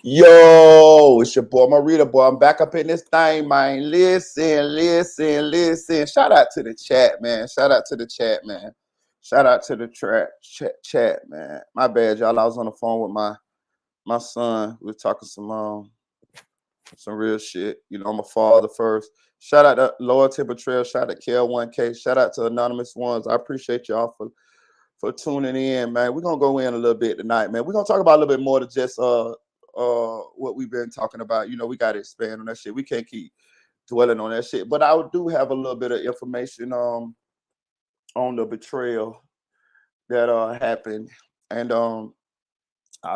Yo, it's your boy Meritaboy. I'm back up in this thing, man. Listen. Shout out to the chat, man. Shout out to the chat, man. Shout out to the chat, man. My bad, y'all. I was on the phone with my son. We were talking some real shit. You know, I'm a father first. Shout out to Loyalty Betrayal. Shout out to KL1K. Shout out to Anonymous Ones. I appreciate y'all for tuning in, man. We're gonna go in a little bit tonight, man. We're gonna talk about a little bit more than just what we've been talking about. You know, we gotta expand on that shit. We can't keep dwelling on that shit. But I do have a little bit of information on the betrayal that happened. And I'll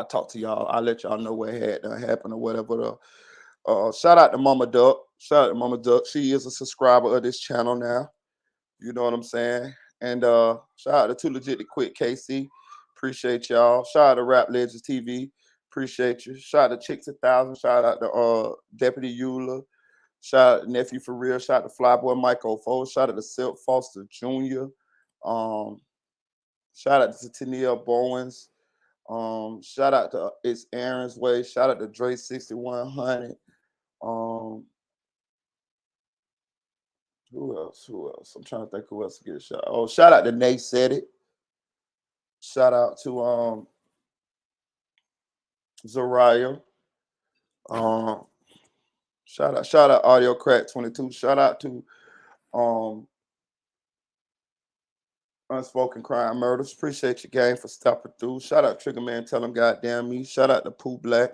talk to y'all. I'll let y'all know what had happened or whatever. Shout out to Mama Duck. Shout out to Mama Duck. She is a subscriber of this channel now. You know what I'm saying? And shout out to Too Legit to Quit KC. Appreciate y'all. Shout out to Rap Legends TV. Appreciate you. Shout out to Chicks 1000. Shout out to Deputy Eula. Shout out to Nephew for Real. Shout out to Flyboy Michael Foe. Shout out to Silk Foster Jr. Shout out to Tania Bowens. Shout out to It's Aaron's Way. Shout out to Dre 6100. Who else? I'm trying to think who else to get a shout. Oh, shout out to Nate Said It. Shout out to Zariah. Shout out Audio Crack 22. Shout out to Unspoken Crime Murders. Appreciate your game for stopping through. Shout out Trigger Man, tell him goddamn me. Shout out to Pooh Black.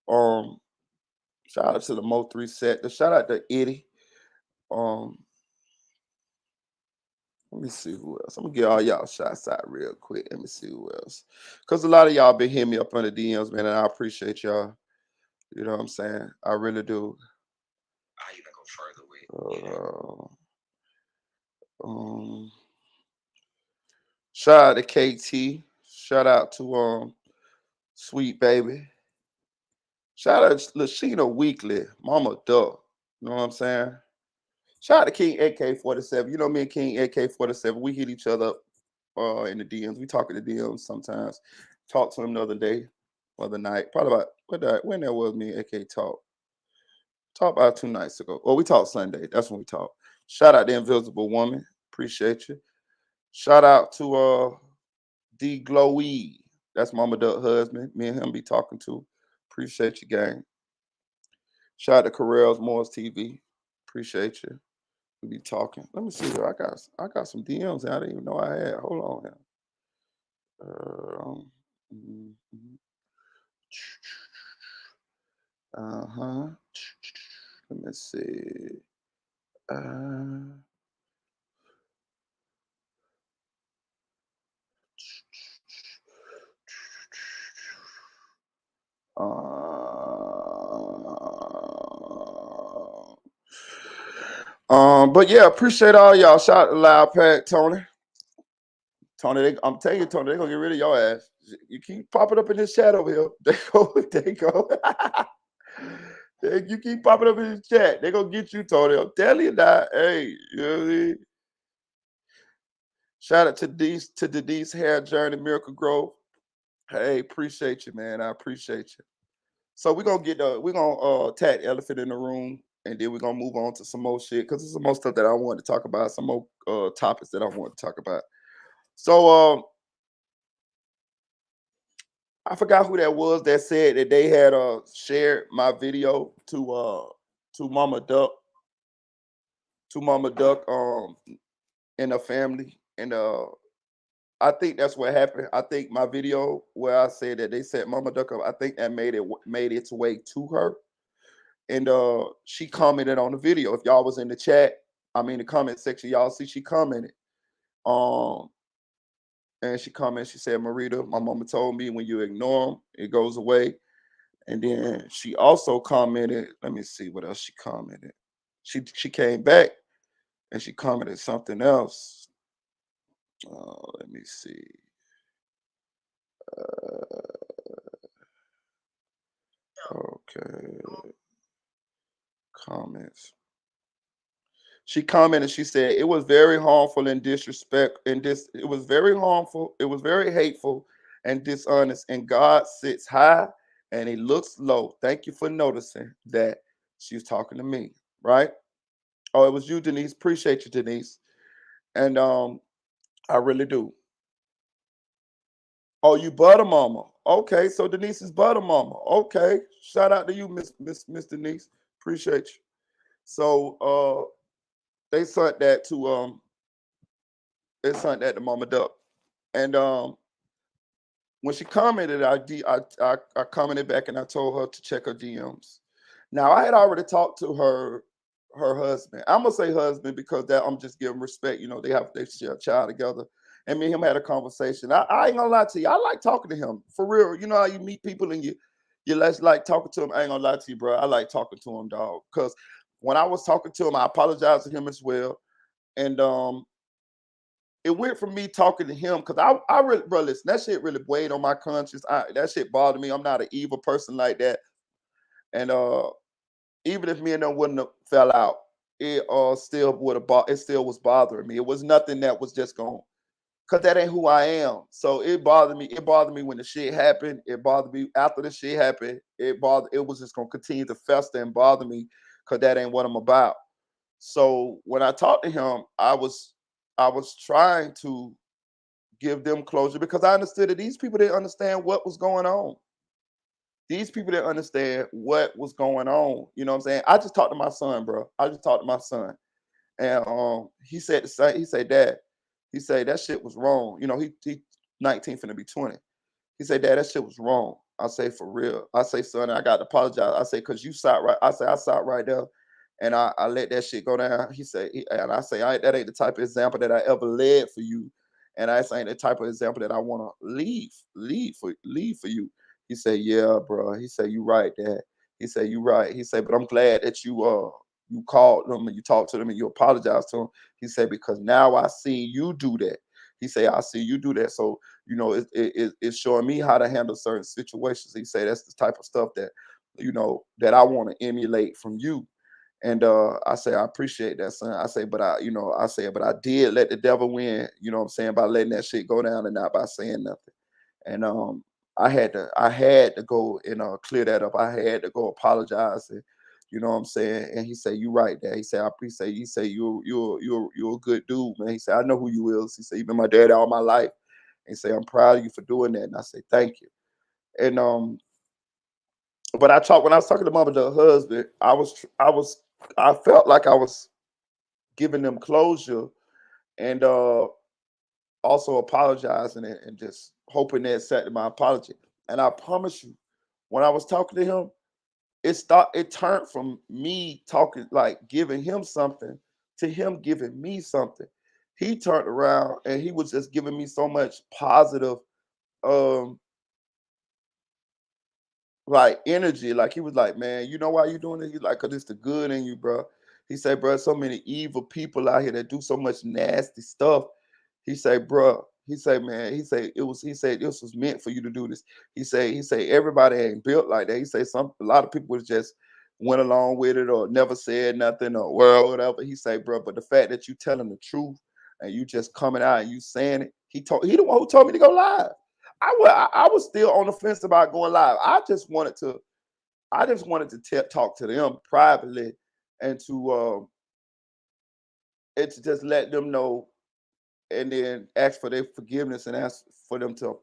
Shout out to the Mo 3 Set. Shout out to Eddie. Let me see who else. I'm gonna get all y'all shots out real quick. Let me see who else. Cause a lot of y'all been hitting me up on the DMs, man, and I appreciate y'all. You know what I'm saying? I really do. I even go further with. Shout out to KT. Shout out to Sweet Baby. Shout out to Lashina Weekly, Mama Duck. You know what I'm saying? Shout out to King AK-47. You know me and King AK-47. We hit each other up in the DMs. We talk in the DMs sometimes. Talked to him the other night. Probably about when that was me and AK talked. Talked about 2 nights ago. Well, we talked Sunday. That's when we talked. Shout out to Invisible Woman. Appreciate you. Shout out to D Glowy. That's Mama Duck husband. Me and him be talking to. Appreciate you, gang. Shout out to Carell's Morris TV. Appreciate you. We be talking. Let me see here. I got some DMs I didn't even know I had. Hold on here. Let me see. But yeah, appreciate all y'all. Shout out to Loud Pack, Tony. I'm telling you, Tony, they're gonna get rid of your ass. You keep popping up in this chat over here. They go. You keep popping up in this chat. They're gonna get you, Tony. I'm telling you that. Hey, you know what I mean? Shout out to Denise Hair Journey, Miracle Grove. Hey, appreciate you, man. I appreciate you. So we're gonna tag elephant in the room, and then we're gonna move on to some more shit because there's some more stuff that I want to talk about, some more topics that I want to talk about. So I forgot who that was that said that they had shared my video to Mama Duck, and her family, and I think that's what happened. I think my video where I said that they set Mama Duck up, I think that made its way to her, and she commented on the video. If y'all was in the chat, I mean the comment section, y'all see she commented. And she commented, she said, Marita, my mama told me when you ignore them, it goes away. And then she also commented, let me see what else she commented. She came back and she commented something else. Let me see. Okay. Comments. She commented, she said, it was very harmful and disrespect, it was very harmful, it was very hateful and dishonest, and God sits high and he looks low. Thank you for noticing that she was talking to me, right? Oh, it was you, Denise. Appreciate you, Denise. And I really do. Oh, you butter mama. Okay, so Denise is butter mama. Okay. Shout out to you, Miss Denise. Appreciate you. So they sent that to Mama Duck. And when she commented, I commented back and I told her to check her DMs. Now I had already talked to her husband. I'm gonna say husband because that I'm just giving respect. You know, they share a child together. And me and him had a conversation. I ain't gonna lie to you. I like talking to him for real. You know how you meet people and you less like talking to him. I ain't gonna lie to you, bro. I like talking to him, dog. Because when I was talking to him, I apologized to him as well. And it went from me talking to him because I really, bro, listen, that shit really weighed on my conscience. That shit bothered me. I'm not an evil person like that. And even if me and them wouldn't have fell out, it still would have it still was bothering me. It was nothing that was just going because that ain't who I am. So it bothered me. It bothered me when the shit happened. It bothered me after the shit happened. It was just gonna continue to fester and bother me because that ain't what I'm about. So when I talked to him, I was trying to give them closure because I understood that these people didn't understand what was going on. These people didn't understand what was going on. You know what I'm saying? I just talked to my son, bro. I just talked to my son. And he said the same, he said, Dad, he said that shit was wrong. You know, he 19 finna be 20. He said, Dad, that shit was wrong. I say, for real. I say, son, I got to apologize. I say, cause you sat right. I say, I sat right there and I let that shit go down. He said, and I say, that ain't the type of example that I ever led for you. And I ain't the type of example that I want to leave for you. He said, yeah, bro. He said, you right, Dad. He said, you right. He said, but I'm glad that you called them and you talked to them and you apologized to them. He said, because now I see you do that. He said, I see you do that. So, you know, it's showing me how to handle certain situations. He said, that's the type of stuff that, you know, that I want to emulate from you. And I say, I appreciate that, son. I say, but I did let the devil win, you know what I'm saying, by letting that shit go down and not by saying nothing. And I had to go and clear that up. I had to go apologize and you know what I'm saying? And he said, you right there. He said, I appreciate you. He said, you're a good dude, man. He said, I know who you is. He said, you've been my dad all my life. And he said, I'm proud of you for doing that. And I say, thank you. And but when I was talking to mama, the husband, I felt like I was giving them closure and also apologizing and just hoping they accepted my apology. And I promise you, when I was talking to him, it turned from me talking like giving him something to him giving me something. He turned around and he was just giving me so much positive um like energy. Like he was like, man, you know why you doing this? He's like, cause it's the good in you, bro. He said, bro, so many evil people out here that do so much nasty stuff. He said, bro, he said, man, he said this was meant for you to do this. He said everybody ain't built like that. He said a lot of people just went along with it or never said nothing or well, whatever. He said, bro, but the fact that you telling the truth and you just coming out and you saying it, he the one who told me to go live. I was still on the fence about going live. I just wanted to talk to them privately and to just let them know and then ask for their forgiveness and ask for them to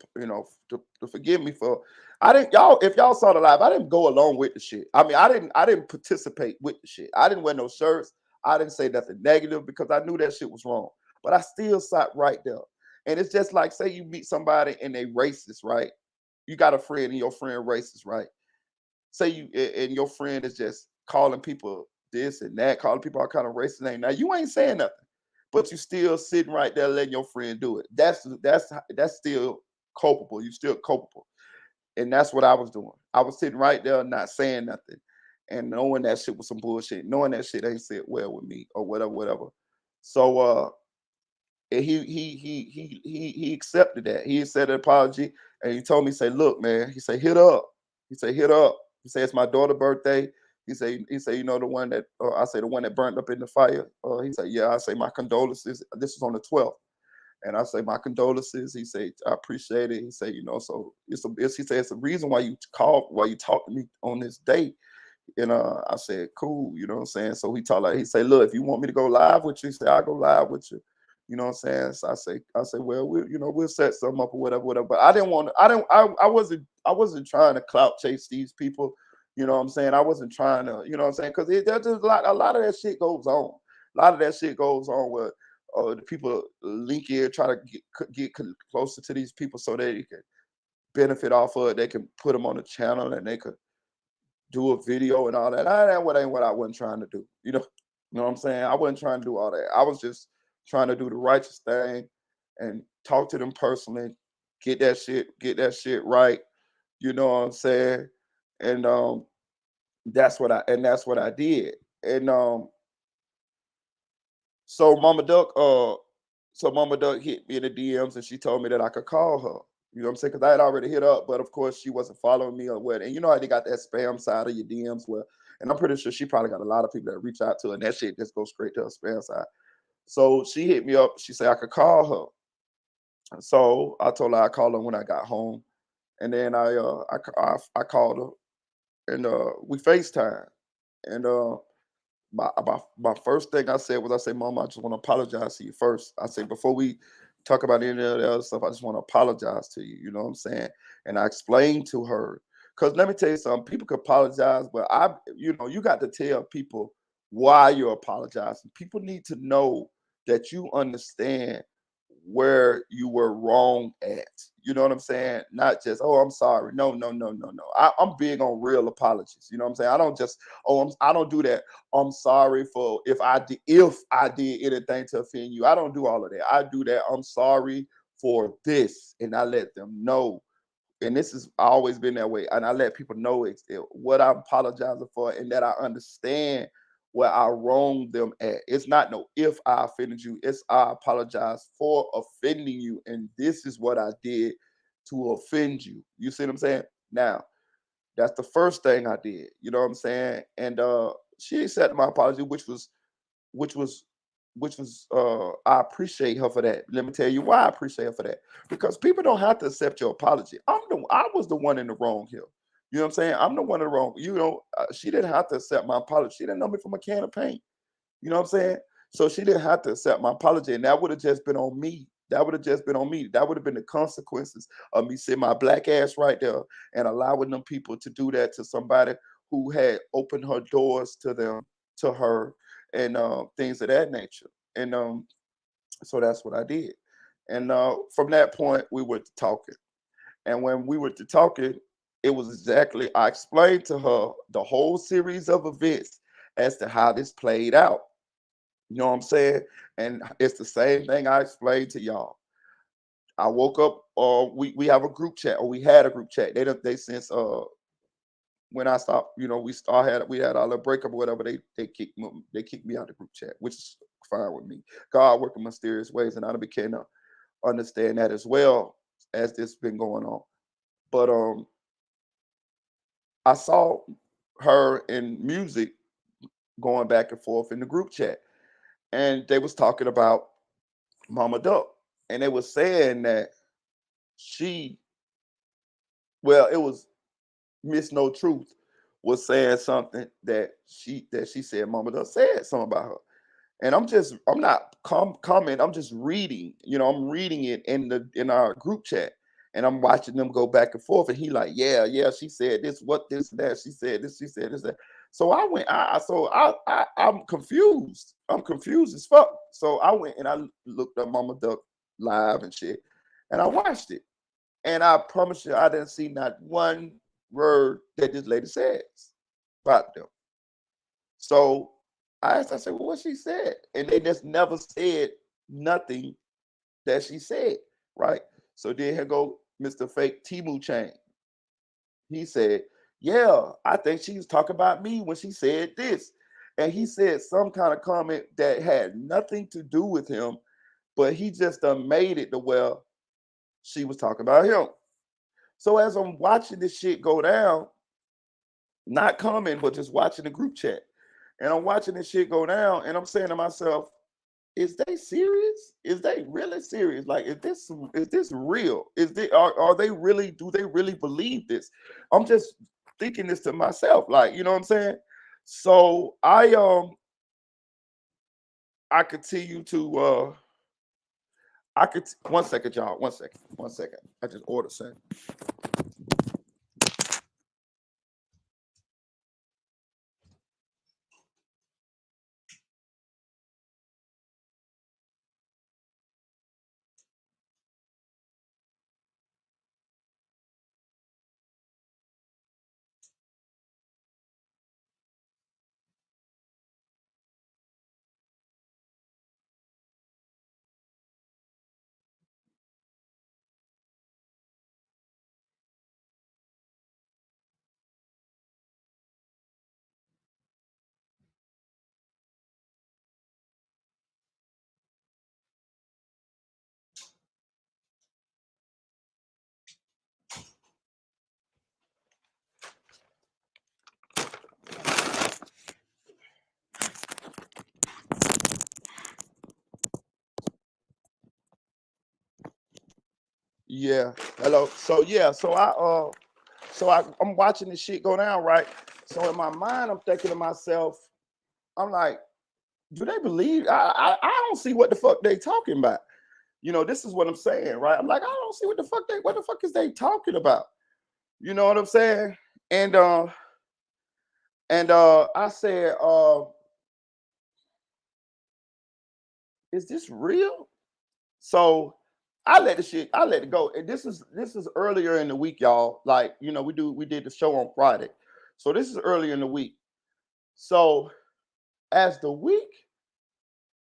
to forgive me for I didn't y'all if y'all saw the live, I didn't go along with the shit. I mean, I didn't participate with the shit. I didn't wear no shirts. I didn't say nothing negative because I knew that shit was wrong. But I still sat right there. And it's just like say you meet somebody and they racist, right? You got a friend and your friend racist, right? Say you and your friend is just calling people this and that, calling people all kind of racist names. Now you ain't saying nothing, but you still sitting right there letting your friend do it. That's still culpable. You still culpable, and that's what I was doing. I was sitting right there not saying nothing, and knowing that shit was some bullshit, knowing that shit ain't sit well with me or whatever, whatever. So and he accepted that. He said an apology, and he told me, say, look, man. He said, hit up. He said, hit up. He said, it's my daughter's birthday. He said, you know the one that I say the one that burnt up in the fire. He said, yeah. I say my condolences. This was on the 12th, And I say, my condolences. He said, I appreciate it. He said, so he said, it's a reason why you talk to me on this date. And I said, cool, you know what I'm saying? So he said, look, if you want me to go live with you, he said, I'll go live with you. You know what I'm saying? So I say, well, we'll set something up or whatever. But I wasn't trying to clout chase these people. You know what I'm saying? I wasn't trying to, you know what I'm saying? Because there's just a lot of that shit goes on. A lot of that shit goes on where the people link in, try to get closer to these people so they can benefit off of it. They can put them on the channel and they could do a video and all that. That ain't what I wasn't trying to do. You know what I'm saying? I wasn't trying to do all that. I was just trying to do the righteous thing and talk to them personally, get that shit right. You know what I'm saying? And that's what I did. And so Mama Duck hit me in the DMs and she told me that I could call her. You know what I'm saying? Because I had already hit up, but of course she wasn't following me or what. And you know how they got that spam side of your DMs where, and I'm pretty sure she probably got a lot of people that reach out to her and that shit just goes straight to her spam side. So she hit me up. She said I could call her. So I told her I'd call her when I got home. And then I called her and we FaceTime. And my first thing I said was, I said, Mom, I just want to apologize to you first. I said, before we talk about any of the other stuff, I just want to apologize to you. You know what I'm saying? And I explained to her, because let me tell you something, people can apologize, but you got to tell people why you're apologizing. People need to know that you understand where you were wrong at. You know what I'm saying? Not just, oh, I'm sorry. No, no, no, no, no. I'm big on real apologies. You know what I'm saying? I don't just, I don't do that. I'm sorry for if I did anything to offend you. I don't do all of that. I do that. I'm sorry for this, and I let them know. And this has always been that way. And I let people know what I'm apologizing for, and that I understand where I wronged them at. It's not no if I offended you. It's I apologize for offending you, and this is what I did to offend you. You see what I'm saying? Now, that's the first thing I did. You know what I'm saying? And she accepted my apology, which was I appreciate her for that. Let me tell you why I appreciate her for that. Because people don't have to accept your apology. I was the one in the wrong here. You know what I'm saying? I'm the one in the wrong. She didn't have to accept my apology. She didn't know me from a can of paint. You know what I'm saying? So she didn't have to accept my apology, and that would have just been on me. That would have just been on me. That would have been the consequences of me sitting my black ass right there and allowing them people to do that to somebody who had opened her doors to her, and things of that nature. And so that's what I did. And from that point, we were to talking. And when we were to talking, it was exactly, I explained to her the whole series of events as to how this played out. You know what I'm saying? And it's the same thing I explained to y'all. I woke up, we have a group chat, or we had a group chat. They since when I stopped, we had our little breakup or whatever. They kicked me out of the group chat, which is fine with me. God working in mysterious ways, and I became to understand that as well as this been going on. But I saw her and music going back and forth in the group chat, and they was talking about Mama Duck, and they was saying that she, well, it was Miss No Truth was saying something that she said Mama Duck said something about her. And I'm not comment, I'm just reading, I'm reading it in our group chat, and I'm watching them go back and forth, and he like, yeah, she said this, what this, that, she said this, that. So I went, I'm confused. I'm confused as fuck. So I went and I looked up Mama Duck live and shit, and I watched it. And I promise you, I didn't see not one word that this lady says about them. So I asked, I said, well, what she said? And they just never said nothing that she said, right? So then here go Mr. Fake Timu Chain. He said, yeah, I think she was talking about me when she said this. And he said some kind of comment that had nothing to do with him, but he just made it to where she was talking about him. So as I'm watching this shit go down, not coming, but just watching the group chat, and I'm watching this shit go down, and I'm saying to myself, is they serious? Is they really serious? Like, is this real? Is they are they really? Do they really believe this? I'm just thinking this to myself, like, you know what I'm saying? So I continue to one second, y'all. One second. One second. I just ordered something. Yeah. Hello. So yeah, I'm watching this shit go down, right? So in my mind, I'm thinking to myself, I'm like, do they believe? I don't see what the fuck they talking about. You know, this is what I'm saying, right? I'm like, I don't see what the fuck is they talking about? You know what I'm saying? And I said, is this real? So I let it go. And this is earlier in the week, y'all. Like, you know, we did the show on Friday. So this is earlier in the week. So as the week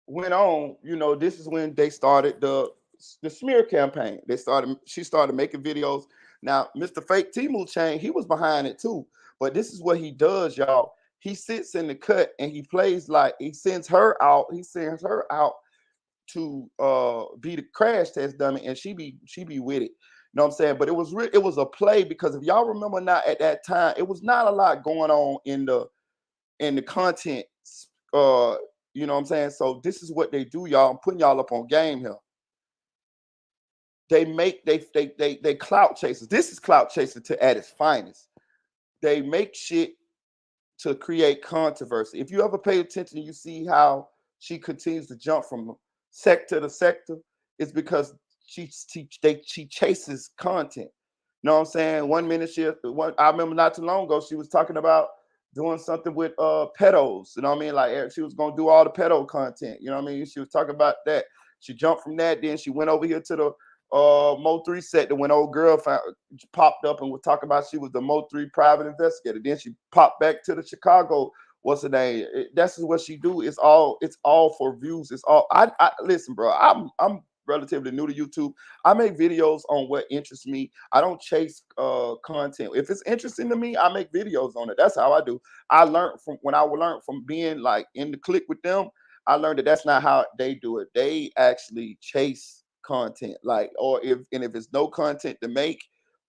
went on, you know, this is when they started the smear campaign. She started making videos. Now, Mr. Fake Timu Chain, he was behind it too. But this is what he does, y'all. He sits in the cut and he plays like he sends her out. He sends her out to be the crash test dummy, and she be with it. You know what I'm saying? But it was a play, because if y'all remember, not at that time, it was not a lot going on in the content. Uh, you know what I'm saying? So this is what they do, y'all. I'm putting y'all up on game here. They make they clout chasers. This is clout chasing at its finest. They make shit to create controversy. If you ever pay attention, you see how she continues to jump from sector to sector. It's because she chases content. You know what I'm saying? One minute I remember not too long ago she was talking about doing something with pedos. You know what I mean? Like, she was gonna do all the pedo content. You know what I mean? She was talking about that. She jumped from that, then she went over here to the Mo 3 sector when old girl popped up and was talking about she was the Mo 3 private investigator. Then she popped back to the Chicago. What's her name? That's what she do. It's all for views. It's all. I listen, bro. I'm relatively new to YouTube. I make videos on what interests me. I don't chase content. If it's interesting to me, I make videos on it. That's how I do. I learned from being like in the clique with them. I learned that that's not how they do it. They actually chase content. Like, if it's no content to make,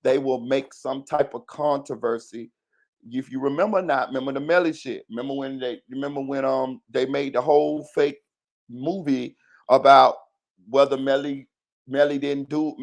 they will make some type of controversy. If you remember, not remember the Melly shit. Remember when they made the whole fake movie about whether Melly didn't do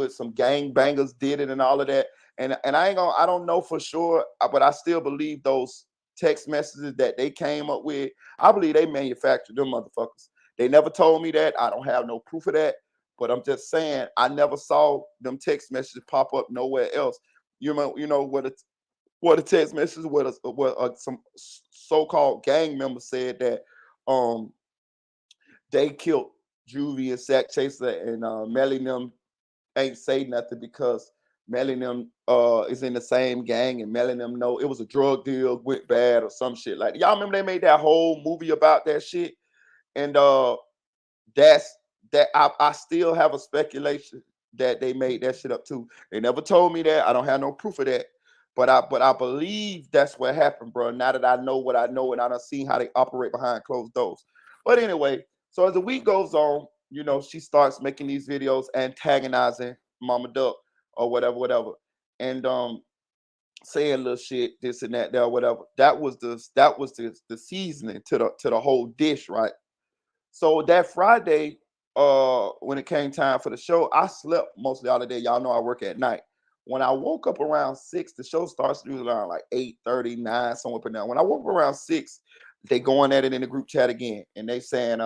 it. Some gang bangers did it and all of that. And I don't know for sure, but I still believe those text messages that they came up with. I believe they manufactured them motherfuckers. They never told me that. I don't have no proof of that. But I'm just saying, I never saw them text messages pop up nowhere else. You know what a text message, some so-called gang members said that they killed Juvie and Sack Chaser, and Melly and them ain't say nothing because Melly and them is in the same gang, and Melly and them know it was a drug deal, went bad or some shit like that. Y'all remember they made that whole movie about that shit? And that's I still have a speculation that they made that shit up too. They never told me that. I don't have no proof of that. But I believe that's what happened, bro. Now that I know what I know, and I don't see how they operate behind closed doors. But anyway, so as the week goes on, you know, she starts making these videos antagonizing Mama Duck or whatever. And saying little shit, this and that, there, whatever. That was the seasoning to the whole dish, right? So that Friday, when it came time for the show, I slept mostly all the day. Y'all know I work at night. When I woke up around 6, the show starts usually around like 8:39, somewhere up and down. When I woke up around 6, they going at it in the group chat again, and they saying,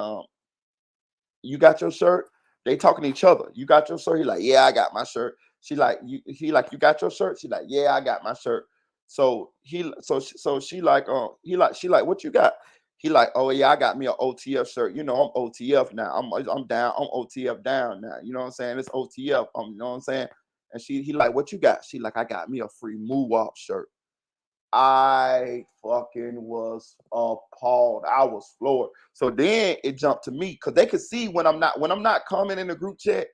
you got your shirt? They talking to each other. You got your shirt? He like, yeah, I got my shirt. She like, he like, you got your shirt? She like, yeah, I got my shirt. So she like, she like, what you got? He like, oh yeah, I got me an OTF shirt. You know, I'm OTF now. I'm down. I'm OTF down now. You know what I'm saying? It's OTF. You know what I'm saying? And he like, what you got? She like, I got me a free move off shirt. I fucking was appalled. I was floored. So then it jumped to me because they could see when I'm not commenting in the group chat,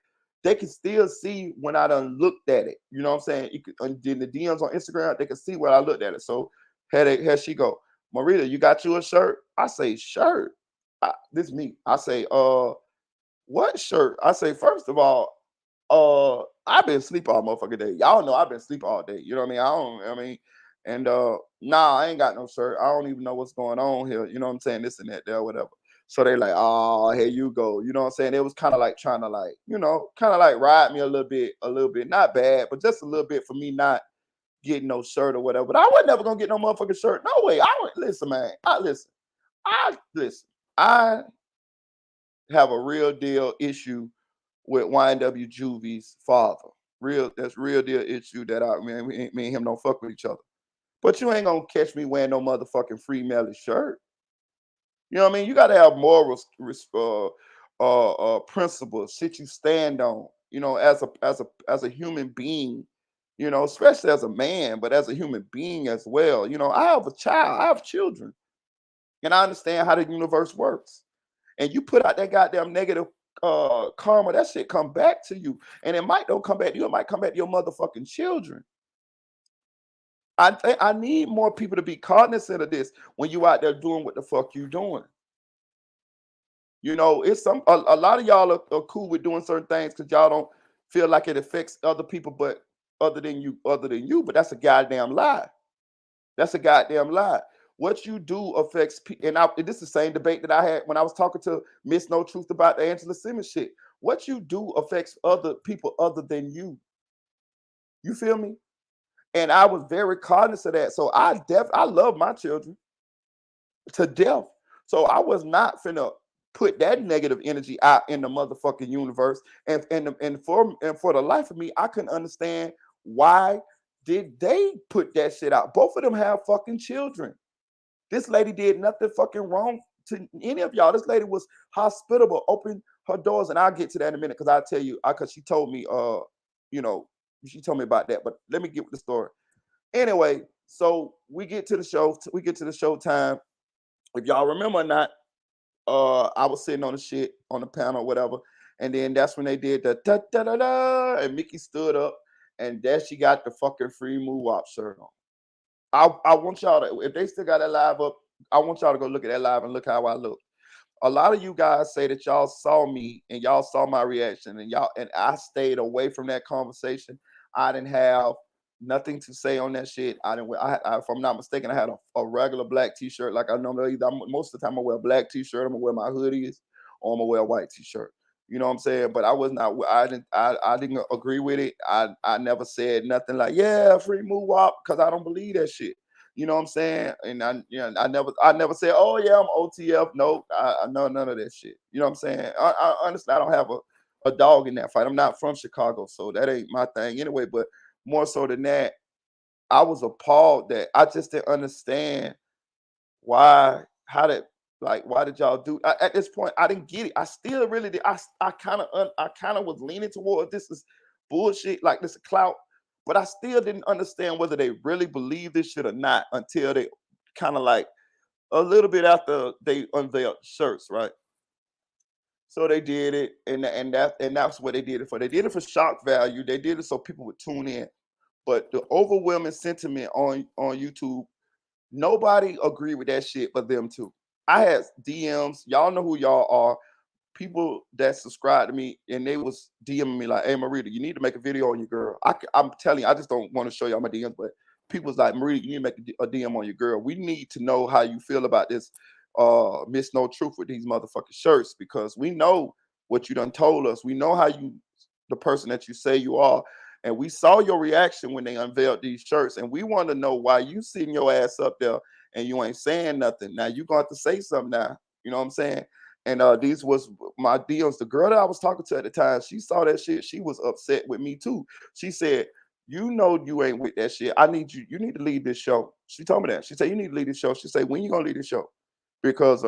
they can still see when I done looked at it. You know what I'm saying? You could, in the DMs on Instagram, they can see when I looked at it. So here she go. Marita, you got you a shirt? I say, shirt. This me. I say, what shirt? I say, first of all, I've been asleep all motherfucking day. Y'all know I've been asleep all day. You know what I mean? And nah, I ain't got no shirt. I don't even know what's going on here. You know what I'm saying? This and that, there, whatever. So they like, oh, here you go. You know what I'm saying? It was kind of like trying to like, kind of like ride me a little bit, not bad, but just a little bit for me not getting no shirt or whatever. But I was never gonna get no motherfucking shirt. No way. I would listen, man. I listen. I have a real deal issue with YNW Juvie's father. That's real deal issue that me and him don't fuck with each other. But you ain't gonna catch me wearing no motherfucking free Melly shirt. You know what I mean? You gotta have morals, principles, shit you stand on. You know, as a human being. You know, especially as a man, but as a human being as well. You know, I have a child, I have children, and I understand how the universe works. And you put out that goddamn negative karma, that shit come back to you. And it might don't come back to you, it might come back to your motherfucking children. I need more people to be cognizant of this when you out there doing what the fuck you doing. You know, it's a lot of y'all are cool with doing certain things because y'all don't feel like it affects other people, but other than you, but that's a goddamn lie. That's a goddamn lie. What you do affects people. And this is the same debate that I had when I was talking to Miss No Truth about the Angela Simmons shit. What you do affects other people other than you. You feel me? And I was very cognizant of that. So I love my children to death. So I was not finna put that negative energy out in the motherfucking universe. And for the life of me, I couldn't understand why did they put that shit out. Both of them have fucking children. This lady did nothing fucking wrong to any of y'all. This lady was hospitable, opened her doors, and I'll get to that in a minute because I'll tell you, because she told me, she told me about that. But let me get with the story. Anyway, so we get to the show. We get to the show time. If y'all remember or not, I was sitting on the shit on the panel, or whatever, and then that's when they did the da da da da, and Mickey stood up, and there she got the fucking free move up shirt on. I want y'all to, if they still got that live up, I want y'all to go look at that live and look how I look. A lot of you guys say that y'all saw me and y'all saw my reaction and I stayed away from that conversation. I didn't have nothing to say on that shit. I didn't. If I'm not mistaken, I had a regular black T-shirt like I normally. Most of the time, I wear a black T-shirt. I'm gonna wear my hoodies, or I'm gonna wear a white T-shirt. You know what I'm saying? But I was not. I didn't agree with it. I never said nothing like yeah, free move up because I don't believe that shit. You know what I'm saying? And I never said, oh yeah, I'm OTF. No, I know none of that shit. You know what I'm saying? I honestly, I don't have a dog in that fight. I'm not from Chicago, so that ain't my thing anyway. But more so than that, I was appalled that I just didn't understand why did y'all do at this point? I didn't get it. I still really did. I kind of was leaning toward this is bullshit, like this is clout, but I still didn't understand whether they really believe this shit or not until they kind of like a little bit after they unveiled shirts, right? So they did it, and that's what they did it for. They did it for shock value. They did it so people would tune in. But the overwhelming sentiment on YouTube, nobody agreed with that shit but them too. I had DMs. Y'all know who y'all are. People that subscribe to me, and they was DMing me like, "Hey, Marita, you need to make a video on your girl." I'm telling you, I just don't want to show y'all my DMs, but people's like, "Marita, you need to make a DM on your girl. We need to know how you feel about this." Miss No Truth with these motherfucking shirts, because we know what you done told us. We know how you, the person that you say you are, and we saw your reaction when they unveiled these shirts, and we want to know why you sitting your ass up there and you ain't saying nothing. Now you going to say something now. You know what I'm saying? And these was my deals. The girl that I was talking to at the time, she saw that shit. She was upset with me too. She said, "You know you ain't with that shit. I need you. You need to leave this show." She told me that. She said, "You need to leave this show." She said, "When you gonna leave this show?" Because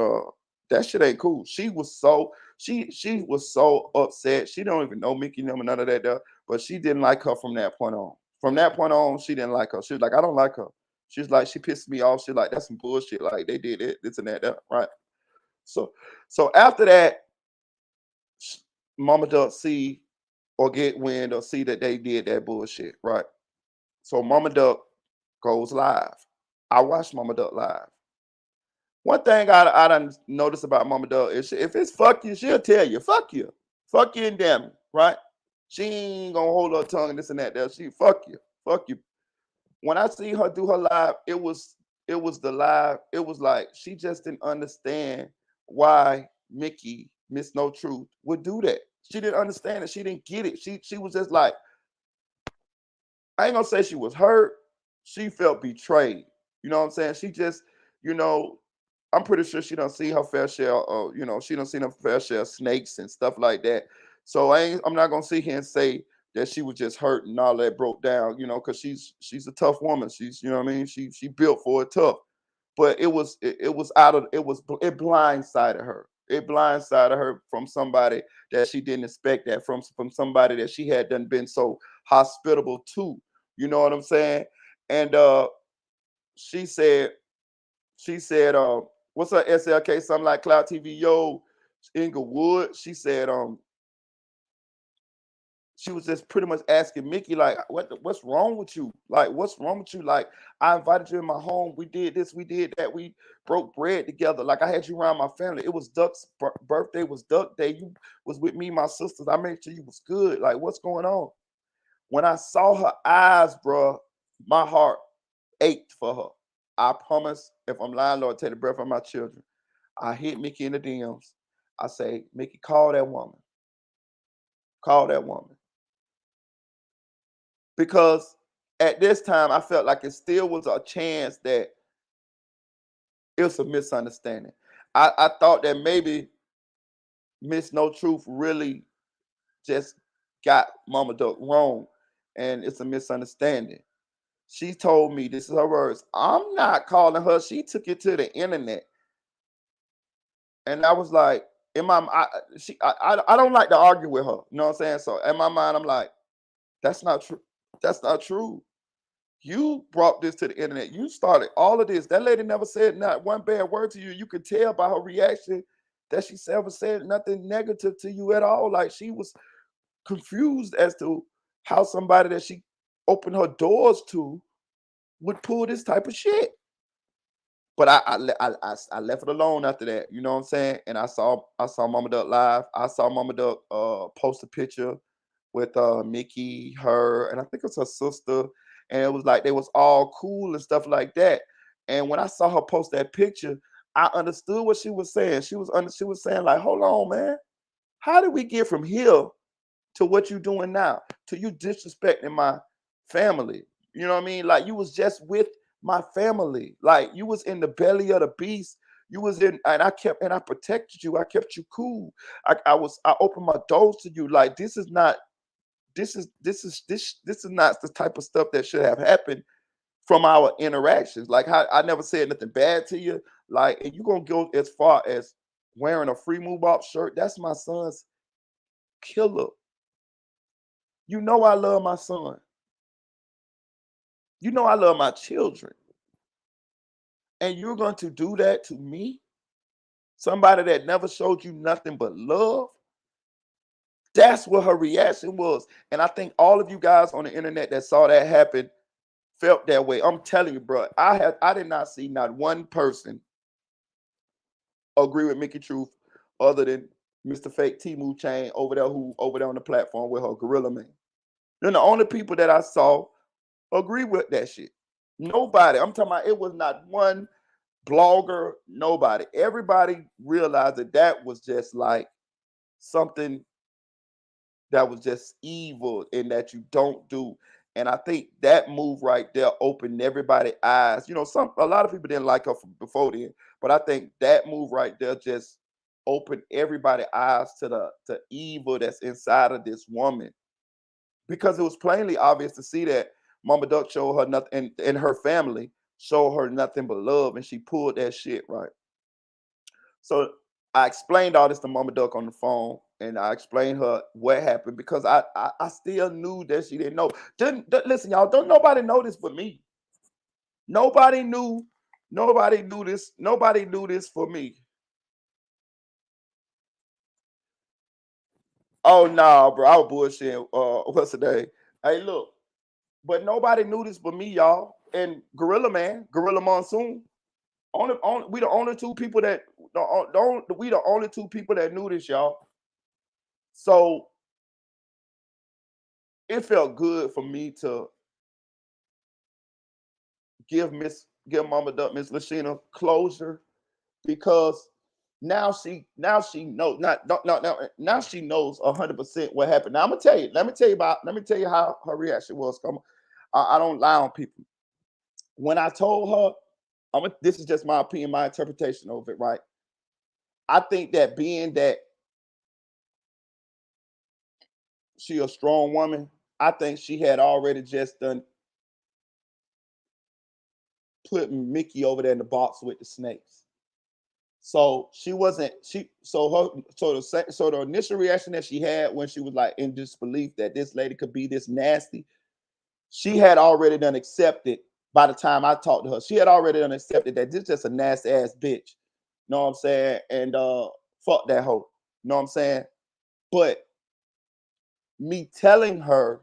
that shit ain't cool. She was so upset. She don't even know Mickey number, none of that there, but she didn't like her from that point on. From that point on, she didn't like her. She was like, "I don't like her." She's like, she pissed me off. She's like, "That's some bullshit. Like they did it, this and that, right?" So so after that, Mama Duck see or get wind or see that they did that bullshit, right? So Mama Duck goes live. I watched Mama Duck live. One thing I done noticed about Mama Duck is if it's fuck you, she'll tell you, fuck you and damn you, right? She ain't gonna hold her tongue and this and that. There, she fuck you, fuck you. When I see her do her live, it was the live. It was like she just didn't understand why Mickey, Miss No Truth, would do that. She didn't understand it. She didn't get it. She was just like, I ain't gonna say she was hurt. She felt betrayed. You know what I'm saying? She just, you know, I'm pretty sure she don't see her fair share of, she don't see her fair share of snakes and stuff like that. So I'm not gonna sit here and say that she was just hurt and all that broke down, because she's a tough woman. She's, you know what I mean? She built for it tough. But it blindsided her. It blindsided her from somebody that she didn't expect that from somebody that she had done been so hospitable to. You know what I'm saying? And she said, what's her SLK? Something like Cloud TV, yo, Inglewood. She said, she was just pretty much asking Mickey, like, what's wrong with you? Like, what's wrong with you? Like, I invited you in my home. We did this, we did that. We broke bread together. Like, I had you around my family. It was Duck's birthday, was Duck Day. You was with me, my sisters. I made sure you was good. Like, what's going on? When I saw her eyes, bro, my heart ached for her. I promise, if I'm lying, Lord, take the breath of my children. I hit Mickey in the DMs. I say, Mickey, call that woman. Call that woman. Because at this time, I felt like it still was a chance that it was a misunderstanding. I thought that maybe Miss No Truth really just got Mama Duck wrong, and it's a misunderstanding. She told me, this is her words, I'm not calling her. She took it to the internet. And I was like, I don't like to argue with her. You know what I'm saying? So in my mind, I'm like, that's not true. That's not true. You brought this to the internet. You started all of this. That lady never said not one bad word to you. You could tell by her reaction that she never said nothing negative to you at all. Like, she was confused as to how somebody that she opened her doors to would pull this type of shit. But I left it alone after that. You know what I'm saying? And I saw Mama Duck live. I saw Mama Duck post a picture with Mickey, her, and I think it's her sister. And it was like they was all cool and stuff like that. And when I saw her post that picture, I understood what she was saying. She was saying, like, hold on, man. How did we get from here to what you doing now? To you disrespecting my family. You know what I mean? Like, you was just with my family. Like, you was in the belly of the beast. You was in, and I protected you. I kept you cool. I opened my doors to you. Like, this is not the type of stuff that should have happened from our interactions. Like, how I never said nothing bad to you. Like, and you gonna go as far as wearing a free move up shirt. That's my son's killer. You know I love my son. You know I love my children. And you're going to do that to me? Somebody that never showed you nothing but love? That's what her reaction was. And I think all of you guys on the internet that saw that happen felt that way. I'm telling you, bro. I did not see not one person agree with Mickey Truth other than Mr. Fake Timu Chain over there on the platform with her Gorilla Man. Then the only people that I saw agree with that shit. Nobody. I'm talking about, it was not one blogger, nobody. Everybody realized that that was just like something that was just evil and that you don't do. And I think that move right there opened everybody's eyes. You know, a lot of people didn't like her before then, but I think that move right there just opened everybody's eyes to the evil that's inside of this woman. Because it was plainly obvious to see that Mama Duck showed her nothing, and her family showed her nothing but love, and she pulled that shit right. So I explained all this to Mama Duck on the phone, and I explained her what happened because I still knew that she didn't know. Listen, y'all, don't nobody know this but me. Nobody knew. Nobody knew this. Nobody knew this for me. Oh no, nah, bro, I was bullshitting. What's the day? Hey, look, but nobody knew this but me, y'all. And Gorilla Monsoon. We the only two people that we the only two people that knew this, y'all. So it felt good for me to give Mama Duck, Miss Lashina, closure because now she knows now she knows 100% what happened. Now I'm gonna tell you. Let me tell you how her reaction was. I don't lie on people. When I told her, this is just my opinion, my interpretation of it, right? I think that being that she a strong woman, I think she had already just done putting Mickey over there in the box with the snakes. So she wasn't she so her so the initial reaction that she had when she was like in disbelief that this lady could be this nasty, she had already done accepted by the time I talked to her. She had already done accepted that this just a nasty ass bitch. Know what I'm saying? And fuck that hoe. Know what I'm saying? But me telling her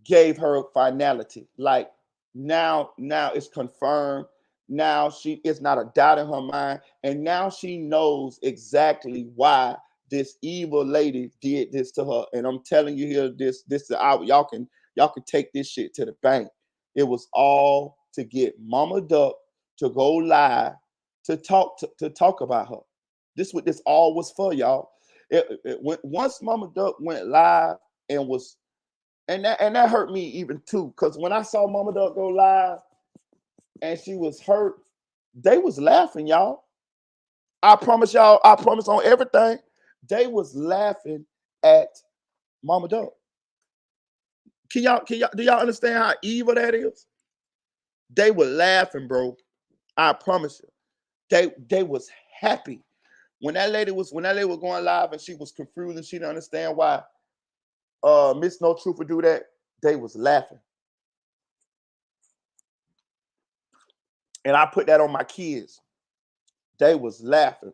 gave her finality. Like now it's confirmed. Now she it's not a doubt in her mind, and now she knows exactly why this evil lady did this to her. And I'm telling you here, this is out. Y'all can take this shit to the bank. It was all to get Mama Duck to go live to talk about her. This what this all was for, y'all. Once Mama Duck went live and was and that hurt me even too, because when I saw Mama Duck go live and she was hurt, they was laughing, y'all. I promise y'all, I promise on everything, they was laughing at Mama Duck. Do y'all understand how evil that is? They were laughing, bro. I promise you. They was happy. When that lady was going live and she was confused and she didn't understand why Miss No Truth would do that, they was laughing. And I put that on my kids. They was laughing.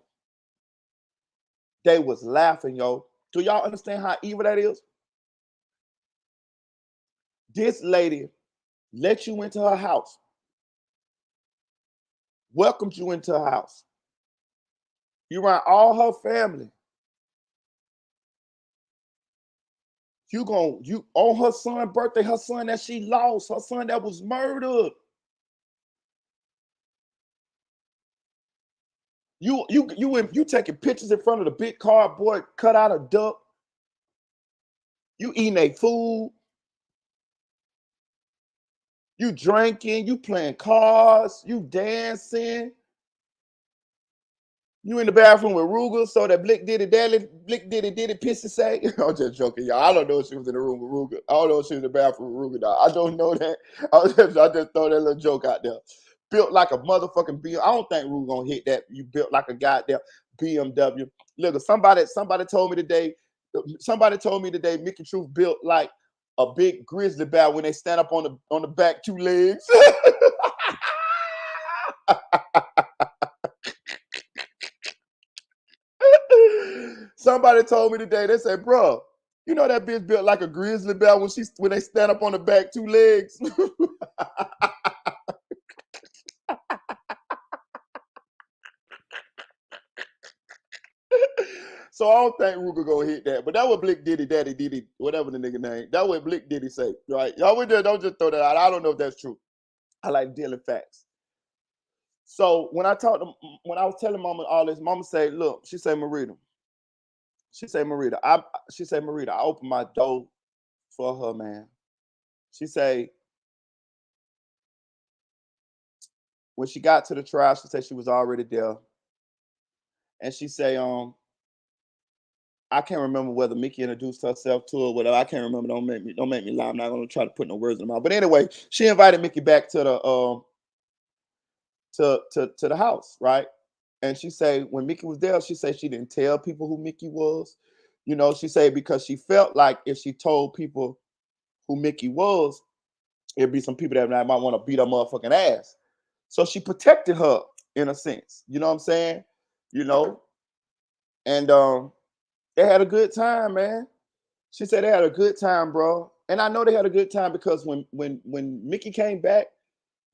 They was laughing, yo. Do y'all understand how evil that is? This lady let you into her house, welcomed you into her house. You around all her family. You on her son's birthday, her son that she lost, her son that was murdered. You taking pictures in front of the big cardboard cut out of duck. You eating a food. You drinking. You playing cards. You dancing. You in the bathroom with Ruger so that Blick Diddy pissy say. I'm just joking, y'all. I don't know if she was in the room with Ruger. I don't know if she was in the bathroom with Ruger, dog. I don't know that. I just throw that little joke out there. Built like a motherfucking BMW. I don't think Ruger gonna hit that. You built like a goddamn BMW. Look, somebody told me today. Mickey Truth built like a big grizzly bear when they stand up on the back two legs. Somebody told me today, they said, bro, you know that bitch built like a grizzly bear when they stand up on the back two legs. So I don't think Ruger gonna hit that. But that what Blick Diddy, Daddy Diddy, whatever the nigga name. That what Blick Diddy say, right? Y'all don't just throw that out. I don't know if that's true. I like dealing facts. So when I was telling Mama all this, Mama say, "Look," she say, "Marita," she say, "Marita," I opened my door for her, man. She say, when she got to the trial, she said she was already there, and she say, I can't remember whether Mickey introduced herself to her, whatever. I can't remember. Don't make me lie. I'm not gonna try to put no words in her mouth. But anyway, she invited Mickey back to the to the house, right? And she say when Mickey was there, she said she didn't tell people who Mickey was. You know, she said because she felt like if she told people who Mickey was, it'd be some people that might want to beat her motherfucking ass. So she protected her in a sense. You know what I'm saying? You know, and they had a good time, man. She said they had a good time, bro. And I know they had a good time because when Mickey came back,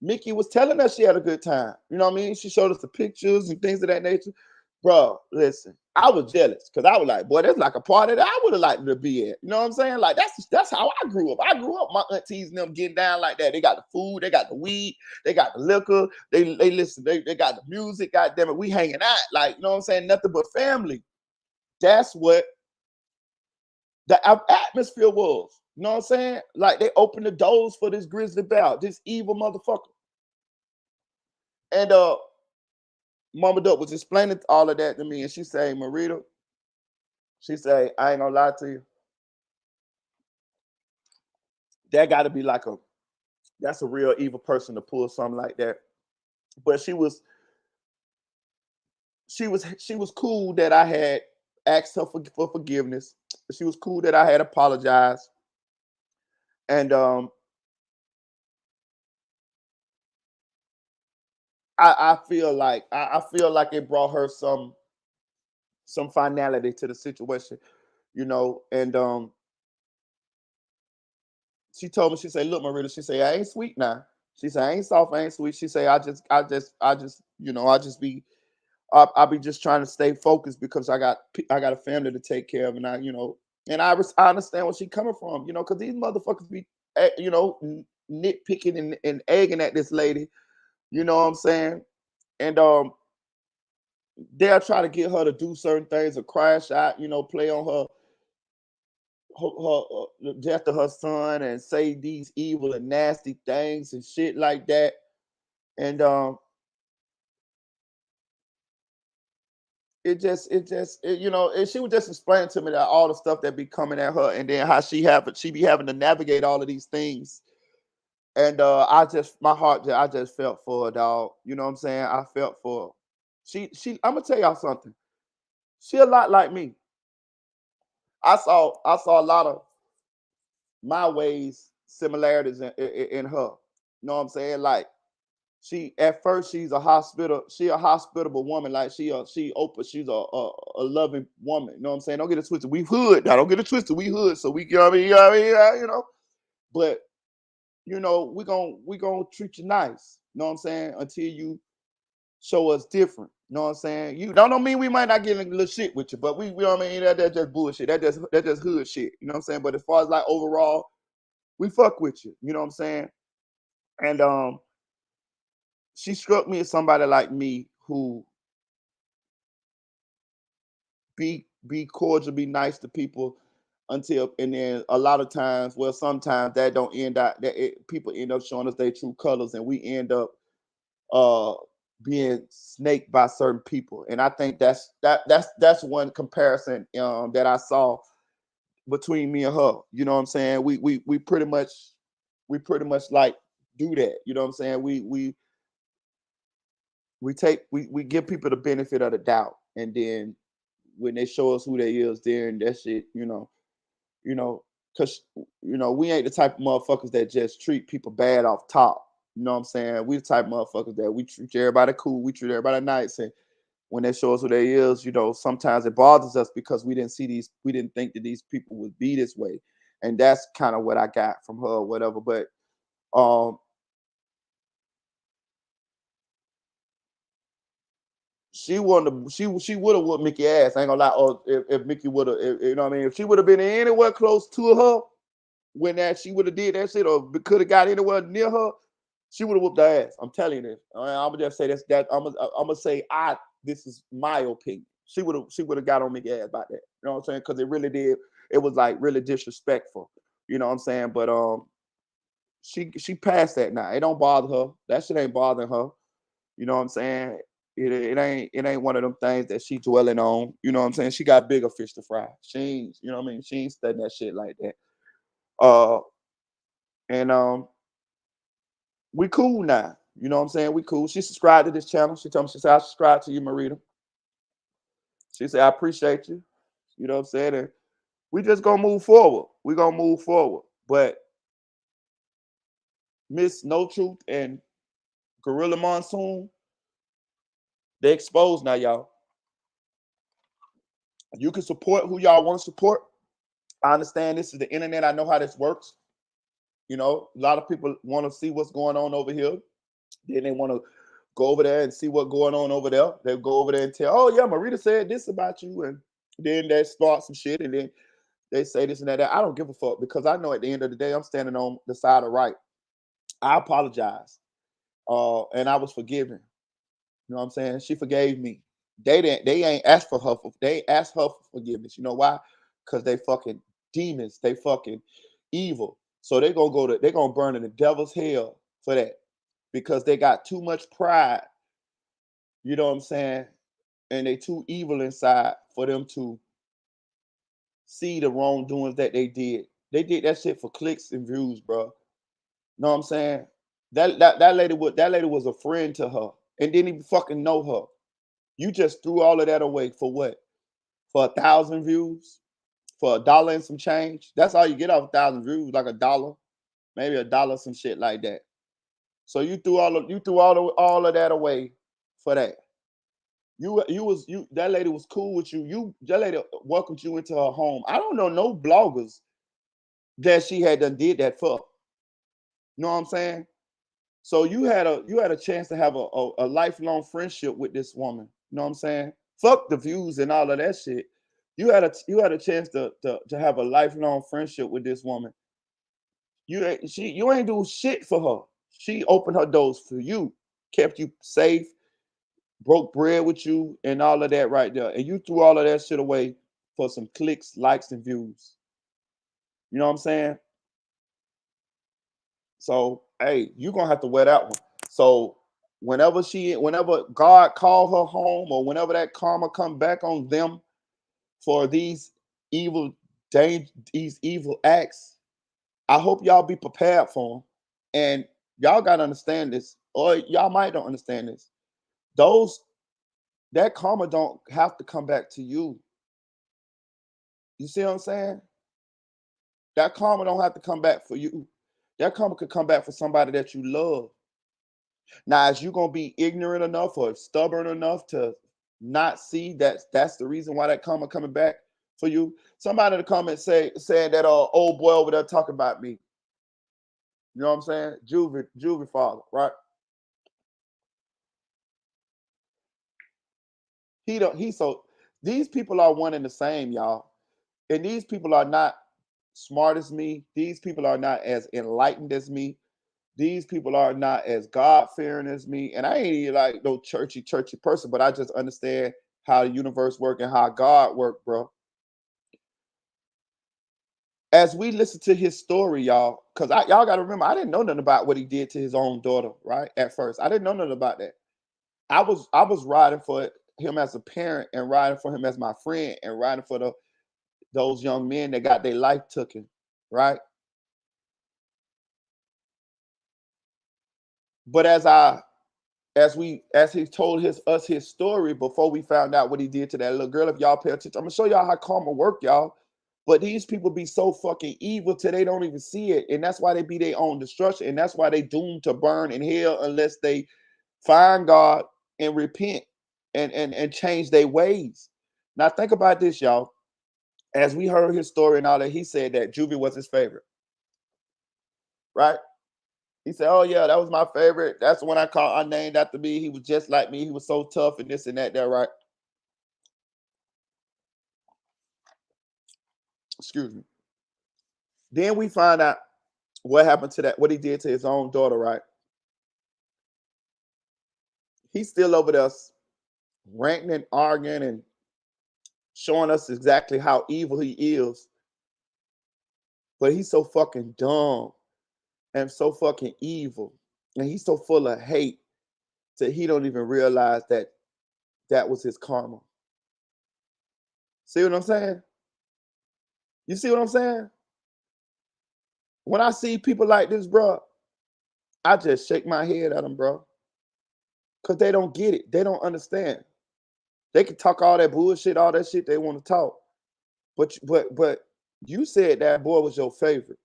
Mickey was telling us she had a good time. You know what I mean? She showed us the pictures and things of that nature. Bro, listen, I was jealous because I was like, boy, that's like a party that I would have liked to be at. You know what I'm saying? Like that's how I grew up. I grew up, my aunties and them getting down like that. They got the food, they got the weed, they got the liquor, they listen, they got the music, goddamn it, we hanging out. Like, you know what I'm saying? Nothing but family. That's what the atmosphere was. You know what I'm saying? Like they opened the doors for this grizzly bear, this evil motherfucker. And Mama Duck was explaining all of that to me, and she say, Marita, she say, I ain't gonna lie to you. That got to be like that's a real evil person to pull something like that. But she was cool that I had asked her for forgiveness. She was cool that I had apologized, and I feel like it brought her some finality to the situation, you know. And she told me, she said, "Look, Marita," she said, "I ain't sweet now." She said, "I ain't soft, I ain't sweet." She said, I just, you know, I'll be just trying to stay focused because I got a family to take care of, and I understand where she coming from, you know, because these motherfuckers be, you know, nitpicking and egging at this lady, you know what I'm saying, and they'll try to get her to do certain things or crash out, you know, play on her death of her son and say these evil and nasty things and shit like that, and you know, and she was just explaining to me that all the stuff that be coming at her, and then how she be having to navigate all of these things, and my heart, I just felt for her, dog. You know what I'm saying? I felt for her. I'm gonna tell y'all something. She a lot like me. I saw a lot of my ways similarities in her. You know what I'm saying? Like she at first she a hospitable woman. Like she open, she's a loving woman. You know what I'm saying? Don't get it twisted. We hood. Now don't get it twisted. We hood. So we, you know what I mean, you know. But you know, we gonna treat you nice. You know what I'm saying? Until you show us different. You know what I'm saying? You don't mean we might not get in a little shit with you, but we, you know what I mean? That's just bullshit. That's just hood shit. You know what I'm saying? But as far as like overall, we fuck with you. You know what I'm saying? And she struck me as somebody like me who be cordial, be nice to people until, and then a lot of times, well, sometimes that don't end up people end up showing us their true colors, and we end up uh being snaked by certain people. And I think that's one comparison that I saw between me and her. You know what I'm saying? We pretty much like do that. You know what I'm saying? We give people the benefit of the doubt, and then when they show us who they is, then that shit, you know, because we ain't the type of motherfuckers that just treat people bad off top. You know what I'm saying? We the type of motherfuckers that we treat everybody cool, we treat everybody nice, and when they show us who they is, sometimes it bothers us because we didn't think that these people would be this way, and that's kind of what I got from her, or whatever. But um, she would have whooped Mickey ass. I ain't gonna lie. Or if Mickey would have, you know what I mean, if she would have been anywhere close to her when that she would have did that shit, or could have got anywhere near her, She would have whooped her ass. I'm telling you this. I'm gonna just say this. That I'm gonna say this is my opinion. She would have got on me ass about that. You know what I'm saying? Because it really did. It was like really disrespectful. You know what I'm saying? But she passed that now. It don't bother her. That shit ain't bothering her. You know what I'm saying? It ain't one of them things that she dwelling on. You know what I'm saying? She got bigger fish to fry. She ain't, you know what I mean? She ain't studying that shit like that. Uh and we cool now. You know what I'm saying? We cool. She subscribed to this channel. She told me, she said, I subscribe to you, Marita. She said, I appreciate you. You know what I'm saying? And we just gonna move forward. We gonna move forward. But Miss No Truth and Gorilla Monsoon, they exposed now, y'all. You can support who y'all want to support. I understand this is the internet. I know how this works. You know, a lot of people want to see what's going on over here. Then they want to go over there and see what's going on over there. They'll go over there and tell, oh, yeah, Marita said this about you. And then they start some shit. And then they say this and that. I don't give a fuck because I know at the end of the day, I'm standing on the side of right. I apologize. And I was forgiven. You know what I'm saying? She forgave me. They ain't asked for her. They asked her for forgiveness. You know why? Because they fucking demons. They fucking evil. So they're gonna burn in the devil's hell for that. Because they got too much pride. You know what I'm saying? And they too evil inside for them to see the wrongdoings that they did. They did that shit for clicks and views, bro. Know what I'm saying? That lady was a friend to her and didn't even fucking know her. You just threw all of that away for what? For 1,000 views? For $1 and some change? That's all you get off 1,000 views, like $1, maybe $1, some shit like that. So you threw all of that away for that. You that lady was cool with you. That lady welcomed you into her home. I don't know no bloggers that she had done did that for. You know what I'm saying? So you had a chance to have a lifelong friendship with this woman. You know what I'm saying? Fuck the views and all of that shit. You had a chance to have a lifelong friendship with this woman. You ain't do shit for her. She opened her doors for you, kept you safe, broke bread with you, and all of that right there. And you threw all of that shit away for some clicks, likes, and views. You know what I'm saying? So hey, you're gonna have to wear that one. So whenever God call her home, or whenever that karma come back on them for these evil these evil acts, I hope y'all be prepared for them. And y'all gotta understand this, or y'all might don't understand this. Those that karma don't have to come back to you. You see what I'm saying? That karma don't have to come back for you. That karma could come back for somebody that you love. Now, is you gonna be ignorant enough or stubborn enough to not see that that's the reason why that karma coming back for you? Somebody in the comments said that old boy over there talking about me. You know what I'm saying? Juvie father, right? He don't he so these people are one and the same, y'all. And these people are not smart as me. These people are not as enlightened as me. These people are not as God fearing as me. And I ain't like no churchy person, but I just understand how the universe work and how God work, bro. As we listen to his story, y'all, because y'all got to remember, I didn't know nothing about what he did to his own daughter, right? At first, I didn't know nothing about that. I was riding for him as a parent, and riding for him as my friend, and riding for those young men that got their life taken, right? But as he told his story before we found out what he did to that little girl, if y'all pay attention, I'm gonna show y'all how karma work, y'all. But these people be so fucking evil till they don't even see it, and that's why they be their own destruction, and that's why they doomed to burn in hell unless they find God and repent and change their ways. Now think about this, y'all. As we heard his story and all that, he said that Juvie was his favorite, right? He said, "Oh yeah, that was my favorite. That's the one I named after me. He was just like me. He was so tough and this and that. That right? Excuse me." Then we find out what happened to that. What he did to his own daughter, right? He's still over there ranting and arguing and showing us exactly how evil he is. But he's so fucking dumb and so fucking evil. And he's so full of hate that he don't even realize that that was his karma. See what I'm saying? You see what I'm saying? When I see people like this, bro, I just shake my head at them, bro. Because they don't get it. They don't understand. They can talk all that bullshit, all that shit they want to talk. But you said that boy was your favorite.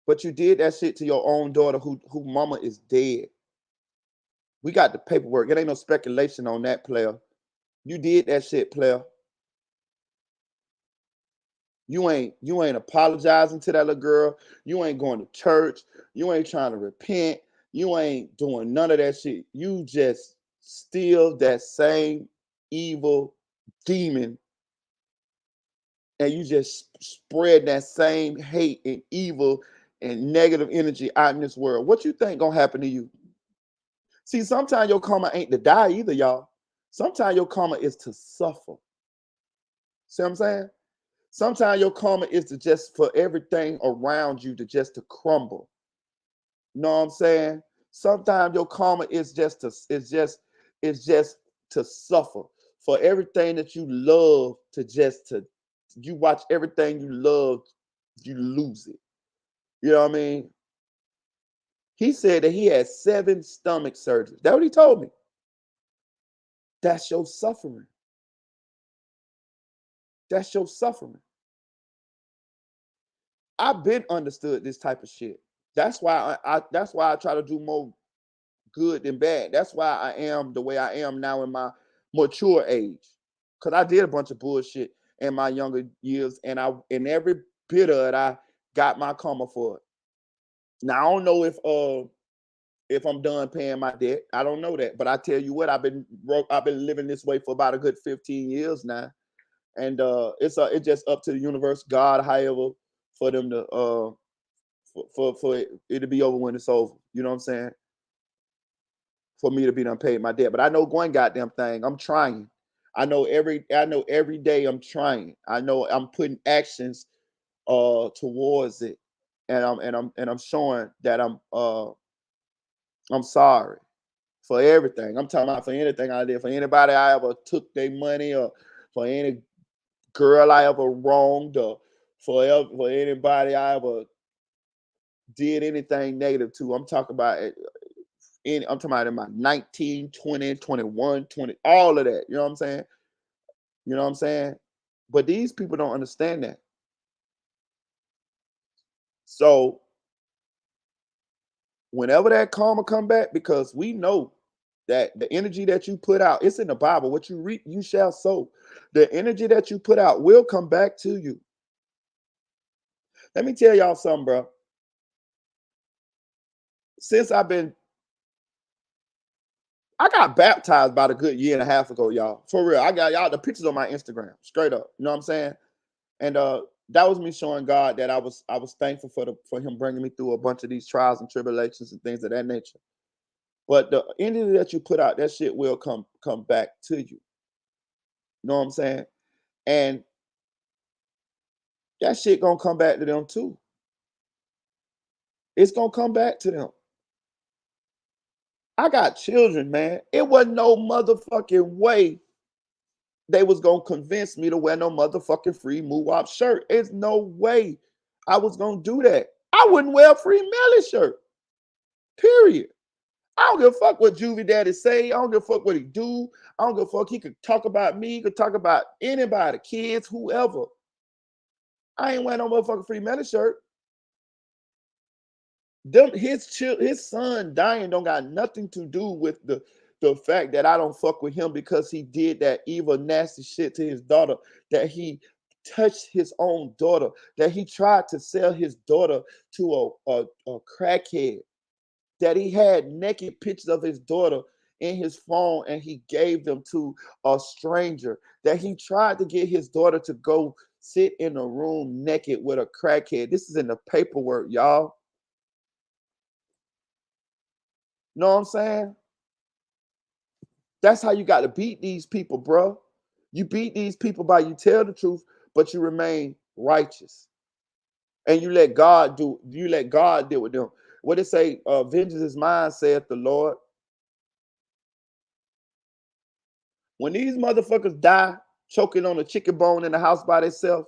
But you did that shit to your own daughter who mama is dead. We got the paperwork. It ain't no speculation on that, player. You did that shit, player. You ain't apologizing to that little girl. You ain't going to church. You ain't trying to repent. You ain't doing none of that shit. You just still that same evil demon, and you just spread that same hate and evil and negative energy out in this world. What you think gonna happen to you? See, sometimes your karma ain't to die either, y'all. Sometimes your karma is to suffer. See what I'm saying? Sometimes your karma is to just for everything around you to just to crumble. You know what I'm saying? Sometimes your karma is just to it's just to suffer for everything that you love to just to you watch everything you love, you lose it. You know what I mean? He said that he had 7 stomach surgeries. That's what he told me. That's your suffering. That's your suffering. I've been understood this type of shit. That's why that's why I try to do more good than bad. That's why I am the way I am now in my mature age. Cause I did a bunch of bullshit in my younger years, and in every bit of it, I got my karma for it. Now I don't know if I'm done paying my debt. I don't know that, but I tell you what, I've been living this way for about a good 15 years now, and it's just up to the universe, God, however, for them to for it to be over when it's over. You know what I'm saying? For me to be done paid my debt. But I know one goddamn thing. I'm trying. I know every day I'm trying. I know I'm putting actions towards it. And I'm showing that I'm sorry for everything. I'm talking about for anything I did, for anybody I ever took their money, or for any girl I ever wronged, or for anybody I ever did anything negative to. I'm talking about it. I'm talking about in my 19, 20, 21, 20, all of that. You know what I'm saying? You know what I'm saying? But these people don't understand that. So whenever that karma come back, because we know that the energy that you put out, it's in the Bible. What you reap, you shall sow. The energy that you put out will come back to you. Let me tell y'all something, bro. Since I got baptized about a good year and a half ago, y'all. For real. I got y'all the pictures on my Instagram, straight up. You know what I'm saying? And that was me showing God that I was thankful for him bringing me through a bunch of these trials and tribulations and things of that nature. But the energy that you put out, that shit will come back to you. You know what I'm saying? And that shit gonna come back to them too. It's gonna come back to them. I got children, man. It wasn't no motherfucking way they was gonna convince me to wear no motherfucking free Muwop shirt. It's no way I was gonna do that. I wouldn't wear a free Melly shirt. Period. I don't give a fuck what Juvie Daddy say. I don't give a fuck what he do. I don't give a fuck. He could talk about me. He could talk about anybody, kids, whoever. I ain't wearing no motherfucking free Melly shirt. His son dying don't got nothing to do with the fact that I don't fuck with him because he did that evil, nasty shit to his daughter, that he touched his own daughter, that he tried to sell his daughter to a crackhead, that he had naked pictures of his daughter in his phone and he gave them to a stranger, that he tried to get his daughter to go sit in a room naked with a crackhead. This is in the paperwork, y'all. You know what I'm saying? That's how you got to beat these people, bro. You beat these people by you tell the truth, but you remain righteous. And you let God deal with them. What it say? Vengeance is mine, saith the Lord. When these motherfuckers die choking on a chicken bone in the house by themselves,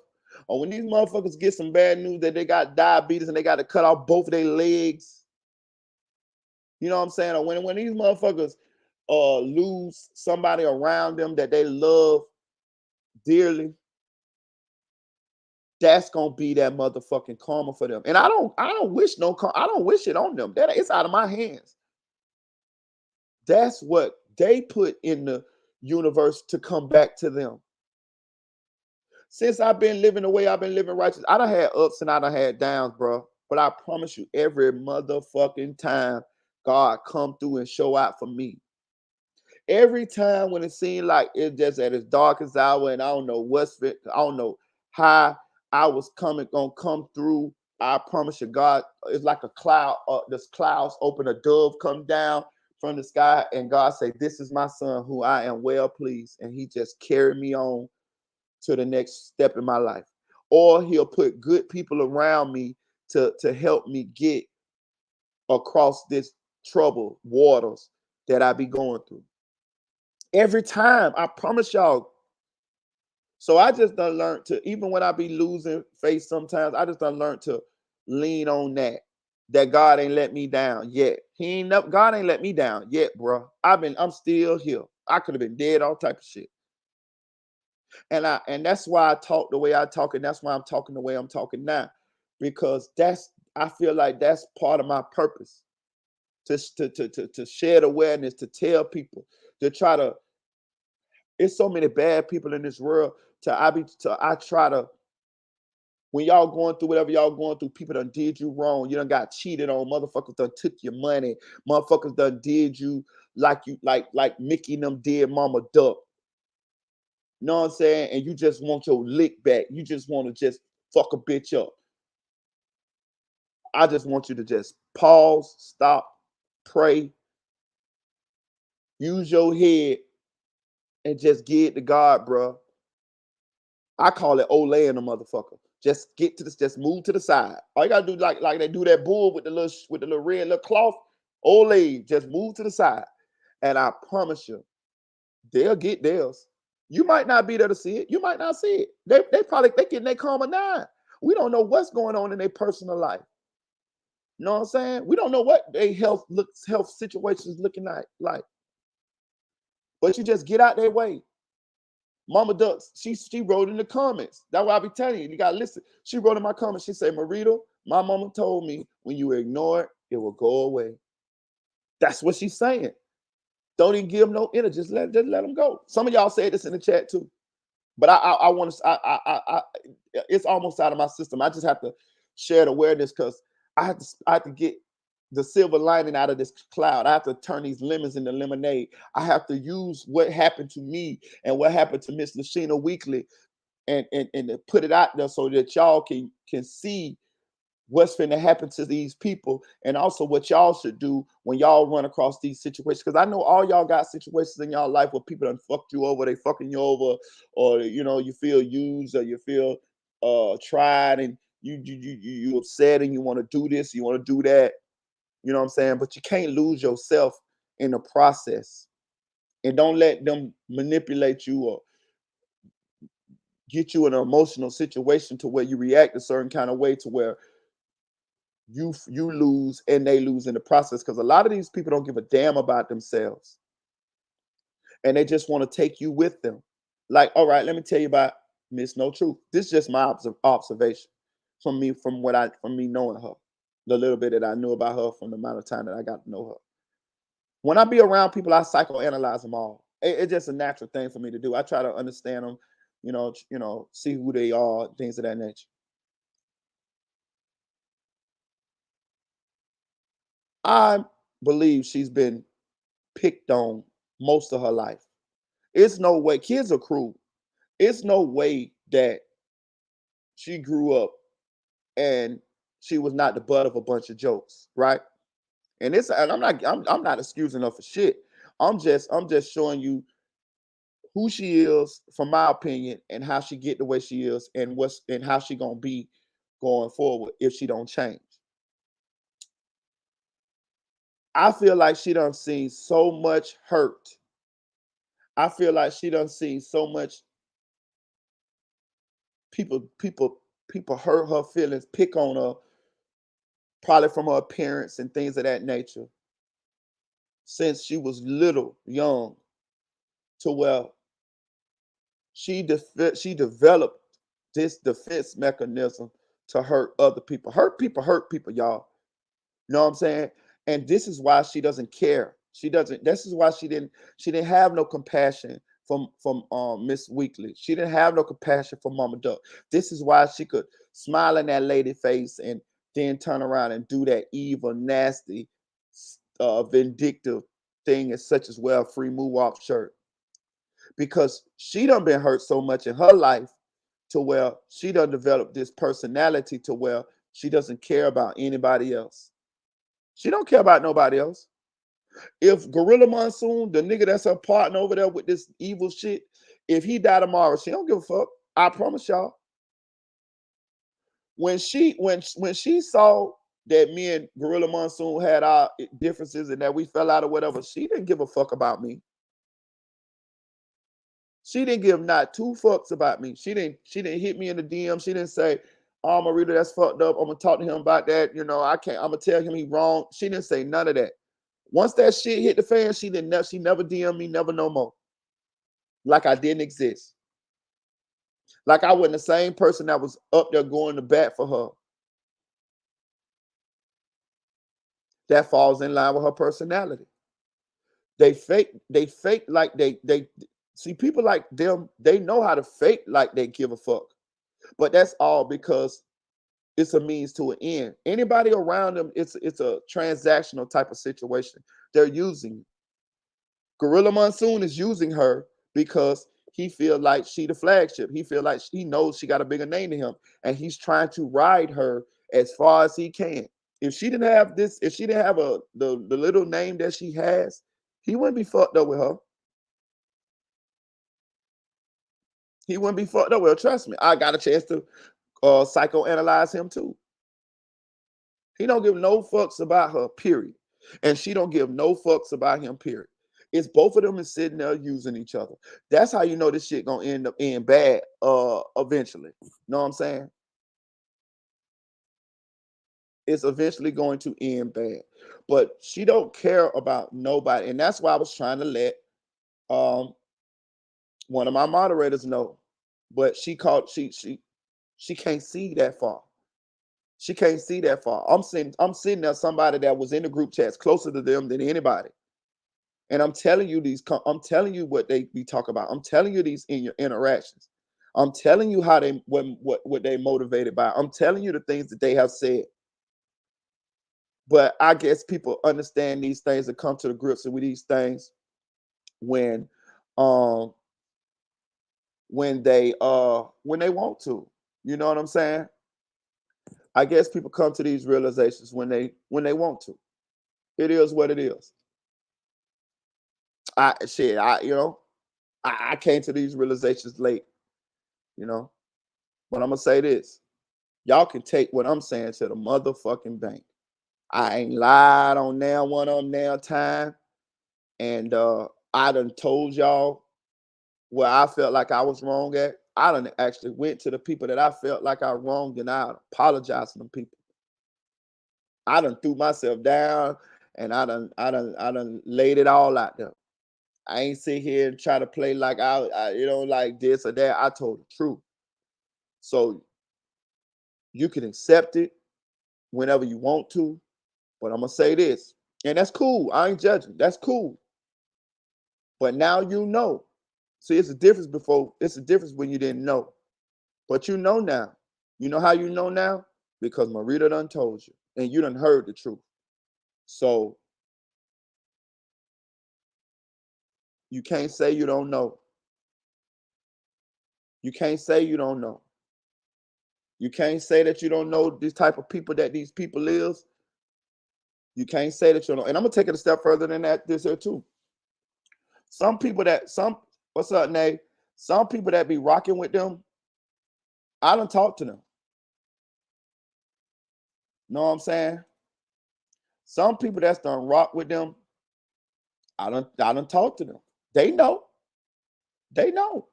or when these motherfuckers get some bad news that they got diabetes and they got to cut off both of their legs, you know what I'm saying? Or when these motherfuckers lose somebody around them that they love dearly, that's gonna be that motherfucking karma for them. And I don't wish no I don't wish it on them. That it's out of my hands. That's what they put in the universe to come back to them. Since I've been living the way I've been living righteous, I done had ups and I done had downs, bro. But I promise you, every motherfucking time God come through and show out for me. Every time when it seemed like it's just at its darkest hour and I don't know I don't know how I was gonna come through. I promise you, God, it's like a cloud. This clouds open, a dove come down from the sky, and God say, "This is my son, who I am well pleased," and He just carried me on to the next step in my life. Or He'll put good people around me to help me get across this troubled waters that I be going through. Every time, I promise y'all. So I just done learned to, even when I be losing faith sometimes, I just done learned to lean on that God ain't let me down yet. God ain't let me down yet, bro. I'm still here. I could have been dead, all type of shit. And that's why I talk the way I talk, and that's why I'm talking the way I'm talking now. Because I feel like that's part of my purpose. To shed awareness, to tell people, to try to. It's so many bad people in this world. I try to, when y'all going through whatever y'all going through, people done did you wrong. You done got cheated on. Motherfuckers done took your money. Motherfuckers done did you like Mickey and them did Mama Duck. You know what I'm saying? And you just want your lick back. You just want to just fuck a bitch up. I just want you to just pause, stop, pray, use your head, and just give it to God, bro. I call it Olay a motherfucker. Just get to this, just move to the side. All you gotta do, like they do that bull with the little red little cloth. Olay, just move to the side. And I promise you, they'll get theirs. You might not be there to see it. You might not see it. They probably they getting their karma now. We don't know what's going on in their personal life. You know what I'm saying? We don't know what their health situations looking like. But you just get out their way. Mama Ducks, she wrote in the comments. That's why I be telling you, you gotta listen. She wrote in my comments, she said, Marita, my mama told me when you ignore it, it will go away. That's what she's saying. Don't even give them no energy. Just let them go. Some of y'all said this in the chat too. But I want to, it's almost out of my system. I just have to share the awareness because I have to get the silver lining out of this cloud. I have to turn these lemons into lemonade. I have to use what happened to me and what happened to Miss Lashina Weekly and to put it out there so that y'all can see what's going to happen to these people and also what y'all should do when y'all run across these situations. Because I know all y'all got situations in y'all life where people done fucked you over, they fucking you over, or you feel used or you feel tried and you upset and you want to do this, you want to do that. You know what I'm saying? But you can't lose yourself in the process. And don't let them manipulate you or get you in an emotional situation to where you react a certain kind of way to where you lose and they lose in the process. Because a lot of these people don't give a damn about themselves. And they just want to take you with them. Like, all right, let me tell you about Miss No Truth. This is just my observation from me knowing her. The little bit that I knew about her from the amount of time that I got to know her. When I be around people, I psychoanalyze them all. It's just a natural thing for me to do. I try to understand them, see who they are, things of that nature. I believe she's been picked on most of her life. It's no way, kids are cruel. It's no way that she grew up and she was not the butt of a bunch of jokes, right? And I'm not excusing her for shit. I'm just showing you who she is, from my opinion, and how she get the way she is, and how she gonna be going forward if she don't change. I feel like she done seen so much hurt. I feel like she done seen so much people hurt her feelings, pick on her, probably from her appearance and things of that nature, since she was little, young, to where she developed this defense mechanism to hurt other people. Hurt people, y'all. You know what I'm saying? And this is why she doesn't care. She doesn't. This is why she didn't have no compassion from Miss Weekly. She didn't have no compassion for Mama Duck. This is why she could smile in that lady face and then turn around and do that evil, nasty, vindictive thing, as such as well, free move off shirt. Because she done been hurt so much in her life to where she done developed this personality to where she doesn't care about anybody else. She don't care about nobody else. If Gorilla Monsoon, the nigga that's her partner over there with this evil shit, if he die tomorrow, she don't give a fuck. I promise y'all. When she saw that me and Gorilla Monsoon had our differences and that we fell out or whatever, she didn't give a fuck about me. She didn't give not two fucks about me. She didn't hit me in the DM. She didn't say, "Oh, Marita, that's fucked up. I'm gonna talk to him about that. You know, I can't. I'm gonna tell him he wrong." She didn't say none of that. Once that shit hit the fan, she never DM me, never no more. Like I didn't exist. Like I wasn't the same person that was up there going to bat for her. That falls in line with her personality. They fake like they see people like them, they know how to fake like they give a fuck. But that's all because it's a means to an end. Anybody around them, it's a transactional type of situation. They're using Gorilla Monsoon is using her because he feel like she the flagship. He feel like he knows she got a bigger name than him, and he's trying to ride her as far as he can. If she didn't have this, if she didn't have the little name that she has, he wouldn't be fucked up with her. He wouldn't be fucked up with her. Trust me, I got a chance to psychoanalyze him too. He don't give no fucks about her, period. And she don't give no fucks about him, period. It's both of them is sitting there using each other. That's how you know this shit gonna end up in bad eventually. Know what I'm saying? It's eventually going to end bad. But she don't care about nobody. And that's why I was trying to let one of my moderators know. But she can't see that far. She can't see that far. I'm sitting there somebody that was in the group chats closer to them than anybody. And I'm telling you I'm telling you what they be talk about. I'm telling you these in your interactions. I'm telling you how they what they motivated by. I'm telling you the things that they have said. But I guess people understand these things and come to the grips with these things when um when they want to. You know what I'm saying? I guess people come to these realizations when they want to. It is what it is. I came to these realizations late, you know. But I'm gonna say this. Y'all can take what I'm saying to the motherfucking bank. I ain't lied on now one on now time. And I done told y'all where I felt like I was wrong at. I done actually went to the people that I felt like I wronged and I apologized to them people. I done threw myself down and I done laid it all out there. I ain't sit here and try to play like like this or that. I told the truth. So you can accept it whenever you want to, but I'm gonna say this, and that's cool. I ain't judging. That's cool. But now you know. See, it's a difference before. It's a difference when you didn't know, but you know now. You know how you know now? Because Marita done told you, and you done heard the truth. So you can't say you don't know. You can't say you don't know. You can't say that you don't know this type of people that these people is. You can't say that you don't. And I'm gonna take it a step further than that. This here too. Some people that what's up, Nay? Some people that be rocking with them, I don't talk to them. Know what I'm saying? Some people that's done rock with them, I don't talk to them. They know. They know.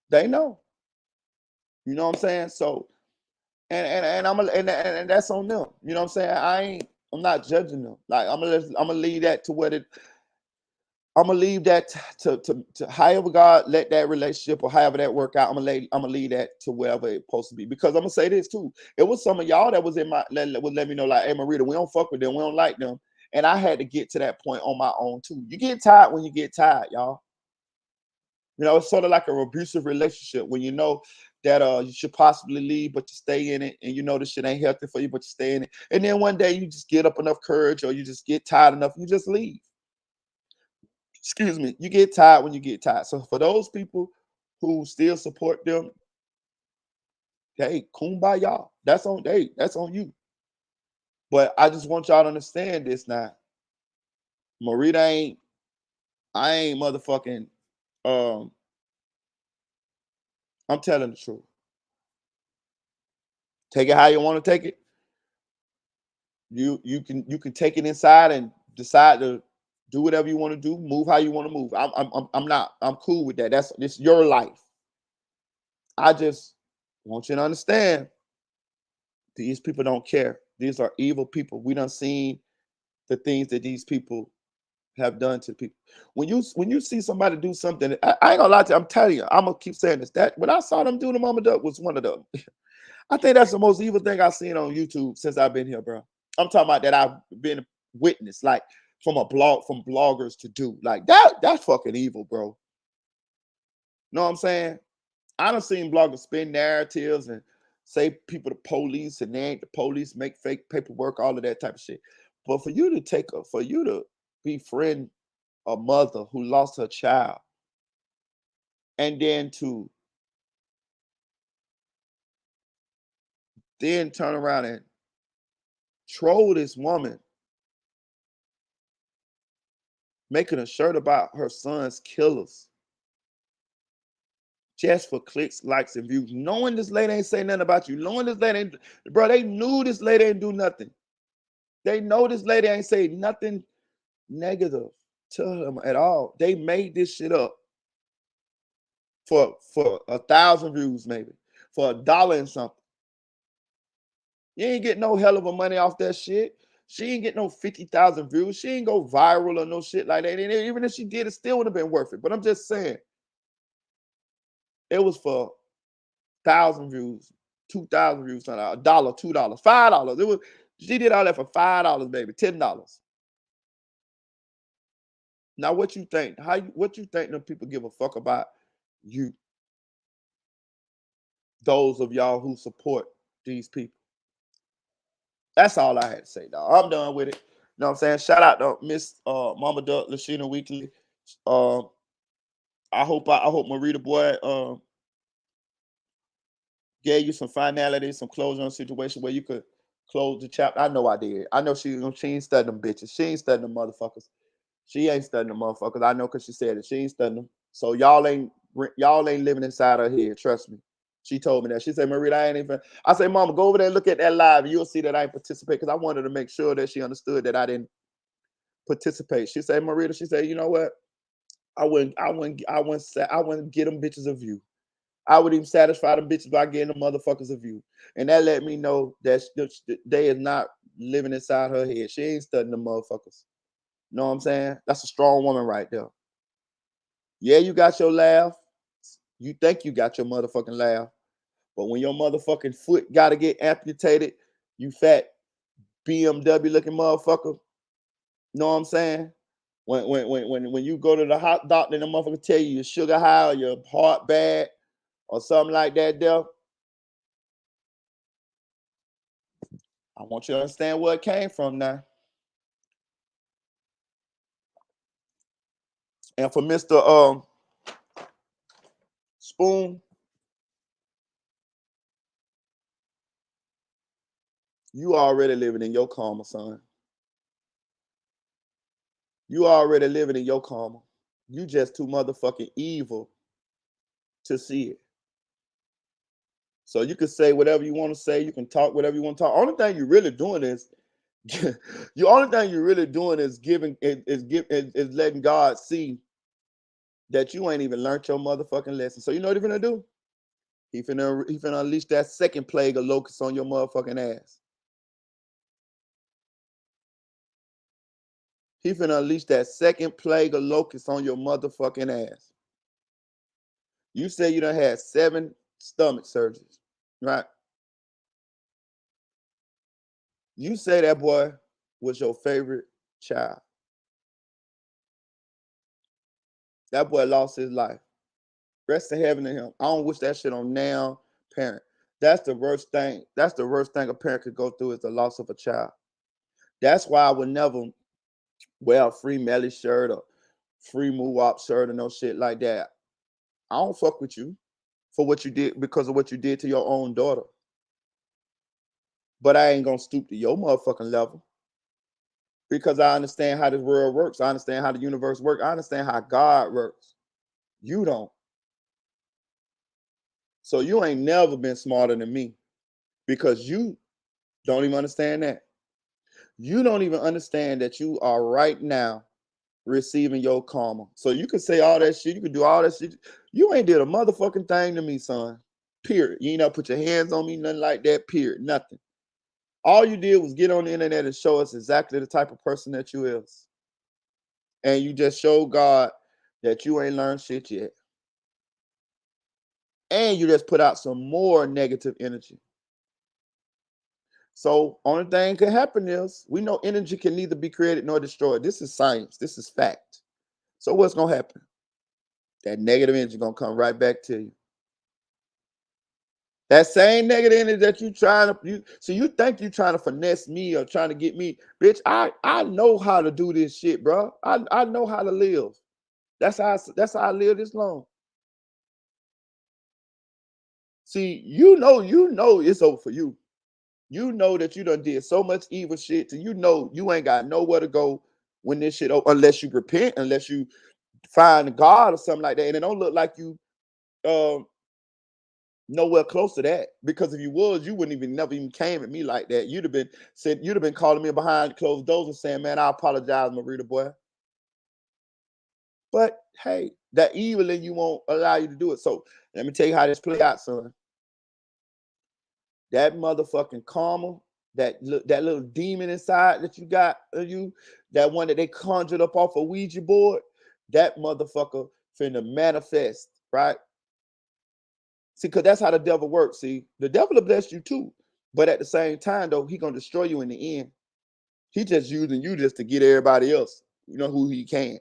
They know. You know what I'm saying? So and that's on them. You know what I'm saying? I'm not judging them. Like I'm gonna leave that to what it. I'm gonna leave that to however God let that relationship or however that work out. I'm gonna leave that to wherever it's supposed to be. Because I'm gonna say this too. It was some of y'all that was in my would let me know like, hey Marita, we don't fuck with them, we don't like them. And I had to get to that point on my own too. You get tired when you get tired, y'all. You know, it's sort of like an abusive relationship when you know that you should possibly leave, but you stay in it, and you know this shit ain't healthy for you, but you stay in it. And then one day you just get up enough courage, or you just get tired enough, you just leave. Excuse me. You get tired when you get tired. So for those people who still support them, hey, kumbaya. That's on you. But I just want y'all to understand this now. Marita I ain't motherfucking I'm telling the truth. Take it how you want to take it. You can take it inside and decide to do whatever you want to do, move how you want to move. I'm cool with that. It's your life. I just want you to understand these people don't care. These are evil people. We done seen the things that these people have done to people. When you see somebody do something, I ain't gonna lie to you, I'm telling you, I'm gonna keep saying this. That when I saw them do the Mama Duck was one of them. I think that's the most evil thing I've seen on YouTube since I've been here, bro. I'm talking about that I've been witness, like from bloggers to do. Like that's fucking evil, bro. Know what I'm saying? I done seen bloggers spin narratives and say people the police and they ain't the police, make fake paperwork, all of that type of shit. But for you to befriend a mother who lost her child and then to then turn around and troll this woman, making a shirt about her son's killers just for clicks, likes, and views, knowing this lady ain't say nothing about you, knowing this lady ain't, bro, they knew this lady ain't do nothing. They know this lady ain't say nothing negative to him at all. They made this shit up for 1,000 views, maybe for $1 and something. You ain't get no hell of a money off that shit. She ain't get no 50,000 views. She ain't go viral or no shit like that. And even if she did, it still would have been worth it. But I'm just saying, it was for 1,000 views, 2,000 views, $1, $2, $5. It was she did all that for $5, baby, $10. Now, what you think? What you think them people give a fuck about you? Those of y'all who support these people. That's all I had to say, dog. I'm done with it. You know what I'm saying? Shout out to Miss Mama Duck, Lashina Weekly. Um, I hope Meritaboy gave you some finality, some closure on a situation where you could close the chapter. I know I did. I know she ain't studying them bitches. She ain't studying them motherfuckers. She ain't studying them motherfuckers. I know because she said it. She ain't studying them. So y'all ain't living inside her head. Trust me. She told me that. She said, Marita, I ain't even. I said, Mama, go over there and look at that live. And you'll see that I ain't participate because I wanted to make sure that she understood that I didn't participate. She said, Marita, she said, you know what? I wouldn't get them bitches a view. I would even satisfy them bitches by getting them motherfuckers a view. And that let me know that they is not living inside her head. She ain't studying them motherfuckers. You know what I'm saying? That's a strong woman right there. Yeah, you got your laugh. You think you got your motherfucking laugh. But when your motherfucking foot got to get amputated, you fat BMW looking motherfucker. You know what I'm saying? When you go to the hot doctor and the motherfucker tell you your sugar high or your heart bad or something like that, there, I want you to understand where it came from now. And for Mr. Spoon, You already living in your karma, son. You already living in your karma. You just too motherfucking evil to see it. So you can say whatever you want to say. You can talk whatever you want to talk. Only thing you're really doing is, the only thing you're really doing is is letting God see that you ain't even learned your motherfucking lesson. So you know what he's finna do? He finna unleash that second plague of locusts on your motherfucking ass. He finna unleash that second plague of locusts on your motherfucking ass. You say you done had 7 stomach surgeries, right? You say that boy was your favorite child. That boy lost his life. Rest in heaven to him. I don't wish that shit on now parent. That's the worst thing. That's the worst thing a parent could go through is the loss of a child. That's why I would never wear a free Melly shirt or free move up shirt or no shit like that. I don't fuck with you for what you did because of what you did to your own daughter. But I ain't gonna stoop to your motherfucking level because I understand how this world works. I understand how the universe works. I understand how God works. You don't. So you ain't never been smarter than me because you don't even understand that. You don't even understand that you are right now receiving your karma. So you can say all that shit. You can do all that shit. You ain't did a motherfucking thing to me, son. Period. You ain't never put your hands on me, nothing like that. Period. Nothing. All you did was get on the internet and show us exactly the type of person that you is. And you just showed God that you ain't learned shit yet. And you just put out some more negative energy. So only thing can happen is we know energy can neither be created nor destroyed. This is science. This is fact. So what's gonna happen? That negative energy gonna come right back to you. That same negative energy that you trying to so you think you trying to finesse me or trying to get me, bitch. I know how to do this shit, bro. I know how to live. That's how I live this long. See, you know it's over for you. You know that you done did so much evil shit till you know you ain't got nowhere to go when this shit over, unless you repent, unless you find God or something like that. And it don't look like you nowhere close to that. Because if you was, you wouldn't even never even came at me like that. You'd have been calling me behind closed doors and saying, man, I apologize, Meritaboy. But hey, that evil in you won't allow you to do it. So let me tell you how this play out, son. That motherfucking karma, that little demon inside that you got you, that one that they conjured up off a Ouija board, that motherfucker finna manifest, right? See, because that's how the devil works. See, the devil will bless you too, but at the same time, though, he gonna destroy you in the end. He just using you just to get everybody else, you know, who he can,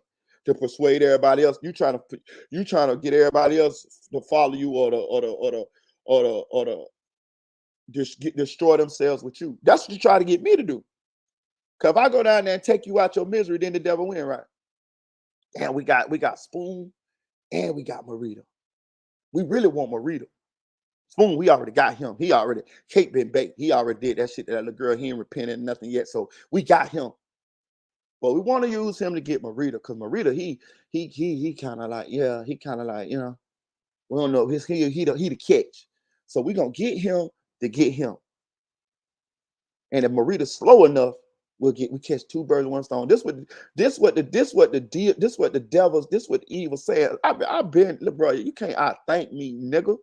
to persuade everybody else. You trying to get everybody else to follow you or just destroy themselves with you. That's what you try to get me to do. Cause if I go down there and take you out your misery, then the devil win, right? And we got Spoon and we got Marita. We really want Marita. Spoon, we already got him. He already cake been baked. He already did that shit to that little girl. He ain't repented nothing yet. So we got him. But we want to use him to get Marita, because Marita, he kind of like, yeah, he kind of like, you know, we don't know. He the catch. So we gonna get him to get him. And if Marita's slow enough, we catch 2 birds with 1 stone. This what the devils, this what evil says. I've been, look, bro, you can't outthink me, nigga.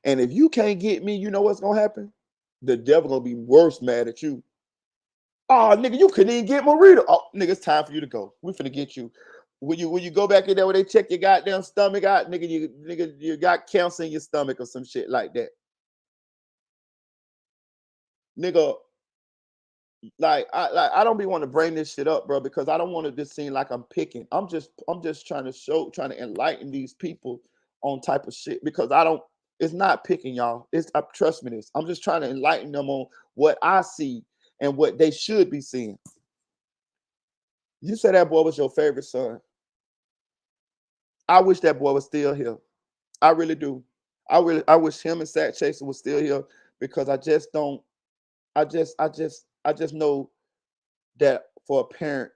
And if you can't get me, you know what's gonna happen? The devil gonna be worse mad at you. Oh, nigga, you couldn't even get Marita. Oh, nigga, it's time for you to go. We finna get you. When you go back in there where they check your goddamn stomach out, nigga, you got cancer in your stomach or some shit like that. Nigga, I don't be want to bring this shit up, bro, because I don't want to just seem like I'm picking. I'm just trying to enlighten these people on type of shit, because I don't. It's not picking, y'all. It's trust me this. I'm just trying to enlighten them on what I see and what they should be seeing. You said that boy was your favorite son. I wish that boy was still here. I really do. I wish him and Sat Chaser was still here because I just don't. I just know that for a parent,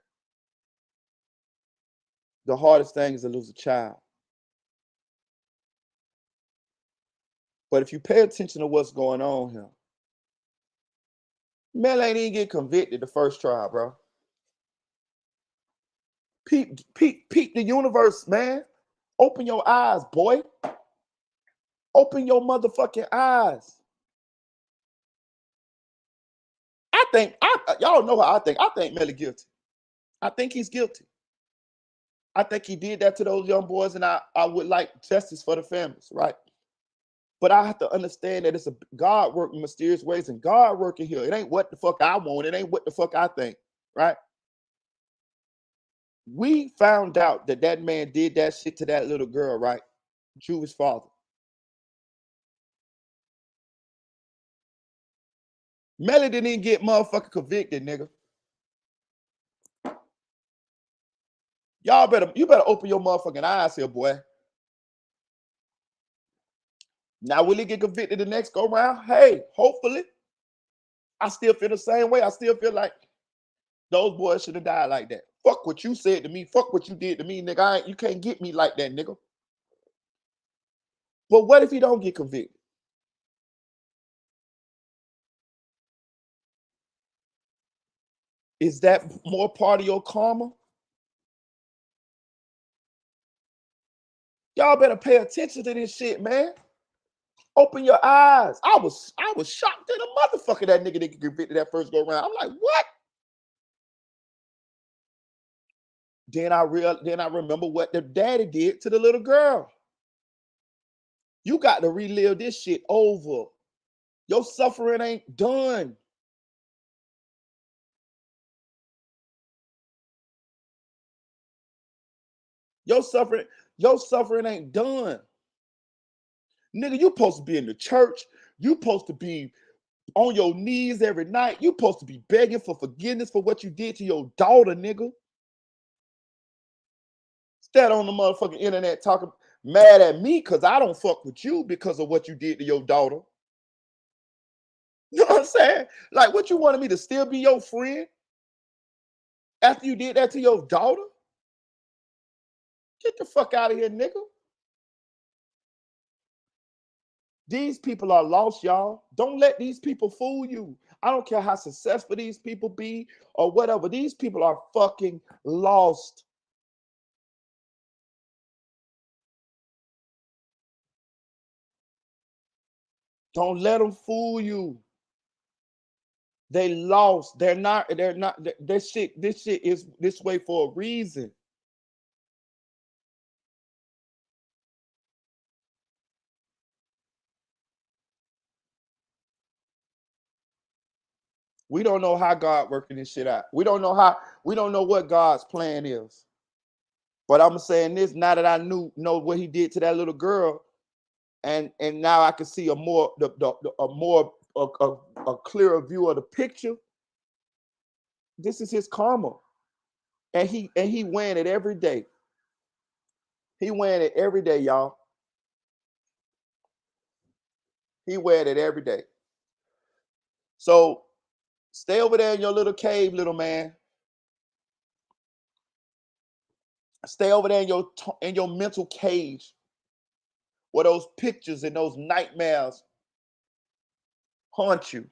the hardest thing is to lose a child. But if you pay attention to what's going on here, Mel ain't even get convicted the first trial, bro. Peep the universe, man. Open your eyes, boy. Open your motherfucking eyes. Y'all know how I think. I think Melly guilty. I think he's guilty. I think he did that to those young boys, and I would like justice for the families, right? But I have to understand that it's a God working mysterious ways, and God working here. It ain't what the fuck I want. It ain't what the fuck I think, right? We found out that that man did that shit to that little girl, right? Jewish father. Melly didn't even get motherfucking convicted, nigga. You better open your motherfucking eyes here, boy. Now, will he get convicted the next go round? Hey, hopefully. I still feel the same way. I still feel like those boys should have died like that. Fuck what you said to me. Fuck what you did to me, nigga. You can't get me like that, nigga. But what if he don't get convicted? Is that more part of your karma? Y'all better pay attention to this shit, man. Open your eyes. I was shocked at a motherfucker that nigga didn't get convicted that first go round. I'm like, what? Then I remember what the daddy did to the little girl. You got to relive this shit over. Your suffering ain't done. Your suffering ain't done. Nigga, you supposed to be in the church. You supposed to be on your knees every night. You supposed to be begging for forgiveness for what you did to your daughter, nigga. Instead on the motherfucking internet talking mad at me because I don't fuck with you because of what you did to your daughter. You know what I'm saying? Like, what you wanted me to still be your friend after you did that to your daughter? Get the fuck out of here, nigga. These people are lost, y'all. Don't let these people fool you. I don't care how successful these people be or whatever. These people are fucking lost. Don't let them fool you. They lost. They're not. This shit is this way for a reason. We don't know how God working this shit out. We don't know what God's plan is. But I'm saying this now that I know what he did to that little girl, and now I can see a clearer view of the picture. This is his karma, and he wearing it every day. He wearing it every day, y'all. He wearing it every day. So stay over there in your little cave, little man. Stay over there in your mental cage where those pictures and those nightmares haunt you.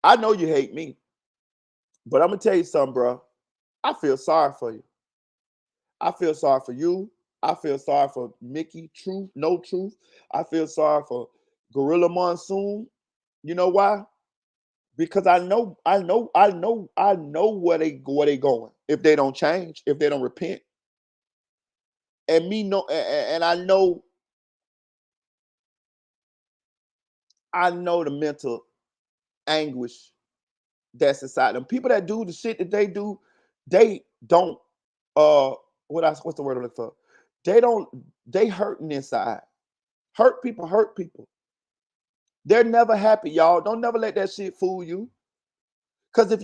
I know you hate me, but I'm gonna tell you something, bro. I feel sorry for you. I feel sorry for you. I feel sorry for Mickey, Truth, No Truth. I feel sorry for Gorilla Monsoon. You know why? Because I know where they going if they don't change, if they don't repent. And I know the mental anguish that's inside them. People that do the shit that they do, they don't what's the word I'm looking for? They hurting inside. Hurt people hurt people. They're never happy, y'all. Don't never let that shit fool you. Because if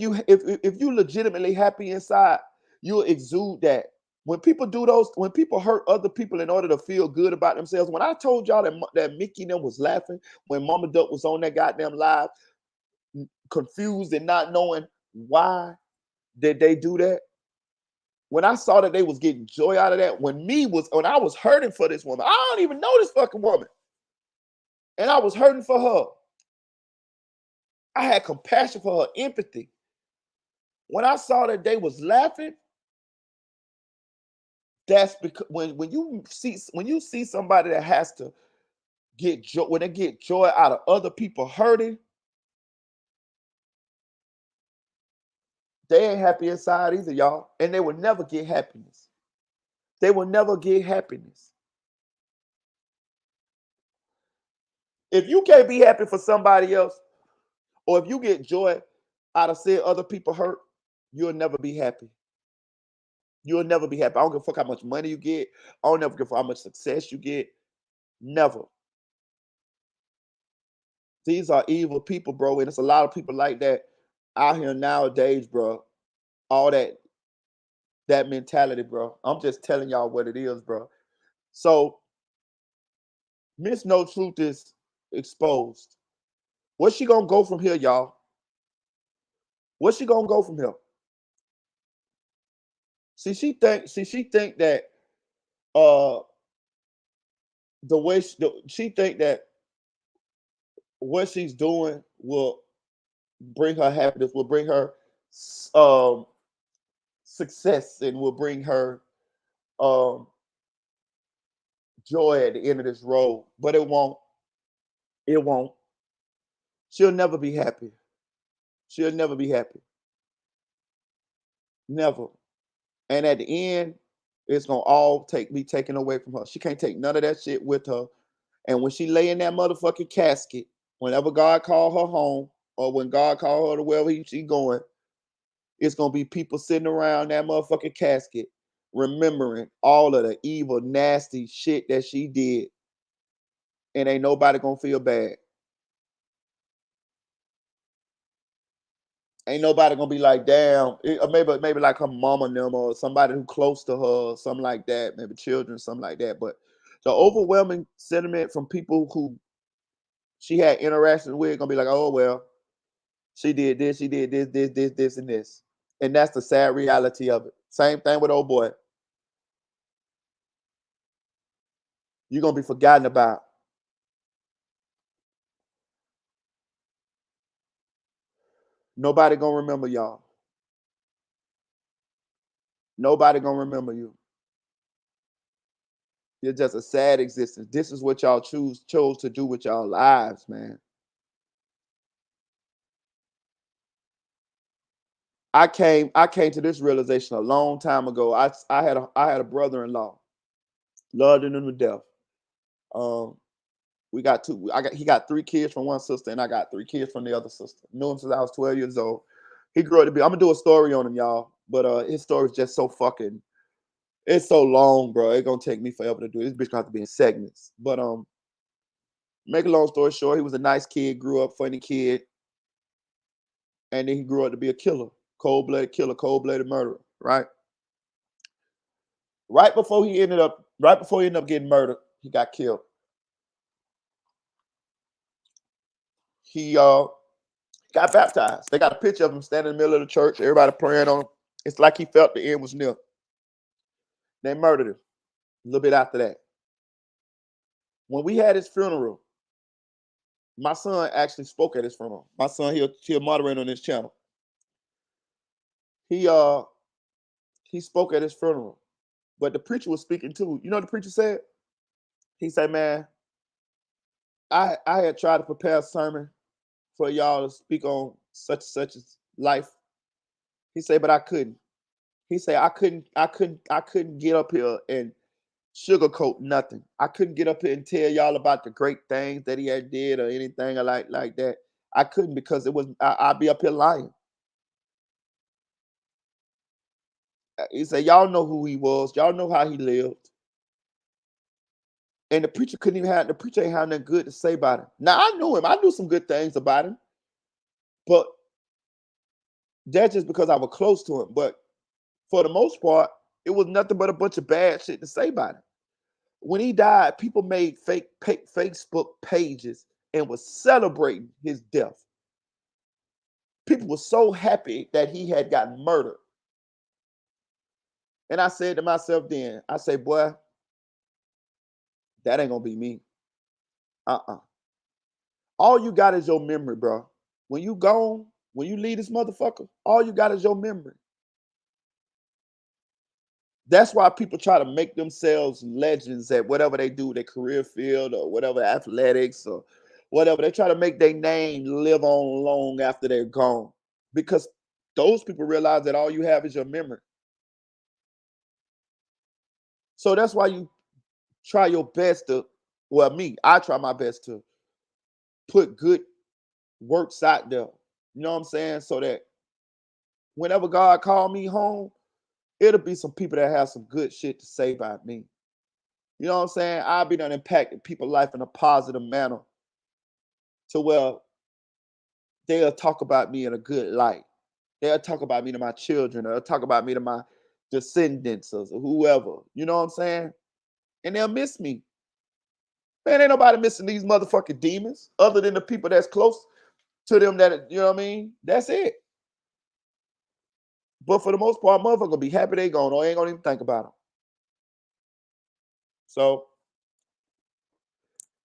you legitimately happy inside, you'll exude that. When people do those, when people hurt other people in order to feel good about themselves, when I told y'all that Mickey and them was laughing when Mama Duck was on that goddamn live, confused and not knowing why did they do that. When I saw that they was getting joy out of that, when I was hurting for this woman, I don't even know this fucking woman, and I was hurting for her. I had compassion for her, empathy. When I saw that they was laughing, that's because when you see somebody that has to get joy, when they get joy out of other people hurting, they ain't happy inside either, y'all, and they will never get happiness. They will never get happiness. If you can't be happy for somebody else, or if you get joy out of seeing other people hurt, you'll never be happy. You'll never be happy. I don't give a fuck how much money you get. I don't never give a fuck how much success you get. Never. These are evil people, bro, and it's a lot of people like that out here nowadays, bro. All that mentality, bro. I'm just telling y'all what it is, bro. So Miss No Truth is exposed. Where's she gonna go from here, y'all? Where's she gonna go from here? She think that the way she think that what she's doing will bring her happiness, will bring her um success, and will bring her um joy at the end of this road. But it won't. It won't. She'll never be happy. She'll never be happy. Never. And at the end, it's gonna all be taken away from her. She can't take none of that shit with her. And when she lay in that motherfucking casket, whenever God called her home, or when God called her to wherever she going, it's gonna be people sitting around that motherfucking casket, remembering all of the evil, nasty shit that she did, and ain't nobody gonna feel bad. Ain't nobody gonna be like, damn, or maybe like her mama and them, or somebody who close to her, something like that, maybe children, something like that. But the overwhelming sentiment from people who she had interactions with gonna be like, oh well, she did this, this, and this. And that's the sad reality of it. Same thing with old boy. You're gonna be forgotten about. Nobody gonna remember y'all. Nobody gonna remember you. You're just a sad existence. This is what y'all chose to do with y'all lives, man. I came to this realization a long time ago. I had a brother-in-law, loved him to death. We got he got 3 kids from one sister, and I got 3 kids from the other sister. Knew him since I was 12 years old. He grew up to be. I'm gonna do a story on him, y'all. But his story is just so fucking. It's so long, bro. It's gonna take me forever to do it. This bitch gonna have to be in segments. But make a long story short, he was a nice kid, grew up funny kid, and then he grew up to be a killer, cold-blooded killer, cold-blooded murderer. Right. Right before he ended up getting murdered, he got killed. He got baptized. They got a picture of him standing in the middle of the church, everybody praying on him. It's like he felt the end was near. They murdered him a little bit after that. When we had his funeral, my son actually spoke at his funeral. My son, he'll moderate on this channel. He spoke at his funeral, but the preacher was speaking too. You know what the preacher said? He said, "Man, I had tried to prepare a sermon for y'all to speak on such and such as life." He said, "But I couldn't." He said, I couldn't get up here and sugarcoat nothing. I couldn't get up here and tell y'all about the great things that he had did or anything like that. I couldn't, because it was I'd be up here lying." He said, "Y'all know who he was. Y'all know how he lived." And the preacher ain't have nothing good to say about him. Now I knew him. I knew some good things about him, but That's just because I was close to him. But for the most part, it was nothing but a bunch of bad shit to say about him. When he died, people made fake Facebook pages and was celebrating his death. People were so happy that he had gotten murdered. And I said to myself then, I say, boy, that ain't gonna be me. All you got is your memory, bro. When you gone, when you leave this motherfucker, all you got is your memory. That's why people try to make themselves legends at whatever they do, their career field or whatever, athletics or whatever. They try to make their name live on long after they're gone. Because those people realize that all you have is your memory. So that's why you try your best to, well, I try my best to put good works out there. You know what I'm saying? So that whenever God called me home, it'll be some people that have some good shit to say about me. You know what I'm saying? I'll be done impacting people's life in a positive manner to where they'll talk about me in a good light. They'll talk about me to my children, or they'll talk about me to my descendants or whoever. You know what I'm saying? And they'll miss me. Man, ain't nobody missing these motherfucking demons other than the people that's close to them that, you know what I mean? That's it. But for the most part, motherfucker gonna be happy they gone or ain't gonna even think about them. So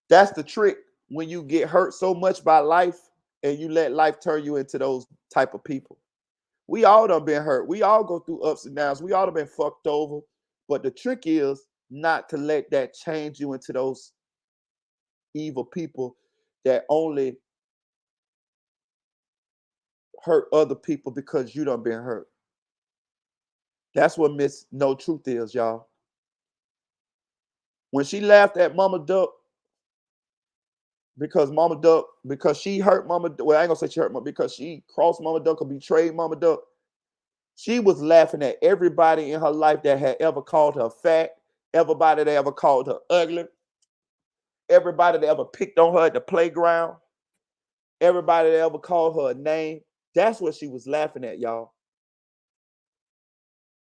that's the trick when you get hurt so much by life and you let life turn you into those type of people. We all done been hurt. We all go through ups and downs. We all done been fucked over. But the trick is not to let that change you into those evil people that only hurt other people because you done been hurt. That's what Miss No Truth is, y'all. When she laughed at Mama Duck because she hurt Mama Duck, well, I ain't gonna say she hurt Mama, because she crossed Mama Duck or betrayed Mama Duck, she was laughing at everybody in her life that had ever called her fat, everybody that ever called her ugly, everybody that ever picked on her at the playground, everybody that ever called her a name. That's what she was laughing at, y'all.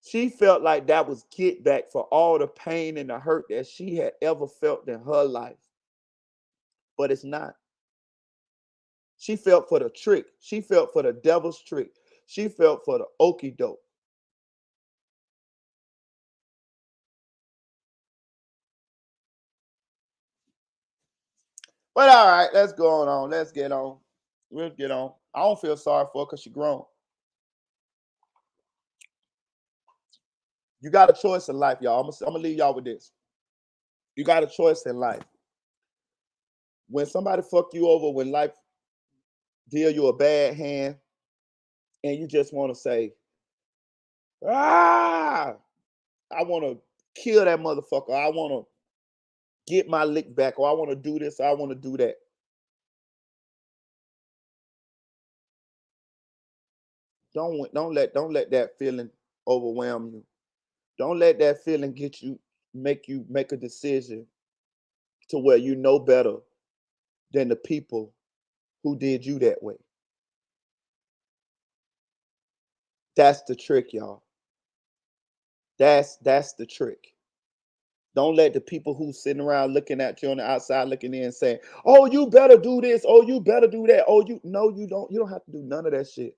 She felt like that was get back for all the pain and the hurt that she had ever felt in her life. But it's not. She felt for the trick. She felt for the devil's trick. She felt for the okie doke. But all right, let's go on. Let's get on. We'll get on. I don't feel sorry for her because she grown. You got a choice in life, y'all. I'm gonna leave y'all with this. You got a choice in life. When somebody fuck you over, when life deal you a bad hand, and you just want to say, I want to kill that motherfucker. I want to get my lick back, or I want to do this, or I want to do that. Don't let that feeling overwhelm you. Don't let that feeling make you make a decision to where you know better than the people who did you that way. That's the trick, y'all. That's the trick. Don't let the people who sitting around looking at you on the outside looking in saying, "Oh, you better do this. Oh, you better do that. Oh, you no, you don't. You don't have to do none of that shit.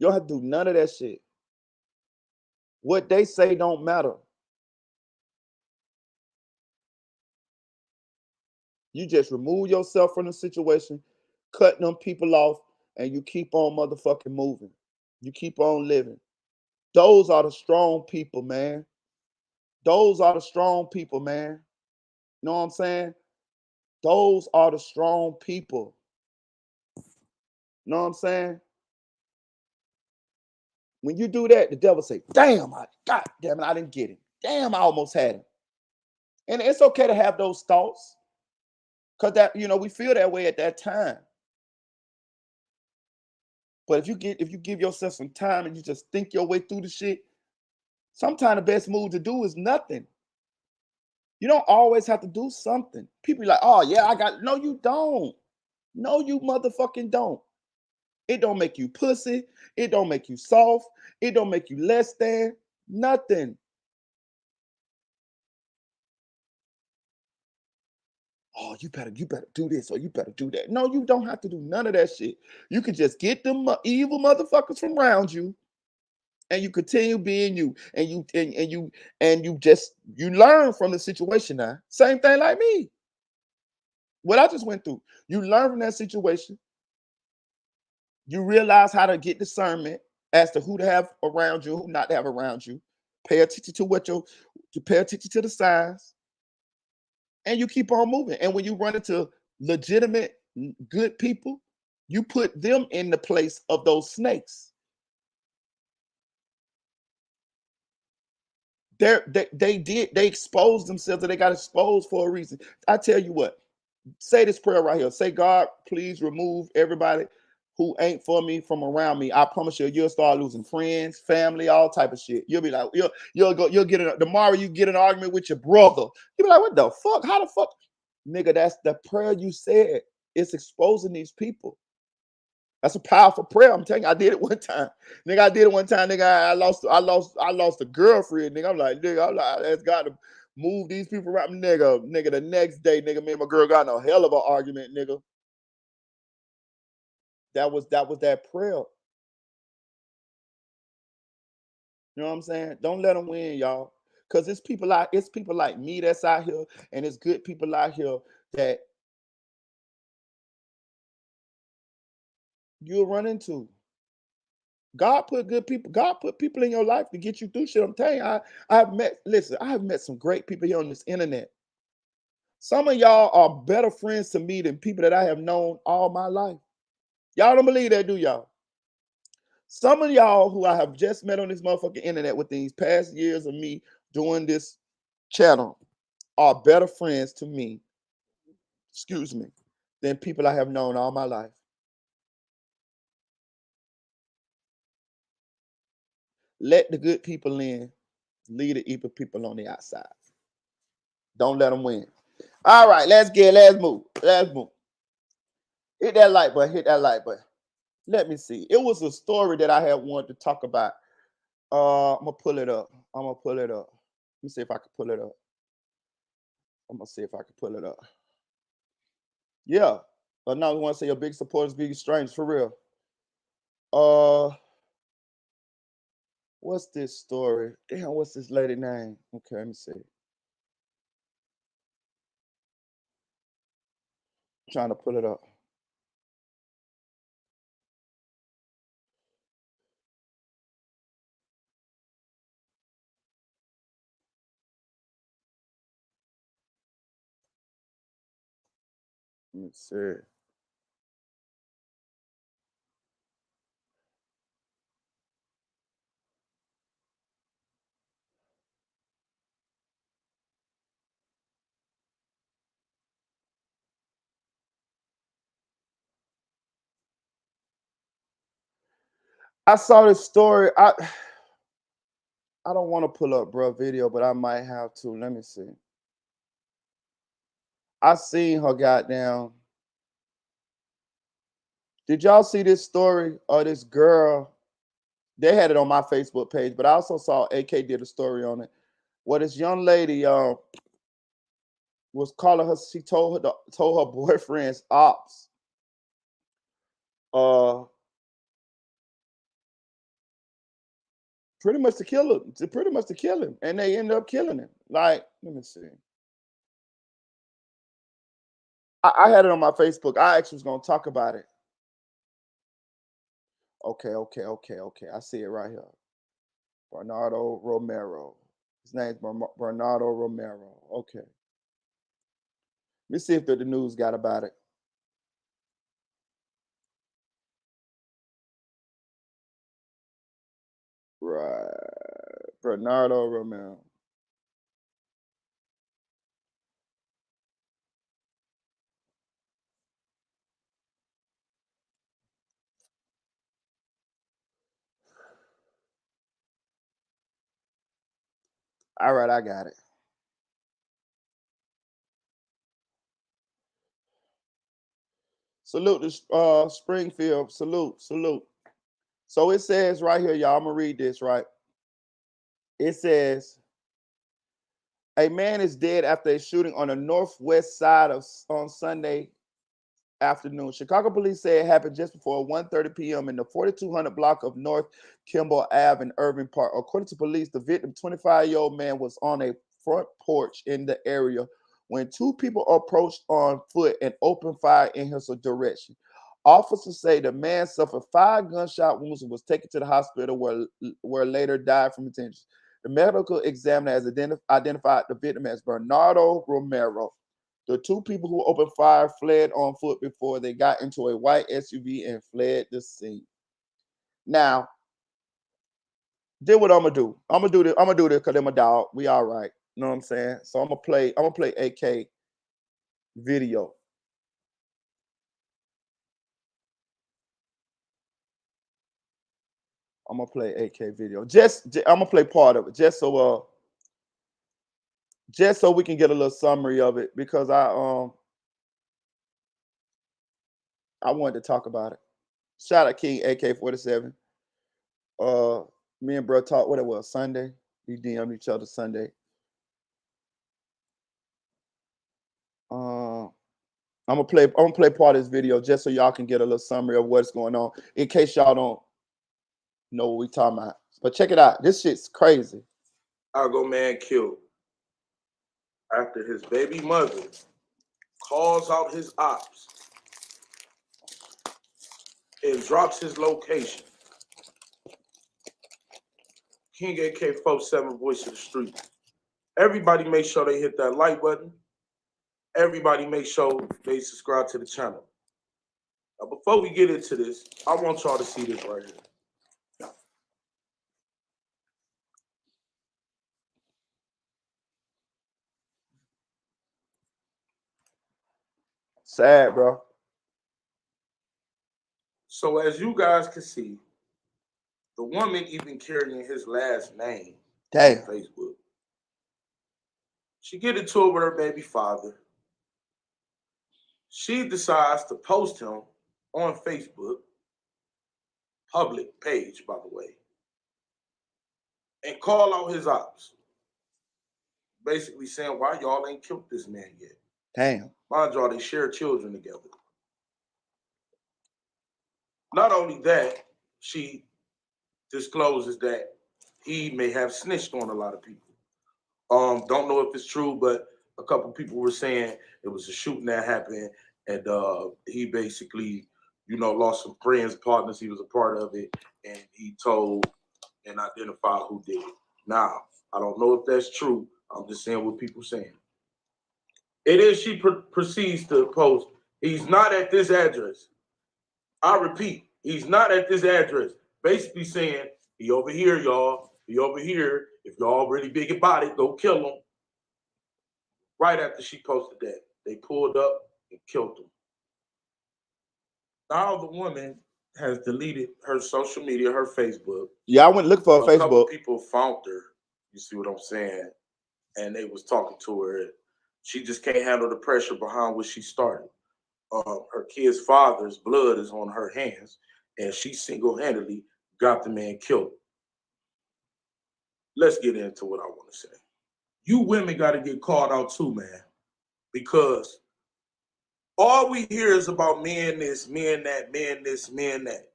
You don't have to do none of that shit. What they say don't matter. You just remove yourself from the situation, cut them people off, and you keep on motherfucking moving. You keep on living. Those are the strong people, man. Those are the strong people, man. You know what I'm saying? Those are the strong people. You know what I'm saying? When you do that, the devil say, damn, God damn it, I didn't get him. Damn, I almost had him. And it's okay to have those thoughts. Because that, we feel that way at that time. But if you give yourself some time and you just think your way through the shit, sometimes the best move to do is nothing. You don't always have to do something. People be like, oh yeah, no, you don't. No, you motherfucking don't. It don't make you pussy. It don't make you soft. It don't make you less than. Nothing. Oh, you better do this or you better do that. No, you don't have to do none of that shit. You can just get them evil motherfuckers from around you, and you continue being you, and you learn from the situation. Now, same thing like me. What I just went through, you learn from that situation. You realize how to get discernment as to who to have around you, who not to have around you. Pay attention to pay attention to the signs, and you keep on moving. And when you run into legitimate good people, you put them in the place of those snakes. They exposed themselves, and they got exposed for a reason. I tell you what, say this prayer right here. Say, God, please remove everybody who ain't for me from around me. I promise you, you'll start losing friends, family, all type of shit. You'll be like, you'll get it tomorrow. You get an argument with your brother. You'll be like, what the fuck? How the fuck, nigga? That's the prayer you said. It's exposing these people. That's a powerful prayer. I'm telling you, I did it one time. Nigga, I did it one time. Nigga, I lost a girlfriend. Nigga, I'm like, let's God to move these people around. Nigga, the next day, nigga, me and my girl got in a hell of an argument, nigga. That was that prayer. You know what I'm saying? Don't let them win, y'all. Cause it's people like me that's out here, and it's good people out here that you'll run into. God put good people. God put people in your life to get you through shit. I'm telling you, I have met some great people here on this internet. Some of y'all are better friends to me than people that I have known all my life. Y'all don't believe that, do y'all? Some of y'all who I have just met on this motherfucking internet within these past years of me doing this channel are better friends to me, excuse me, than people I have known all my life. Let the good people in, leave the evil people on the outside. Don't let them win. All right, let's move. Let's move. Hit that like button. Hit that like button. Let me see. It was a story that I had wanted to talk about. I'm gonna pull it up. Let me see if I can pull it up. I'm gonna see if I can pull it up. Yeah. Another one say your big supporters, big strangers for real. Uh, what's this story? Damn, what's this lady name? Okay, let me see. I'm trying to pull it up. Let me see. I saw this story. I don't want to pull up, bro, video, but I might have to. Let me see. I seen her goddamn. Did y'all see this story of this girl? They had it on my Facebook page, but I also saw AK did a story on it. Where this young lady was calling her. She told her boyfriend's ops uh pretty much to kill him, and they ended up killing him. Like, let me see. I had it on my Facebook. I actually was gonna talk about it. Okay. I see it right here. Bernardo Romero. His name's Bernardo Romero. Okay. Let me see if the news got about it. Right. Bernardo Romero. All right, I got it. Salute to Springfield. Salute. So it says right here, y'all. I'm gonna read this right. It says a man is dead after a shooting on the northwest side on Sunday afternoon. Chicago police say it happened just before 1:30 p.m. in the 4200 block of North Kimball Ave in Irving Park. According to police, the victim, 25-year-old man, was on a front porch in the area when two people approached on foot and opened fire in his direction. Officers say the man suffered 5 gunshot wounds and was taken to the hospital where later died from his injuries. The medical examiner has identified the victim as Bernardo Romero. The two people who opened fire fled on foot before they got into a white SUV and fled the scene. Now, then what I'm gonna do? I'm gonna do this because I'm a dog. We all right. You know what I'm saying? So I'm gonna play AK video. I'm gonna play AK video. I'm gonna play part of it just so we can get a little summary of it because I wanted to talk about it. Shout out King AK-47. Me and bro talked what it was Sunday. We DM'd each other Sunday. I'm gonna play part of this video just so y'all can get a little summary of what's going on in case y'all don't know what we talking about. But check it out. This shit's crazy. Chicago man killed after his baby mother calls out his ops and drops his location. King AK-47, voice of the street. Everybody make sure they hit that like button. Everybody make sure they subscribe to the channel. Now, before we get into this, I want y'all to see this right here. Sad, bro. So as you guys can see, the woman even carrying his last name on Facebook. She get into it with her baby father. She decides to post him on Facebook, public page, by the way, and call out his ops. Basically saying, why y'all ain't killed this man yet? Damn. Mind y'all, they share children together. Not only that, she discloses that he may have snitched on a lot of people. Don't know if it's true, but a couple people were saying it was a shooting that happened, and he basically, lost some friends, partners. He was a part of it, and he told and identified who did it. Now, I don't know if that's true. I'm just saying what people saying. It is. She proceeds to post. He's not at this address. I repeat, he's not at this address. Basically saying he over here, y'all. He over here. If y'all really big about it, go kill him. Right after she posted that, they pulled up and killed him. Now the woman has deleted her social media, her Facebook. Yeah, I went looking for her Facebook. Couple people found her. You see what I'm saying? And they was talking to her. She just can't handle the pressure behind what she started. Her kid's father's blood is on her hands, and she single-handedly got the man killed. Let's get into what I want to say. You women got to get called out too, man, because all we hear is about men this, men that, men this, men that.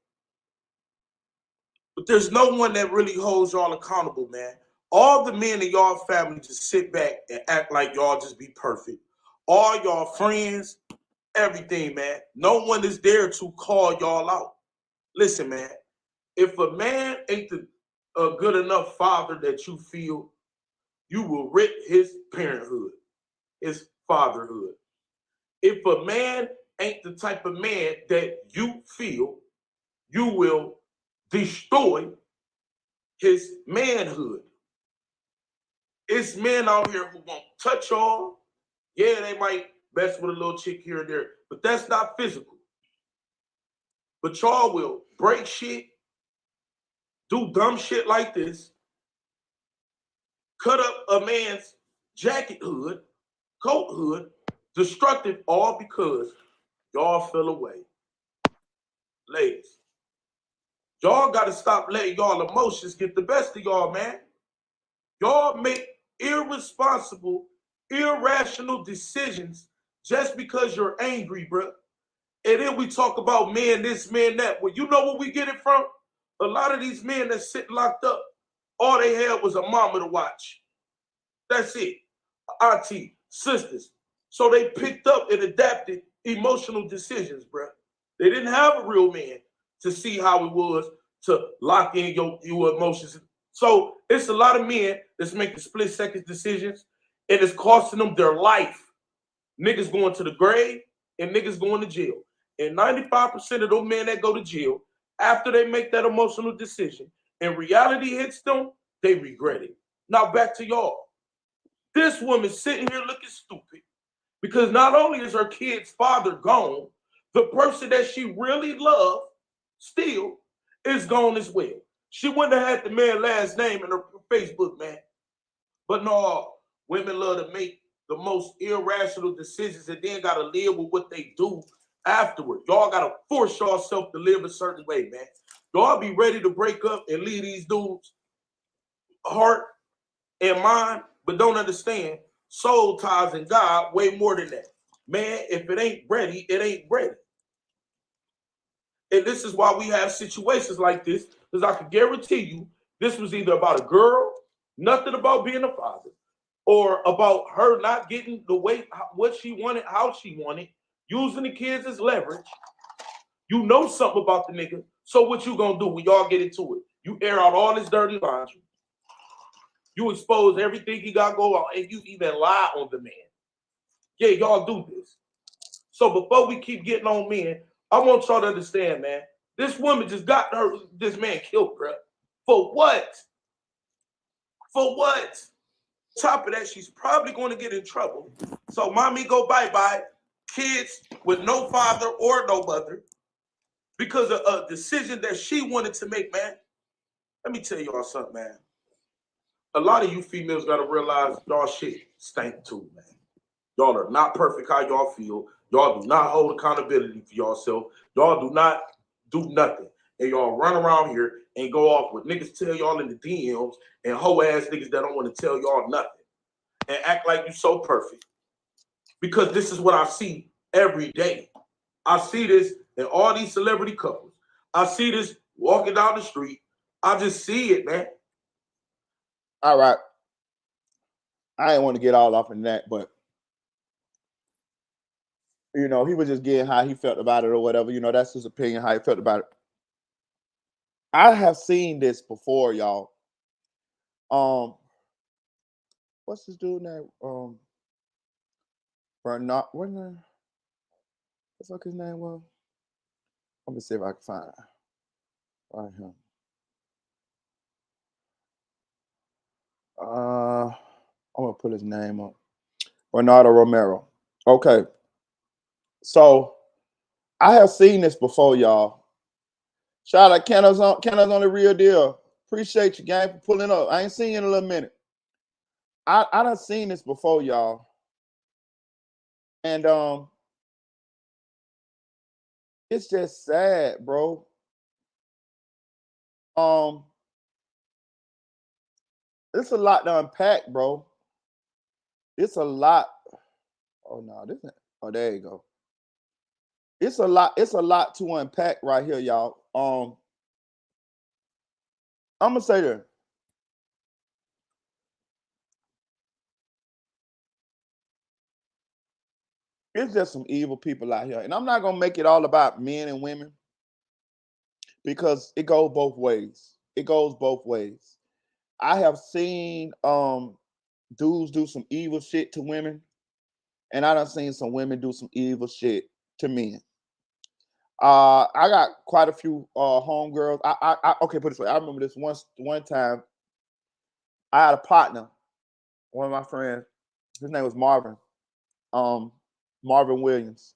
But there's no one that really holds y'all accountable, man. All the men in y'all family just sit back and act like y'all just be perfect. All y'all friends, everything, man. No one is there to call y'all out. Listen, man, if a man ain't a good enough father that you feel, you will rip his parenthood, his fatherhood. If a man ain't the type of man that you feel, you will destroy his manhood. It's men out here who won't touch y'all. Yeah, they might mess with a little chick here and there, but that's not physical. But y'all will break shit, do dumb shit like this, cut up a man's jacket hood, coat hood, destructive, all because y'all feel away. Ladies, y'all got to stop letting y'all emotions get the best of y'all, man. Y'all make irresponsible, irrational decisions just because you're angry, bro. And then we talk about men this, men that. Well, you know where we get it from? A lot of these men that sit locked up, all they had was a mama to watch. That's it. Auntie, sisters. So they picked up and adapted emotional decisions, bro. They didn't have a real man to see how it was to lock in your emotions. So it's a lot of men that's making split second decisions and it's costing them their life. Niggas going to the grave and niggas going to jail. And 95% of those men that go to jail, after they make that emotional decision and reality hits them, they regret it. Now back to y'all. This woman sitting here looking stupid because not only is her kid's father gone, the person that she really loved still is gone as well. She wouldn't have had the man's last name in her Facebook, man. But no, women love to make the most irrational decisions and then got to live with what they do afterward. Y'all got to force yourself to live a certain way, man. Y'all be ready to break up and leave these dudes heart and mind, but don't understand soul ties in God way more than that. Man, if it ain't ready, it ain't ready. And this is why we have situations like this, because I can guarantee you this was either about a girl, nothing about being a father, or about her not getting the way, what she wanted, how she wanted, using the kids as leverage. You know something about the nigga, so what you gonna do when y'all get into it? You air out all this dirty laundry. You expose everything he got going on, and you even lie on the man. Yeah, y'all do this. So before we keep getting on men, I want y'all to understand, man. This woman just got this man killed, bro. For what? For what? Top of that, she's probably going to get in trouble. So mommy go bye-bye. Kids with no father or no mother because of a decision that she wanted to make, man. Let me tell y'all something, man. A lot of you females got to realize y'all shit stank too, man. Y'all are not perfect how y'all feel. Y'all do not hold accountability for yourself. Y'all do not do nothing. And y'all run around here and go off with niggas tell y'all in the DMs and hoe ass niggas that don't want to tell y'all nothing. And act like you so perfect. Because this is what I see every day. I see this in all these celebrity couples. I see this walking down the street. I just see it, man. All right. I didn't want to get all off in that, but you know, he was just getting how he felt about it or whatever. You know, that's his opinion, how he felt about it. I have seen this before, y'all. What's this dude name? Burnout. What the fuck his name was? Let me see if I can find it. Right here. I'm gonna put his name up. Bernardo Romero. Okay. So I have seen this before, y'all. Shout out Kenna's on the real deal. Appreciate you, gang, for pulling up. I ain't seen you in a little minute. I done seen this before, y'all. And it's just sad, bro. It's a lot to unpack, bro. It's a lot. Oh no, this ain't. Oh, there you go. It's a lot to unpack right here, y'all. I'm gonna say this. It's just some evil people out here. And I'm not gonna make it all about men and women because it goes both ways. It goes both ways. I have seen dudes do some evil shit to women, and I done seen some women do some evil shit to men. I got quite a few homegirls. Okay, put it this way. I remember this one time I had a partner, one of my friends. His name was Marvin. Marvin Williams.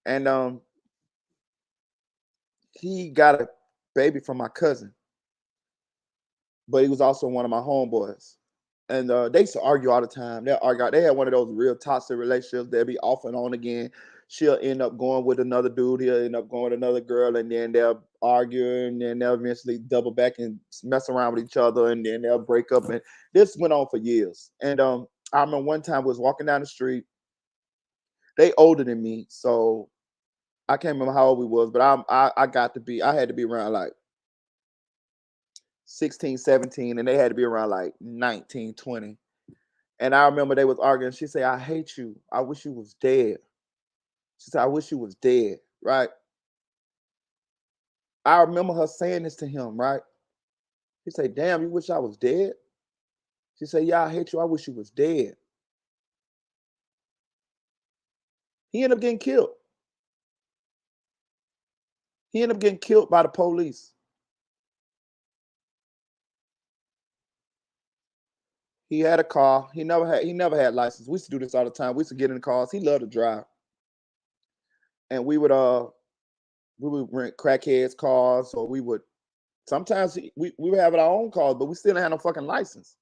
And he got a baby from my cousin, but he was also one of my homeboys. And they used to argue all the time. They argue. They had one of those real toxic relationships. They'd be off and on again. she'll end up going with another dude. He'll end up going with another girl, and then they'll argue, and then they'll eventually double back and mess around with each other, and then they'll break up. And this went on for years. And I remember one time I was walking down the street. They older than me, so I can't remember how old we was, but I had to be around like 16, 17, and they had to be around like 19, 20. And I remember they was arguing. She said, "I hate you. I wish you was dead." She said, "I wish you was dead." Right? I remember her saying this to him, right? He said, "Damn, you wish I was dead?" She said, "Yeah, I hate you. I wish you was dead." He ended up getting killed. He ended up getting killed by the police. He had a car. He never had license. We used to do this all the time. We used to get in the cars. He loved to drive. And we would rent crackheads cars, or we would sometimes we would have our own cars, but we still didn't have no fucking license,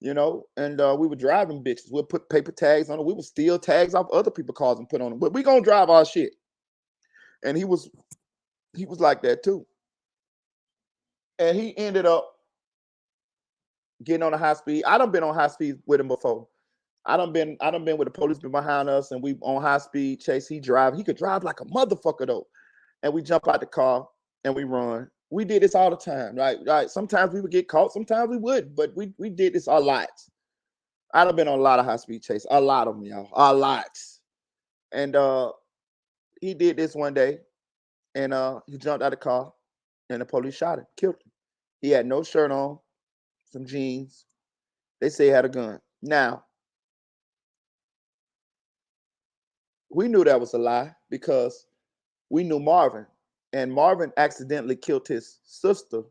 you know. And we were driving bitches. We'd put paper tags on it. We would steal tags off other people's cars and put on them. But we gonna drive our shit. And he was like that too. And he ended up getting on a high speed. I done been on high speed with him before. I done been with the police been behind us, and we on high speed chase. He could drive like a motherfucker though. And we jump out the car and we run. We did this all the time, right? Right. Sometimes we would get caught, sometimes we wouldn't, but we did this a lot. I done been on a lot of high speed chase, a lot of them, y'all, a lot. And he did this one day, and he jumped out of the car, and the police shot him, killed him. He had no shirt on, some jeans. They say he had a gun. Now, we knew that was a lie because we knew Marvin, and Marvin accidentally killed his sister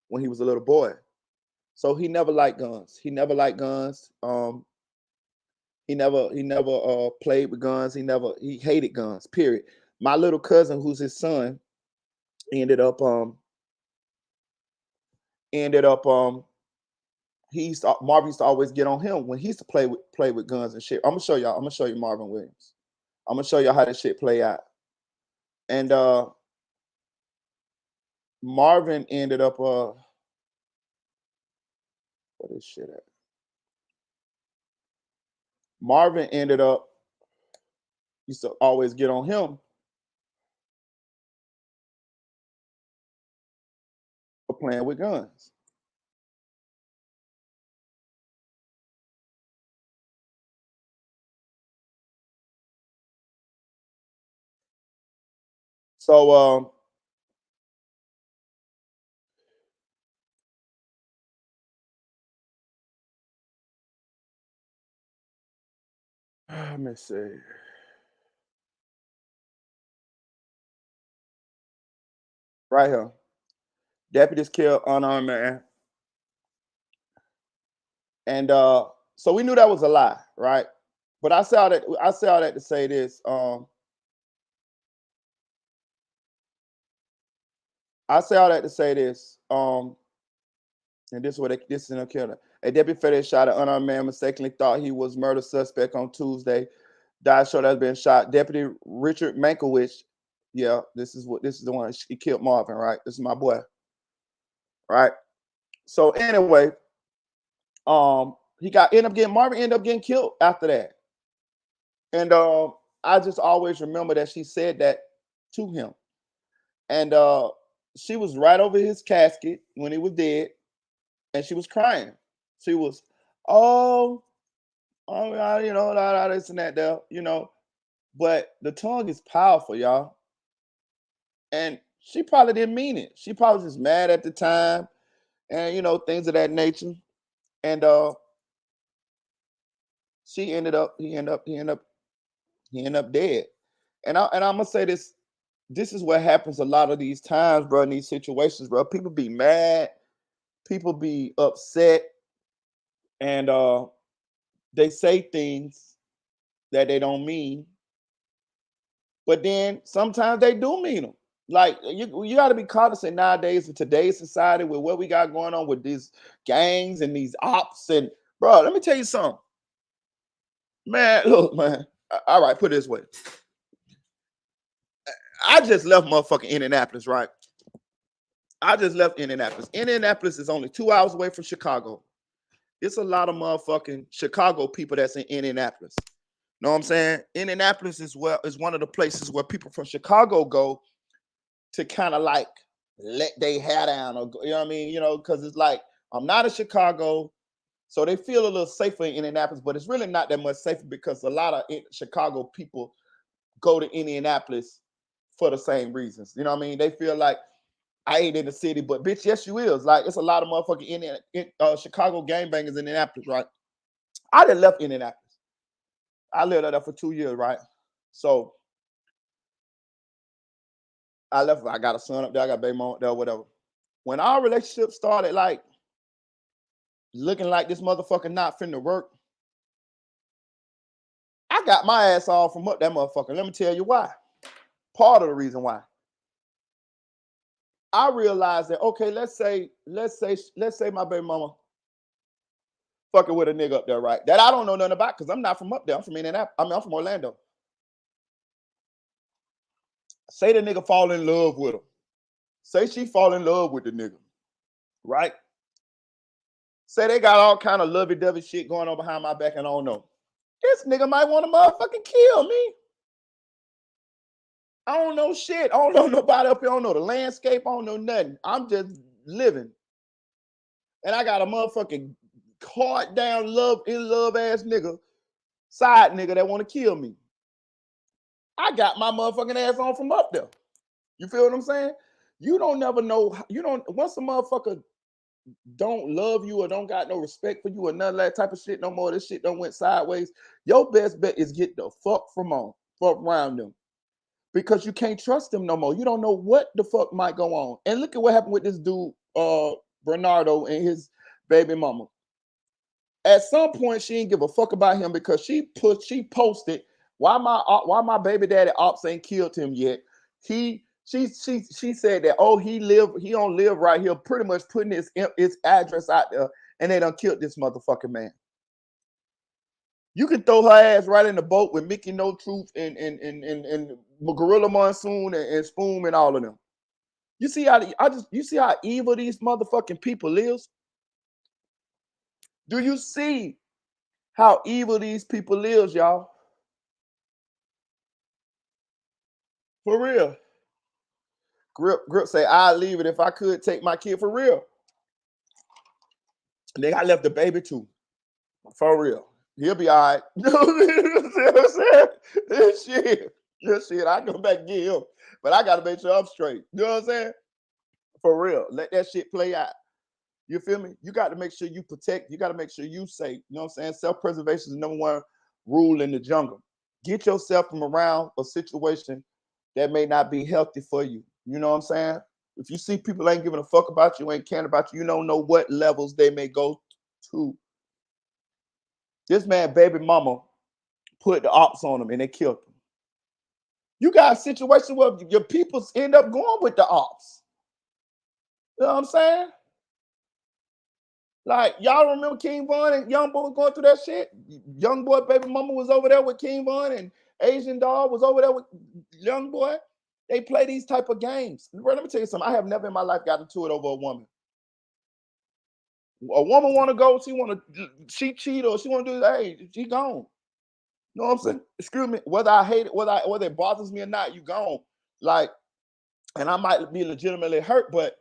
when he was a little boy. So he never liked guns. He never liked guns. He never played with guns. He hated guns. Period. My little cousin, who's his son, ended up Marvin used to always get on him when he used to play with guns and shit. I'm gonna show y'all. I'm gonna show you Marvin Williams. I'm gonna show y'all how this shit play out. And Marvin ended up what is shit at? Marvin ended up used to always get on him for playing with guns. So let me see. Right here. Deputies killed unarmed man. And so we knew that was a lie, right? But I say all that to say this. I say all that to say this. And this is what this is in a killer. A deputy federal shot an unarmed man, mistakenly thought he was murder suspect on Tuesday. Died short has been shot. Deputy Richard Mankiewicz. Yeah, this is the one. He killed Marvin, right? This is my boy. Right. So anyway, Marvin ended up getting killed after that. And I just always remember that she said that to him. And she was right over his casket when he was dead, and she was crying. She was, oh, you know, this and that, there, you know. But the tongue is powerful, y'all. And she probably didn't mean it. She probably was just mad at the time, and you know, things of that nature. And he ended up dead. And I'm gonna say this. This is what happens a lot of these times, bro, in these situations, bro. People be mad, people be upset, and they say things that they don't mean. But then sometimes they do mean them. Like you got to be cognizant nowadays in today's society with what we got going on with these gangs and these ops. And bro, let me tell you something. Man, look, man. All right, put it this way. I just left motherfucking Indianapolis, right? I just left Indianapolis. Indianapolis is only 2 hours away from Chicago. It's a lot of motherfucking Chicago people that's in Indianapolis. Know what I'm saying? Indianapolis is one of the places where people from Chicago go to kind of like let their hair down, or you know what I mean? You know, because it's like I'm not in Chicago, so they feel a little safer in Indianapolis, but it's really not that much safer because a lot of Chicago people go to Indianapolis for the same reasons. You know what I mean? They feel like I ain't in the city, but bitch, yes, you is. Like, it's a lot of motherfucking Chicago gangbangers in Indianapolis, right? I done left Indianapolis. I lived there for 2 years, right? So I left. I got a son up there. I got a baby mom up there, whatever. When our relationship started, like, looking like this motherfucker not finna work, I got my ass off from up that motherfucker. Let me tell you why. Part of the reason why. I realized that, okay, let's say my baby mama fucking with a nigga up there, right? That I don't know nothing about because I'm not from up there. I'm from Indianapolis. I mean, I'm from Orlando. Say the nigga fall in love with her. Say she fall in love with the nigga, right? Say they got all kind of lovey-dovey shit going on behind my back and I don't know. This nigga might want to motherfucking kill me. I don't know shit. I don't know nobody up here. I don't know the landscape. I don't know nothing. I'm just living. And I got a motherfucking hard down in love ass nigga, side nigga that want to kill me. I got my motherfucking ass on from up there. You feel what I'm saying? You don't never know. You don't, once a motherfucker don't love you or don't got no respect for you or none of that type of shit no more, this shit done went sideways, your best bet is get the fuck around them. Because you can't trust them no more. You don't know what the fuck might go on. And look at what happened with this dude, Bernardo, and his baby mama. At some point, she didn't give a fuck about him because she posted, why my baby daddy ops ain't killed him yet. She said that, oh, he don't live right here, pretty much putting his address out there, and they done killed this motherfucking man. You can throw her ass right in the boat with Mickey No Truth and Gorilla Monsoon and Spoon and all of them. You see how evil these motherfucking people is? Do you see how evil these people is, y'all? For real. Grip say, I'd leave it if I could take my kid, for real. Nigga, I left the baby too. For real. He'll be all right. You know what I'm saying? Shit, I go back and get him. But I gotta make sure I'm straight. You know what I'm saying? For real. Let that shit play out. You feel me? You got to make sure you protect. You got to make sure you safe. You know what I'm saying? Self-preservation is the number one rule in the jungle. Get yourself from around a situation that may not be healthy for you. You know what I'm saying? If you see people ain't giving a fuck about you, ain't caring about you, you don't know what levels they may go to. This man, baby mama, put the ops on him and they killed him. You got a situation where your people end up going with the ops. You know what I'm saying? Like, y'all remember King Von and Young Boy going through that shit? Young Boy, baby mama was over there with King Von, and Asian Doll was over there with Young Boy. They play these type of games. Bro, let me tell you something. I have never in my life gotten into it over a woman. A woman want to go, she cheat or she want to do that, hey, she gone. You know what I'm saying? Excuse me, whether I hate it, whether it bothers me or not, you gone. Like, and I might be legitimately hurt, but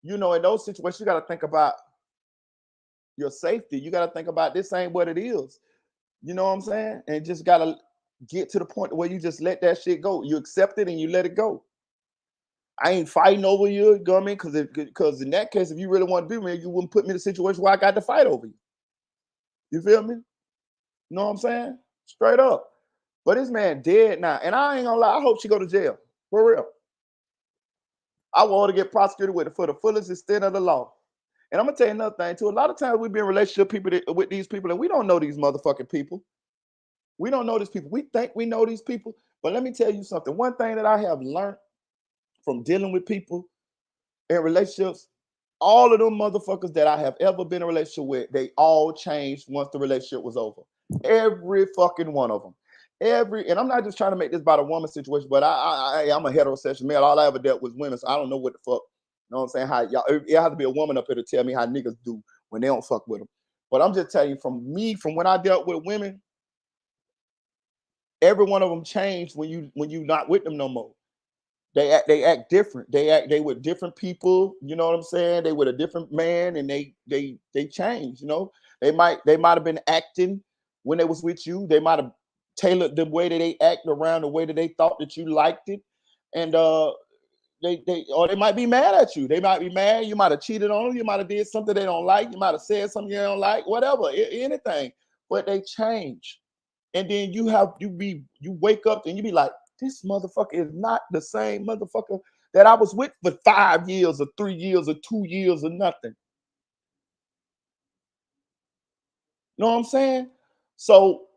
you know, in those situations, you got to think about your safety. You got to think about this ain't what it is. You know what I'm saying? And just got to get to the point where you just let that shit go. You accept it and you let it go. I ain't fighting over you, you know what I mean? Because in that case, if you really want to be me, you wouldn't put me in a situation where I got to fight over you. You feel me? You know what I'm saying? Straight up. But this man dead now. And I ain't gonna lie, I hope she go to jail. For real. I want her to get prosecuted with it for the fullest extent of the law. And I'm gonna tell you another thing too. A lot of times we be in relationship with these people and we don't know these motherfucking people. We don't know these people. We think we know these people. But let me tell you something. One thing that I have learned from dealing with people in relationships, all of them motherfuckers that I have ever been in a relationship with, they all changed once the relationship was over. Every fucking one of them. And I'm not just trying to make this about a woman situation, but I'm a heterosexual male. All I ever dealt with was women, so I don't know what the fuck. You know what I'm saying? How y'all? It has to be a woman up here to tell me how niggas do when they don't fuck with them. But I'm just telling you, from when I dealt with women, every one of them changed when you not with them no more. They act different. They with different people. You know what I'm saying? They with a different man, and they change. You know, they might have been acting when they was with you. They might have tailored the way that they act around the way that they thought that you liked it, and they might be mad at you. They might be mad. You might have cheated on them. You might have did something they don't like. You might have said something you don't like. Whatever, anything. But they change, and then you wake up and you be like, this motherfucker is not the same motherfucker that I was with for 5 years or 3 years or 2 years or nothing. You know what I'm saying? So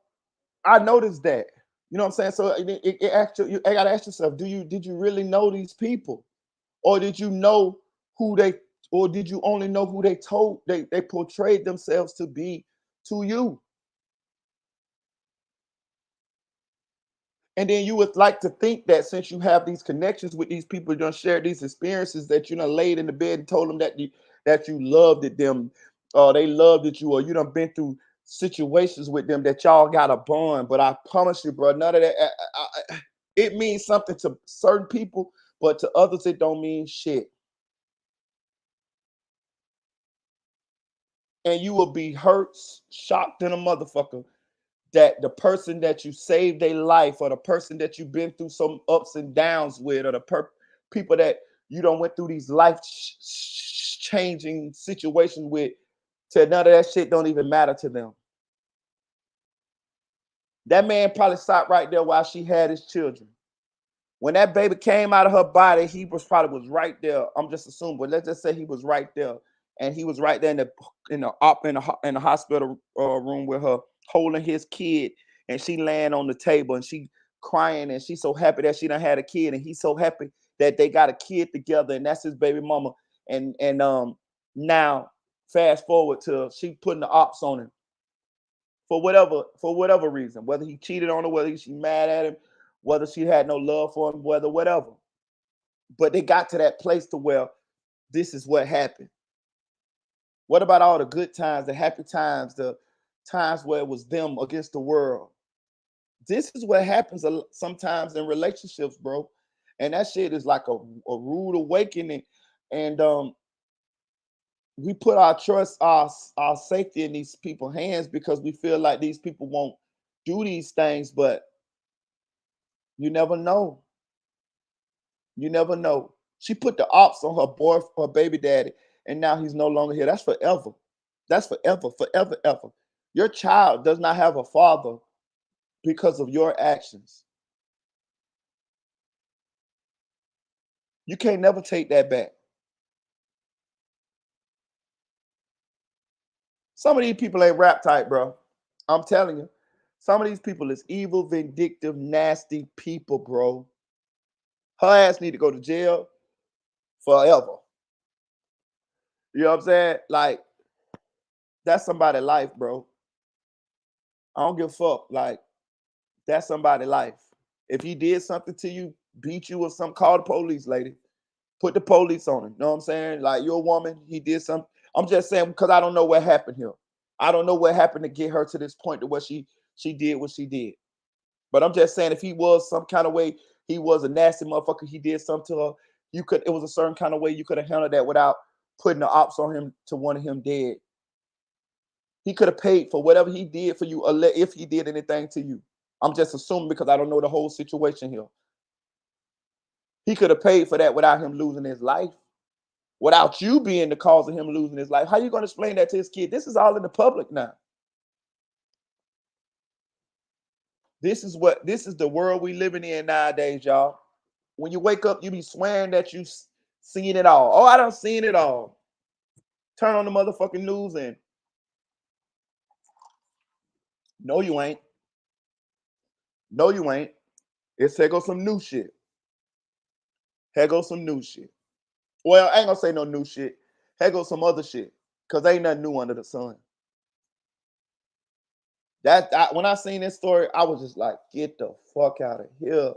I noticed that. You know what I'm saying? So it actually, I gotta ask yourself, did you really know these people? Or did you know who they, or did you only know who they portrayed themselves to be to you? And then you would like to think that since you have these connections with these people, you don't share these experiences, that you done laid in the bed and told them that you loved it, them, or they loved it you, or you done been through situations with them that y'all got a bond. But I promise you, bro, none of that. It means something to certain people, but to others it don't mean shit. And you will be hurt, shocked in a motherfucker that the person that you saved their life, or the person that you've been through some ups and downs with, or the people that you don't went through these life changing situations with, to none of that shit don't even matter to them. That man probably sat right there while she had his children. When that baby came out of her body, he was right there. I'm just assuming, but let's just say he was right there, and he was right there in the hospital room with her, holding his kid, and she laying on the table, and she crying, and she's so happy that she done had a kid, and he's so happy that they got a kid together, and that's his baby mama. And now fast forward to she putting the ops on him for whatever reason, whether he cheated on her, whether she mad at him, whether she had no love for him, whether whatever. But they got to that place to where this is what happened. What about all the good times, the happy times, the times where it was them against the world? This is what happens sometimes in relationships, bro. And that shit is like a rude awakening. And we put our trust, our safety in these people's hands because we feel like these people won't do these things, but you never know. You never know. She put the ops on her baby daddy, and now he's no longer here. That's forever. That's forever, forever, ever. Your child does not have a father because of your actions. You can't never take that back. Some of these people ain't rap tight, bro. I'm telling you. Some of these people is evil, vindictive, nasty people, bro. Her ass need to go to jail forever. You know what I'm saying? Like, that's somebody's life, bro. I don't give a fuck. Like, that's somebody's life. If he did something to you, beat you or something, call the police, lady. Put the police on him. You know what I'm saying? Like, you're a woman, he did something. I'm just saying because I don't know what happened here. I don't know what happened to get her to this point to where she did what she did. But I'm just saying, if he was some kind of way, he was a nasty motherfucker, he did something to her, it was a certain kind of way you could have handled that without putting the ops on him to want him dead. He could have paid for whatever he did for you, if he did anything to you. I'm just assuming because I don't know the whole situation here. He could have paid for that without him losing his life, without you being the cause of him losing his life. How you going to explain that to his kid? This is all in the public now. This is the world we living in nowadays, y'all. When you wake up, you be swearing that you seen it all. Oh, I done seen it all. Turn on the motherfucking news and no, you ain't. No, you ain't. It's here goes some new shit. Here goes some new shit. Well, I ain't gonna say no new shit. Here goes some other shit. Cause ain't nothing new under the sun. When I seen this story, I was just like, get the fuck out of here.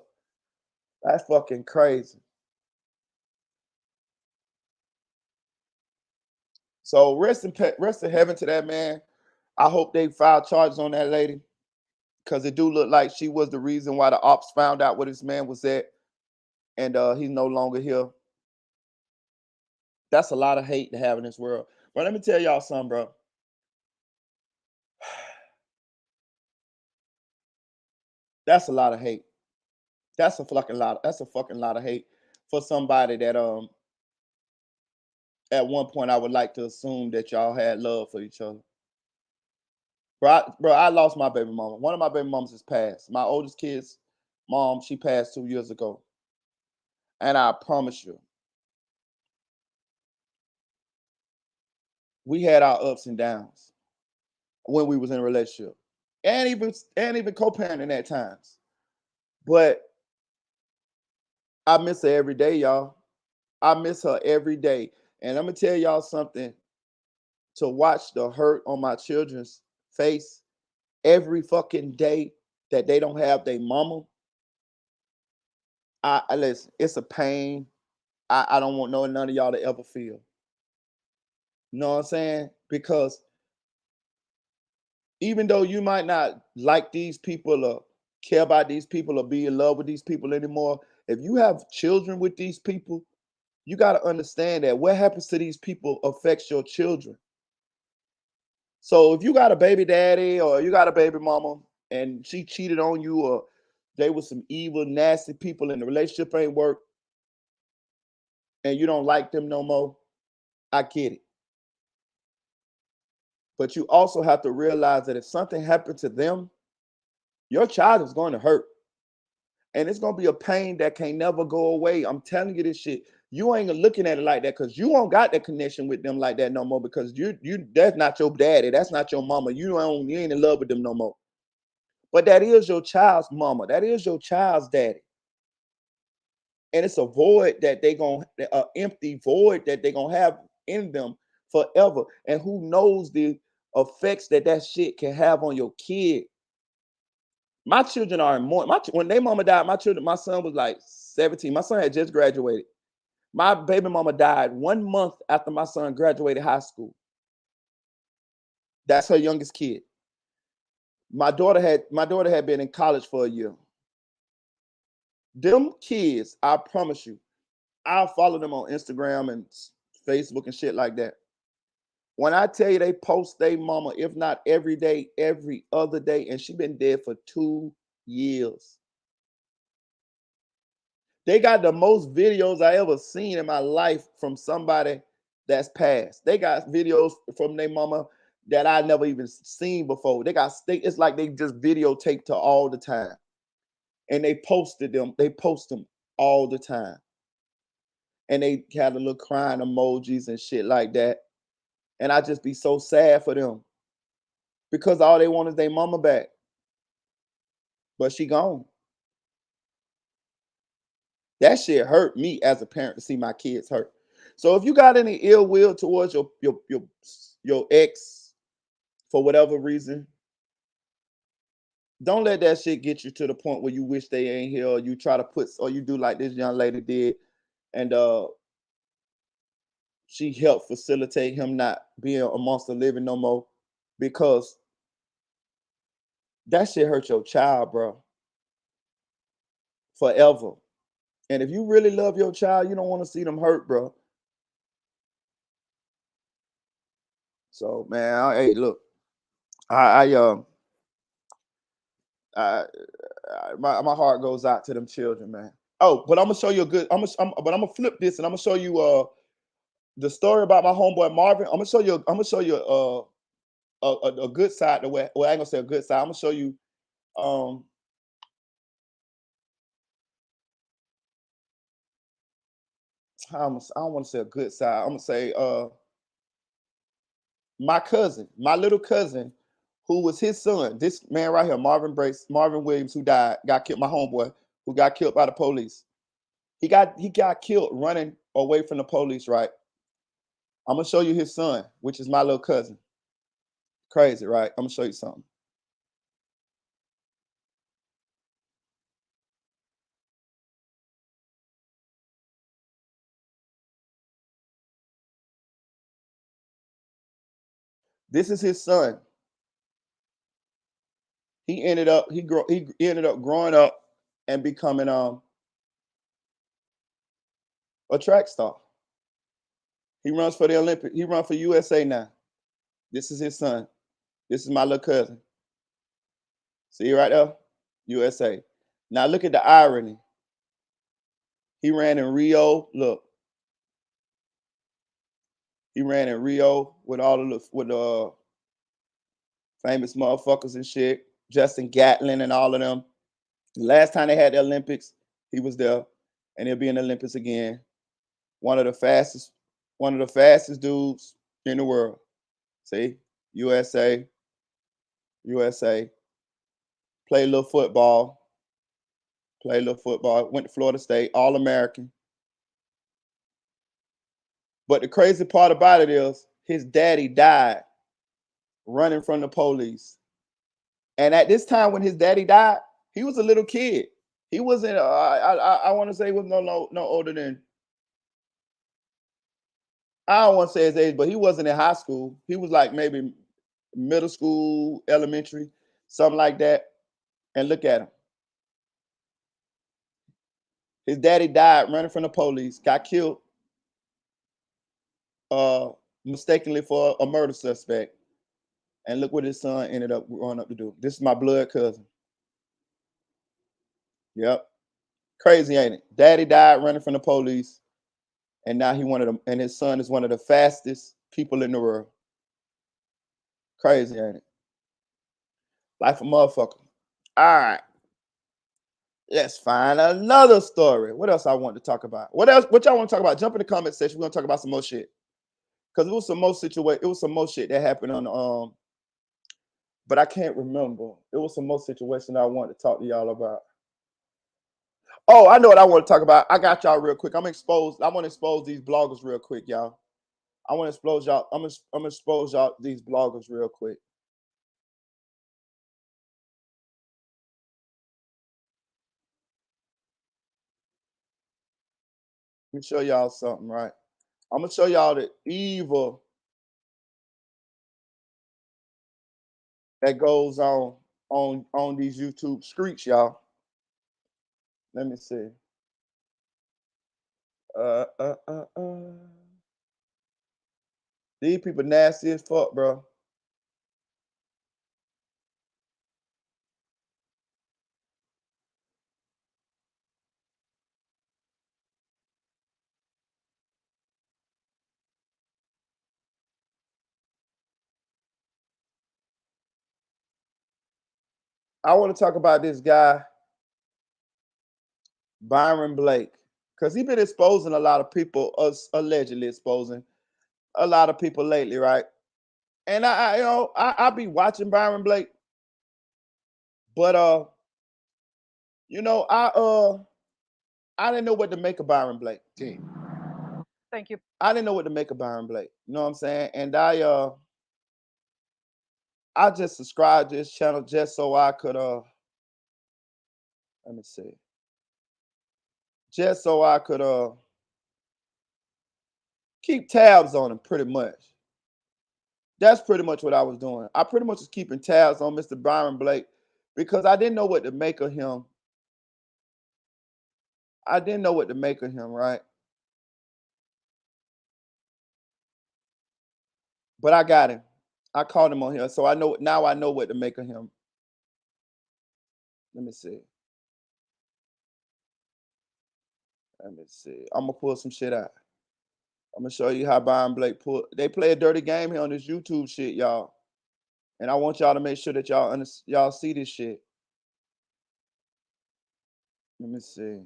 That's fucking crazy. So rest in heaven to that man. I hope they file charges on that lady, because it do look like she was the reason why the ops found out where this man was at, and he's no longer here. That's a lot of hate to have in this world. But let me tell y'all something, bro. That's a lot of hate. That's a fucking lot. That's a fucking lot of hate for somebody that at one point I would like to assume that y'all had love for each other. Bro, I lost my baby mama. One of my baby mamas has passed. My oldest kid's mom, she passed 2 years ago. And I promise you, we had our ups and downs when we was in a relationship. And even co-parenting at times. But I miss her every day, y'all. I miss her every day. And I'm gonna tell y'all something. To watch the hurt on my children's face every fucking day that they don't have their mama, I listen, it's a pain I don't want none of y'all to ever feel. You know what I'm saying? Because even though you might not like these people or care about these people or be in love with these people anymore, if you have children with these people, you got to understand that what happens to these people affects your children. So if you got a baby daddy or you got a baby mama and she cheated on you, or they were some evil, nasty people and the relationship ain't work, and you don't like them no more, I get it. But you also have to realize that if something happened to them, your child is going to hurt. And it's going to be a pain that can never go away. I'm telling you this shit. You ain't looking at it like that because you don't got that connection with them like that no more, because you that's not your daddy. That's not your mama. You ain't in love with them no more. But that is your child's mama. That is your child's daddy. And it's a void that they gonna, an empty void that they gonna have in them forever. And who knows the effects that shit can have on your kid. My children are in mourning. When their mama died, my son was like 17. My son had just graduated. My baby mama died 1 month after my son graduated high school. That's her youngest kid. My daughter had been in college for a year. Them kids, I promise you, I'll follow them on Instagram and Facebook and shit like that. When I tell you they post their mama, if not every day, every other day, and she been dead for 2 years. They got the most videos I ever seen in my life from somebody that's passed. They got videos from their mama that I never even seen before. It's like they just videotaped her all the time. And they post them all the time. And they had a little crying emojis and shit like that. And I just be so sad for them, because all they want is their mama back. But she gone. That shit hurt me as a parent to see my kids hurt. So if you got any ill will towards your ex for whatever reason, don't let that shit get you to the point where you wish they ain't here, or you try to or you do like this young lady did, and she helped facilitate him not being amongst the living no more, because that shit hurt your child, bro, forever. And if you really love your child, you don't want to see them hurt, bro. So man, hey, look, I my heart goes out to them children, man. Oh, but I'm gonna show you a good. But I'm gonna flip this, and I'm gonna show you the story about my homeboy Marvin. I'm gonna show you a good side. The way, well, I ain't gonna say a good side. I'm gonna show you I don't want to say a good side. I'm gonna say my cousin, my little cousin, who was his son. This man right here, Marvin Williams, who got killed. My homeboy, who got killed by the police. He got killed running away from the police. Right. I'm gonna show you his son, which is my little cousin. Crazy, right? I'm gonna show you something. This is his son. He ended up growing up and becoming a track star. He runs for the Olympic. He runs for USA now. This is his son. This is my little cousin. See right there? USA. Now look at the irony. He ran in Rio. Look. He ran in Rio with all of the famous motherfuckers and shit. Justin Gatlin and all of them. The last time they had the Olympics, he was there, and he'll be in the Olympics again. One of the fastest dudes in the world. See, USA. Play a little football. Went to Florida State, All-American. But the crazy part about it is his daddy died running from the police. And at this time when his daddy died, he was a little kid. He wasn't. I want to say he was no older than. I don't want to say his age, but he wasn't in high school. He was like maybe middle school, elementary, something like that. And look at him. His daddy died running from the police, got killed mistakenly for a murder suspect. And look what his son ended up growing up to do. This is my blood cousin. Yep. Crazy, ain't it? Daddy died running from the police. And now and his son is one of the fastest people in the world. Crazy, ain't it? Life a motherfucker. All right. Let's find another story. What else I want to talk about? What y'all want to talk about? Jump in the comment section. We're gonna talk about some more shit. Because it was some more shit that happened on but I can't remember. It was some more situation I wanted to talk to y'all about. Oh, I know what I want to talk about. I got y'all real quick. I want to expose these bloggers real quick, y'all. I'm gonna expose y'all these bloggers real quick. Let me show y'all something, right? I'm gonna show y'all the evil that goes on these YouTube streets, y'all. Let me see. These people nasty as fuck, bro. I want to talk about this guy, Byron Blake, because he's been exposing a lot of people, allegedly exposing a lot of people lately, right? And I be watching Byron Blake, but I didn't know what to make of Byron Blake. Thank you. I didn't know what to make of Byron Blake. You know what I'm saying? And I just subscribed to this channel just so I could let me see. Just so I could keep tabs on him pretty much. That's pretty much what I was doing. I pretty much was keeping tabs on Mr. Byron Blake because I didn't know what to make of him. Right? But I got him. I called him on here. So I know what to make of him. Let me see. I'm gonna pull some shit out. I'm gonna show you how Byron Blake they play a dirty game here on this YouTube shit, y'all. And I want y'all to make sure that y'all see this shit. Let me see.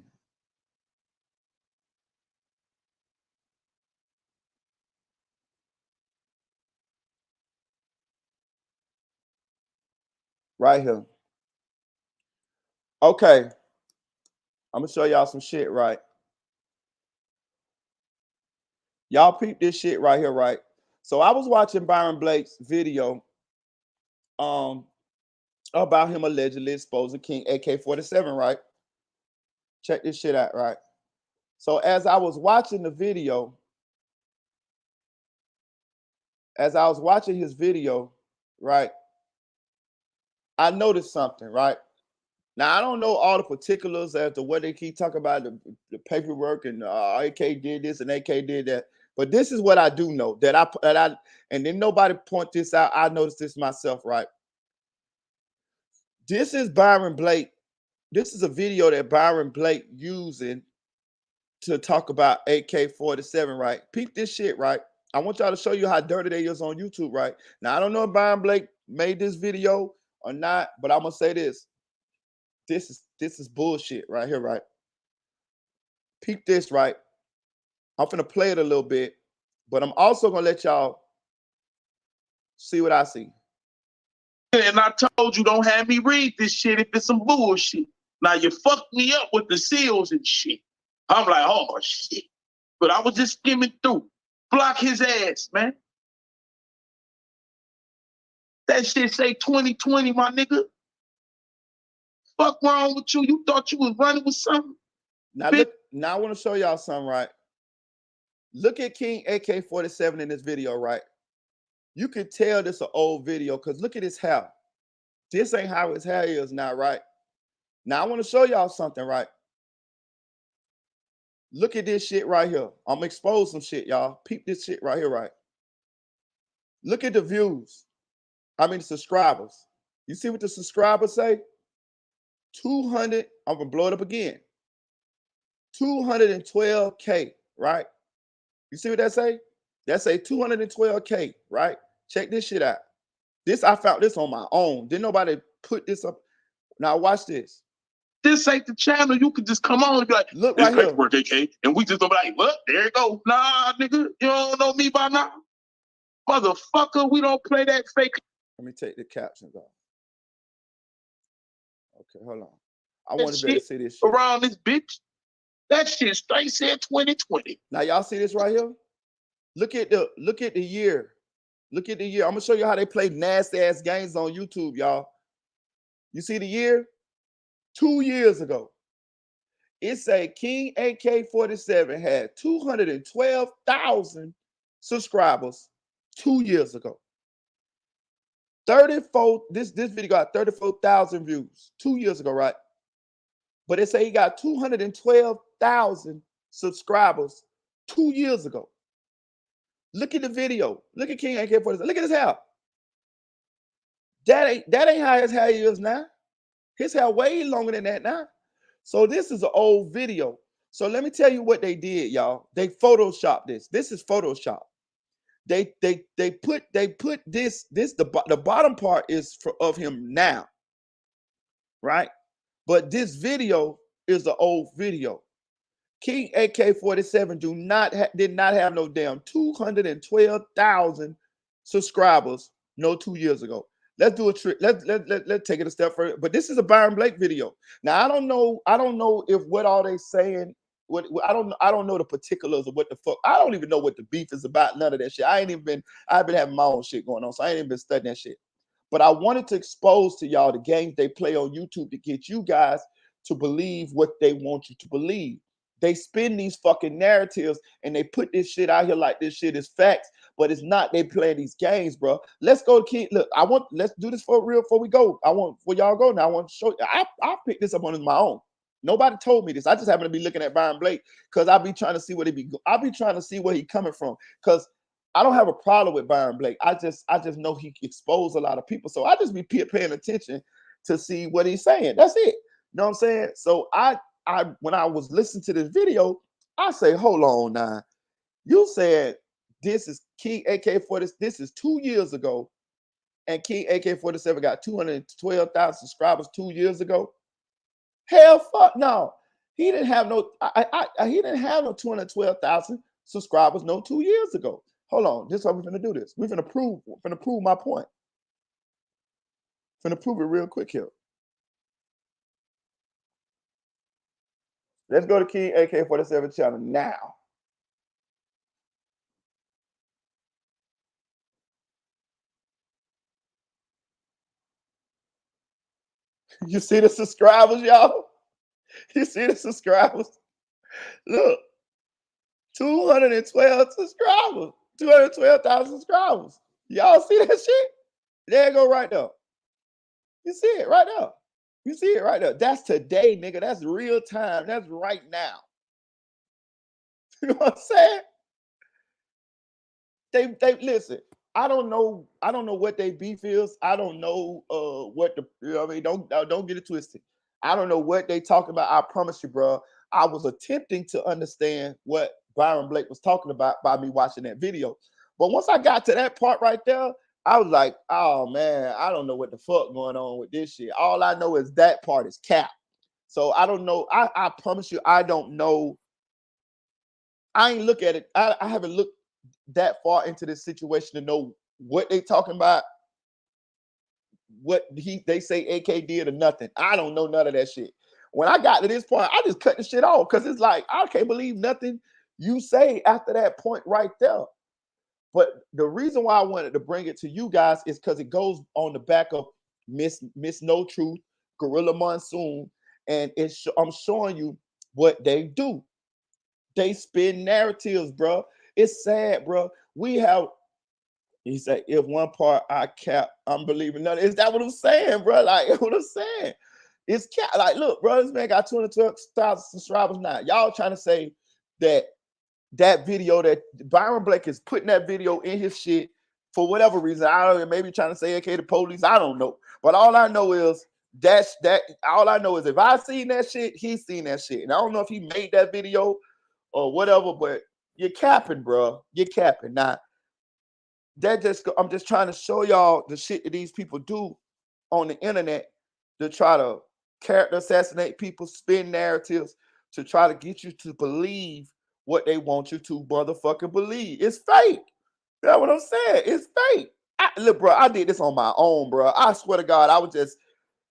Right here. Okay. I'm gonna show y'all some shit, right? Y'all peep this shit right here, right? So I was watching Byron Blake's video about him allegedly exposing King AK-47, right? Check this shit out, right? So as I was watching the video, as I was watching his video, right, I noticed something, right? Now, I don't know all the particulars as to what they keep talking about, the paperwork and AK did this and AK did that. But this is what I do know and then nobody point this out. I noticed this myself, right? This is Byron Blake. This is a video that Byron Blake using to talk about AK-47, right? Peep this shit, right? I want y'all to show you how dirty they is on YouTube, right? Now, I don't know if Byron Blake made this video or not, but I'm gonna say this. This is bullshit right here, right? Peep this, right? I'm finna play it a little bit, but I'm also gonna let y'all see what I see. And I told you, don't have me read this shit if it's some bullshit. Now you fucked me up with the seals and shit. I'm like, oh shit. But I was just skimming through. Block his ass, man. That shit say 2020, my nigga. Fuck wrong with you? You thought you was running with something? Now look, now I want to show y'all something, right? Look at King AK-47 in this video, right? You can tell this is an old video because look at his hair. This ain't how his hair is now, right? Now I want to show y'all something, right? Look at this shit right here. I'm gonna expose some shit, y'all. Peep this shit right here, right? Look at the views. I mean, the subscribers. You see what the subscribers say? 200. I'm gonna blow it up again. 212K, right? You see what that say? That say 212K, right? Check this shit out. This, I found this on my own. Didn't nobody put this up. Now watch this. This ain't the channel. You can just come on and be like, look right here. Paperwork, AK. And we just go like, well, there you go. Nah, nigga, you don't know me by now. Motherfucker, we don't play that fake. Let me take the captions off. Okay, hold on. I want to be able to see this shit. Around this bitch. That shit straight said 2020. Now y'all see this right here? Look at the year. Look at the year. I'm gonna show you how they play nasty ass games on YouTube, y'all. You see the year? 2 years ago. It say King AK-47 had 212,000 subscribers 2 years ago. 34. This video got 34,000 views 2 years ago, right? But it say he got 212,000 subscribers 2 years ago. Look at the video. Look at King AK-47. Look at his hair. That ain't how his hair is now. His hair way longer than that now. So this is an old video. So let me tell you what they did, y'all. They photoshopped this. This is Photoshop. They put this the bottom part is of him now, right? But this video is an old video. King AK-47 did not have no damn 212,000 subscribers no 2 years ago. Let's do a trick. Let's take it a step further. But this is a Byron Blake video. Now I don't know if what all they saying. I don't know the particulars of what the fuck. I don't even know what the beef is about. None of that shit. I've been having my own shit going on, so I ain't even been studying that shit. But I wanted to expose to y'all the games they play on YouTube to get you guys to believe what they want you to believe. They spin these fucking narratives and they put this shit out here like this shit is facts, but it's not. They playing these games, bro. Let's go, King. Look, let's do this for real before we go. Before y'all go now, I want to show you. I picked this up on my own. Nobody told me this. I just happen to be looking at Byron Blake because I be trying to see what I'll be trying to see where he coming from. Because I don't have a problem with Byron Blake. I just know he exposed a lot of people. So I just be paying attention to see what he's saying. That's it. You know what I'm saying? So when I was listening to this video, I say, hold on now. You said this is King AK-47. This is 2 years ago. And King AK-47 got 212,000 subscribers 2 years ago. Hell fuck no. He didn't have no he didn't have no 212,000 subscribers no 2 years ago. Hold on. This is how we're gonna do this. We're gonna prove my point. Gonna prove it real quick here. Let's go to King AK-47 channel now. You see the subscribers, y'all? You see the subscribers? Look, 212 subscribers 212,000 subscribers. Y'all see that shit? There you go right there. You see it right there. You see it right there. That's today, nigga. That's real time. That's right now. You know what I'm saying? They listen. I don't know what they beef is. I don't know what the, you know what I mean. Don't get it twisted. I don't know what they talking about. I promise you, bro. I was attempting to understand what Byron Blake was talking about by me watching that video. But once I got to that part right there, I was like, oh man, I don't know what the fuck going on with this shit. All I know is that part is cap. So I don't know. I promise you, I don't know. I ain't look at it. I haven't looked that far into this situation to know what they talking about, what they say AK did or nothing. I don't know none of that shit. When I got to this point, I just cut the shit off because it's like, I can't believe nothing you say after that point right there. But the reason why I wanted to bring it to you guys is because it goes on the back of Miss No Truth, Gorilla Monsoon, and I'm showing you what they do. They spin narratives, bro. It's sad, bro. We have, he said, if one part I cap, I'm believing nothing. Is that what I'm saying, bro? Like, what I'm saying? It's cap. Like, look, bro, this man got 212,000 subscribers now. Y'all trying to say that video, that Byron Blake is putting that video in his shit for whatever reason. I don't know, maybe trying to say, okay, the police, I don't know. But all I know is all I know is if I seen that shit, he's seen that shit. And I don't know if he made that video or whatever, but you're capping, bro. You're capping. Now, I'm just trying to show y'all the shit that these people do on the internet to try to character assassinate people, spin narratives, to try to get you to believe what they want you to motherfucking believe. It's fake. That's what I'm saying. It's fake. Look, bro, I did this on my own, bro. I swear to God, I was just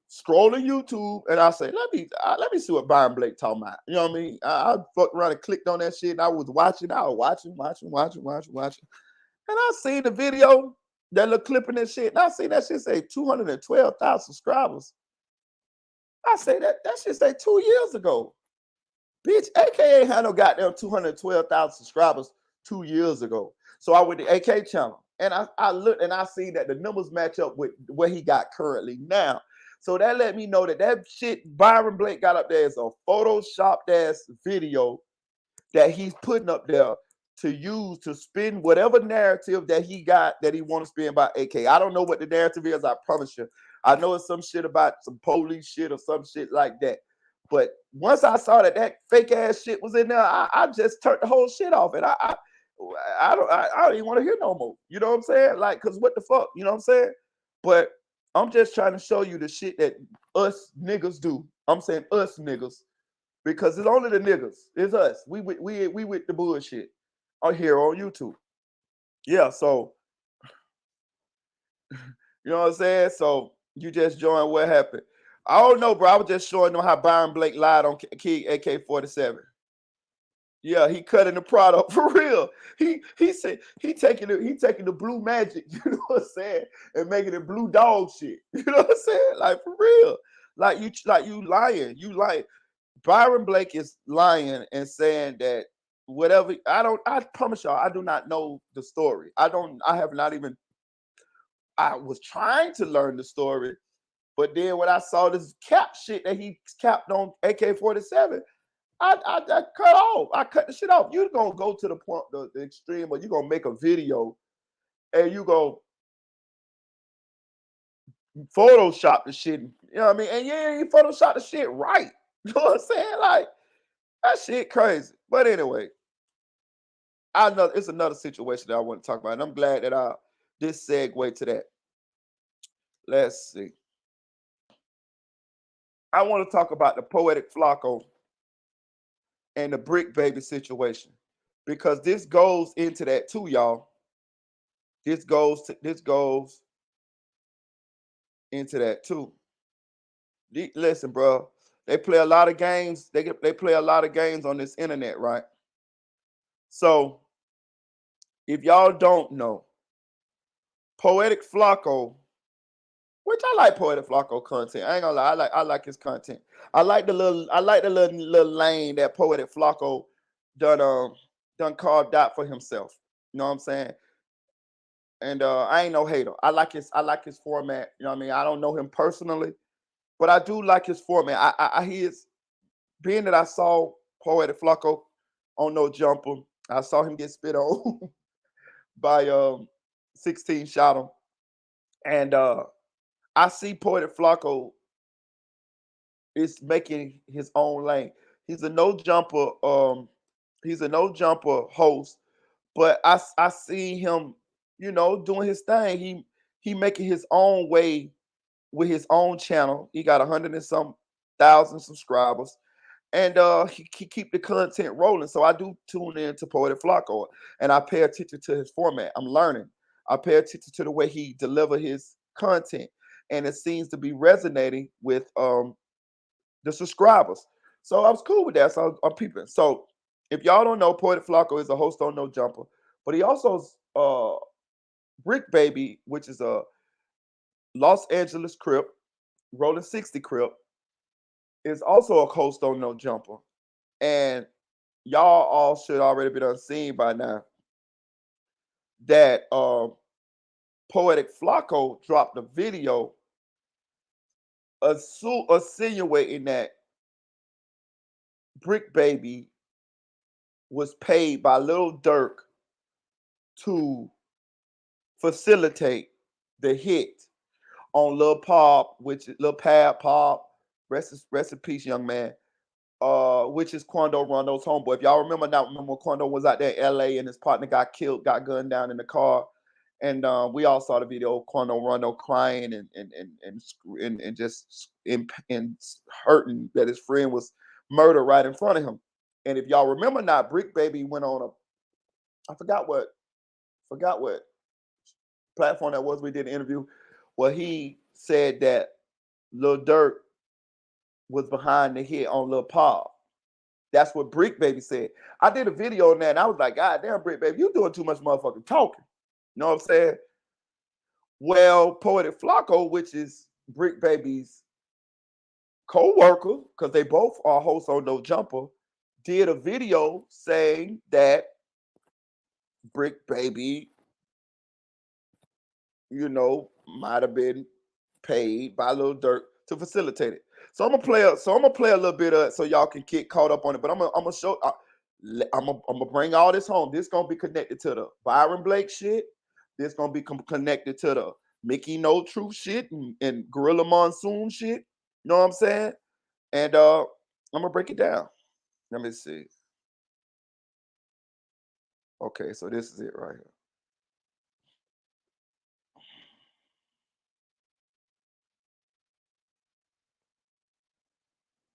scrolling YouTube and I say, let me see what Byron Blake talking about. You know what I mean? I fucked around and clicked on that shit and I was watching. And I seen the video, that little clip in that shit, and I seen that shit say 212,000 subscribers. I say that shit say 2 years ago. Bitch, AKA had no goddamn 212,000 subscribers 2 years ago. So I went to AK channel and I looked and I see that the numbers match up with what he got currently now. So that let me know that shit Byron Blake got up there is a photoshopped ass video that he's putting up there to use to spin whatever narrative that he got that he want to spin about AK. I don't know what the narrative is, I promise you. I know it's some shit about some police shit or some shit like that. But once I saw that fake ass shit was in there, I just turned the whole shit off. And I don't even want to hear no more. You know what I'm saying? Like, cause what the fuck? You know what I'm saying? But I'm just trying to show you the shit that us niggas do. I'm saying us niggas. Because it's only the niggas. It's us. We with the bullshit on here on YouTube. Yeah, so you know what I'm saying? So you just joined what happened. I don't know, bro. I was just showing them how Byron Blake lied on Key AK-47. Yeah, he cutting the product for real. He said he taking the blue magic, you know what I'm saying, and making it blue dog shit. You know what I'm saying? Like for real. Like you lying. You lying. Byron Blake is lying and saying that whatever. I promise y'all, I do not know the story. I was trying to learn the story, but then when I saw this cap shit that he capped on AK-47, I cut off. I cut the shit off. You're gonna go to the point, the extreme, or you're gonna make a video and you go Photoshop the shit. You know what I mean? And yeah, you Photoshop the shit right. You know what I'm saying? Like, that shit crazy. But anyway, I know it's another situation that I want to talk about. And I'm glad that this segue to that. Let's see. I want to talk about the Poetic Flacco and the Brick Baby situation. Because this goes into that too, y'all. This goes into that too. Listen, bro. They play a lot of games. They play a lot of games on this internet, right? So, if y'all don't know, Poetic Flacco, which I like Poetic Flacco content. I ain't gonna lie, I like his content. I like the little lane that Poetic Flacco done carved out for himself. You know what I'm saying? And I ain't no hater. I like his format. You know what I mean? I don't know him personally, but I do like his format. I his being that I saw Poetic Flacco on No Jumper, I saw him get spit on by 16 shot him. And I see Poetic Flacco is making his own lane. He's a no jumper, host, but I see him, you know, doing his thing. He making his own way with his own channel. He got 100 and some thousand subscribers. And he keep the content rolling. So I do tune in to Poetic Flacco and I pay attention to his format. I'm learning. I pay attention to the way he deliver his content. And it seems to be resonating with the subscribers. So I was cool with that. So I'm peeping. So if y'all don't know, Poetic Flacco is a host on No Jumper, but he also Brick Baby, which is a Los Angeles Crip, Rolling 60 Crip, is also a host on No Jumper. And y'all all should already be unseen by now that Poetic Flacco dropped a video insinuating that Brick Baby was paid by Lil Durk to facilitate the hit on Lil Pop, which is Lil Pab Pop, rest in peace, young man. Which is Quando Rondo's homeboy. If y'all remember when Quando was out there in LA and his partner got killed, got gunned down in the car. And we all saw the video of Quando Rondo crying and just hurting that his friend was murdered right in front of him. And if y'all remember now, Brick Baby went on I forgot what platform that was we did an interview where he said that Lil Durk was behind the hit on Lil Pop. That's what Brick Baby said. I did a video on that and I was like, God damn, Brick Baby, you doing too much motherfucking talking. You know what I'm saying? Well, Poetic Flacco, which is Brick Baby's co-worker, because they both are hosts on No Jumper, did a video saying that Brick Baby, you know, might have been paid by Lil Durk to facilitate it. So I'm gonna play a little bit of it so y'all can get caught up on it. But I'm gonna show. I'm gonna bring all this home. This gonna be connected to the Byron Blake shit. This gonna be connected to the Mickey No Truth shit and Gorilla Monsoon shit. You know what I'm saying? And I'm gonna break it down. Let me see. Okay, so this is it right here.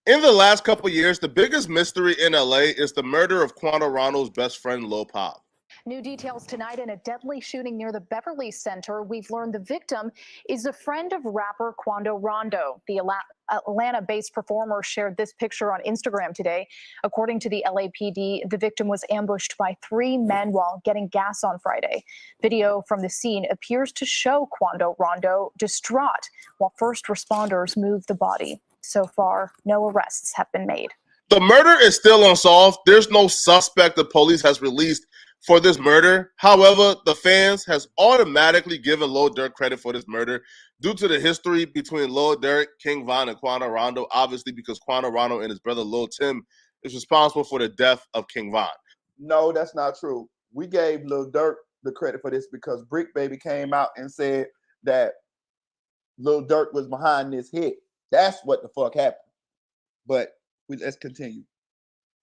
In the last couple of years, the biggest mystery in LA is the murder of Quando Rondo's best friend, Lil Pop. New details tonight in a deadly shooting near the Beverly Center. We've learned the victim is a friend of rapper Quando Rondo. The Atlanta-based performer shared this picture on Instagram today. According to the LAPD, the victim was ambushed by 3 men while getting gas on Friday. Video from the scene appears to show Quando Rondo distraught while first responders moved the body. So far, no arrests have been made. The murder is still unsolved. There's no suspect the police has released for this murder. However, the fans has automatically given Lil Durk credit for this murder due to the history between Lil Durk, King Von, and Quando Rondo, obviously because Quando Rondo and his brother Lil Tim is responsible for the death of King Von. No, that's not true. We gave Lil Durk the credit for this because Brick Baby came out and said that Lil Durk was behind this hit. That's what the fuck happened. But let's continue.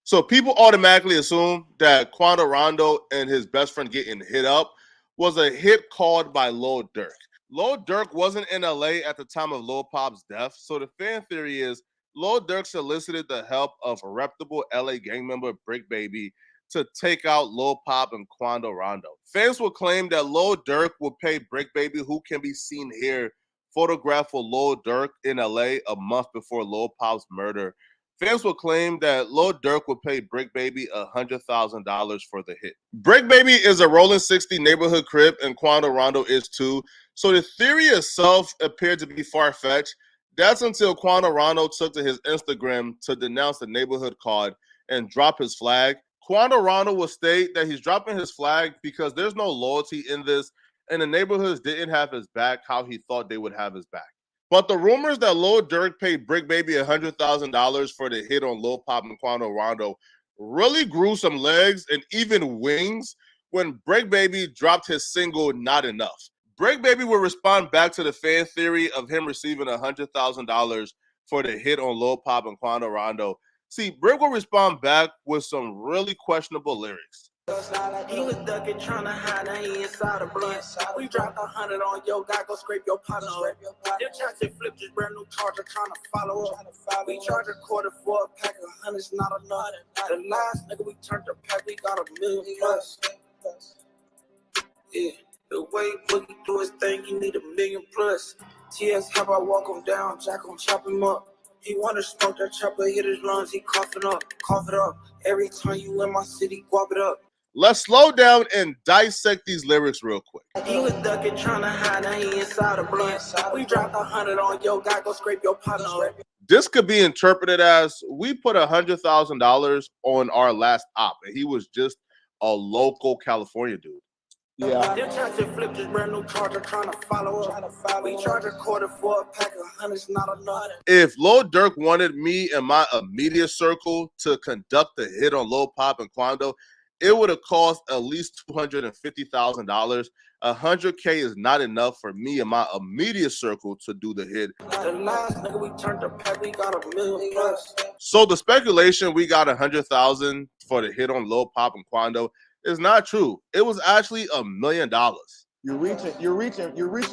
So people automatically assume that Quando Rondo and his best friend getting hit up was a hit called by Lil Durk. Lil Durk wasn't in LA at the time of Lil Pop's death, so the fan theory is Lil Durk solicited the help of a reputable LA gang member, Brick Baby, to take out Lil Pop and Quando Rondo. Fans will claim that Lil Durk will pay Brick Baby, who can be seen here, photograph for Lil Durk in LA a month before Lil Pop's murder. Fans will claim that Lil Durk would pay Brick Baby $100,000 for the hit. Brick Baby is a Rolling 60 neighborhood crib, and Quando Rondo is too. So the theory itself appeared to be far-fetched. That's until Quando Rondo took to his Instagram to denounce the neighborhood card and drop his flag. Quando Rondo will state that he's dropping his flag because there's no loyalty in this, and the neighborhoods didn't have his back how he thought they would have his back. But the rumors that Lil Durk paid Brick Baby $100,000 for the hit on Lil Pop and Quando Rondo really grew some legs and even wings when Brick Baby dropped his single Not Enough. Brick Baby will respond back to the fan theory of him receiving $100,000 for the hit on Lil Pop and Quando Rondo. See, Brick will respond back with some really questionable lyrics. He was ducking, trying to hide, and he inside a blunt. We dropped 100 on your guy, go scrape your partner. Your chance to flip this brand new charger, trying to follow up. We charge a quarter for a pack of hundreds, not enough. The last nigga we turned the pack, we got $1 million plus. Yeah, the way Boogie do his thing, he need $1 million plus. TS, how about walk him down, Jack gon' chop him up. He wanna smoke that chopper, hit his lungs, he coughing up, cough it up. Every time you in my city, guap it up. Let's slow down and dissect these lyrics real quick. He was ducking, trying to hide, and he inside a blunt. We dropped 100 on your guy, go scrape your partner. This could be interpreted as we put $100,000 on our last op, and he was just a local California dude. Yeah. They're trying to flip this brand new charger, trying to follow up. We charge a quarter for a pack of hundreds, not enough. If Lil Durk wanted me and my immediate circle to conduct a hit on Lil Pop and Quando, it would have cost at least $250,000. $100K is not enough for me and my immediate circle to do the hit. The last nigga we turned the pack, we got $1 million plus. So the speculation we got $100,000 for the hit on Lil Pop and Quando is not true. It was actually $1 million. You're reaching a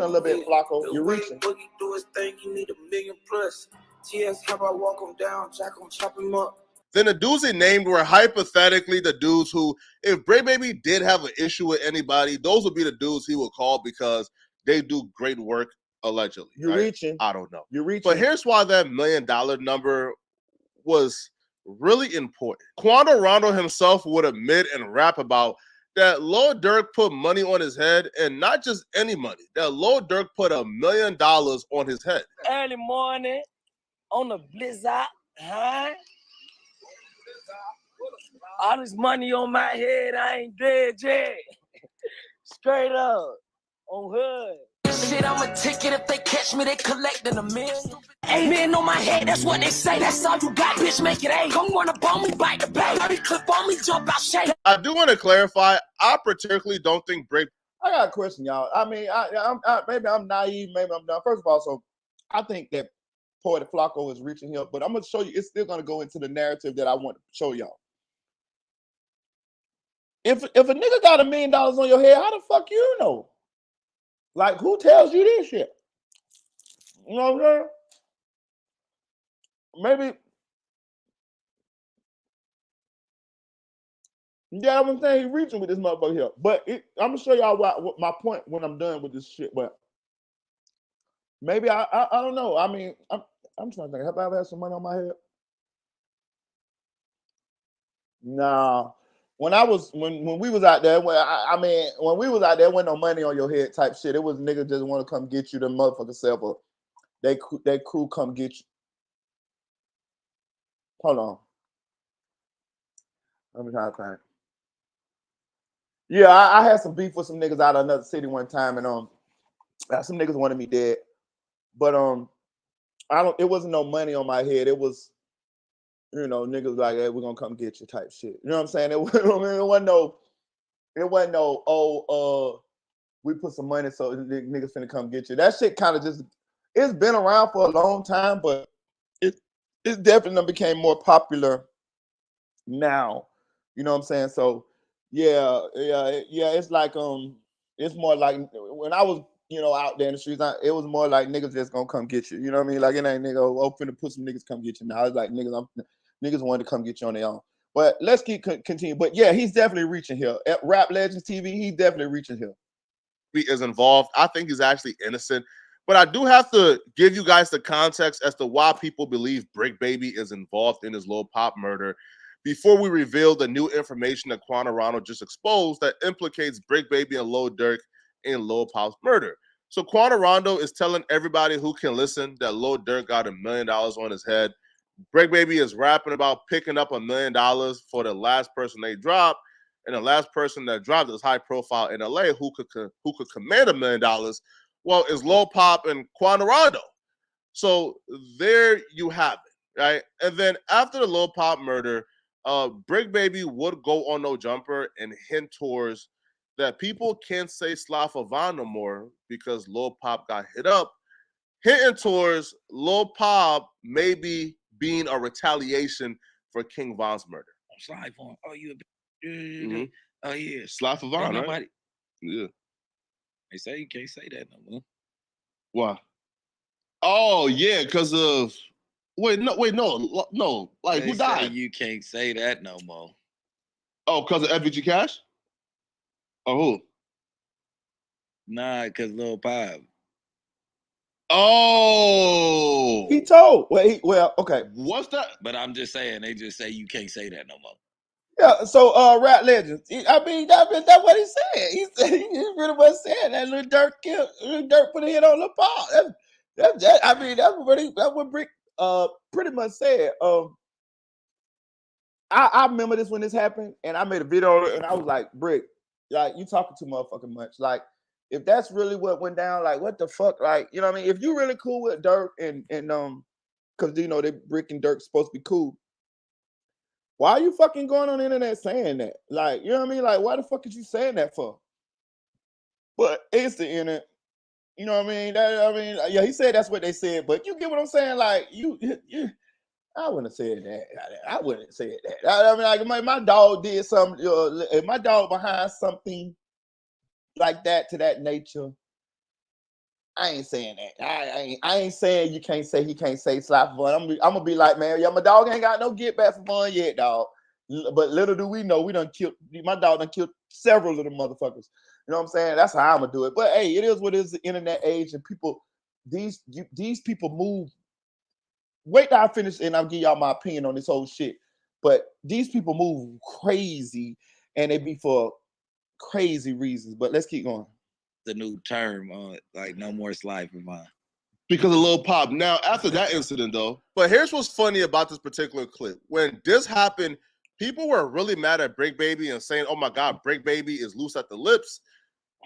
little bit, Flacco. You're reaching. Boogie do his thing, you need $1 million plus. TS, how about walk him down, Jack gon' chop him up. Then the dudes he named were hypothetically the dudes who, if Bray Baby did have an issue with anybody, those would be the dudes he would call because they do great work, allegedly. You're right? reaching. I don't know. You're reaching. But here's why that $1 million number was really important. Quando Rondo himself would admit and rap about that Lil Durk put money on his head, and not just any money. That Lil Durk put $1 million on his head. Early morning on the blizzard, huh? All this money on my head, I ain't dead yet. Straight up, on hood. Shit, I'm a ticket. If they catch me, they collecting $1 million. Amen on my head, that's what they say. That's all you got, bitch, make it A. Come run up on me, bite the bait. Every clip on me, jump out, shake. I do want to clarify, I particularly don't think Break. I got a question, y'all. I mean, maybe I'm naive, maybe I'm dumb. First of all, so I think that Poetic Flacco is reaching here, but I'm going to show you, it's still going to go into the narrative that I want to show y'all. If a nigga got $1 million on your head, how the fuck you know? Like, who tells you this shit? You know what I'm saying? Maybe. Yeah, I'm saying he's reaching with this motherfucker here. But I'm gonna show y'all what my point when I'm done with this shit. But maybe I don't know. I mean, I'm trying to think. Have I ever had some money on my head? Nah. When we was out there, when we was out there, wasn't no money on your head type shit. It was niggas just want to come get you, the motherfucker self, or they crew come get you. Hold on. Let me try to think. Yeah, I had some beef with some niggas out of another city one time, and some niggas wanted me dead. But it wasn't no money on my head. It was, you know, niggas like, hey, we're gonna come get you type shit. You know what I'm saying? It wasn't no, we put some money so niggas finna come get you. That shit kind of just, it's been around for a long time, but it definitely became more popular now. You know what I'm saying? So yeah. It's like it's more like when I was, you know, out there in the streets, it was more like niggas just gonna come get you. You know what I mean? Like it ain't nigga open to put some niggas come get you. Now it's like niggas wanted to come get you on their own. But let's continue. But yeah, he's definitely reaching here. At Rap Legends TV, he's definitely reaching here. He is involved. I think he's actually innocent. But I do have to give you guys the context as to why people believe Brick Baby is involved in his Lil Pop murder before we reveal the new information that Quando Rondo just exposed that implicates Brick Baby and Lil Durk in Lil Pop's murder. So Quando Rondo is telling everybody who can listen that Lil Durk got $1 million on his head. Brick Baby is rapping about picking up $1 million for the last person they dropped, and the last person that dropped is high profile in LA who could command $1 million. Well, is Lil Pop and Quando Rondo. So there you have it, right? And then after the Lil Pop murder, Brick Baby would go on No Jumper and hint towards that people can't say Slava Von no more because Lil Pop got hit up, hinting towards Lil Pop maybe being a retaliation for King Von's murder. Slide Von. Oh, you oh yeah. Slava Von, right? Nobody. Yeah. They say you can't say that no more. Why? Oh yeah, because of no. Like They who died? you can't say that no more. Oh, because of FBG Cash? Or who? Nah, because Lil Pop. Oh, He told. Well, okay. What's that? But I'm just saying, they just say you can't say that no more. Yeah. So, Rap Legends. I mean, that's what he said. He said he pretty much said that Lil Durk put a hit on Lil Pop. I mean, that's what Brick pretty much said. I remember this when this happened, and I made a video, and I was like, Brick, like you talking too motherfucking much. Like, if that's really what went down, like what the fuck, like you know what I mean? If you really cool with Durk and because you know they Brick and Durk supposed to be cool, why are you fucking going on the internet saying that? Like, you know what I mean? Like, why the fuck is you saying that for? But it's the internet. You know what I mean? Yeah, he said that's what they said, but you get what I'm saying? Like, you I wouldn't have said that. I wouldn't have said that. I mean, like my dog did something. If my dog behind something like that to that nature, I ain't saying that. I ain't saying he can't say slap for fun. I'm gonna be like, man, yeah, my dog ain't got no get back for fun yet, dog. But little do we know, my dog done killed several of them motherfuckers. You know what I'm saying? That's how I'm gonna do it. But hey, it is what it is, the internet age, and people, these people move. Wait till I finish and I'll give y'all my opinion on this whole shit. But these people move crazy and they be for crazy reasons. But let's keep going. The new term, like no more slide for mine. Because of Lil Pop. Now, after that incident, though, but here's what's funny about this particular clip. When this happened, people were really mad at Brick Baby and saying, oh my God, Brick Baby is loose at the lips.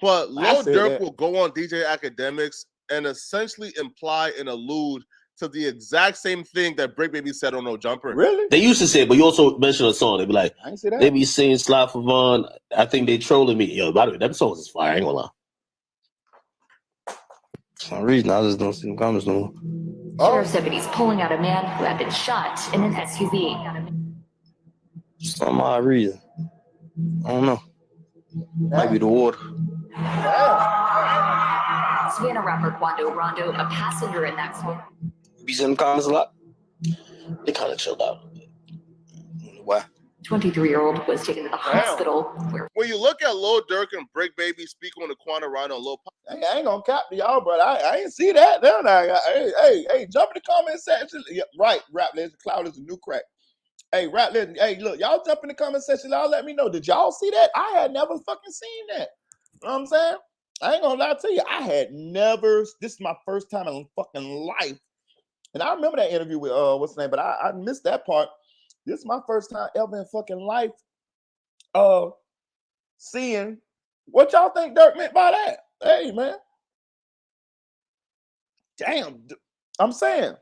But Lil Durk will go on DJ Academics and essentially imply and allude to the exact same thing that Brick Baby said on No Jumper. Really? They used to say it, but you also mentioned a song. They be like, I ain't see that. They be saying Slide for Von. I think they trolling me. Yo, by the way, that song is fire. I ain't gonna lie. For some reason, I just don't see them comments no more. Sheriff's deputies pulling out a man who had been shot in an SUV. For some odd reason. I don't know. Might be the water. Savannah rapper Quando Rondo, a passenger in that car. Be in the comments a lot. They kind of chilled out. Why? 23-year-old was taken to the hospital. When you look at Lil Durk and Brick Baby speak on the Quando Rondo and Lil Pop, I ain't gonna cap to y'all, but I ain't see that. Hey, jump in the comment section. Yeah, right, Rap Legend. Clout is a new crack. Hey, Rap Legend. Hey, look, y'all jump in the comment section. Y'all let me know. Did y'all see that? I had never fucking seen that. You know what I'm saying? I ain't gonna lie to you. I had never. This is my first time in fucking life. And I remember that interview with what's the name, but I missed that part. This is my first time ever in fucking life seeing what y'all think Durk meant by that. Hey, man. Damn. I'm saying.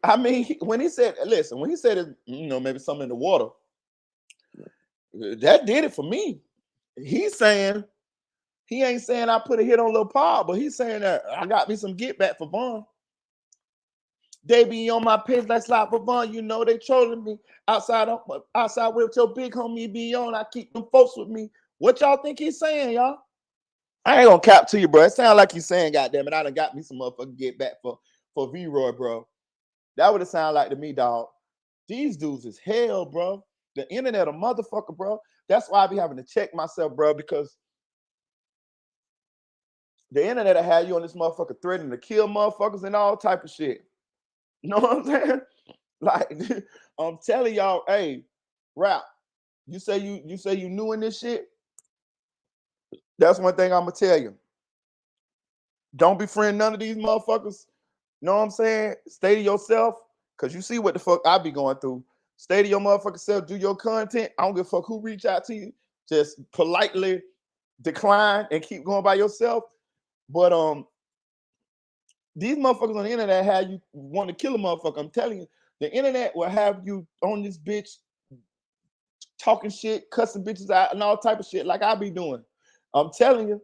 I mean, when he said, listen, when he said, you know, maybe something in the water, that did it for me. He's saying, he ain't saying I put a hit on Lil Pop, but he's saying that I got me some get back for Von. They be on my page like Slide for Von. You know they trolling me outside with your big homie be on. I keep them folks with me. What y'all think he's saying, y'all? I ain't gonna cap to you, bro. It sound like he's saying, goddamn it, I done got me some motherfucking get back for V-Roy, bro. That would have sounded like to me, dog. These dudes is hell, bro. The internet a motherfucker, bro. That's why I be having to check myself, bro, because the internet will have you on this motherfucker threatening to kill motherfuckers and all type of shit. You know what I'm saying? Like, I'm telling y'all, hey, Rap, you say you new in this shit? That's one thing I'm gonna tell you. Don't befriend none of these motherfuckers You know what I'm saying? Stay to yourself, because you see what the fuck I be going through. Stay to your motherfucking self, do your content. I don't give a fuck who reach out to you. Just politely decline and keep going by yourself. But these motherfuckers on the internet have you want to kill a motherfucker. I'm telling you, the internet will have you on this bitch talking shit, cussing bitches out, and all type of shit like I be doing. I'm telling you.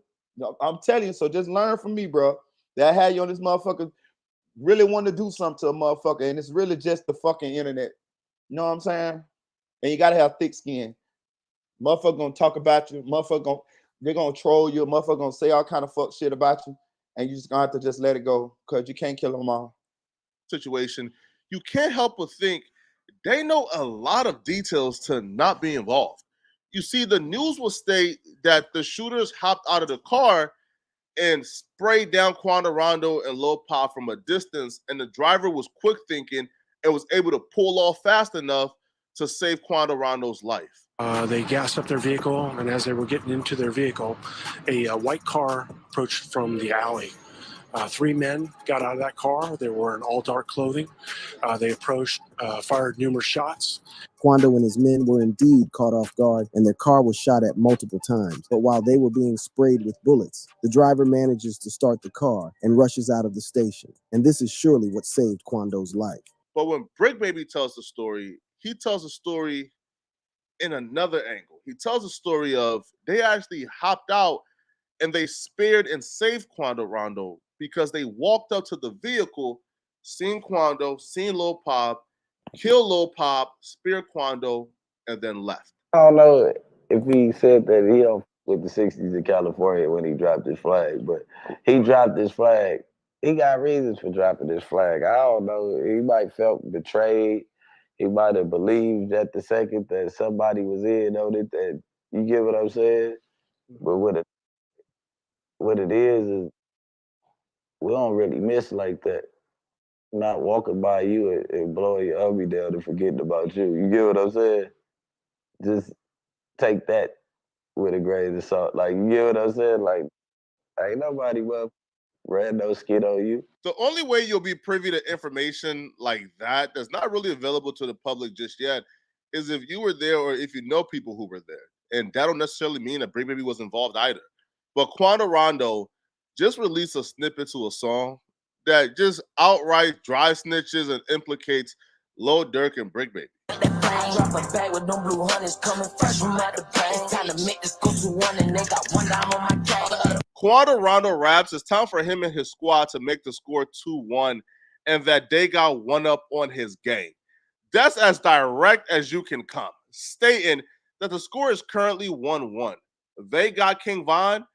So just learn from me, bro. That I had you on this motherfucker really want to do something to a motherfucker, and it's really just the fucking internet. You know what I'm saying? And you gotta have thick skin. Motherfucker gonna talk about you. They're gonna troll you. Motherfucker gonna say all kind of fuck shit about you, and you just gonna have to just let it go because you can't kill them all. Situation, you can't help but think they know a lot of details to not be involved. You see, the news will state that the shooters hopped out of the car and sprayed down Quando Rondo and Lil Pop from a distance, and the driver was quick thinking and was able to pull off fast enough to save Quando Rondo's life. They gassed up their vehicle, and as they were getting into their vehicle, a white car approached from the alley. 3 men got out of that car. They were in all dark clothing. They approached, fired numerous shots. Quando and his men were indeed caught off guard, and their car was shot at multiple times. But while they were being sprayed with bullets, the driver manages to start the car and rushes out of the station. And this is surely what saved Quando's life. But when Brick Baby tells the story, he tells a story in another angle. He tells a story of they actually hopped out and they spared and saved Quando Rondo because they walked up to the vehicle, seen Quando, seen Lil Pop, kill Lil Pop, spear Quando, and then left. I don't know if he said that he don't with the 60s in California when he dropped his flag, but he dropped his flag. He got reasons for dropping his flag. I don't know. He might felt betrayed. He might have believed at the second that somebody was in on it. That you get what I'm saying? But what it is we don't really miss like that. Not walking by you and blowing your army down and forgetting about you. You get what I'm saying? Just take that with a grain of salt. Like, you get what I'm saying? Like, ain't nobody ran no skin on you. The only way you'll be privy to information like that that's not really available to the public just yet is if you were there or if you know people who were there. And that don't necessarily mean that Brick Baby was involved either. But Quando Rondo just released a snippet to a song that just outright dry snitches and implicates Lil Durk and Brick Baby. Drop a bag with no blue hunters coming fresh from out the bank. Time to make this go to one and they got one dime on my gang. Quando Rondo raps, it's time for him and his squad to make the score 2-1 and that they got one up on his game. That's as direct as you can come, stating that the score is currently 1-1. They got King Von,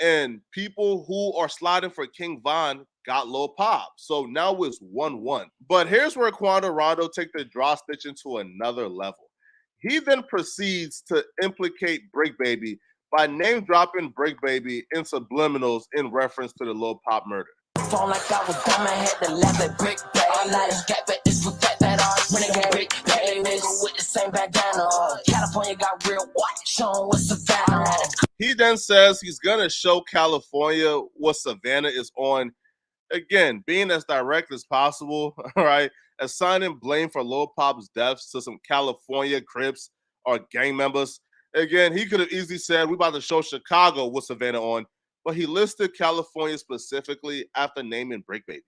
and people who are sliding for King Von got Lil Pop. So now it's 1-1. But here's where Quando Rondo take the draw stitching to another level. He then proceeds to implicate Brick Baby by name dropping Brick Baby in subliminals in reference to the Lil Pop murder. Phone like I was dumb and had to laugh at Brick Baby. I like to get back this with that on renegade Brick Baby with the same bandana. California got real white, showing what Savannah. He then says he's gonna show California what Savannah is on. Again, being as direct as possible, all right, assigning blame for Lil Pop's deaths to some California Crips or gang members. Again, he could have easily said, we're about to show Chicago what Savannah on, but he listed California specifically after naming Brick Baby.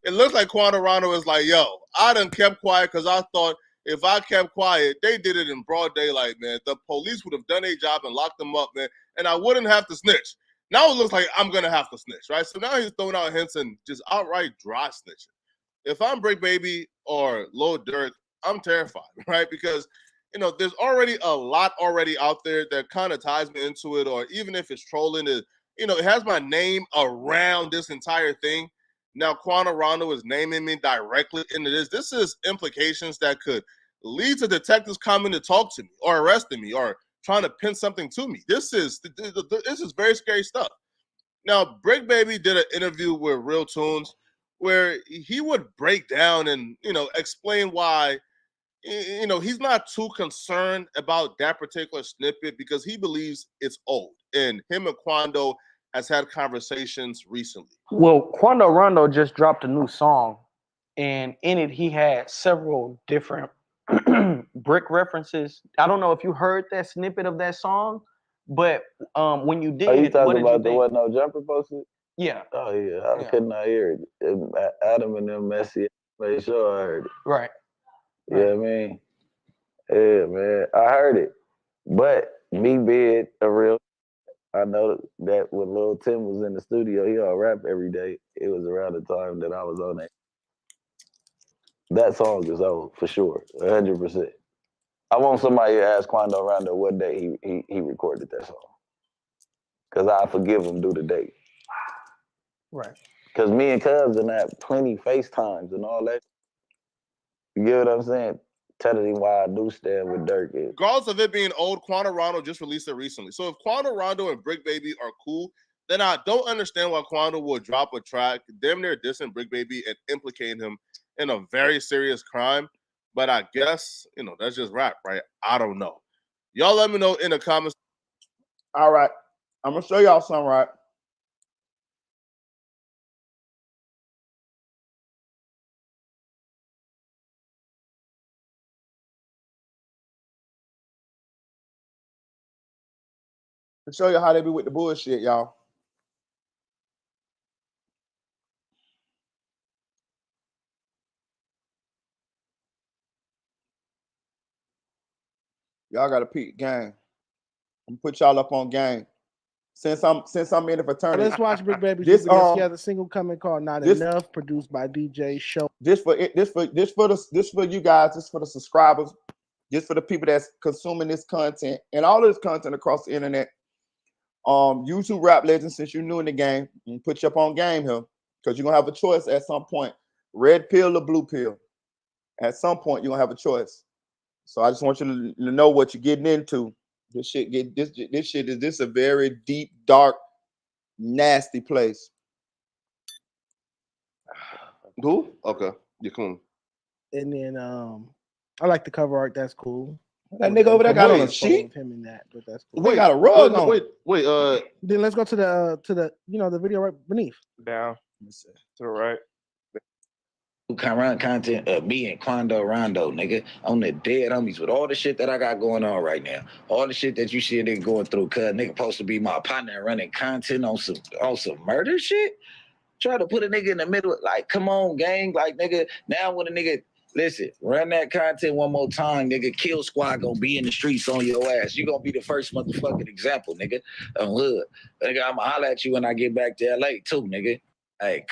It looks like Quando Rondo is like, yo, I done kept quiet because I thought if I kept quiet, they did it in broad daylight, man. The police would have done their job and locked them up, man, and I wouldn't have to snitch. Now it looks like I'm going to have to snitch, right? So now he's throwing out hints and just outright dry snitching. If I'm Brick Baby or Lil Durk, I'm terrified, right? Because, you know, there's already a lot already out there that kind of ties me into it, or even if it's trolling, it, you know, it has my name around this entire thing. Now, Quando Rondo is naming me directly into this. This is implications that could lead to detectives coming to talk to me or arresting me or trying to pin something to me. This is very scary stuff. Now, Brick Baby did an interview with Real Tunes where he would break down and, you know, explain why you know, he's not too concerned about that particular snippet because he believes it's old. And him and Quando has had conversations recently. Well, Quando Rondo just dropped a new song, and in it he had several different brick references. I don't know if you heard that snippet of that song, but when you did, Are you talking about the think? What No Jumper posted? Yeah. Oh yeah, I could not hear it. Adam and them messy made sure I heard it. Right. You know what I mean? Yeah, man, I heard it. But me being a real, I know that when Lil Tim was in the studio, he all rap every day. It was around the time that I was on it. That song is old for sure, 100%. I want somebody to ask Quando Rondo what day he recorded that song, cause I forgive him due to date. Right. Cause me and Cubs and had plenty FaceTimes and all that. You get what I'm saying? Telling him why I do stand with Dirk. Regardless of it being old, Quando Rondo just released it recently. So if Quando Rondo and Brick Baby are cool, then I don't understand why Quando would drop a track, damn near dissing Brick Baby and implicating him in a very serious crime. But I guess, you know, that's just rap, right? I don't know. Y'all let me know in the comments. All right. I'm going to show y'all something, right? To show you how they be with the bullshit, y'all. Y'all got to peep game. I'm put y'all up on game. Since I'm in the fraternity. Let's watch Brick Baby This together. Single coming called "Not Enough," produced by DJ Show. This for you guys. This for the subscribers. This for the people that's consuming this content and all this content across the internet. YouTube Rap Legends, since you're new in the game, and put you up on game here because you're gonna have a choice at some point: red pill or blue pill. At some point, you're gonna have a choice. So I just want you to know what you're getting into. This shit is a very deep, dark, nasty place. Who? Okay, you come. And then I like the cover art. That's cool. That nigga over there got on a sheet. Him in that, but that's cool. Wait, got a rug on. Wait. Then let's go to the the video right beneath. Down. To the right. Current content of me and Quando Rondo, nigga, on the dead homies with all the shit that I got going on right now. All the shit that you see a nigga going through, cuz nigga supposed to be my partner and running content on some murder shit. Try to put a nigga in the middle, like, come on, gang, like, nigga, now when a nigga, listen, run that content one more time, nigga, Kill Squad gonna be in the streets on your ass. You gonna be the first motherfucking example, nigga, on hood. Nigga, I'ma holler at you when I get back to LA too, nigga. Hey.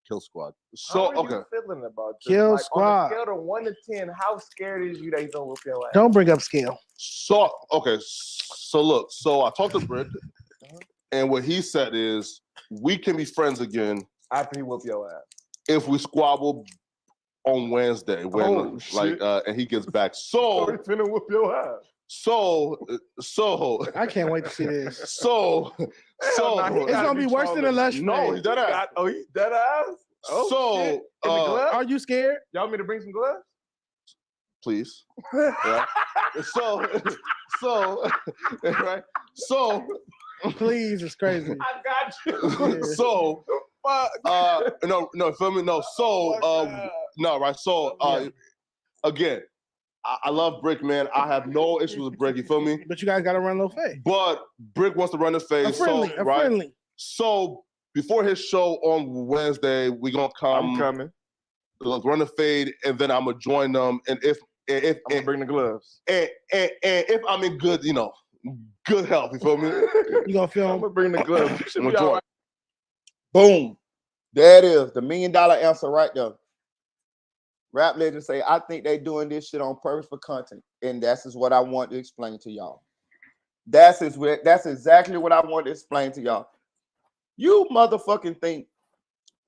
Kill Squad. So, how are you feeling about this? Kill Squad. On a scale of 1 to 10, how scared is you that he's gonna whoop your ass? Don't bring up scale. So, okay. So, look. So, I talked to Brick, and what he said is, we can be friends again after he whoop your ass. If we squabble on Wednesday, when and he gets back. So, he's finna whoop your ass. So I can't wait to see this. So it's gonna be worse than a lush. No, he's dead ass. He's dead ass. Oh, so shit. In the gloves? Are you scared? Y'all want me to bring some gloves? Please. Yeah. So right. So please, it's crazy. I got you. So no, feel me? No, so no, right. So again. I love Brick, man. I have no issues with Brick. You feel me? But you guys got to run low fade. But Brick wants to run the fade. Friendly. So before his show on Wednesday, we gonna come. I'm coming. Run the fade, and then I'm gonna join them. And if I'm gonna bring the gloves. And if I'm in good, good health, you feel me? You gonna film? I'm gonna bring the gloves. You should be all right. Boom. There it is. The $1 million answer right there. Rap Legends say, I think they doing this shit on purpose for content. And that's what I want to explain to y'all. That's exactly what I want to explain to y'all. You motherfucking think,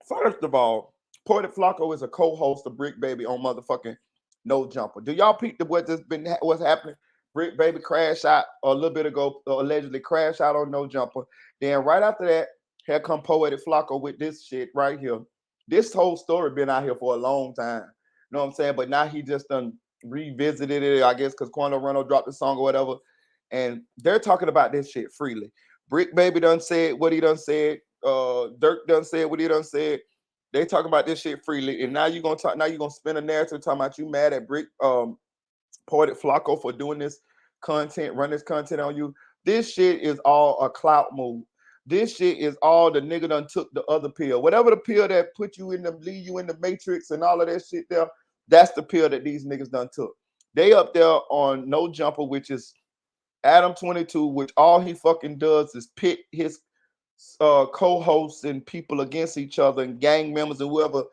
first of all, Porter Flacco is a co-host of Brick Baby on motherfucking No Jumper. Do y'all peep what's happening? Brick Baby crashed out a little bit ago, allegedly crashed out on No Jumper. Then right after that, here come Poetic Flacco with this shit right here. This whole story been out here for a long time. You know what I'm saying? But now he just done revisited it, I guess, because Quando Rondo dropped the song or whatever. And they're talking about this shit freely. Brick Baby done said what he done said. Dirk done said what he done said. They talking about this shit freely. And now you're gonna talk, now you're gonna spin a narrative talking about you mad at Brick Poetic Flacco for doing this content, run this content on you. This shit is all a clout move. This shit is all the nigga done took the other pill. Whatever the pill that put you in the, leave you in the matrix and all of that shit there, that's the pill that these niggas done took. They up there on No Jumper, which is Adam 22, which all he fucking does is pit his co-hosts and people against each other and gang members and whoever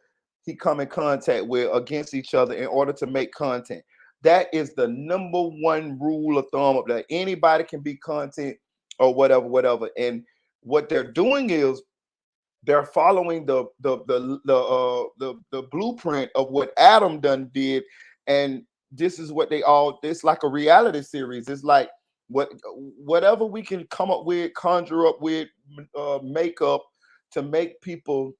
he come in contact with against each other in order to make content. That is the number one rule of thumb up there. Anybody can be content or whatever. And what they're doing is they're following the blueprint of what Adam done did, and this is what they all. It's like a reality series. It's like whatever we can come up with, conjure up with, make up to make people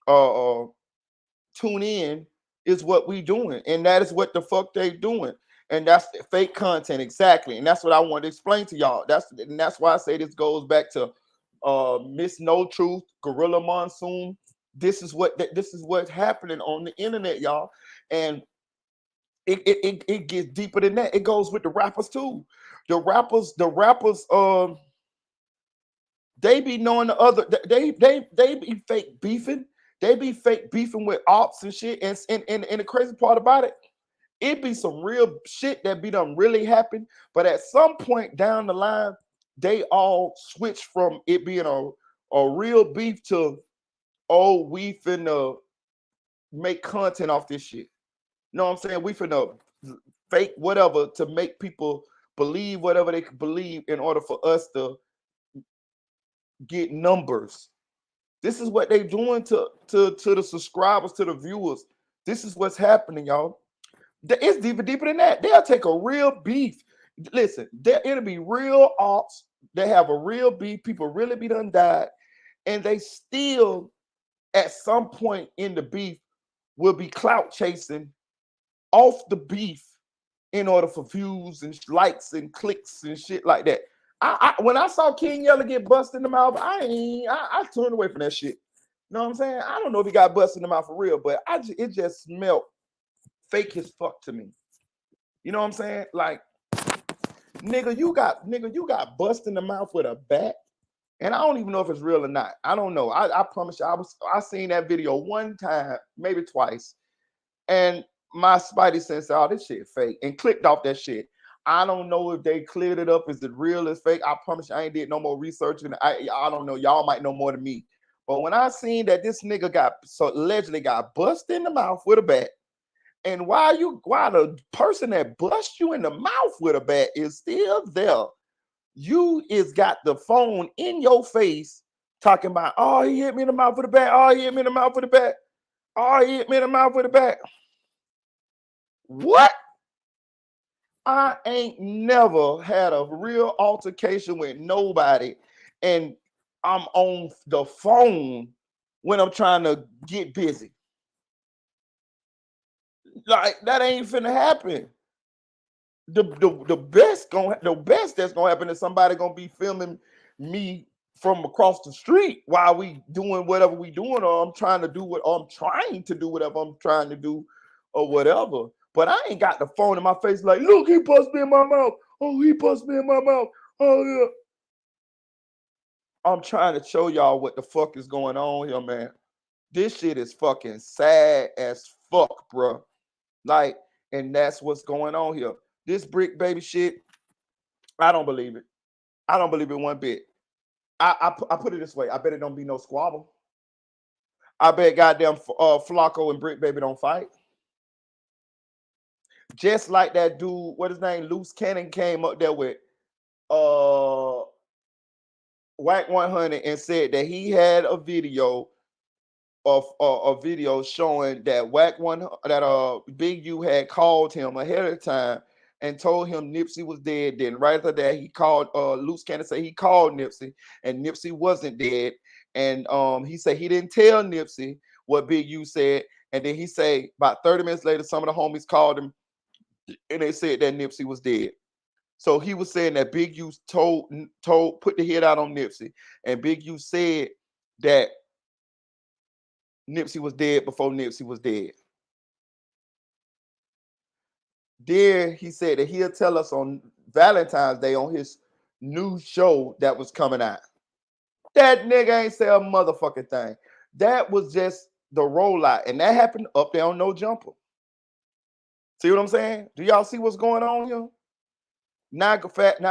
tune in is what we doing, and that is what the fuck they doing, and that's the fake content exactly, and that's what I want to explain to y'all. That's why I say this goes back to Miss No Truth, Gorilla Monsoon. This is what's happening on the internet, y'all, and it gets deeper than that. It goes with the rappers too. The rappers, they be knowing the other. They be fake beefing. They be fake beefing with ops and shit. And the crazy part about it be some real shit that be done really happen. But at some point down the line, they all switch from it being a real beef to, oh, we finna make content off this shit. You know what I'm saying? We finna fake whatever to make people believe whatever they can believe in order for us to get numbers. This is what they doing to the subscribers, to the viewers. This is what's happening, y'all. It's deeper than that. They'll take a real beef. Listen, it'll be real ops. They have a real beef. People really be done died. And they still, at some point in the beef, will be clout chasing off the beef in order for views and likes and clicks and shit like that. When I saw King Yella get busted in the mouth, I turned away from that shit. You know what I'm saying? I don't know if he got busted in the mouth for real, but it just smelled fake as fuck to me. You know what I'm saying? Like, nigga, you got busted in the mouth with a bat, and I don't even know if it's real or not. I don't know. I promise you, I seen that video one time, maybe twice, and my spidey sense, oh, this shit fake, and clicked off that shit. I don't know if they cleared it up. Is it real? Is fake? I promise you, I ain't did no more research, and I don't know. Y'all might know more than me. But when I seen that this nigga allegedly got busted in the mouth with a bat, and while the person that bust you in the mouth with a bat is still there, you is got the phone in your face talking about, oh, he hit me in the mouth with a bat. Oh, he hit me in the mouth with a bat. Oh, he hit me in the mouth with a bat. What? I ain't never had a real altercation with nobody, and I'm on the phone when I'm trying to get busy. Like, that ain't finna happen. The best that's gonna happen is somebody gonna be filming me from across the street while we doing whatever we doing, or I'm trying to do whatever I'm trying to do, or whatever. But I ain't got the phone in my face like, look, he pushed me in my mouth. Oh, he pushed me in my mouth. Oh, yeah. I'm trying to show y'all what the fuck is going on here, man. This shit is fucking sad as fuck, bro. Like, and that's what's going on here. This Brick Baby shit, I don't believe it. I don't believe it one bit. I put it this way. I bet it don't be no squabble. I bet goddamn Flacco and Brick Baby don't fight. Just like that dude, what his name, Loose Cannon, came up there with Whack 100 and said that he had a video of a video showing that Big U had called him ahead of time and told him Nipsey was dead. Then right after that, he called Loose Cannon, said he called Nipsey and Nipsey wasn't dead. And he said he didn't tell Nipsey what Big U said. And then he said about 30 minutes later, some of the homies called him and they said that Nipsey was dead. So he was saying that Big U put the hit out on Nipsey, and Big U said that Nipsey was dead before Nipsey was dead. Then he said that he'll tell us on Valentine's Day on his new show that was coming out. That nigga ain't say a motherfucking thing. That was just the rollout, and that happened up there on No Jumper. See what I'm saying? Do y'all see what's going on here? Now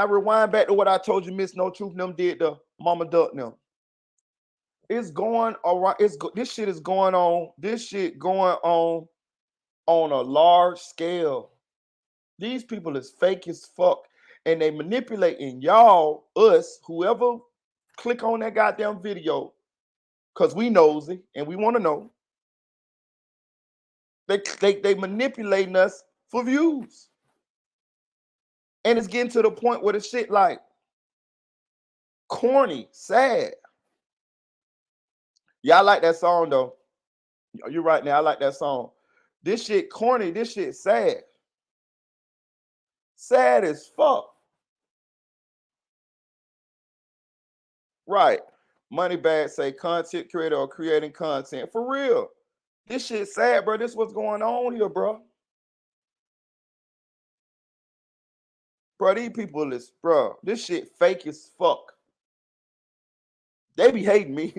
rewind back to what I told you, Miss No Truth them did to Mama Duck them. It's going around. This shit is going on. This shit going on a large scale. These people is fake as fuck, and they manipulating y'all, us, whoever click on that goddamn video, because we nosy and we want to know. They manipulating us for views. And it's getting to the point where the shit like corny, sad. Yeah, I like that song though. You're right now. I like that song. This shit corny. This shit sad. Sad as fuck. Right. Moneybag say content creator or creating content. For real. This shit sad, bro. This what's going on here, bro. Bro, these people is, bro, this shit fake as fuck. They be hating me.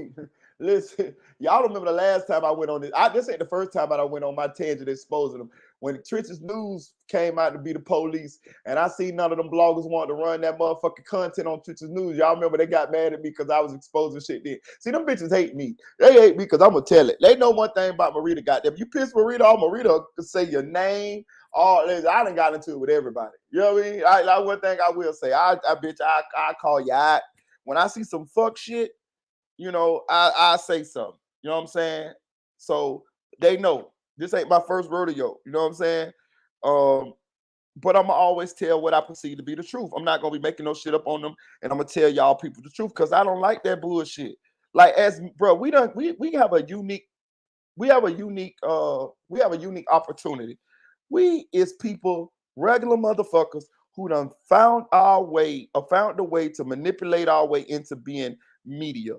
Listen, y'all remember the last time I went on this. This ain't the first time I went on my tangent exposing them. When Trenches News came out to be the police, and I see none of them bloggers want to run that motherfucking content on Trenches News. Y'all remember they got mad at me because I was exposing shit then. See, them bitches hate me. They hate me because I'm going to tell it. They know one thing about Marita, goddamn. You piss Marita off, Marita could say your name. All this. I done got into it with everybody. You know what I mean? Like one thing I will say, I call you out. When I see some fuck shit, you know, I say something. You know what I'm saying? So they know this ain't my first rodeo. You know what I'm saying? But I'm gonna always tell what I perceive to be the truth. I'm not gonna be making no shit up on them, and I'm gonna tell y'all people the truth because I don't like that bullshit. Like, we have a unique opportunity. We is people, regular motherfuckers who done found the way to manipulate our way into being media.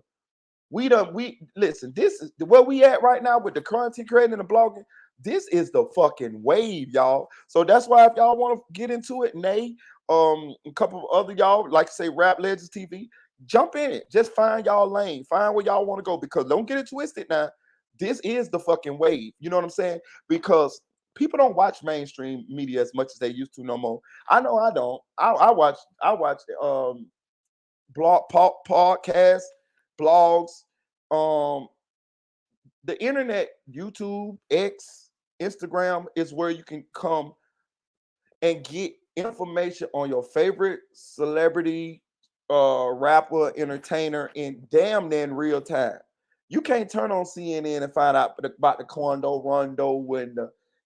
Listen, this is where we at right now with the content creating and the blogging. This is the fucking wave, y'all. So that's why if y'all want to get into it, Nay, a couple of other y'all, like say Rap Legends TV, jump in it. Just find y'all lane. Find where y'all want to go, because don't get it twisted now. This is the fucking wave. You know what I'm saying? Because people don't watch mainstream media as much as they used to no more. I know I don't. I watch blog podcasts, blogs, the internet, YouTube, X, Instagram is where you can come and get information on your favorite celebrity, rapper, entertainer in damn near in real time. You can't turn on CNN and find out about the Quando, Rondo,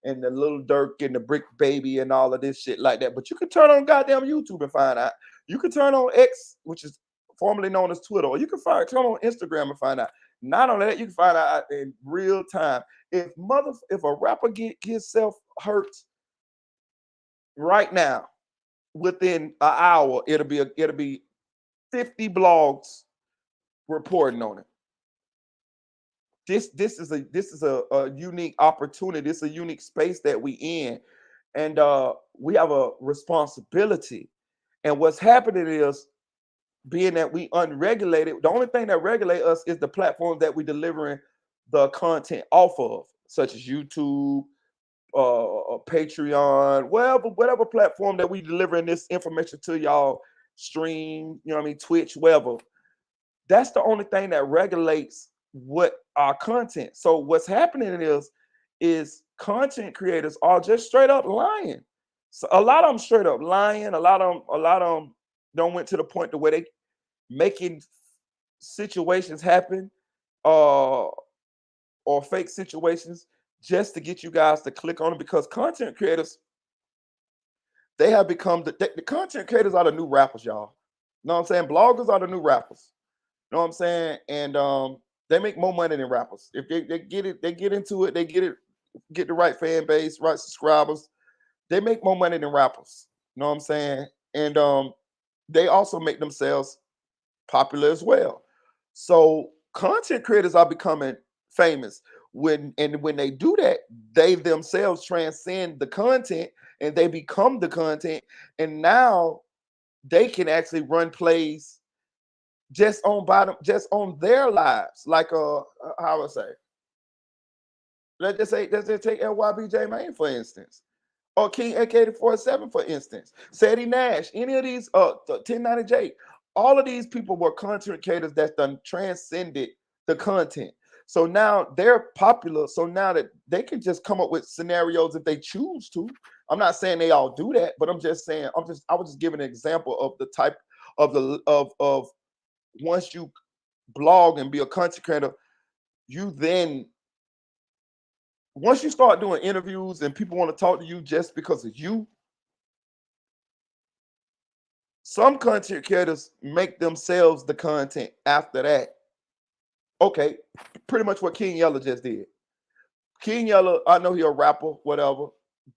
and the Little Dirk and the Brick Baby and all of this shit like that. But you can turn on goddamn YouTube and find out. You can turn on X, which is formerly known as Twitter, or you can turn on Instagram and find out. Not only that, you can find out in real time. If a rapper get himself hurt right now, within an hour, it'll be 50 blogs reporting on it. This is a unique opportunity. It's a unique space that we in, and we have a responsibility. And what's happening is, being that we unregulated, the only thing that regulate us is the platforms that we delivering the content off of, such as YouTube, Patreon, whatever platform that we delivering this information to y'all, stream, you know what I mean, Twitch, wherever. That's the only thing that regulates what our content. So what's happening is content creators are just straight up lying. So a lot of them straight up lying. A lot of them don't went to the point to where they making situations happen, or fake situations just to get you guys to click on it, because content creators, they have become the content creators are the new rappers, y'all. You know what I'm saying? Bloggers are the new rappers. You know what I'm saying? And they make more money than rappers. If they get into it, they get the right fan base, right subscribers. they make more money than rappers. You know what I'm saying? And they also make themselves popular as well. So content creators are becoming famous. When they do that, they themselves transcend the content and they become the content. And now they can actually run plays just on their lives. Like how I say, let's just take LYBJ Main for instance, or King AK-47 for instance, Sadie Nash, any of these 1090J, all of these people were content creators that done transcended the content. So now they're popular. So now that they can just come up with scenarios if they choose to. I'm not saying they all do that, but I'm just saying I was just giving an example of the type of once you blog and be a content creator, you then once you start doing interviews and people want to talk to you just because of you, some content creators make themselves the content after that. Okay, pretty much what King Yella just did. King Yella, I know he's a rapper, whatever,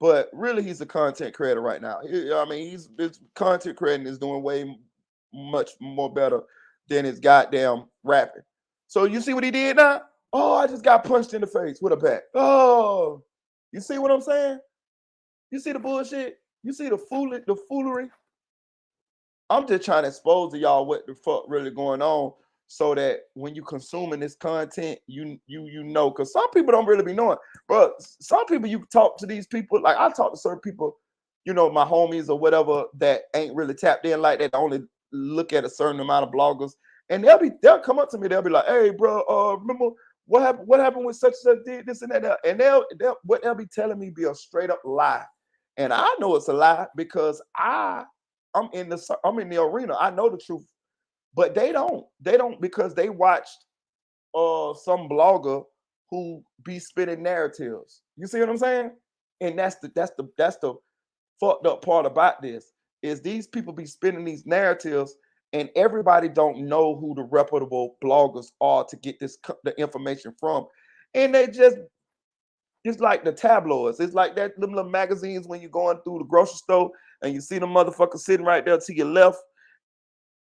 but really he's a content creator right now. I mean, his content creating is doing way much more better than his goddamn rapping. So you see what he did now? Oh, I just got punched in the face with a bat. Oh, you see what I'm saying? You see the bullshit? You see the foolery? I'm just trying to expose to y'all what the fuck really going on, so that when you consuming this content, you know, because some people don't really be knowing. But some people, you talk to these people, like I talk to certain people, you know, my homies or whatever, that ain't really tapped in like that, only look at a certain amount of bloggers, and they'll come up to me, they'll be like, hey bro, remember what happened with such and such, did this and that, and what they'll be telling me be a straight up lie. And I know it's a lie because I'm in the arena. I know the truth, but they don't because they watched some blogger who be spinning narratives. You see what I'm saying? And that's the fucked up part about this, is these people be spinning these narratives, and everybody don't know who the reputable bloggers are to get the information from, and they just. It's like the tabloids. It's like them little magazines when you're going through the grocery store and you see the motherfucker sitting right there to your left,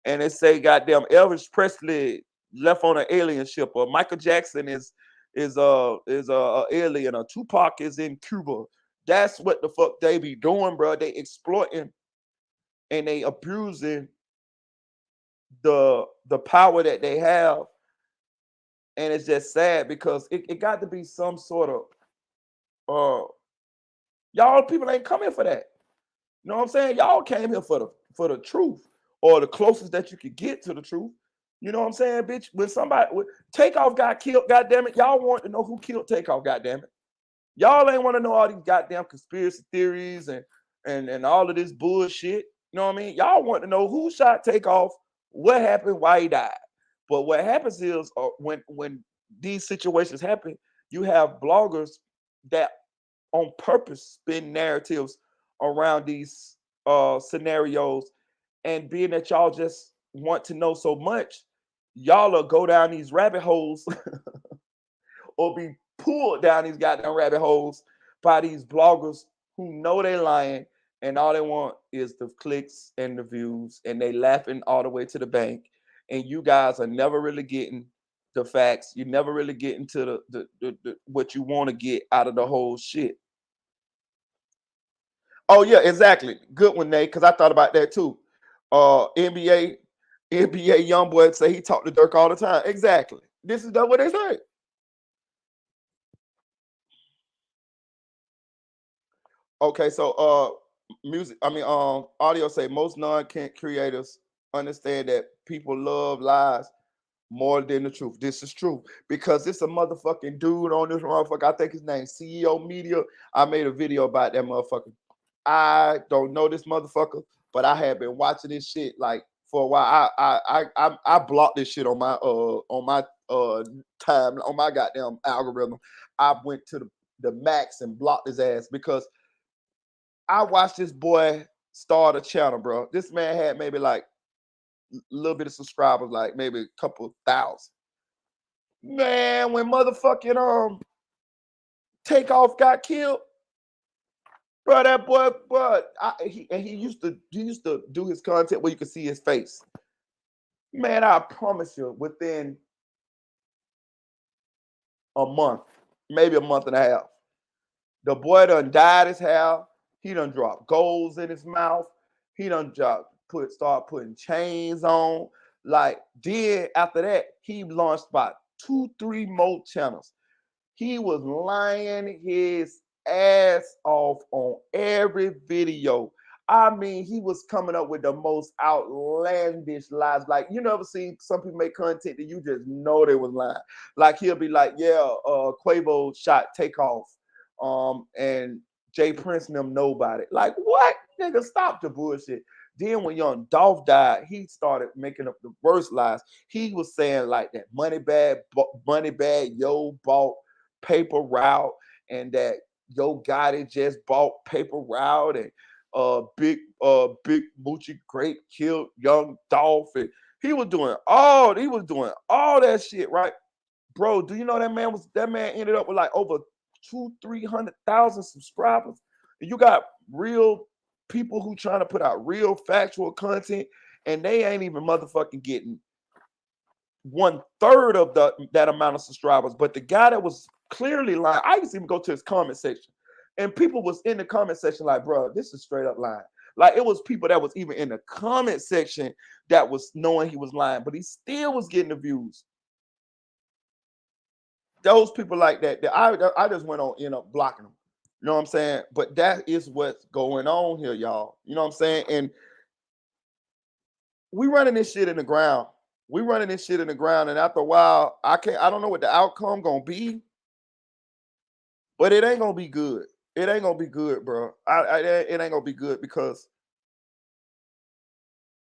and they say, "Goddamn, Elvis Presley left on an alien ship," or Michael Jackson is a alien, or Tupac is in Cuba. That's what the fuck they be doing, bro. They exploiting and they abusing the power that they have, and it's just sad because it got to be some sort of y'all people ain't come here for that. You know what I'm saying? Y'all came here for the truth, or the closest that you could get to the truth. You know what I'm saying, bitch? When Takeoff got killed, goddamn it, y'all want to know who killed Takeoff, goddamn it. Y'all ain't want to know all these goddamn conspiracy theories and all of this bullshit. You know what I mean? Y'all want to know who shot Takeoff, what happened, why he died. But what happens is when these situations happen, you have bloggers that on purpose spin narratives around these scenarios, and being that y'all just want to know so much, y'all will go down these rabbit holes or be pulled down these goddamn rabbit holes by these bloggers who know they lying, and all they want is the clicks and the views, and they laughing all the way to the bank, and you guys are never really getting the facts. You never really getting to the what you want to get out of the whole shit. Oh yeah, exactly. Good one, Nate, because I thought about that too. NBA young boy say he talked to Dirk all the time. Exactly. This is what they say. Okay, so audio say most non-content creators understand that people love lies more than the truth. This is true because it's a motherfucking dude on this motherfucker. I think his name CEO Media. I made a video about that motherfucker. I don't know this motherfucker, but I have been watching this shit like for a while. I blocked this shit on my time on my goddamn algorithm. I went to the max and blocked his ass because I watched this boy start a channel, bro. This man had maybe like a little bit of subscribers, like maybe a couple thousand. Man, when motherfucking Takeoff got killed, Bro, that boy, he used to do his content where you could see his face. Man, I promise you, within a month, maybe a month and a half, the boy done dyed his hair. He done dropped golds in his mouth. He done start putting chains on. Like, then after that, he launched about 2-3 more channels. He was lying his ass off on every video. I mean, he was coming up with the most outlandish lies. Like, you never seen some people make content that you just know they was lying. Like, he'll be like, yeah, Quavo shot Takeoff, and Jay Prince and them know about it. Like, what? Nigga, stop the bullshit. Then when Young Dolph died, he started making up the worst lies. He was saying like that money bag, yo bought paper route, and that Yo Gotti just bought paper route, and big Moochie Grape killed Young Dolph, and he was doing all that shit, right? Bro, do you know that man ended up with like over 200,000-300,000 subscribers? And you got real people who trying to put out real factual content, and they ain't even motherfucking getting 1/3 of that amount of subscribers. But the guy that was clearly lying, I used to even go to his comment section, and people was in the comment section like, bro, this is straight up lying. Like, it was people that was even in the comment section that was knowing he was lying, but he still was getting the views. Those people like that, I just went on, blocking them. You know what I'm saying? But that is what's going on here, y'all. You know what I'm saying? And we running this shit in the ground. And after a while, I don't know what the outcome gonna be, but it ain't gonna be good. It ain't gonna be good, bro. It ain't gonna be good because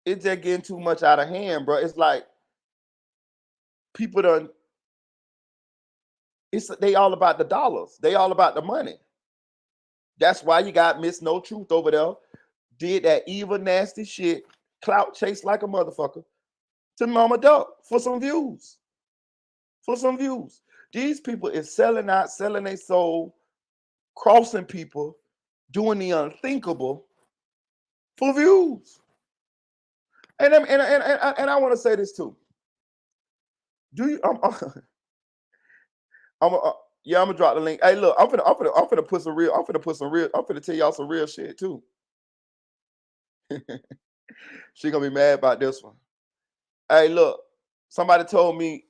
it's just getting too much out of hand, bro. It's like people they all about the dollars. They all about the money. That's why you got Miss No Truth over there. Did that evil, nasty shit, clout chase like a motherfucker to Mama Duck for some views. These people is selling their soul, crossing people, doing the unthinkable for views. And I want to say this too. Do you? I'm gonna drop the link. Hey, look, I'm finna put some real. I'm finna tell y'all some real shit too. She gonna be mad about this one. Hey, look, somebody told me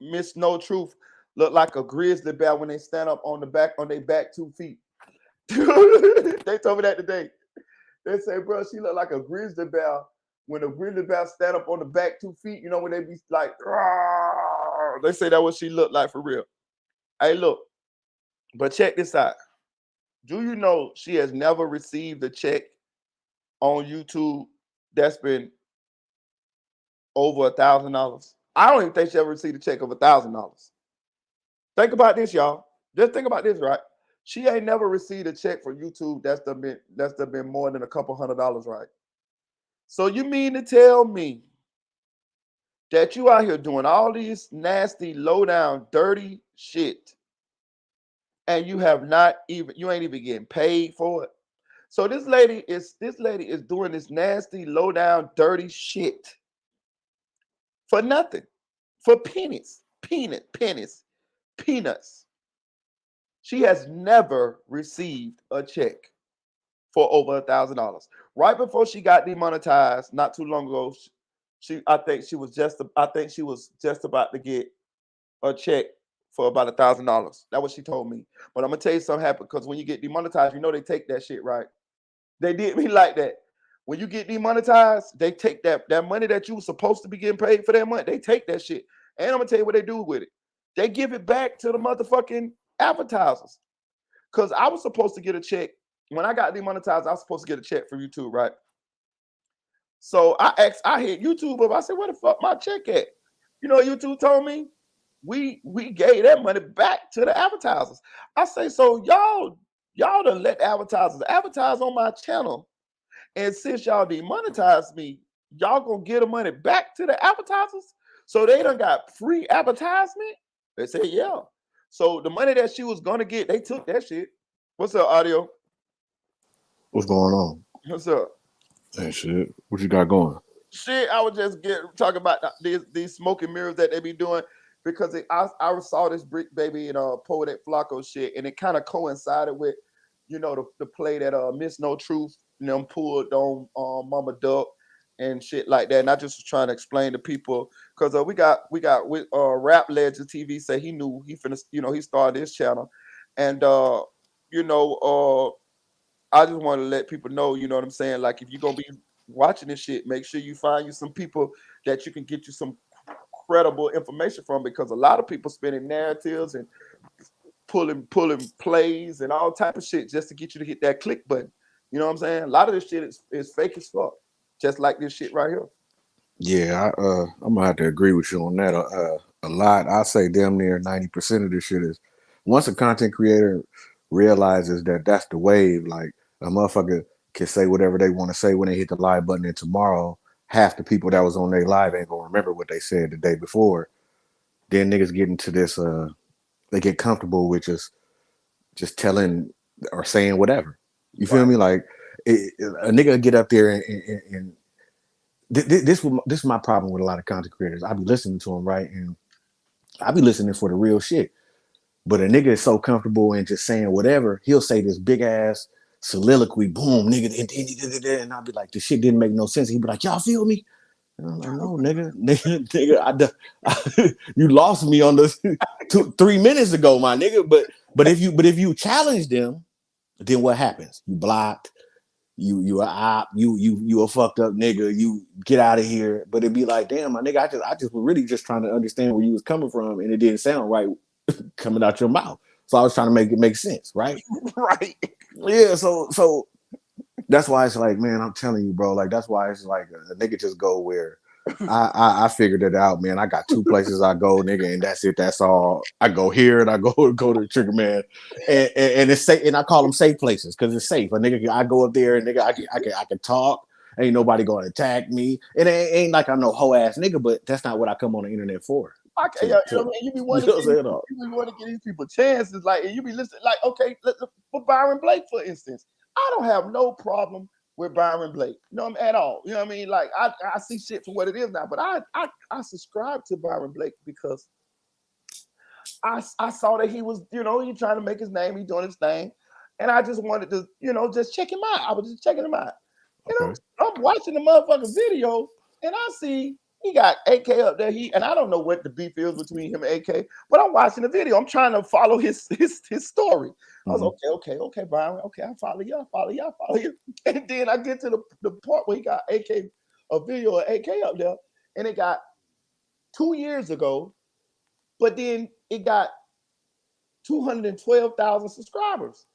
Miss No Truth look like a grizzly bear when they stand up on their back 2 feet. They told me that today. They say, bro, she look like a grizzly bear when a grizzly bear stand up on the back 2 feet. You know, when they be like, rawr. They say that what she looked like for real. Hey, look, but check this out. Do you know she has never received a check on YouTube that's been over $1,000? I don't even think she ever received a check of $1,000. Think about this, y'all. Just think about this, right? She ain't never received a check from YouTube that's been more than a couple $100, right? So you mean to tell me that you out here doing all these nasty, low down, dirty shit, and you ain't even getting paid for it? So this lady is doing this nasty, low down, dirty shit for nothing, for pennies. She has never received a check for over $1,000. Right before she got demonetized, not too long ago, I think she was just about to get a check for about $1,000. That's what she told me. But I'm gonna tell you something happened, because when you get demonetized, you know they take that shit, right? They did me like that. When you get demonetized, they take that money that you were supposed to be getting paid for that money. They take that shit. And I'm gonna tell you what they do with it. They give it back to the motherfucking advertisers. Because I was supposed to get a check. When I got demonetized, I was supposed to get a check from YouTube, right? So I hit YouTube up. I said, where the fuck my check at? You know what YouTube told me? We gave that money back to the advertisers. I say, so y'all done let the advertisers advertise on my channel. And since y'all demonetized me, y'all gonna give the money back to the advertisers? So they done got free advertisement? They said, yeah. So the money that she was gonna get, they took that shit. What's up, Audio? What's going on? What's up? Hey, shit. What you got going? Shit, I was just talking about these smoking mirrors that they be doing because I saw this Brick Baby and Poetic Flacco shit, and it kind of coincided with, the play that Miss No Truth, pulled on Mama Duck and shit like that. And I just was trying to explain to people because we got with Rap Legend TV say he knew he finished, he started his channel, and I just want to let people know, you know what I'm saying? Like, if you're gonna be watching this shit, make sure you find you some people that you can get you some credible information from, because a lot of people spinning narratives and pulling plays and all type of shit just to get you to hit that click button. You know what I'm saying? A lot of this shit is fake as fuck, just like this shit right here. Yeah, I'm gonna have to agree with you on that a lot. I say damn near 90% of this shit is, once a content creator realizes that that's the wave, like a motherfucker can say whatever they want to say when they hit the live button, and tomorrow half the people that was on their live ain't gonna remember what they said the day before. Then niggas get into this, they get comfortable with just telling or saying whatever. You feel me? Like a nigga get up there and this is my problem with a lot of content creators. I be listening to them, right, and I be listening for the real shit. But a nigga is so comfortable in just saying whatever, he'll say this big ass soliloquy, boom, nigga, and I'll be like, this shit didn't make no sense. He'd be like, y'all feel me? And I'm like, no, nigga, you lost me on the 3 minutes ago, my nigga. But if you challenge them, then what happens? You blocked. You a op, you a fucked up nigga, you get out of here. But it'd be like, damn, my nigga, I just was really just trying to understand where you was coming from, and it didn't sound right coming out your mouth. So I was trying to make it make sense, right? Right. Yeah, so that's why it's like, man, I'm telling you, bro, like that's why it's like a nigga just go where I figured it out, man. I got 2 places I go, nigga, and that's it. That's all. I go here and I go to Trigger Man, and it's safe, and I call them safe places because it's safe. A nigga, I go up there and nigga, I can talk. Ain't nobody gonna attack me. It ain't like I'm no hoe ass nigga, but that's not what I come on the internet for. You be wanting to give these people chances, like, and you be listening, like, okay, for Byron Blake, for instance, I don't have no problem with Byron Blake, at all. You know what I mean? Like, I see shit for what it is now, but I subscribe to Byron Blake because I saw that he was, he trying to make his name, he doing his thing, and I just wanted to, just check him out. I was just checking him out. I'm watching the motherfucking video, and I see he got AK up there. And I don't know what the beef is between him and AK, but I'm watching the video. I'm trying to follow his story. I was okay, Byron. Okay, I follow you. And then I get to the part where he got a video of AK up there, and it got 2 years ago, but then it got 212,000 subscribers.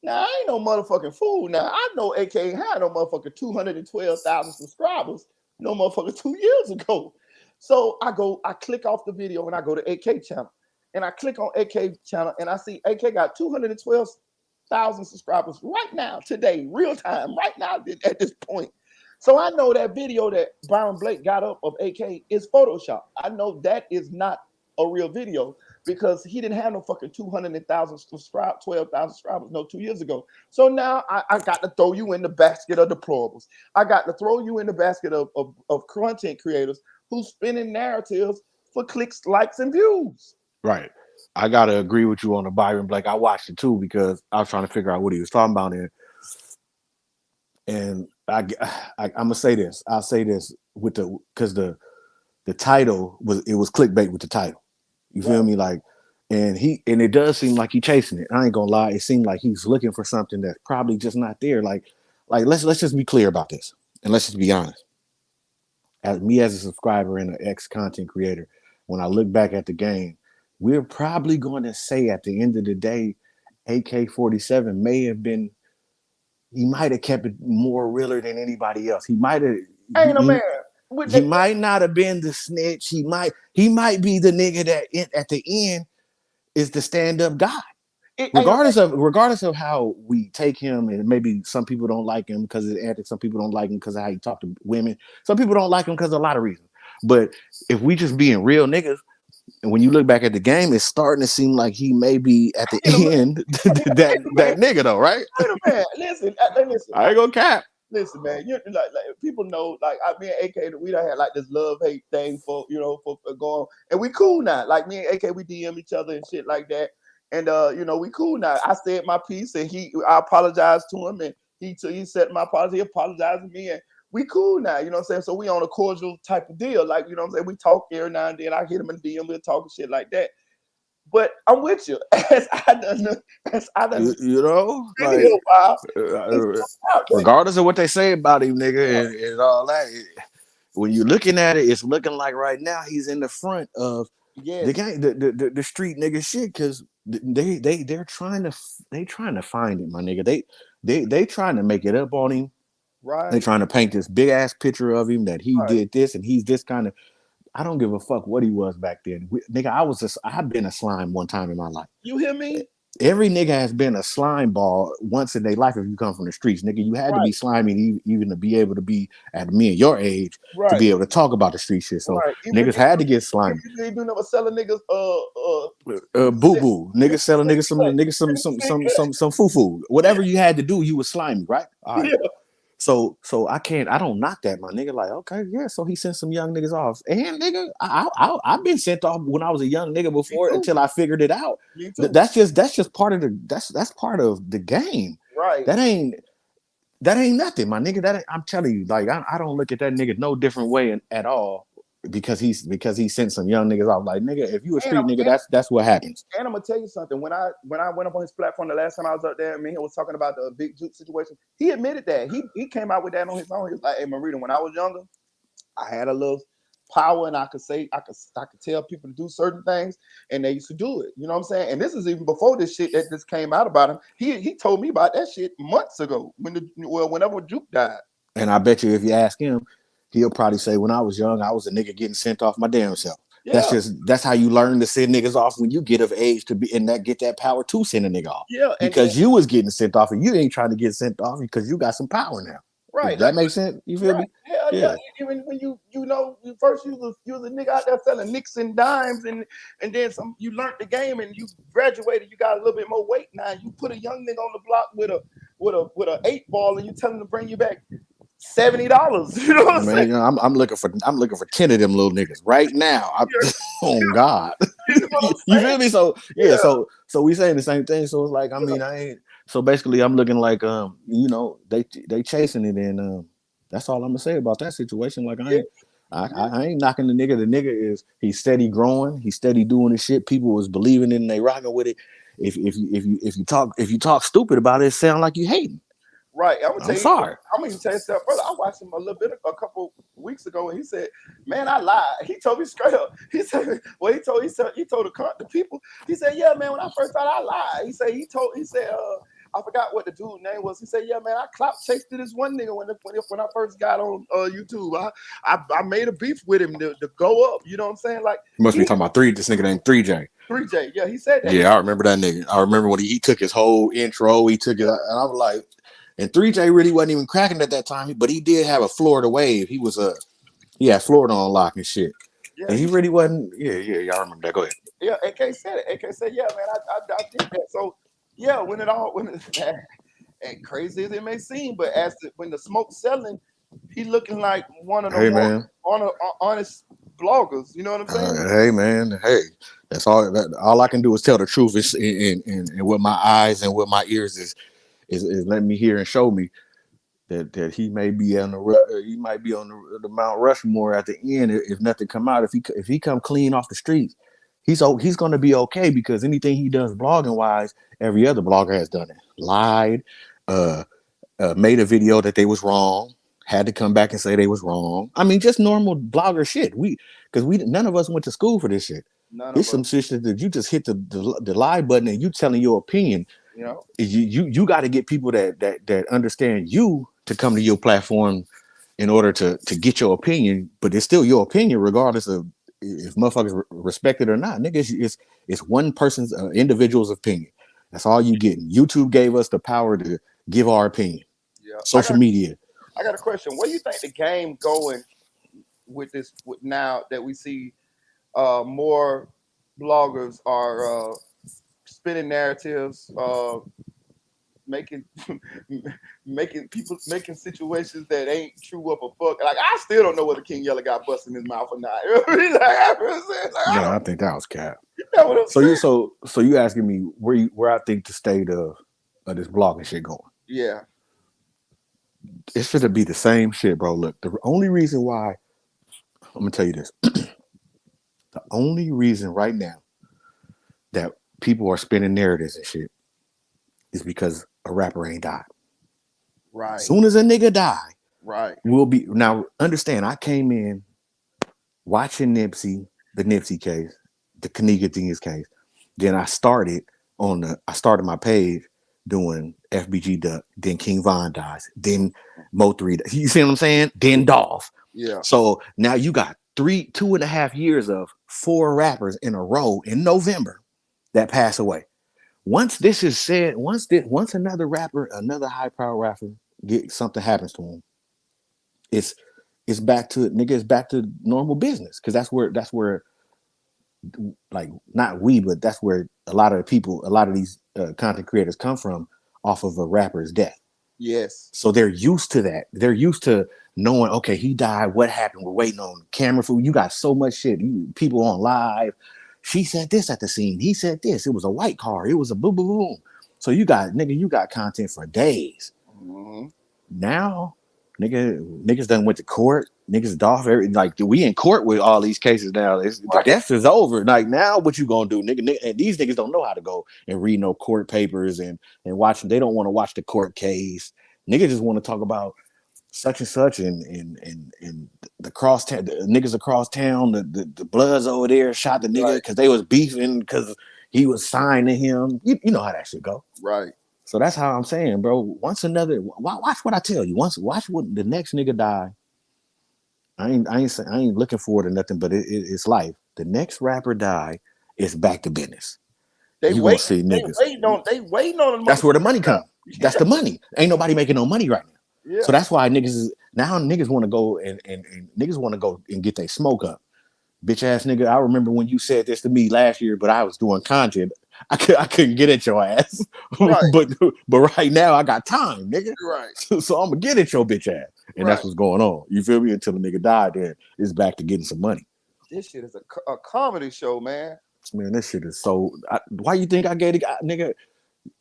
Now, I ain't no motherfucking fool. Now, I know AK ain't had no motherfucking 212,000 subscribers no motherfucker 2 years ago. So I click off the video and I go to AK channel. And I click on AK channel and I see AK got 212,000 subscribers right now, today, real time, right now at this point. So I know that video that Byron Blake got up of AK is Photoshop. I know that is not a real video because he didn't have no fucking 200,000 subscribers, 12,000 subscribers, 2 years ago. So now I got to throw you in the basket of deplorables. I got to throw you in the basket of content creators who's spinning narratives for clicks, likes, and views. Right. I gotta agree with you on the Byron Blake. I watched it too because I was trying to figure out what he was talking about in. And I'm gonna say this. I'll say this because the title was clickbait with the title. You feel me? Like, and it does seem like he's chasing it. I ain't gonna lie. It seemed like he's looking for something that's probably just not there. Like let's just be clear about this, and let's just be honest. As a subscriber and an ex-content creator, when I look back at the game, we're probably going to say at the end of the day, AK-47 may have been. He might have kept it more realer than anybody else. He might have. Ain't a man. He might not have been the snitch. He might be the nigga that at the end is the stand-up guy. Regardless of how we take him, and maybe some people don't like him because of the antics, some people don't like him because of how he talk to women, some people don't like him because of a lot of reasons. But if we just being real niggas, And when you look back at the game, it's starting to seem like he may be at the end that nigga though, right? Wait a minute. Listen. I ain't gonna cap. Listen, man. You like people know. Like me and AK, we done had like this love hate thing for going, and we cool now. Like me and AK, we DM each other and shit like that, and we cool now. I said my piece, and I apologized to him, and he said my apology, he apologized to me, and we cool now. You know what I'm saying? So we on a cordial type of deal. Like what I'm saying, we talk every now and then. I hit him in DM, we'll talk and shit like that. But I'm with you. As I done, like, regardless of what they say about him, nigga, and all that, when you're looking at it, it's looking like right now he's in the front of the game, the street nigga shit, because they're trying to find him, my nigga. They trying to make it up on him. Right. They trying to paint this big ass picture of him that he did this and he's this kind of. I don't give a fuck what he was back then. Nigga, I've been a slime one time in my life. You hear me? Every nigga has been a slime ball once in their life if you come from the streets. Nigga, you had to be slimy even to be able to be at me and your age to be able to talk about the street shit. So niggas had to get slimy. You never selling niggas boo-boo. Niggas selling niggas some foo-foo. Whatever you had to do, you was slimy, right? All right. Yeah. So I don't knock that, my nigga. Like, okay, yeah. So he sent some young niggas off, and nigga, I've been sent off when I was a young nigga before until I figured it out. That's just part of that's part of the game. Right. That ain't nothing, my nigga. I'm telling you, like, I don't look at that nigga no different way at all because he sent some young niggas off. Like, nigga, if you a street nigga, that's what happens. And I'm gonna tell you something. When I went up on his platform the last time I was up there, he was talking about the Big Juke situation. He admitted that he came out with that on his own. He was like, "Hey, Marita, when I was younger, I had a little power, and I could tell people to do certain things, and they used to do it. You know what I'm saying? And this is even before this shit that just came out about him. He told me about that shit months ago whenever Juke died. And I bet you if you ask him, he'll probably say, when I was young, I was a nigga getting sent off my damn self. Yeah. That's how you learn to send niggas off when you get of age to be and get that power to send a nigga off. Yeah, because you was getting sent off and you ain't trying to get sent off because you got some power now. Right. Does that make sense? You feel me? Yeah. Even when you first you was a nigga out there selling nicks and dimes and then you learned the game and you graduated, you got a little bit more weight now. You put a young nigga on the block with a 8 ball and you tell him to bring you back $70. You know what I'm saying? I'm looking for 10 of them little niggas right now. Oh God. You feel me? So so we saying the same thing. So it's like, I mean, I ain't. So basically, I'm looking like they chasing it, and that's all I'm gonna say about that situation. Like I ain't knocking the nigga. The nigga he's steady growing. He's steady doing his shit. People was believing it and they rocking with it. If you talk stupid about it, it sound like you hating. Right. I'm sorry. I'm gonna tell you something, brother. I watched him a little bit a couple weeks ago, and he said, "Man, I lied." He told me straight up. He said, "Well, he told the people." He said, "Yeah, man, when I first thought I lied." He said, I forgot what the dude's name was. He said, "Yeah, man, I clout chased this one nigga when I first got on YouTube. I made a beef with him to go up. You know what I'm saying? Like, you must be talking about this nigga named 3J. 3J. Yeah, he said that. Yeah, I remember that nigga. I remember when he took his whole intro. He took it, and I was like. And 3J really wasn't even cracking at that time, but he did have a Florida wave. He had Florida on lock and shit. Yeah, and he really wasn't. Yeah, y'all remember that. Go ahead. Yeah, AK said it. AK said, "Yeah, man, I did that." So yeah, when and crazy as it may seem, but when the smoke's selling, he looking like one of the honest bloggers. You know what I'm saying? Hey man, that's all. All I can do is tell the truth. Is in what my eyes and what my ears is letting me hear and show me that he may be on the Mount Rushmore at the end if nothing come out. If he come clean off the streets, he's going to be okay because anything he does blogging wise, every other blogger has done it. Lied, made a video that they was wrong, had to come back and say they was wrong. I mean, just normal blogger shit. None of us went to school for this shit. It's some shit that you just hit the lie button and you telling your opinion. You know, you got to get people that understand you to come to your platform in order to get your opinion, but it's still your opinion regardless of if motherfuckers respect it or not. Nigga, it's one person's individual's opinion. That's all you get. YouTube gave us the power to give our opinion. Yeah. Social media. I got a question. Where do you think the game going with this now that we see more bloggers are spinning narratives, making making situations that ain't true of a fuck. Like I still don't know whether King Yella got busted in his mouth or not. You know what I mean? No, I think that was cap. You know what I'm saying? So you asking me where I think the state of this blogging shit going? Yeah. It's gonna be the same shit, bro. Look, the only reason why I'm gonna tell you this. The only reason right now that people are spinning narratives and shit is because a rapper ain't died. Right. As soon as a nigga die, right. We'll be now. Understand? I came in watching Nipsey, the Nipsey case, the Kaniga Things case. Then I started my page doing FBG Duck. Then King Von dies. Then Mo3. You see what I'm saying? Then Dolph. Yeah. So now you got 2.5 years of 4 rappers in a row in November that pass away. Once this is said, once another rapper, another high power rapper, something happens to him, it's back to nigga. It's back to normal business because that's where like not we, but that's where a lot of these content creators come from off of a rapper's death. Yes. So they're used to that. They're used to knowing, okay, he died. What happened? We're waiting on camera food. You got so much shit. People on live. She said this at the scene. He said this. It was a white car. It was a boom, boom, boom. So you got content for days. Mm-hmm. Now, niggas done went to court. Niggas Dolph, like we in court with all these cases now. The death is over. Like now, what you gonna do, nigga? And these niggas don't know how to go and read no court papers and watch. They don't want to watch the court case. Niggas just want to talk about such and such and the crosstown niggas across town. The Bloods over there shot the nigga because they was beefing because he was signing him. You know how that shit go. Right. So that's how I'm saying, bro. Watch what I tell you. Watch what the next nigga die. I ain't looking forward to nothing, but it's life. The next rapper die, it's back to business. You gonna see niggas. They waiting on them. That's where the money comes. That's the money. Ain't nobody making no money right now. Yeah. So that's why niggas want to go and niggas want to go and get their smoke up. Bitch ass nigga, I remember when you said this to me last year, but I was doing content. I couldn't get at your ass. Right. but right now I got time, nigga. Right. So I'm gonna get at your bitch ass. And that's what's going on. You feel me? Until the nigga died, then it's back to getting some money. This shit is a comedy show, man. Man, this shit is so. Why you think I gave the nigga?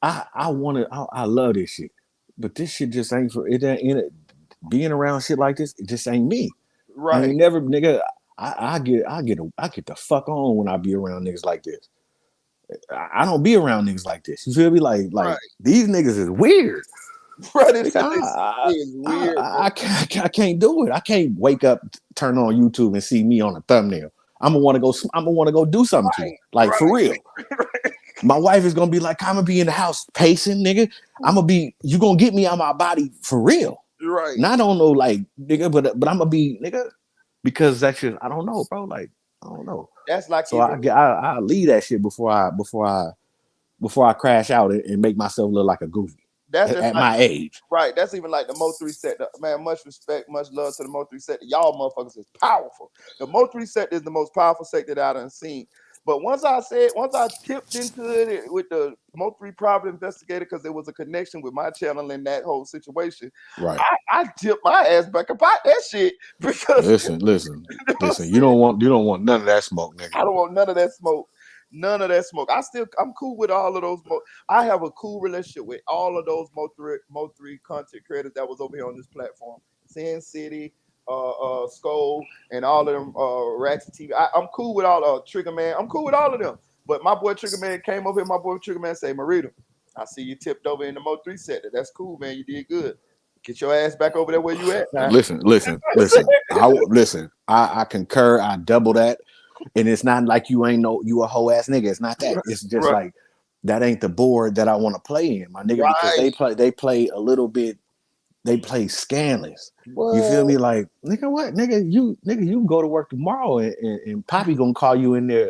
I love this shit, but this shit just ain't for it. Being around shit like this, it just ain't me. Right. I ain't never, nigga. I get the fuck on when I be around niggas like this. I don't be around niggas like this. You feel me? Like these niggas is weird. Right. It's weird. I can't do it. I can't wake up, turn on YouTube and see me on a thumbnail. I'm gonna want to go do something to you. Like for real. My wife is gonna be like, I'm gonna be in the house pacing, nigga. You gonna get me out my body for real. Right. Not on no like nigga, but I'm gonna be nigga because that's just I don't know, bro. Like I don't know. That's like so I leave that shit before I crash out and make myself look like a goofy. That's at my age. Right. That's even like the Mo3 set. Man, much respect, much love to the Mo3 set. Y'all motherfuckers is powerful. The Mo3 set is the most powerful set that I done seen. But once I tipped into it with the Mo3 private investigator, because there was a connection with my channel in that whole situation, right? I tipped my ass back about that shit because listen. You don't want none of that smoke, nigga. I don't want none of that smoke. None of that smoke. I'm cool with all of those. I have a cool relationship with all of those Mo3 content creators that was over here on this platform. Sin City, Skull, and all of them Ratchet TV. I'm cool with all Trigger Man. I'm cool with all of them. But my boy Trigger Man came over here. My boy Trigger Man say, Merita, I see you tipped over in the Mo3 set. That's cool, man. You did good. Get your ass back over there where you at. Now. Listen. I concur. I double that. And it's not like you a whole ass nigga. It's not that. It's just like that ain't the board that I want to play in, my nigga, because they play a little bit. They play scandalous. What? You feel me? Like nigga, what nigga? You can go to work tomorrow and Poppy gonna call you in there.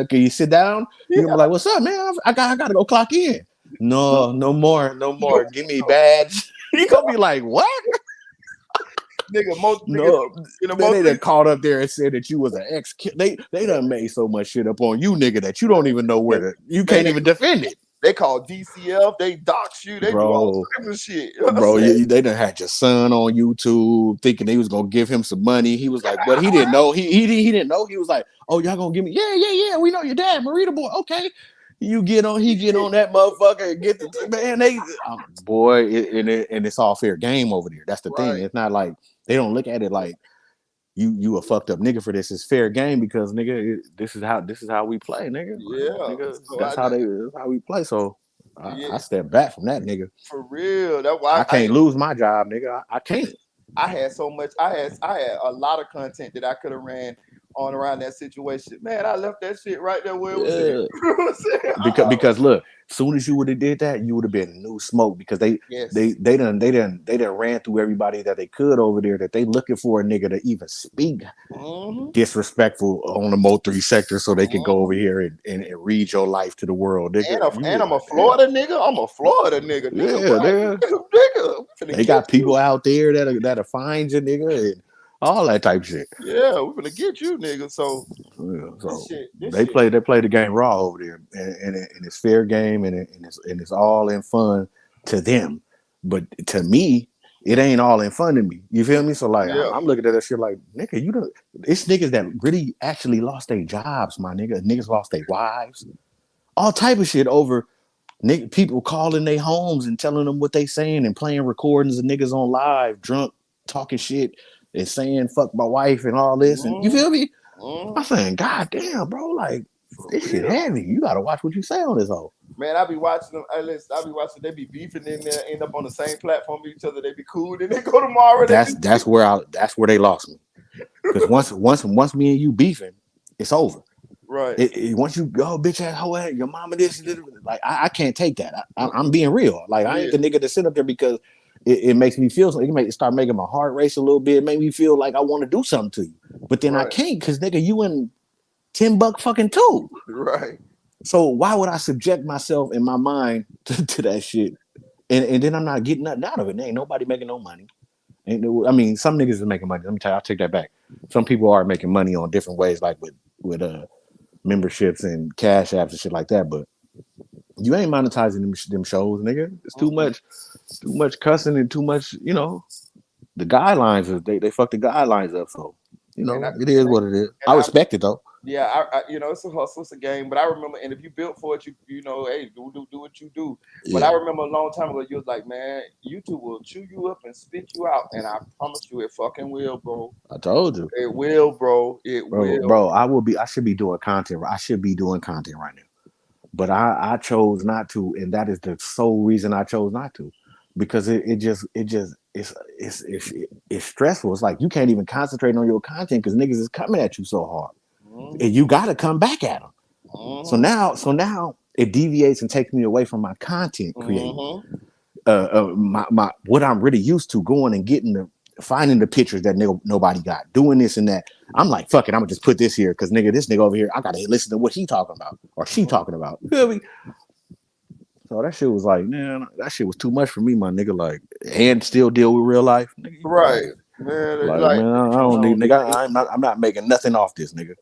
Can you sit down? You gonna be like, what's up, man? I gotta go clock in. No more. Give me badge. You gonna be like, what? Nigga, most No, niggas, they done caught up there and said that you was an ex. They done made so much shit up on you, nigga, that you don't even know where to. You can't even defend it, they call DCF, they dox you, they do all bro. types of shit. You know Bro, they done had your son on YouTube thinking they was gonna give him some money. He was like, but he didn't know. He didn't know. He was like, oh, y'all gonna give me? Yeah. We know your dad, Meritaboy. Okay. He get on that motherfucker and get the man. Boy, and it's all fair game over there. That's the thing. It's not like they don't look at it like you a fucked up nigga for this. It's fair game because nigga, this is how we play, nigga. Yeah, nigga, so that's how we play. So yeah. I step back from that, nigga. For real. That's why I can't lose my job, nigga. I can't. I had so much. I had a lot of content that I could have ran on around that situation. Man, I left that shit right there where it was. You know what I'm saying? Because look, soon as you would have did that, you would have been new smoke because they done ran through everybody that they could over there that they looking for a nigga to even speak disrespectful on the Mo3 sector so they can go over here and read your life to the world, nigga. And I'm a Florida nigga. I'm a Florida nigga. Nigga. They got people out there that'll find you, nigga, and all that type shit. Yeah, we're gonna get you, nigga. So, they play the game raw over there, and it's fair game, and it's all in fun to them. But to me, it ain't all in fun to me. You feel me? So like, I'm looking at that shit like, nigga, it's niggas that really actually lost their jobs, my nigga. Niggas lost their wives, all type of shit over. People calling their homes and telling them what they saying and playing recordings of niggas on live, drunk, talking shit and saying fuck my wife and all this. And you feel me? I'm saying, God damn, bro, like this shit heavy. You gotta watch what you say on this hoe. Man, I be watching them. I be watching. They be beefing in there, end up on the same platform with each other. They be cool, then they go tomorrow. That's where they lost me. Because once me and you beefing, it's over. Right. Once you go, bitch ass hoe, your mama this, like I can't take that. I'm being real. Like I ain't the nigga to sit up there because it makes me feel something. It start making my heart race a little bit. It make me feel like I want to do something to you, but then I can't because nigga, you in $10 fucking too. Right. So why would I subject myself in my mind to that shit? And then I'm not getting nothing out of it. There ain't nobody making no money. I mean, some niggas are making money. Let me tell you, I'll take that back. Some people are making money on different ways, like with memberships and cash apps and shit like that. But you ain't monetizing them shows, nigga. It's too much cussing and too much, the guidelines they fuck the guidelines up. So, it is what it is. I respect it though. Yeah, I it's a hustle, it's a game. But I remember, and if you built for it, you know, hey, do what you do. But I remember a long time ago, you was like, man, YouTube will chew you up and spit you out, and I promise you, it fucking will, bro. I told you, it will, bro. It will, bro. I should be doing content. I should be doing content right now, but I chose not to, and that is the sole reason I chose not to, because it's stressful. It's like you can't even concentrate on your content because niggas is coming at you so hard. And you got to come back at them. So now it deviates and takes me away from my content creating. My what I'm really used to, going and finding the pictures that nobody got, doing this and that. I'm like, fuck it, I'm gonna just put this here because this nigga over here, I gotta listen to what he talking about or she talking about. You feel me? So that shit was like, man, that shit was too much for me, my nigga. Like, and still deal with real life, nigga. Right, man. Like, man, I don't need, nigga. I'm not making nothing off this, nigga.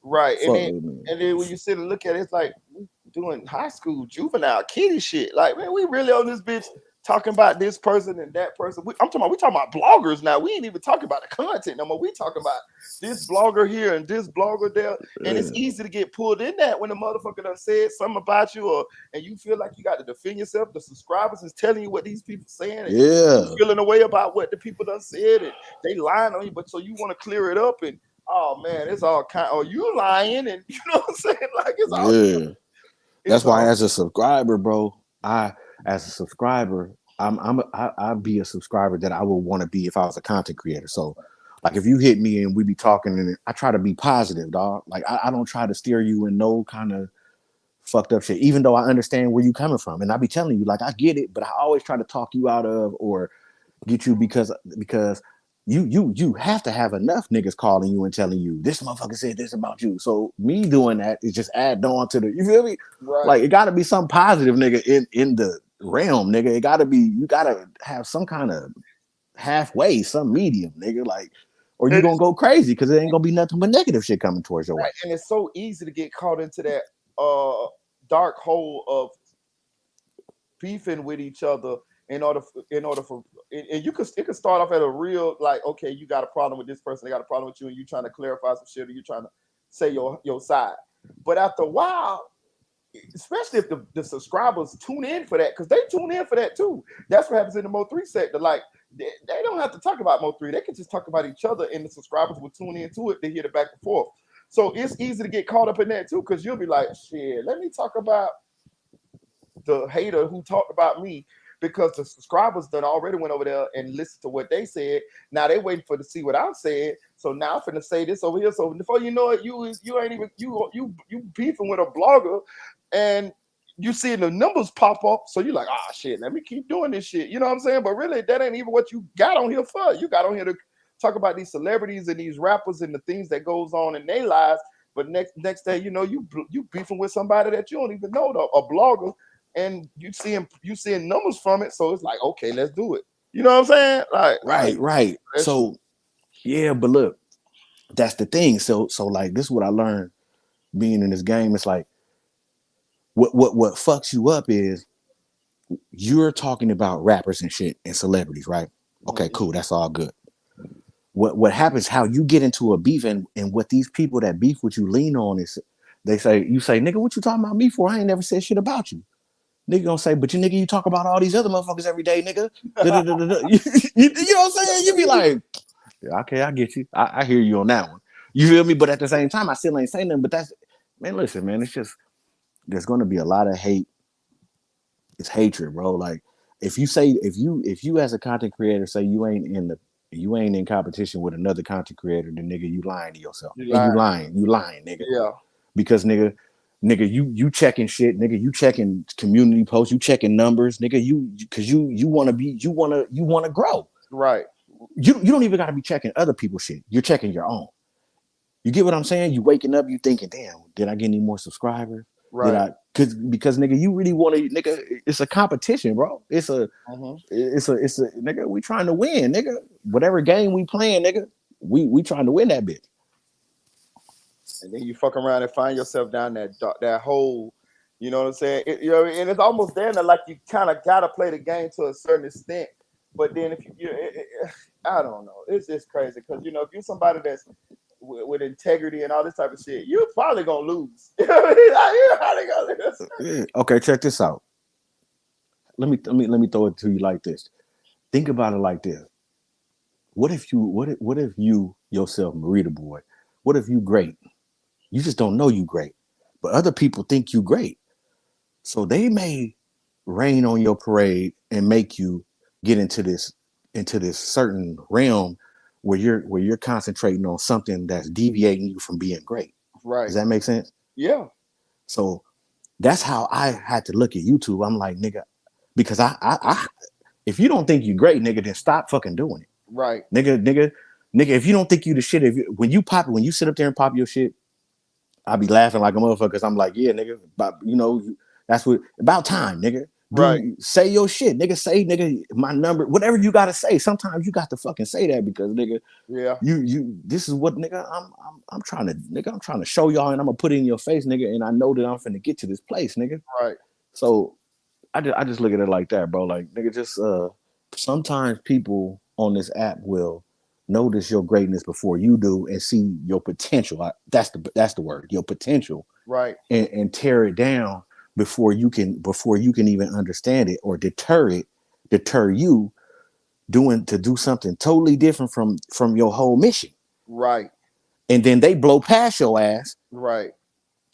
Right, and then when you sit and look at it, it's like we doing high school juvenile kiddie shit. Like, man, we really on this bitch talking about this person and that person. We talking about bloggers now. We ain't even talking about the content no more. We talking about this blogger here and this blogger there. And it's easy to get pulled in that when the motherfucker done said something about you, and you feel like you got to defend yourself. The subscribers is telling you what these people saying. And you feeling a way about what the people done said, and they lying on you. But so you want to clear it up, and oh man, it's all kind. Oh, you lying, and you know what I'm saying? Like it's all. That's why, as a subscriber, bro, I'd be a subscriber that I would want to be if I was a content creator. So, like, if you hit me and we be talking, and I try to be positive, dog. Like, I don't try to steer you in no kind of fucked up shit, even though I understand where you coming from, and I be telling you, like, I get it, but I always try to talk you out of or get you because you have to have enough niggas calling you and telling you this motherfucker said this about you. So me doing that is just add on to you feel me? Right. Like, it gotta be some positive nigga in the realm, nigga. You gotta have some kind of halfway, some medium, nigga. Like, or you gonna go crazy because it ain't gonna be nothing but negative shit coming towards your way. And it's so easy to get caught into that dark hole of beefing with each other in order for and it could start off at a real like, okay, you got a problem with this person, they got a problem with you, and you trying to clarify some shit, or you trying to say your side. But after a while, especially if the subscribers tune in for that, because they tune in for that too. That's what happens in the Mo3 sector. Like they don't have to talk about Mo3, they can just talk about each other, and the subscribers will tune into it to hear the back and forth. So it's easy to get caught up in that too, because you'll be like, shit, let me talk about the hater who talked about me, because the subscribers done already went over there and listened to what they said. Now they waiting for to see what I'm saying. So now I'm finna say this over here. So before you know it, you ain't even you beefing with a blogger, and you seeing the numbers pop up. So you're like, ah, shit, let me keep doing this shit. You know what I'm saying? But really, that ain't even what you got on here for. You got on here to talk about these celebrities and these rappers and the things that goes on in their lives. But next day, you know, you beefing with somebody that you don't even know, a blogger, and you seeing numbers from it. So it's like, okay, let's do it. You know what I'm saying? Like, Right. So yeah, but look, that's the thing. So like, this is what I learned being in this game. It's like what fucks you up is you're talking about rappers and shit and celebrities, right? Okay, cool. That's all good. What happens, how you get into a beef, and what these people that beef with you lean on is you say, nigga, what you talking about me for? I ain't never said shit about you. Nigga gonna say, but you talk about all these other motherfuckers every day, nigga. You know what I'm saying? You be like, yeah, okay, I get you. I hear you on that one. You feel me? But at the same time, I still ain't saying nothing. But man, listen, man, it's just, there's gonna be a lot of hate. It's hatred, bro. Like if you as a content creator say you ain't in competition with another content creator, then nigga, you lying to yourself. You lying, nigga. Yeah. Because nigga, you checking shit, nigga. You checking community posts, you checking numbers, nigga. Because you want to grow. Right. You don't even got to be checking other people's shit. You're checking your own. You get what I'm saying? You waking up, you thinking, damn, did I get any more subscribers? Right. Because nigga, you really want to, nigga. It's a competition, bro. It's a nigga. We trying to win, nigga. Whatever game we playing, nigga. We trying to win that bitch. And then you fuck around and find yourself down that hole. You know what I'm saying? And it's almost there that like you kind of gotta play the game to a certain extent. But then if I don't know, it's just crazy because if you're somebody that's with integrity and all this type of shit, you're probably gonna lose. You're probably gonna lose. Yeah. Okay, check this out. Let me throw it to you like this. Think about it like this. What if you yourself, Meritaboy, what if you great? You just don't know you great, but other people think you great. So they may rain on your parade and make you get into this certain realm where you're concentrating on something that's deviating you from being great. Right. Does that make sense? Yeah. So that's how I had to look at YouTube. I'm like, nigga, because I if you don't think you're great, nigga, then stop fucking doing it. Right. Nigga, if you don't think you the shit, when you sit up there and pop your shit, I'll be laughing like a motherfucker because I'm like, yeah, nigga, but that's what about time, nigga. Say your shit, nigga. Say, nigga, my number, whatever you gotta say. Sometimes you got to fucking say that because, nigga, yeah, you this is what, nigga, I'm trying to show y'all, and I'm gonna put it in your face, nigga, and I know that I'm finna get to this place, nigga. Right. So I just look at it like that, bro. Like, nigga, just sometimes people on this app will notice your greatness before you do and see your potential. That's the word, your potential. Right. And tear it down before you can even understand it, or deter you to do something totally different from your whole mission. Right. And then they blow past your ass. Right.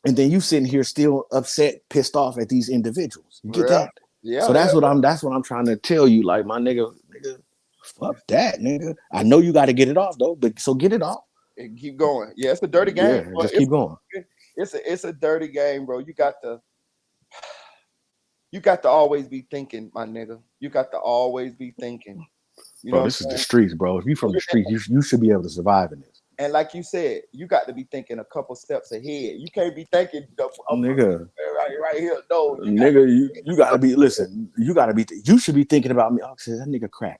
And then you sitting here still upset, pissed off at these individuals. You get that? Yeah. So that's what I'm trying to tell you. Like, my nigga, fuck that, nigga. I know you got to get it off though, but so get it off and keep going. Yeah, it's a dirty game. Yeah, just keep going. It's a dirty game, bro. You got to always be thinking, my nigga. You got to always be thinking. Bro, this is the streets, bro. If you from the streets, you should be able to survive in this. And like you said, you got to be thinking a couple steps ahead. You can't be thinking, nigga, right here. No, you gotta be. Listen, you should be thinking about me. Oh, that nigga crack.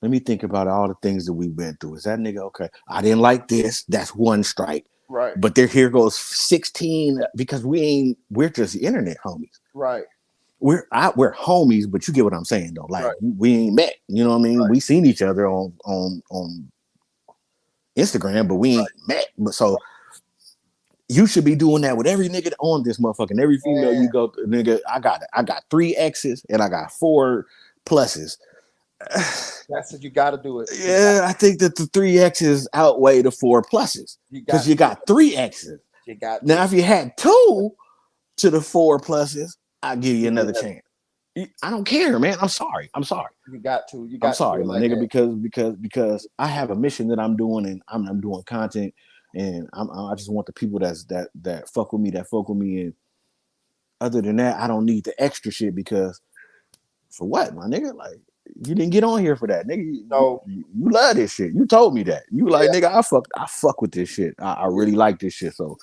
Let me think about all the things that we went through. Is that nigga okay? I didn't like this. That's one strike. Right. But here goes 16 because we're just internet homies. Right. We're homies, but you get what I'm saying though. Like we ain't met. You know what I mean? We seen each other on Instagram, but we ain't met. But so you should be doing that with every nigga on this motherfucking every female you go to, nigga. I got 3 X's and I got 4 pluses. That's what you got to do it. Yeah, I think that the 3 X's outweigh the 4 pluses because you got 3 X's. You got now, if you had 2 to the 4 pluses, I'll give you another chance. I don't care, man. I'm sorry. You got to. You got. I'm sorry, my nigga, because I have a mission that I'm doing, and I'm doing content, and I just want the people that fuck with me, and other than that, I don't need the extra shit because for what, my nigga? Like you didn't get on here for that, nigga. No, you love this shit. You told me that. You like, nigga, I fuck with this shit. I really like this shit. So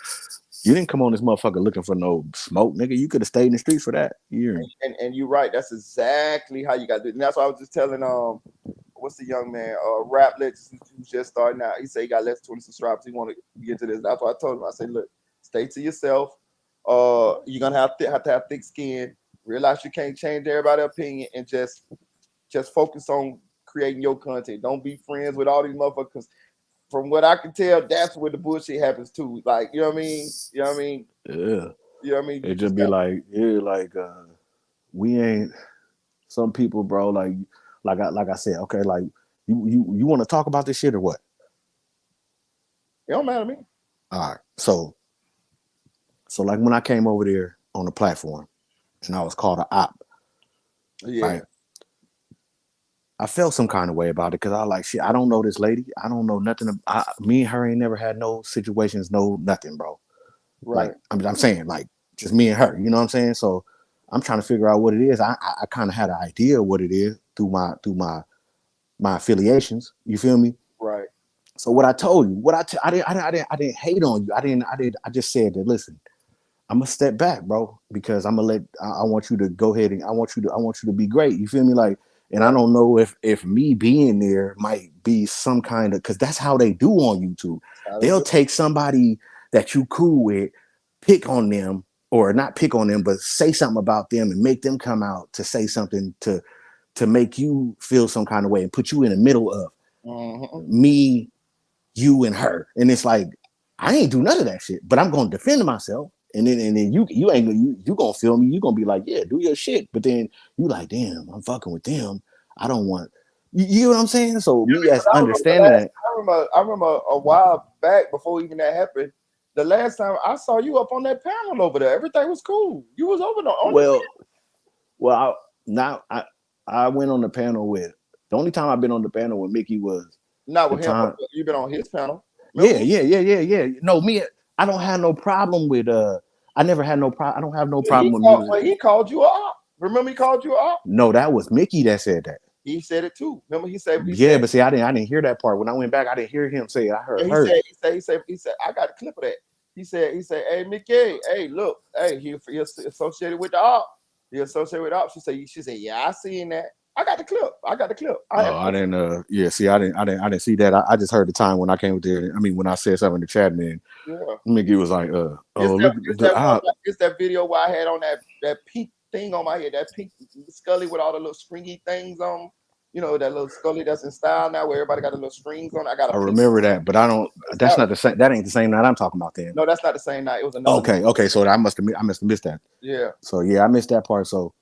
you didn't come on this motherfucker looking for no smoke, nigga. You could have stayed in the streets for that. And you're right. That's exactly how you got to do it. And that's why I was just telling what's the young man, Rap Legends who's just starting out. He said he got less than 20 subscribers. He want to get to this. That's what I told him. I said, look, stay to yourself. You're gonna have to have thick skin. Realize you can't change everybody's opinion, and just focus on creating your content. Don't be friends with all these motherfuckers. From what I can tell, that's where the bullshit happens too. Like, you know what I mean? You know what I mean? Yeah. You know what I mean? It just be like, we ain't some people, bro. Like I said, okay, like you want to talk about this shit or what? It don't matter to me. All right. So like when I came over there on the platform and I was called an op. Yeah. Right? I felt some kind of way about it because I like shit. I don't know this lady. I don't know nothing. Me and her ain't never had no situations, no nothing, bro. Right. Like I'm saying, like just me and her. You know what I'm saying? So I'm trying to figure out what it is. I kind of had an idea of what it is through my affiliations. You feel me? Right. So what I told you, I didn't hate on you. I just said that. Listen, I'm gonna step back, bro, because I want you to go ahead and I want you to be great. You feel me? Like. And I don't know if me being there might be some kind of, because that's how they do on YouTube. They'll take somebody that you cool with, pick on them, or not pick on them, but say something about them and make them come out to say something to make you feel some kind of way and put you in the middle of me, you, and her. And it's like, I ain't do none of that shit, but I'm gonna defend myself. And then you gonna feel me. You gonna be like, yeah, do your shit. But then you like, damn, I'm fucking with them. I don't want. You know what I'm saying? So me as understanding that. I remember a while back before even that happened. The last time I saw you up on that panel over there, everything was cool. You was over there. I went on the panel with. The only time I've been on the panel with Mickey was not with him. You've been on his panel. Remember? Yeah. No, me. I don't have no problem with I never had no problem. I don't have no problem with music. He called you up. Remember he called you up? No, that was Mickey that said that. He said it too. Remember he said. But see, I didn't hear that part. When I went back, I didn't hear him say it. I heard her. He said, I got a clip of that. He said, hey Mickey, hey look, hey he associated with the op. He associated with the op. She said, yeah, I seen that. I got the clip. I didn't. See, I didn't see that. I just heard the time when I came with there. I mean, when I said something in the chat, man. Yeah. Mickey was like, it's that video where I had on that pink thing on my head, that pink Scully with all the little stringy things on. You know, that little Scully that's in style now, where everybody got the little strings on. I remember that, but I don't. That's not the same. That ain't the same night I'm talking about. Then. No, that's not the same night. It was another. Okay. So I must have missed that. Yeah. So yeah, I missed that part. So.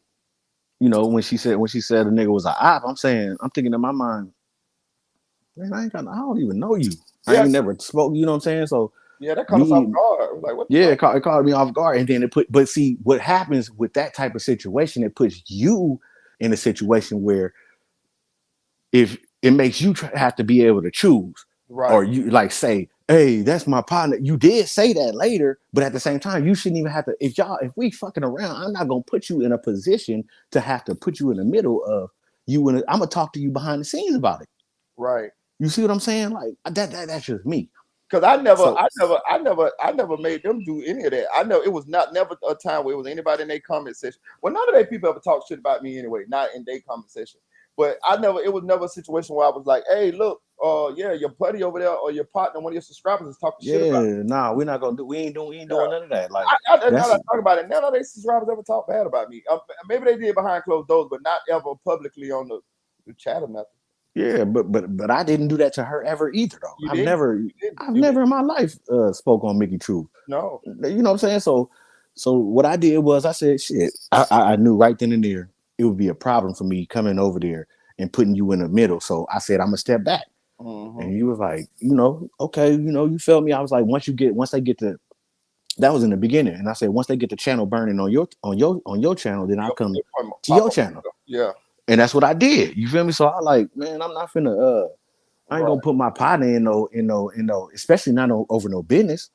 You know, when she said the nigga was an op, I'm thinking in my mind, man, I don't even know you. I ain't never spoke, you know what I'm saying? So yeah, that caught us off guard. Like, what it caught me off guard. And then but see, what happens with that type of situation, it puts you in a situation where if it makes you have to be able to choose. Right. Or you like say, hey, that's my partner. You did say that later, but at the same time, you shouldn't even have to. If we fucking around, I'm not gonna put you in a position to have to put you in the middle of you. I'm gonna talk to you behind the scenes about it. Right. You see what I'm saying? Like that's just me. Because I never made them do any of that. I know it was never a time where it was anybody in their comment section. Well, none of their people ever talk shit about me anyway, not in their comment section. But it was never a situation where I was like, hey, look, yeah, your buddy over there or your partner, one of your subscribers is talking shit about Yeah, nah, we're not gonna do. We ain't doing none of that. Like now that that's I talk about it, none of their subscribers ever talk bad about me. Maybe they did behind closed doors, but not ever publicly on the chat or nothing. yeah, but I didn't do that to her ever either though. You I've didn't. never You didn't. I've You never didn't. in my life spoke on Mickey Truth. No. You know what I'm saying? So what I did was I said, shit, I knew right then and there it would be a problem for me coming over there and putting you in the middle. So I said, I'm gonna step back. And you was like, okay, you felt me. I was like, once they get to that was in the beginning. And I said, once they get the channel burning on your channel, then I'll come to your channel. Yeah. And that's what I did. You feel me? So I like, man, I'm not finna I ain't gonna put my partner in no, especially not over no business.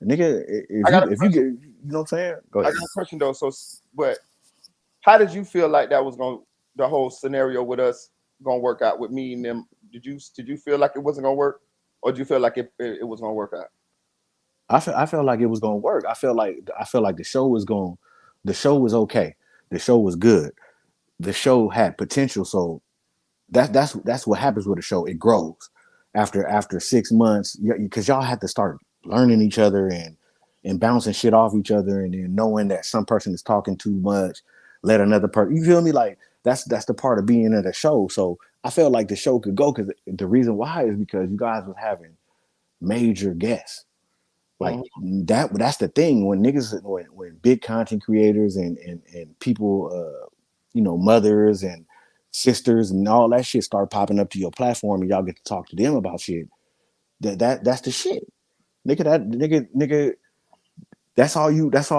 Nigga, if you get, you know what I'm saying? Go ahead. I got a question though. So, but how did you feel like that was the whole scenario with us gonna work out with me and them? Did you feel like it wasn't gonna work, or did you feel like it was gonna work out? I felt like it was gonna work. I felt like the show was okay. The show was good. The show had potential. So that's what happens with a show. It grows after 6 months because y'all had to start learning each other and bouncing shit off each other, and then knowing that some person is talking too much, let another person. You feel me? Like that's the part of being at a show. So I felt like the show could go because the reason why is because you guys was having major guests. Like that's the thing when big content creators and people, mothers and sisters and all that shit start popping up to your platform and y'all get to talk to them about shit. That's the shit, nigga. That's all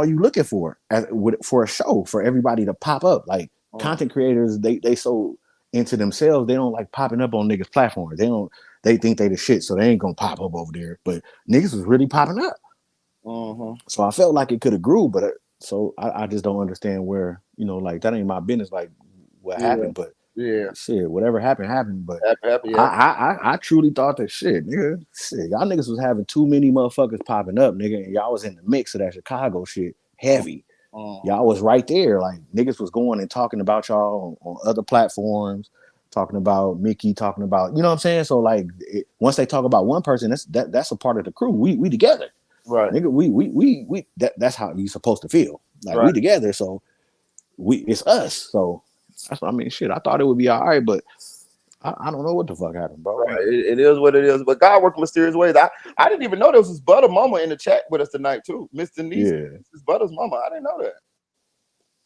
you looking for for a show, for everybody to pop up. Like content creators, they so into themselves, they don't like popping up on niggas' platforms. They think they the shit, so they ain't gonna pop up over there. But niggas was really popping up. So I felt like it could have grew, but so I just don't understand where, like that ain't my business, like what happened. But shit, whatever happened. But I truly thought that shit, nigga, y'all niggas was having too many motherfuckers popping up, nigga, and y'all was in the mix of that Chicago shit heavy. Y'all was right there, like niggas was going and talking about y'all on other platforms, talking about Mickey, talking about, you know what I'm saying? So like once they talk about one person, that's a part of the crew. We together. Right. Nigga, we that's how you supposed to feel. Like we together, so it's us. So that's what I mean. Shit, I thought it would be all right, but I don't know what the fuck happened, bro. Right. It is what it is. But God worked mysterious ways. I didn't even know there was his butter mama in the chat with us tonight too. Miss Denise, his butter's mama. I didn't know that.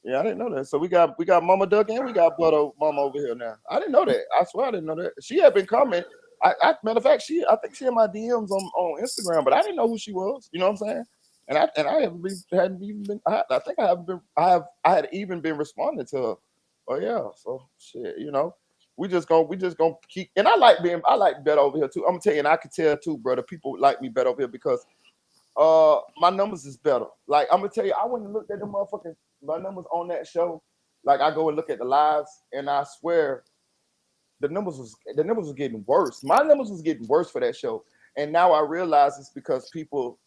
Yeah, I didn't know that. So we got Mama Duck and we got Butter Mama over here now. I didn't know that. I swear I didn't know that. She had been coming. Matter of fact, I think she had my DMs on Instagram, but I didn't know who she was. You know what I'm saying? And I hadn't even been. I think I haven't been. I had even been responding to her. Oh yeah. So shit. We just gonna keep. And I like better over here too. I'm gonna tell you, and I can tell too, brother. People like me better over here because my numbers is better. Like I'm gonna tell you, I went and looked at my numbers on that show. Like I go and look at the lives, and I swear the numbers was getting worse. My numbers was getting worse for that show. And now I realize it's because people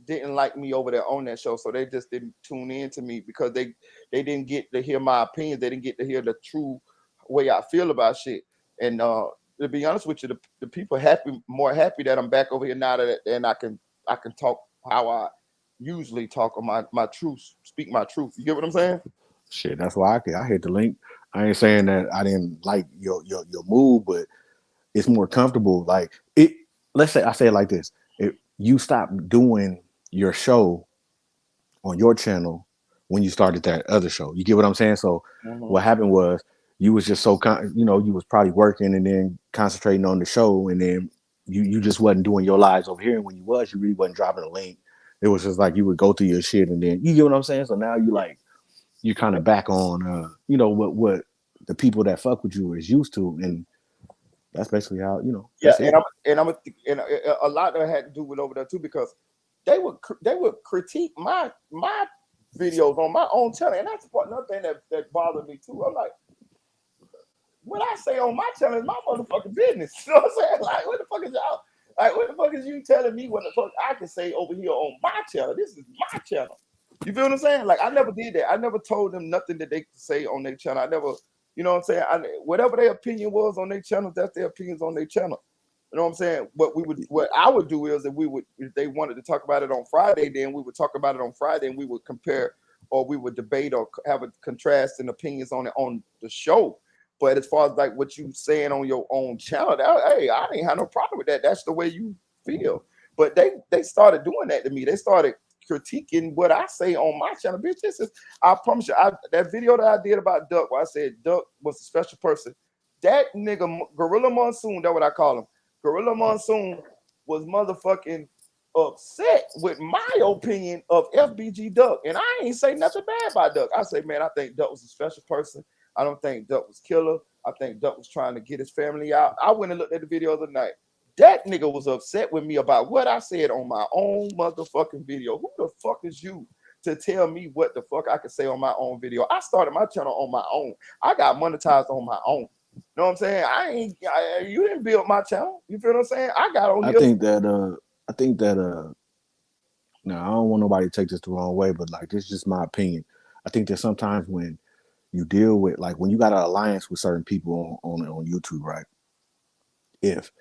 didn't like me over there on that show. So they just didn't tune in to me because they didn't get to hear my opinions. They didn't get to hear the true way I feel about shit. And to be honest with you, the people more happy that I'm back over here now and I can talk how I usually talk on my truth, speak my truth. You get what I'm saying? Shit, that's why I hit the link. I ain't saying that I didn't like your move, but it's more comfortable. Like it. Let's say I say it like this: if you stop doing your show on your channel when you started that other show, you get what I'm saying? So what happened was you was just so you was probably working and then concentrating on the show, and then you just wasn't doing your lives over here. And when you really wasn't dropping a link. It was just like you would go through your shit, and then you get what I'm saying. So now you kind of back on what the people that fuck with you is used to, and that's basically how and a lot of it had to do with over there too because they would critique my videos on my own channel, and that's another thing that bothered me too. I'm like, what I say on my channel is my motherfucking business. You know what I'm saying? Like, what the fuck is y'all? Like, what the fuck is you telling me what the fuck I can say over here on my channel? This is my channel. You feel what I'm saying? Like, I never did that. I never told them nothing that they could say on their channel. I never, You know what I'm saying? Whatever their opinion was on their channel, that's their opinions on their channel. You know what I'm saying? What I would do is if they wanted to talk about it on Friday, then we would talk about it on Friday, and we would compare, or we would debate, or have a contrasting opinions on it on the show. But as far as like what you saying on your own channel, hey, I ain't have no problem with that. That's the way you feel. But they started doing that to me. They started critiquing what I say on my channel. Bitch, I promise you, that video that I did about Duck, where I said Duck was a special person, that nigga Gorilla Monsoon, that's what I call him. Gorilla Monsoon was motherfucking upset with my opinion of FBG Duck. And I ain't say nothing bad about Duck. I say, man, I think Duck was a special person. I don't think Duck was killer. I think Duck was trying to get his family out. I went and looked at the video the other night. That nigga was upset with me about what I said on my own motherfucking video. Who the fuck is you to tell me what the fuck I could say on my own video? I started my channel on my own. I got monetized on my own. You know what I'm saying? You didn't build my channel. You feel what I'm saying? I got on I here. think that now I don't want nobody to take this the wrong way, but like this is just my opinion. I think that sometimes when you deal with, like, when you got an alliance with certain people on YouTube, right? If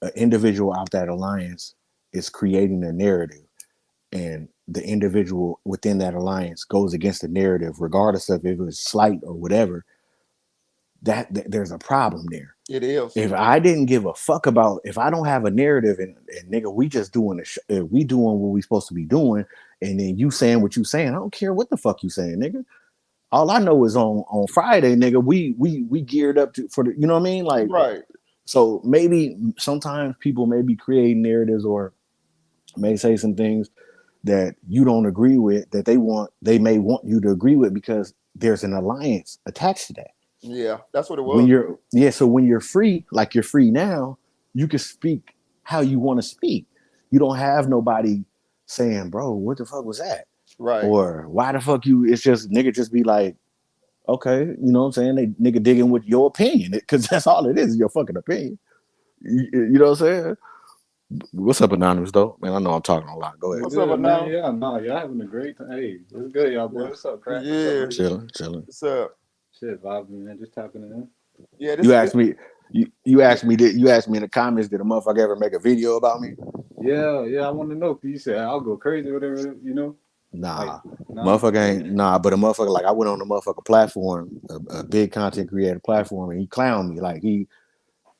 an individual out that alliance is creating a narrative, and the individual within that alliance goes against the narrative, regardless of if it was slight or whatever, that there's a problem there. It is. If I didn't give a fuck about, if I don't have a narrative, and nigga, we just doing we doing what we supposed to be doing, and then you saying what you saying, I don't care what the fuck you saying, nigga. All I know is on Friday, nigga, we geared up for the, you know what I mean? Like, right. So maybe sometimes people may be creating narratives, or may say some things that you don't agree with, that they may want you to agree with, because there's an alliance attached to that. Yeah, that's what it was. So when you're free, like you're free now, you can speak how you want to speak. You don't have nobody saying, bro, what the fuck was that? Right. Or why the fuck you, it's just nigga just be like, okay, you know what I'm saying? They nigga digging with your opinion, because that's all it is, your fucking opinion. You know what I'm saying? What's up, Anonymous, though? Man, I know I'm talking a lot. Go ahead. What's up, Anonymous? Yeah, no, y'all having a great time. Hey, what's good, y'all boys? What's up, Crack? Yeah. Chilling. What's up? Shit, vibing, man. Just tapping in. Yeah, You asked me in the comments, did a motherfucker ever make a video about me? Yeah, I want to know. You said I'll go crazy, whatever, you know? Nah, motherfucker ain't. Nah, but a motherfucker, like, I went on a motherfucker platform, a big content creator platform, and he clowned me. Like, he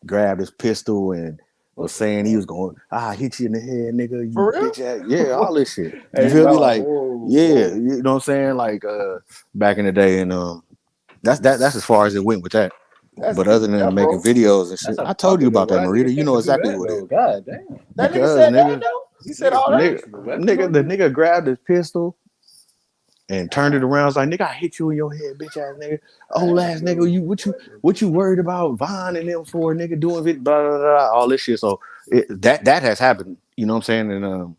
grabbed his pistol and was saying he was going, hit you in the head, nigga. You bitch ass. Yeah, all this shit. You feel me? Like, yeah, you know what I'm saying? Like, back in the day, and that's as far as it went with that. But other than making videos and shit, I told you about that, Marita. You know exactly what it is. God damn. That nigga said that, though? He said all that? The nigga grabbed his pistol and turned it around. Was like, nigga, I hit you in your head, bitch ass nigga. Old ass nigga, what you worried about Vaughn and them for, nigga, doing it, blah, blah, blah, all this shit. So that has happened, you know what I'm saying? And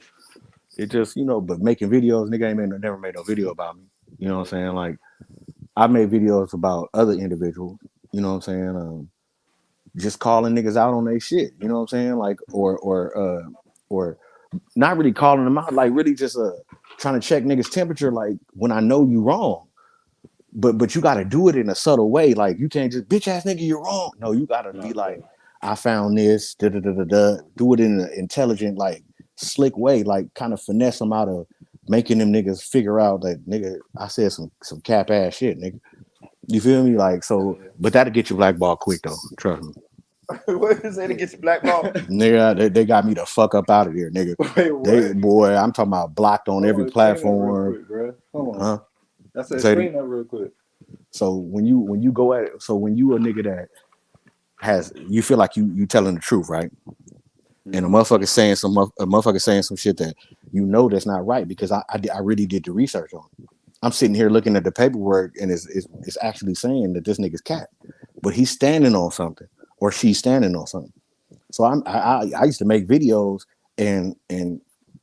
it just, you know, but making videos, nigga ain't never made no video about me. You know what I'm saying? Like, I made videos about other individuals, you know what I'm saying? Just calling niggas out on their shit, you know what I'm saying? Like, or not really calling them out, like really just trying to check niggas' temperature, like when I know you wrong. But you gotta do it in a subtle way. Like, you can't just, bitch ass nigga, you're wrong. No, you gotta be like, I found this, do it in an intelligent, like, slick way, like kind of finesse them out of making them niggas figure out that, nigga, I said some cap ass shit, nigga. You feel me? Like, so, but that'll get you blackballed quick though. Trust me. What is it to get you blackballed? Nigga, they got me the fuck up out of here, nigga. Wait, boy, I'm talking about blocked on every platform. Quick, bro. Hold on. Huh? That's explain that real quick. So when you go at it, so when you a nigga that has, you feel like you telling the truth, right? And a motherfucker saying some shit that you know that's not right, because I really did the research on it. I'm sitting here looking at the paperwork, and it's actually saying that this nigga's cat, but he's standing on something, or she's standing on something. So I used to make videos and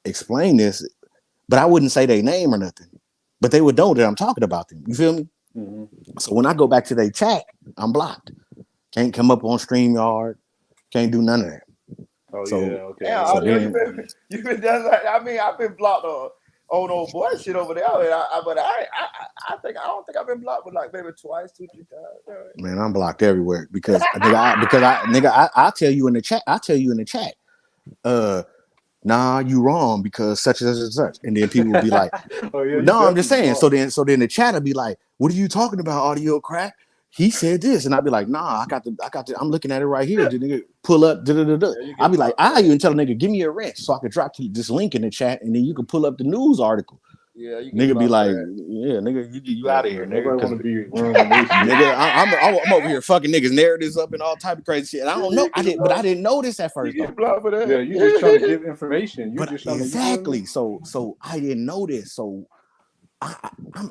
explain this, but I wouldn't say their name or nothing, but they would know that I'm talking about them. You feel me? Mm-hmm. So when I go back to their chat, I'm blocked. Can't come up on StreamYard. Can't do none of that. Oh, so, yeah, okay. Yeah, so you've been done like, I mean, I've been blocked oh no boy shit over there. But I don't think I've been blocked with like maybe twice, 2-3 times. Man, I'm blocked everywhere because I tell you in the chat. I tell you in the chat. Nah, you wrong because such and such. And then people will be like, Oh, yeah, no, I'm just saying. So then the chat will be like, what are you talking about, audio crack? He said this, and I'll be like, nah, I got the I'm looking at it right here. The nigga pull up, I'll be like, I even tell a nigga, give me a wrench so I could drop this link in the chat, and then you can pull up the news article. Yeah, you nigga be like, yeah, nigga, you out of here, nigga. Nobody want to be ruining this shit. Nigga, I'm over here fucking niggas narratives up and all type of crazy shit. And I don't know, I didn't know this at first. You get blocked for that. Yeah, you just trying to give information. But exactly. So I didn't know this. So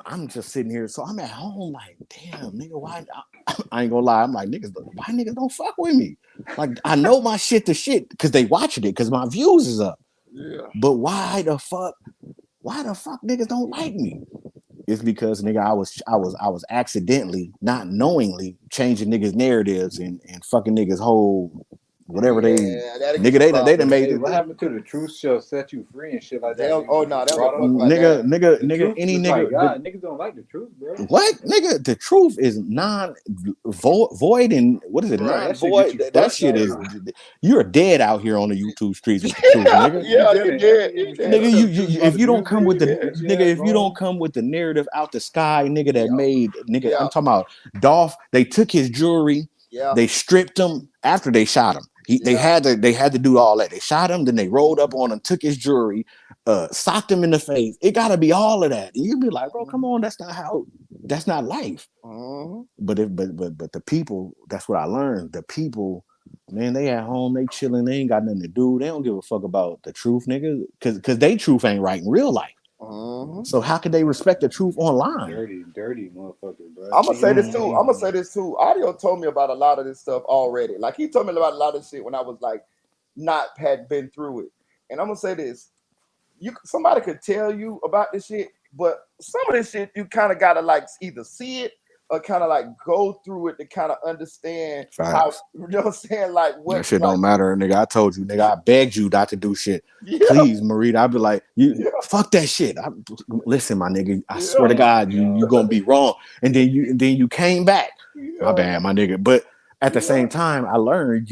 I'm just sitting here. So I'm at home like, damn, nigga, why? I ain't gonna lie. I'm like, why niggas don't fuck with me? Like, I know my shit to shit because they watching it because my views is up. Yeah. But why the fuck niggas don't like me? It's because nigga, I was accidentally, not knowingly, changing niggas' narratives and fucking niggas' whole whatever they done made it. What happened to the truth shall set you free and shit like that? Nigga, any nigga, niggas don't like the truth, bro. What nigga? The truth is void and what is it? Non-void. That shit is. You're dead out here on the YouTube streets with the truth, nigga. Yeah, you're dead. Nigga, you if you don't come with the nigga, if you don't come with the narrative out the sky, nigga, that made nigga. I'm talking about Dolph. They took his jewelry. Yeah. They stripped him after they shot him. They had to do all that. They shot him, then they rolled up on him, took his jewelry, socked him in the face. It gotta be all of that. And you'd be like, bro, come on, that's not life. But the people, that's what I learned. The people, man, they at home, they chilling, they ain't got nothing to do. They don't give a fuck about the truth, nigga, because they truth ain't right in real life. So how can they respect the truth online? Dirty motherfucker, bro. I'm gonna say this too. Audio told me about a lot of this stuff already. Like he told me about a lot of shit when I was like had been through it. And I'm gonna say this: somebody could tell you about this shit, but some of this shit you kind of gotta like either see it or kind of like go through it to kind of understand how, you know what I'm saying? Like what that shit don't matter, nigga. I told you, nigga, I begged you not to do shit. Yeah. Please, Marita. I'd be like, fuck that shit. Listen, my nigga, I swear to God, you gonna be wrong. And then you came back. My bad, my nigga. But at the same time, I learned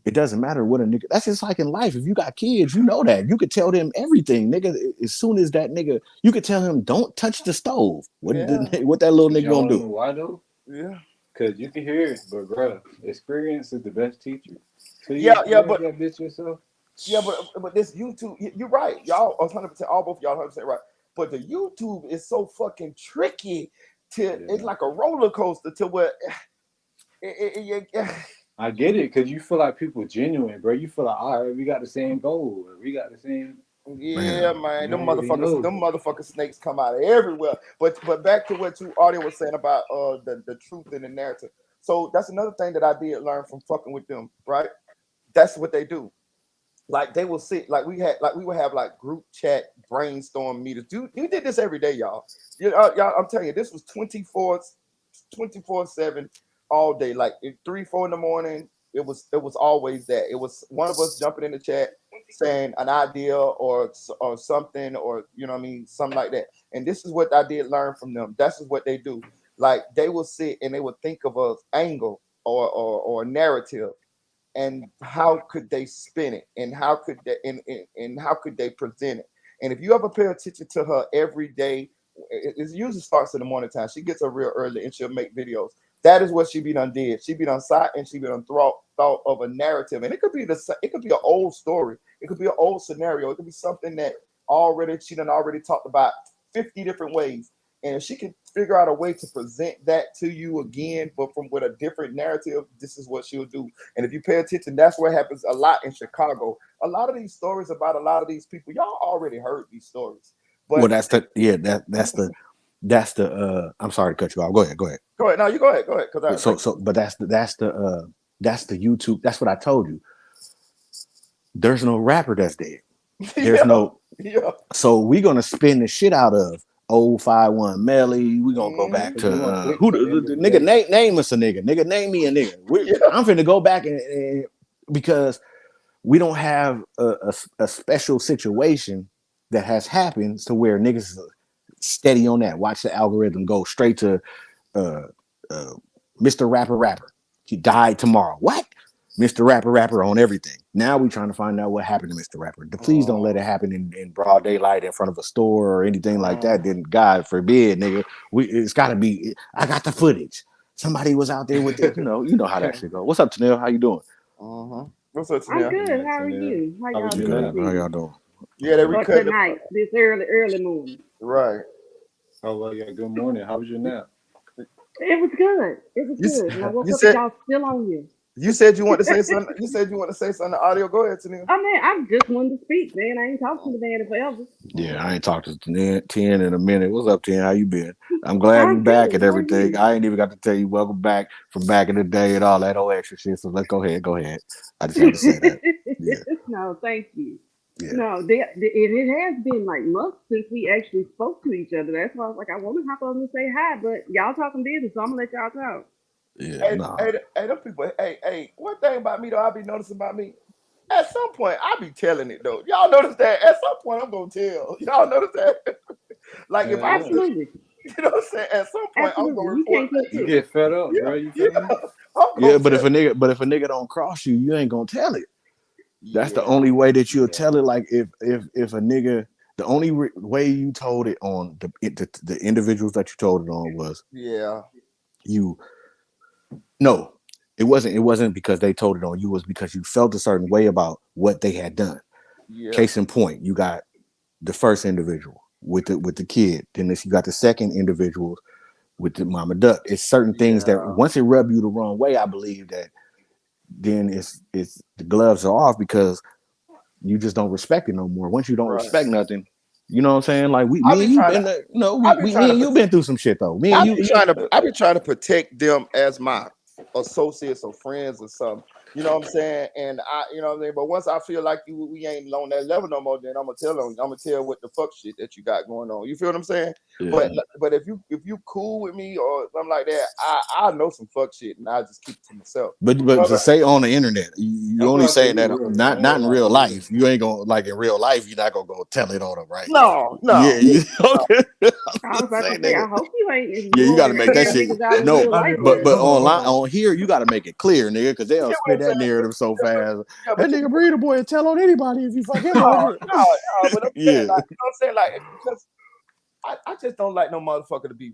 it doesn't matter what a nigga. That's just like in life. If you got kids, you know that. You could tell them everything, nigga. As soon as that nigga, you could tell him, don't touch the stove. What that little nigga gonna do? Why though? Yeah. Because you can hear it, but bro, experience is the best teacher. So but that bitch yourself. Yeah, but this YouTube, you're right. Y'all 100%, all both y'all 100% right. But the YouTube is so fucking tricky it's like a roller coaster to where I get it, because you feel like people genuine, bro. You feel like, all right, we got the same goal. We got the same. Yeah, man. Them motherfuckers snakes come out of everywhere. But back to what Audio was saying about the truth in the narrative. So that's another thing that I did learn from fucking with them, right? That's what they do. Like they will sit, like we would have like group chat brainstorm meetings. You did this every day, y'all. Y'all, I'm telling you, this was 24/7 all day. Like at 3-4 in the morning, it was always that. It was one of us jumping in the chat saying an idea or something, or you know what I mean, something like that. And this is what I did learn from them. That's what they do. Like they will sit and they will think of an angle or a narrative. And how could they spin it? And how could they and how could they present it? And if you ever pay attention to her every day, it usually starts in the morning time. She gets up real early and she'll make videos. That is what she be done did. She be done sat and she be done thought of a narrative. And it could be an old story. It could be an old scenario. It could be something that she done already talked about 50 different ways. And if she can figure out a way to present that to you again, but with a different narrative, this is what she'll do. And if you pay attention, that's what happens a lot in Chicago. A lot of these stories about a lot of these people, y'all already heard these stories. But well, that's the I'm sorry to cut you off. Go ahead. Go ahead. No, you go ahead. But that's the YouTube. That's what I told you. There's no rapper that's dead. There's no. Yeah. So we're gonna spin the shit out of old 5-1 Melly. We're gonna go back to who the nigga name us a nigga. Nigga, name me a nigga. I'm finna go back and because we don't have a special situation that has happened to where niggas steady on that. Watch the algorithm go straight to Mr. Rapper. He died tomorrow. What? Mr. Rapper on everything. Now we trying to find out what happened to Mr. Rapper. Please don't let it happen in broad daylight in front of a store or anything like that. Then God forbid, nigga. It's gotta be. I got the footage. Somebody was out there with it. You know how that shit go. What's up, Tanel? How you doing? What's up, I'm Tanel? good. How are you? How y'all Good. doing? How y'all doing? Yeah, they Or recut tonight, this early morning. Right. Oh well, yeah. Good morning. How was your nap? It was good. It was good. And I woke You up said and y'all still on you. you said you want to say something. You said you want to say something. Audio. Go ahead, Tanel. I mean, I just wanted to speak, man. I ain't talked to the man in forever. Yeah, I ain't talked to 10 in a minute. What's up, 10? How you been? I'm glad you're I'm back good. and How are everything. you? I ain't even got to tell you welcome back from back in the day and all that old extra shit. So let's go ahead. I just had to say that. Yeah. No, thank you. Yeah. No, it has been like months since we actually spoke to each other. That's why I was like, I want to hop on and say hi, but y'all talking business, so I'm gonna let y'all talk. Yeah, Hey, them people. Hey. One thing about me though, I be noticing about me. At some point, I be telling it though. Y'all notice that? At some point, I'm gonna tell. Y'all notice that? Like if I'm, Absolutely. you know what I'm saying? At some point, I'm gonna Absolutely. You report can't back. catch You it. get fed up, bro. You feel me? I'm Yeah, gonna but tell. if a nigga don't cross you, you ain't gonna tell it. That's the only way that you'll tell it. Like if a nigga, the only way you told it on the individuals that you told it on was you. No, it wasn't because they told it on you. It was because you felt a certain way about what they had done. Yeah. Case in point, you got the first individual with the kid. Then you got the second individual with the mama duck. It's certain things that once it rub you the wrong way, I believe that then it's the gloves are off because you just don't respect it no more. Once you don't respect nothing, you know what I'm saying? Like me and you been, me and you been through some shit though. Me and you, I be trying to protect them as my associates or friends or something. You know what I'm saying? And you know what I'm saying. But once I feel like we ain't on that level no more, then I'm gonna tell them. I'm gonna tell what the fuck shit that you got going on. You feel what I'm saying? Yeah. But if you cool with me or something like that, I know some fuck shit and I just keep it to myself. But to say on the internet, you only saying that not in real life. You ain't gonna like in real life. You're not gonna go tell it on them, right? No. Yeah. Okay. I was about to say, I hope you ain't Yeah, you got to going make that tear shit. niggas out in No, real life. but on here, you got to make it clear, nigga, because they'll spit that narrative so fast. That nigga Meritaboy will tell on anybody if you fuck him over. No. But I'm Yeah. saying, like, you know what I'm saying, like, because I just don't like no motherfucker to be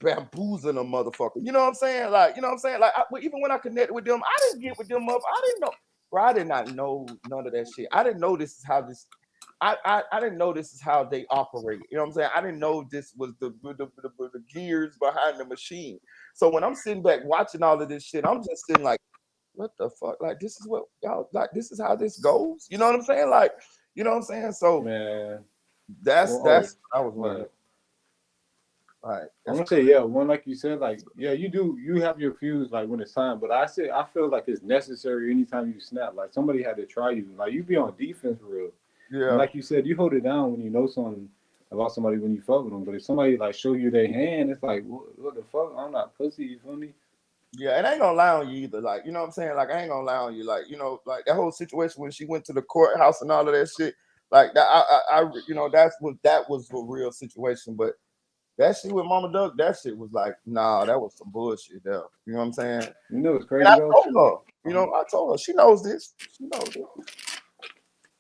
bamboozling a motherfucker. You know what I'm saying? Like, you know what I'm saying? Like, even when I connected with them, I didn't get with them up. I didn't know, bro. I did not know none of that shit. I didn't know this is how this. I didn't know this is how they operate. You know what I'm saying? I didn't know this was the gears behind the machine. So when I'm sitting back watching all of this shit, I'm just sitting like, what the fuck? Like, this is what y'all like. This is how this goes. You know what I'm saying? Like, you know what I'm saying? So man, that's I was learning. All right. I'm gonna say, yeah, one like you said, like, yeah, you have your fuse like when it's time, but I feel like it's necessary anytime you snap. Like somebody had to try you. Like you be on defense for real. Yeah. And like you said, you hold it down when you know something about somebody when you fuck with them. But if somebody like show you their hand, it's like, what the fuck? I'm not pussy, you feel me? Yeah, and I ain't gonna lie on you either. Like, you know what I'm saying? Like, I ain't gonna lie on you. Like, you know, like that whole situation when she went to the courthouse and all of that shit. Like that, I you know, that was a real situation. But that shit with Mama Duck, that shit was like, nah, that was some bullshit there. You know what I'm saying? You know, it's crazy. And I though. told her, you know, she knows this. She knows this.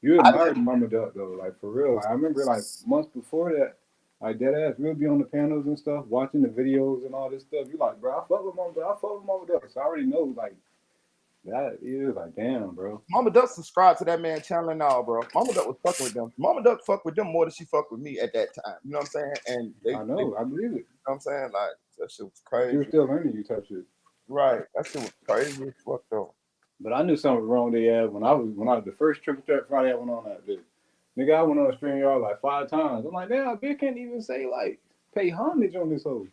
You admired Mama Duck though, like for real. Like, I remember like months before that, like dead ass, we'll be on the panels and stuff, watching the videos and all this stuff. You like, bro, I fuck with Mama Duck. So I already know like that is like, damn, bro. Mama Duck subscribed to that man channel and all, bro. Mama Duck was fucking with them. Mama Duck fucked with them more than she fucked with me at that time. You know what I'm saying? And I know, I believe it. You know what I'm saying? Like that shit was She crazy. was still learning you type shit. Right. That shit was crazy as fuck though. But I knew something was wrong with their ass when I was the first Triple Threat Friday I went on that bitch. Nigga, I went on a stream yard like 5 times. I'm like, damn, bitch can't even say like pay homage on this hoe.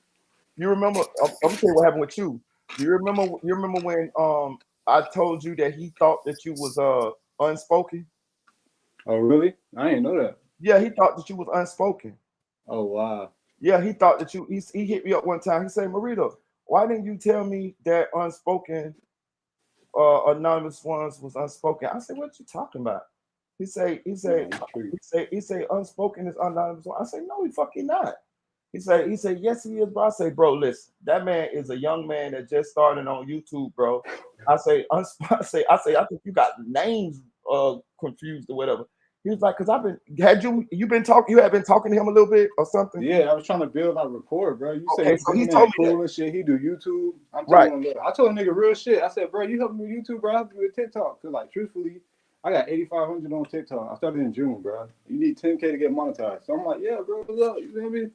You remember? I'm gonna tell you what happened with you. Do you remember? You remember when I told you that he thought that you was unspoken? Oh really? I didn't know that. Yeah, he thought that you was unspoken. Oh wow. Yeah, he thought that you. He hit me up one time. He said, "Marita, why didn't you tell me that unspoken anonymous ones was unspoken?" I said, "What you talking about?" He say unspoken is anonymous. I say no, he fucking not. He said yes, he is. Bro, I say, bro, listen, that man is a young man that just started on YouTube, bro. I say, I think you got names confused or whatever. He was like, cause you have been talking to him a little bit or something? Yeah, I was trying to build my rapport, bro. You say Okay, this so he man told me cool that. and shit. He do YouTube. I'm Right. telling him, I told a nigga real shit. I said, bro, you help me with YouTube, bro. I help you with TikTok. Cause like, truthfully, I got 8,500 on TikTok. I started in June, bro. You need 10K to get monetized. So I'm like, yeah, bro, what's up? You feel me?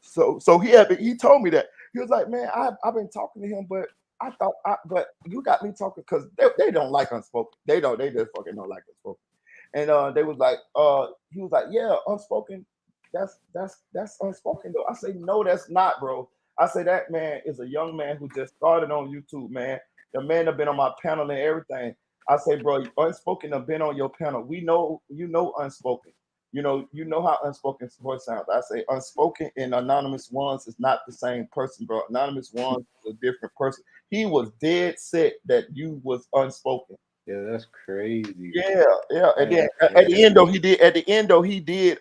So he told me that. He was like, man, I've been talking to him, but but you got me talking because they don't like unspoken. They just fucking don't like unspoken. And they was like, he was like, yeah, unspoken. That's unspoken though. I say, no, that's not, bro. I say that man is a young man who just started on YouTube, man. The man have been on my panel and everything. I say, bro, unspoken have been on your panel. We know unspoken. You know how unspoken voice sounds. I say unspoken and anonymous ones is not the same person, bro. Anonymous ones is a different person. He was dead set that you was unspoken. Yeah, that's crazy. Yeah. And then at the end though, he did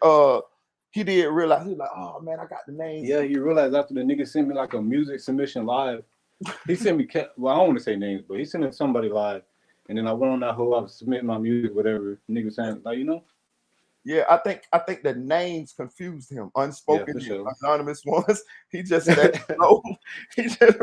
realize, he was like, oh man, I got the names. Yeah, he realized after the nigga sent me like a music submission live. He sent me, well, I don't want to say names, but he sent it to somebody live. And then I went on that whole, I was submitting my music, whatever. Nigga saying, like, Yeah, I think the names confused him. Unspoken, yeah, sure. anonymous ones. He just said no. He just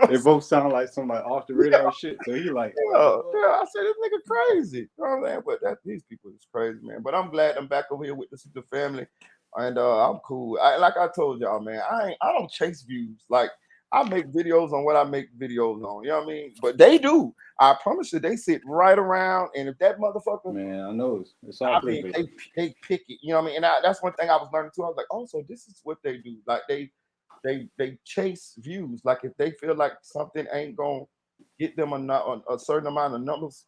they both sound like some like off the radar shit. So he like, yeah, I said this nigga crazy. You know what I'm saying? But these people is crazy, man. But I'm glad I'm back over here with the family, and I'm cool. Like I told y'all, man, I don't chase views. Like I make videos on what I make videos on. You know what I mean? But they do. I promise you, they sit right around, and if that motherfucker, man, I know it's all. I mean, they pick it. You know what I mean? And that's one thing I was learning too. I was like, oh, so this is what they do. Like they chase views. Like if they feel like something ain't gonna get them a certain amount of numbers,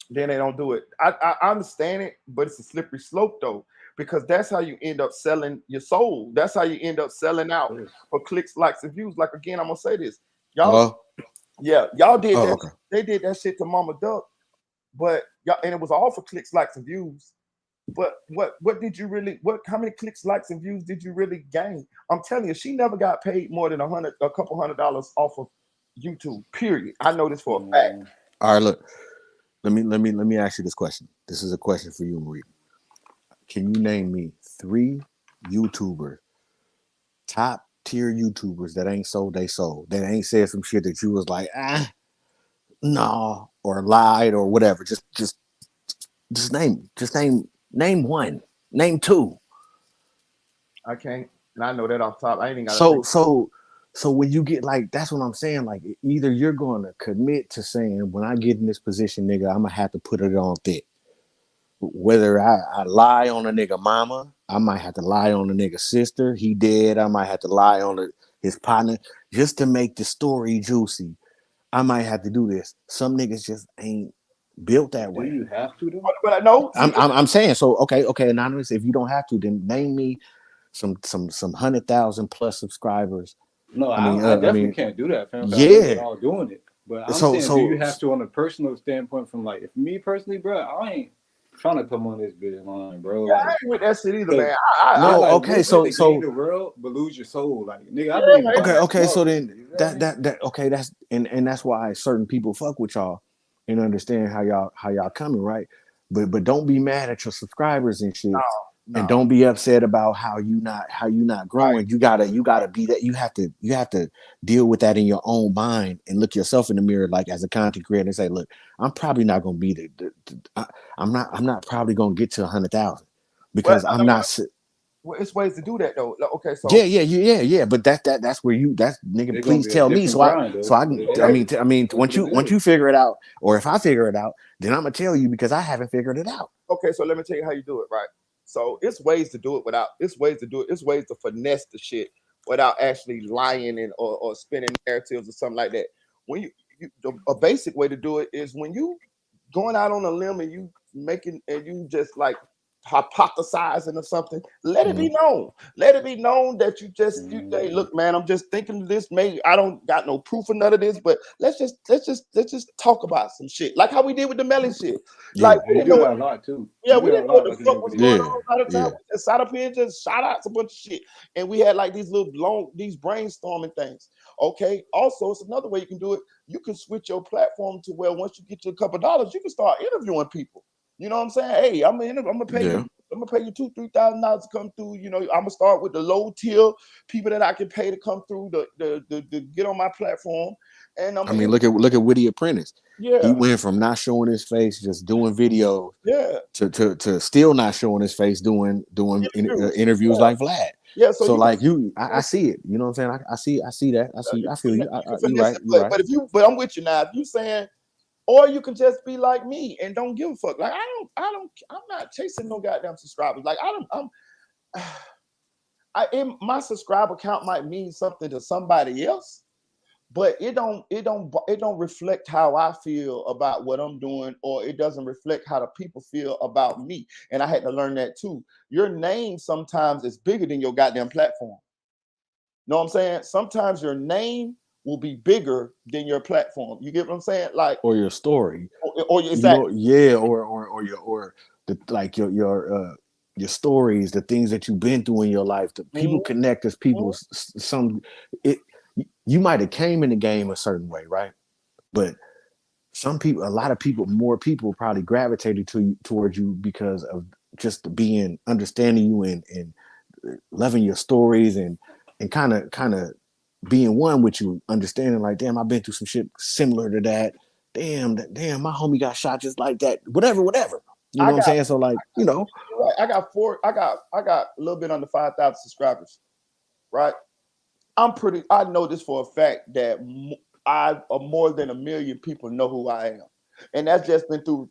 then they don't do it. I understand it, but it's a slippery slope though, because that's how you end up selling your soul. That's how you end up selling out for clicks, likes, and views. Like again, I'm gonna say this, y'all. Y'all did that. Okay. They did that shit to Mama Duck, but y'all, and it was all for clicks, likes, and views. But what did you really? How many clicks, likes, and views did you really gain? I'm telling you, she never got paid more than a couple $100 off of YouTube. Period. I know this for a fact. All right, look. Let me ask you this question. This is a question for you, Marie. Can you name me 3 YouTubers, top tier YouTubers that ain't sold they soul, that ain't said some shit that you was like, no, or lied or whatever? Just name one, name 2. I can't, and I know that off top. I ain't even got. So when you get like, that's what I'm saying. Like either you're going to commit to saying, when I get in this position, nigga, I'm gonna have to put it on thick. Whether I lie on a nigga mama, I might have to lie on a nigga sister. He dead. I might have to lie on his partner just to make the story juicy. I might have to do this. Some niggas just ain't built that way. Do you have to though? But I know. I'm saying so. Okay, anonymous. If you don't have to, then name me some 100,000 plus subscribers. No, I definitely can't do that, fam. Yeah, all doing it. But I'm saying, do you have to on a personal standpoint? From like, if me personally, bro, I ain't trying to come on this bitch line, bro. Yeah, like, I ain't with that shit either, man. So gain the world, but lose your soul. Like, nigga, I believe. Okay. So then that's and that's why certain people fuck with y'all and understand how y'all coming, right? But don't be mad at your subscribers and shit. No. And don't be upset about how you not growing. Right. You gotta be that. You have to deal with that in your own mind and look yourself in the mirror, like as a content creator, and say, look, I'm probably not gonna be I'm not probably gonna get to 100,000 because I'm not. Well, it's ways to do that though. Okay, so yeah. But that's where that's nigga. Please tell me so I can. I mean, once you figure it out, or if I figure it out, then I'm gonna tell you because I haven't figured it out. Okay, so let me tell you how you do it, right? So it's ways to do it without. It's ways to finesse the shit without actually lying and or spinning narratives or something like that. When a basic way to do it is when you going out on a limb and you making and you just like hypothesizing or something, let it be known. Let it be known that you hey, look, man, I'm just thinking of this. Maybe I don't got no proof of none of this, but let's just talk about some shit. Like how we did with the Melly shit. Like we You didn't do know that what, a lot too. yeah, You we do that didn't a know what lot, the like in fuck your was going videos. on by the time we just sat up here and just shout out a bunch of shit. And we had like these brainstorming things. Okay. Also, it's another way you can do it. You can switch your platform to where once you get you a couple dollars, you can start interviewing people. You know what I'm saying? Hey, I'm gonna pay you. I'm gonna pay you $2,000-$3,000 to come through. You know, I'm gonna start with the low tier people that I can pay to come through to get on my platform. And I mean, look at Witty Apprentice. Yeah. He went from not showing his face, just doing videos, to still not showing his face, doing interviews like Vlad. Yeah, so like I see it. You know what I'm saying? I see that. I feel you. You're right. You're right. But I'm with you now. If you saying, or you can just be like me and don't give a fuck. Like I'm not chasing no goddamn subscribers. Like my subscriber count might mean something to somebody else, but it don't reflect how I feel about what I'm doing, or it doesn't reflect how the people feel about me. And I had to learn that too. Your name sometimes is bigger than your goddamn platform. Know what I'm saying? Sometimes your name will be bigger than your platform. You get what I'm saying? Like, or your story, or exactly. or the like your stories, the things that you've been through in your life. The people connect as people. You might have came in the game a certain way, right? But more people probably gravitated towards you because of just understanding you and loving your stories and kind of being one with you, understanding like, damn, I've been through some shit similar to that. Damn, my homie got shot just like that. Whatever. You know what I'm saying? So like, you know, I got a little bit under 5,000 subscribers, right? I know this for a fact that more than 1 million people know who I am. And that's just been through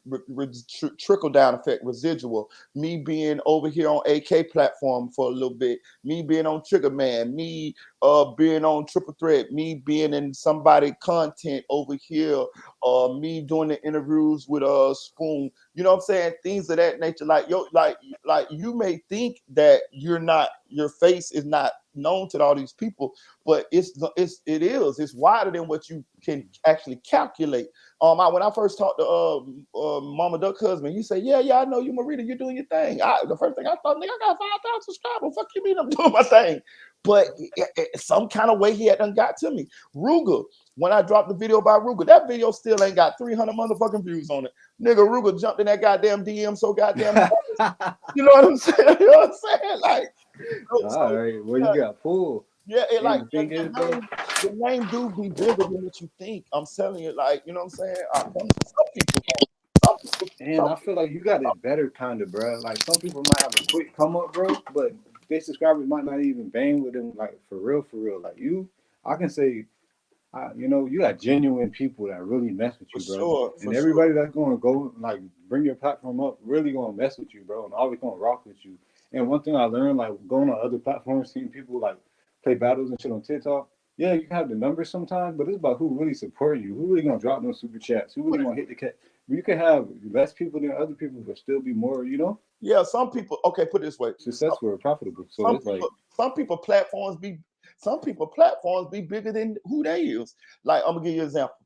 trickle down effect, residual. Me being over here on AK platform for a little bit, me being on Trigger Man, me being on Triple Threat, me being in somebody content over here, me doing the interviews with Spoon. You know what I'm saying? Things of that nature. Like you may think that your face is not known to all these people, but it is. It's wider than what you can actually calculate. When I first talked to Mama Duck husband, he said, yeah, I know you, Marita, you're doing your thing. The first thing I thought, nigga, I got 5,000 subscribers. Fuck you mean I'm doing my thing? But some kind of way he had done got to me. Ruger, when I dropped the video about Ruger, that video still ain't got 300 motherfucking views on it. Nigga, Ruger jumped in that goddamn DM so goddamn you know what I'm saying? You know what I'm saying? Like, all right, well, you got pulled. Yeah, it like the thing is, bro, the name do be bigger than what you think. I'm telling you, like, you know what I'm saying? Some people. And I feel like you got it better, kind of, bro. Like some people might have a quick come up, bro, but their subscribers might not even bang with them, like for real. Like you, I can say, you got genuine people that really mess with you, bro. And everybody that's gonna go like bring your platform up, really gonna mess with you, bro, and always gonna rock with you. And one thing I learned, like going on other platforms, seeing people like play battles and shit on TikTok. Yeah, you can have the numbers sometimes, but it's about who really supporting you, who really gonna drop those super chats, who really gonna hit the cat. You can have less people than other people, but still be more, Yeah, some people. Okay, put it this way: successful or profitable. So it's like some people platforms be bigger than who they is. Like I'm gonna give you an example.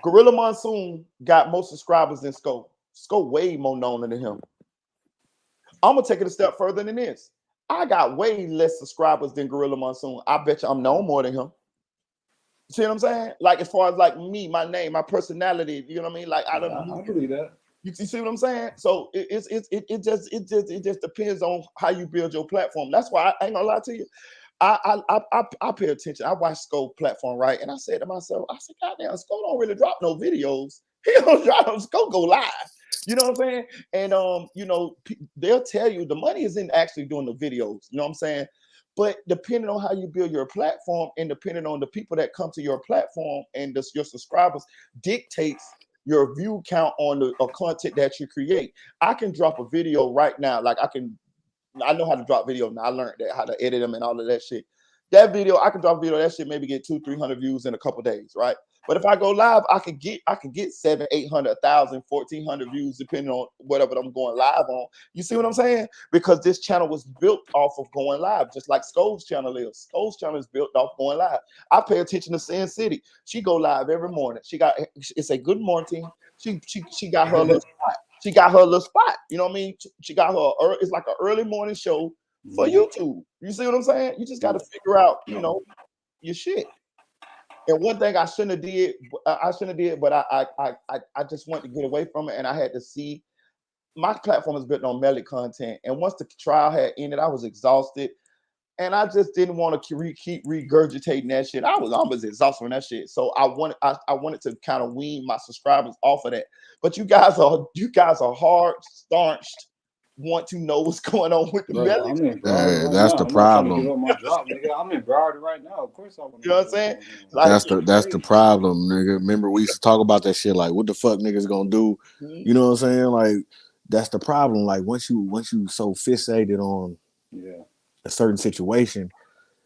Gorilla Monsoon got more subscribers than Scope. Scope way more known than him. I'm gonna take it a step further than this. I got way less subscribers than Gorilla Monsoon. I bet you I'm known more than him. See what I'm saying? Like as far as like me, my name, my personality, you know what I mean? Like I believe that. You see what I'm saying? So it just depends on how you build your platform. That's why I ain't gonna lie to you. I pay attention. I watch Scope platform, right? And I said to myself, I said, God damn, Scope don't really drop no videos. He don't drop them. Scope go live. You know what I'm saying? And they'll tell you the money is in actually doing the videos. You know what I'm saying? But depending on how you build your platform and depending on the people that come to your platform and your subscribers dictates your view count on the content that you create. I can drop a video right now. Like I know how to drop video now. I learned that, how to edit them and all of that shit. That video, I can drop a video, that shit maybe get 200-300 views in a couple days, right? But if I go live, I could get 700, 800, 1,000, 1,400 views depending on whatever I'm going live on. You see what I'm saying? Because this channel was built off of going live, just like Sko's channel is. Sko's channel is built off going live. I pay attention to Sin City. She go live every morning. It's a good morning. She got her little spot. She got her little spot. You know what I mean? She got her. It's like an early morning show for YouTube. You see what I'm saying? You just got to figure out, your shit. And one thing I shouldn't have did, but I just wanted to get away from it, and I had to see. My platform is built on melody content, and once the trial had ended, I was exhausted, and I just didn't want to keep regurgitating that shit. I was exhausted from that shit, so I wanted to kind of wean my subscribers off of that. But you guys are hard starched. Want to know what's going on with the melody? I'm in Broward right that's now. the I'm not trying to problem. give up my job, nigga. I'm in Broward right now. Of course I want to. You know what I'm saying? Like, that's the problem, nigga. Remember we used to talk about that shit, like what the fuck niggas gonna do? You know what I'm saying? Like that's the problem. Like once you so fixated on a certain situation,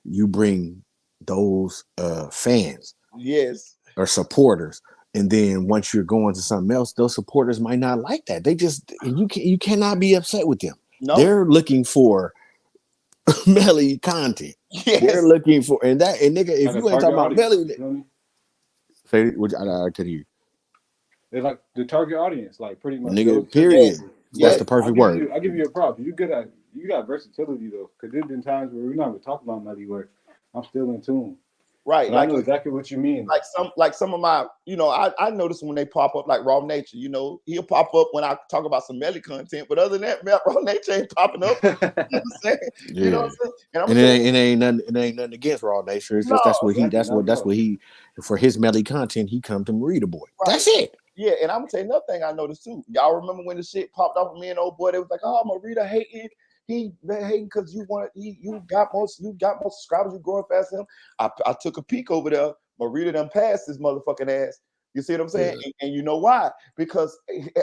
you bring those fans, yes, or supporters. And then once you're going to something else, those supporters might not like that. They just you cannot be upset with them. No. They're looking for melly content. Yes. They're looking for and nigga, if you ain't talking about melly, say which I could hear. It's like the target audience, like pretty much. Nigga, period. That's the perfect word. I'll give you a prop. You got versatility though, because there's been times where we're not even talking about melody work. I'm still in tune. Right, like, I know exactly what you mean. Like some of my, I notice when they pop up, like Raw Nature, he'll pop up when I talk about some melody content, but other than that, Raw Nature ain't popping up. You know what I'm saying? Yeah. You know what I'm saying? And it ain't nothing against Raw Nature. It's just that's what he for his melody content, he come to Meritaboy. Right. That's it. Yeah, and I'm gonna tell you another thing I noticed too. Y'all remember when the shit popped off of me and old boy? They was like, "Oh, Marita hating. He hating because you got more subscribers. You growing faster than him." I took a peek over there. Marita done passed his motherfucking ass. You see what I'm saying? Yeah. And you know why? Because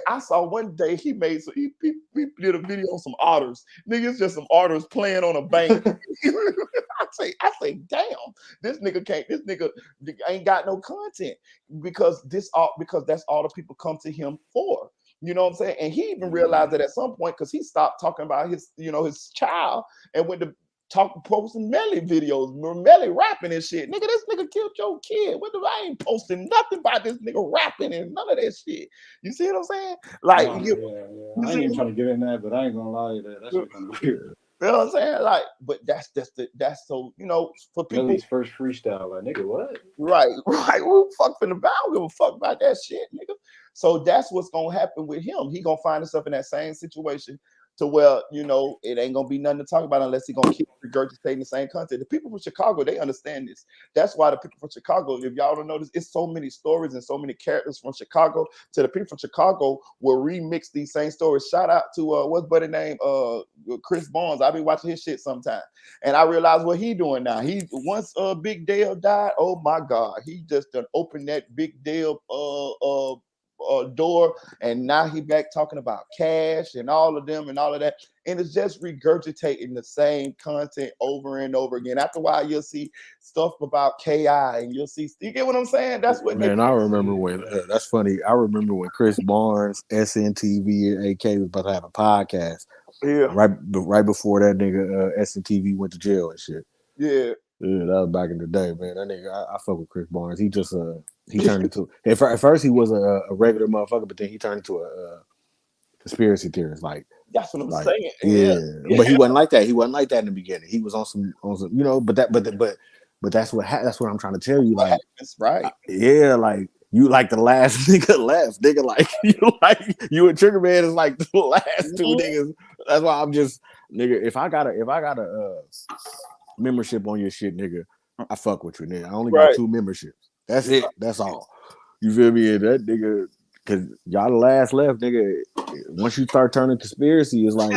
I saw one day he did a video on some otters. Niggas just some otters playing on a bank. I say, damn, this nigga ain't got no content because that's all the people come to him for. You know what I'm saying? And he even realized that at some point because he stopped talking about his child and went to posting Melly videos, Melly rapping and shit. Nigga, this nigga killed your kid. I ain't posting nothing about this nigga rapping and none of that shit. You see what I'm saying? Like, I ain't even trying to get in that, but I ain't gonna lie to that. That's kind of weird. You know what I'm saying? Like, but that's so for people. Melly's first freestyle, like nigga, what? Right. Who fuck from the bow? Give a fuck about that shit, nigga. So that's what's gonna happen with him. He gonna find himself in that same situation to where it ain't gonna be nothing to talk about unless he gonna keep regurgitating the same content. The people from Chicago, they understand this. That's why the people from Chicago, if y'all don't notice, it's so many stories and so many characters from Chicago. To the people from Chicago will remix these same stories. Shout out to what's buddy name? Chris Barnes. I be watching his shit sometime, and I realize what he doing now. He once Big Dale died. Oh my God, he just done opened that Big Dale door, and now he back talking about Cash and all of them and all of that, and it's just regurgitating the same content over and over again. After a while, you'll see stuff about KI, and you'll see. You get what I'm saying? That's what. Man, I remember when. That's funny. I remember when Chris Barnes, SNTV, and AK was about to have a podcast. Yeah. Right before that nigga SNTV went to jail and shit. Yeah. Yeah, that was back in the day, man. That nigga, I fuck with Chris Barnes. He just he turned into at first he was a regular motherfucker, but then he turned into a conspiracy theorist. Like that's what I'm saying. Yeah, but he wasn't like that. He wasn't like that in the beginning. He was on some but that's what I'm trying to tell you. Like that's right. Yeah, like you like the last nigga left, nigga. Like you and Trigger Man is like the last two niggas. That's why I'm just nigga. If I got a membership on your shit, nigga, I fuck with you, nigga. I only got 2 memberships. That's it. That's all. You feel me? And that nigga, cause y'all the last left, nigga. Once you start turning conspiracy, it's like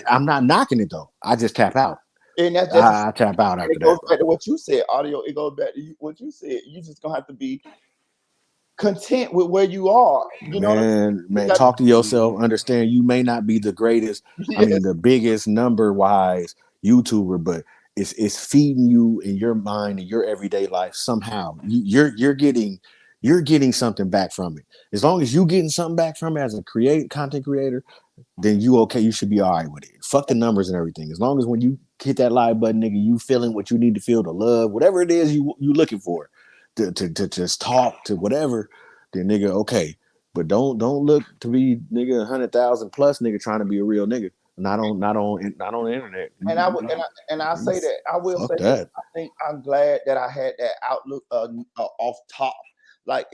I'm not knocking it though. I just tap out. And that's I tap out after it goes that. back to what you said, audio. It goes back to what you said. You just gonna have to be content with where you are. Man, talk to yourself. Understand you may not be the greatest. Yes. I mean, the biggest number wise YouTuber, but it's feeding you in your mind and your everyday life somehow. You're getting something back from it. As long as you getting something back from it as a content creator, then you okay. You should be all right with it. Fuck the numbers and everything. As long as when you hit that like button, nigga, you feeling what you need to feel to love, whatever it is you looking for, to just talk to whatever, then nigga, okay. But don't look to be nigga 100,000 plus nigga trying to be a real nigga. Not on the internet. And I say that I will Fuck say this. that. I think I'm glad that I had that outlook off top, like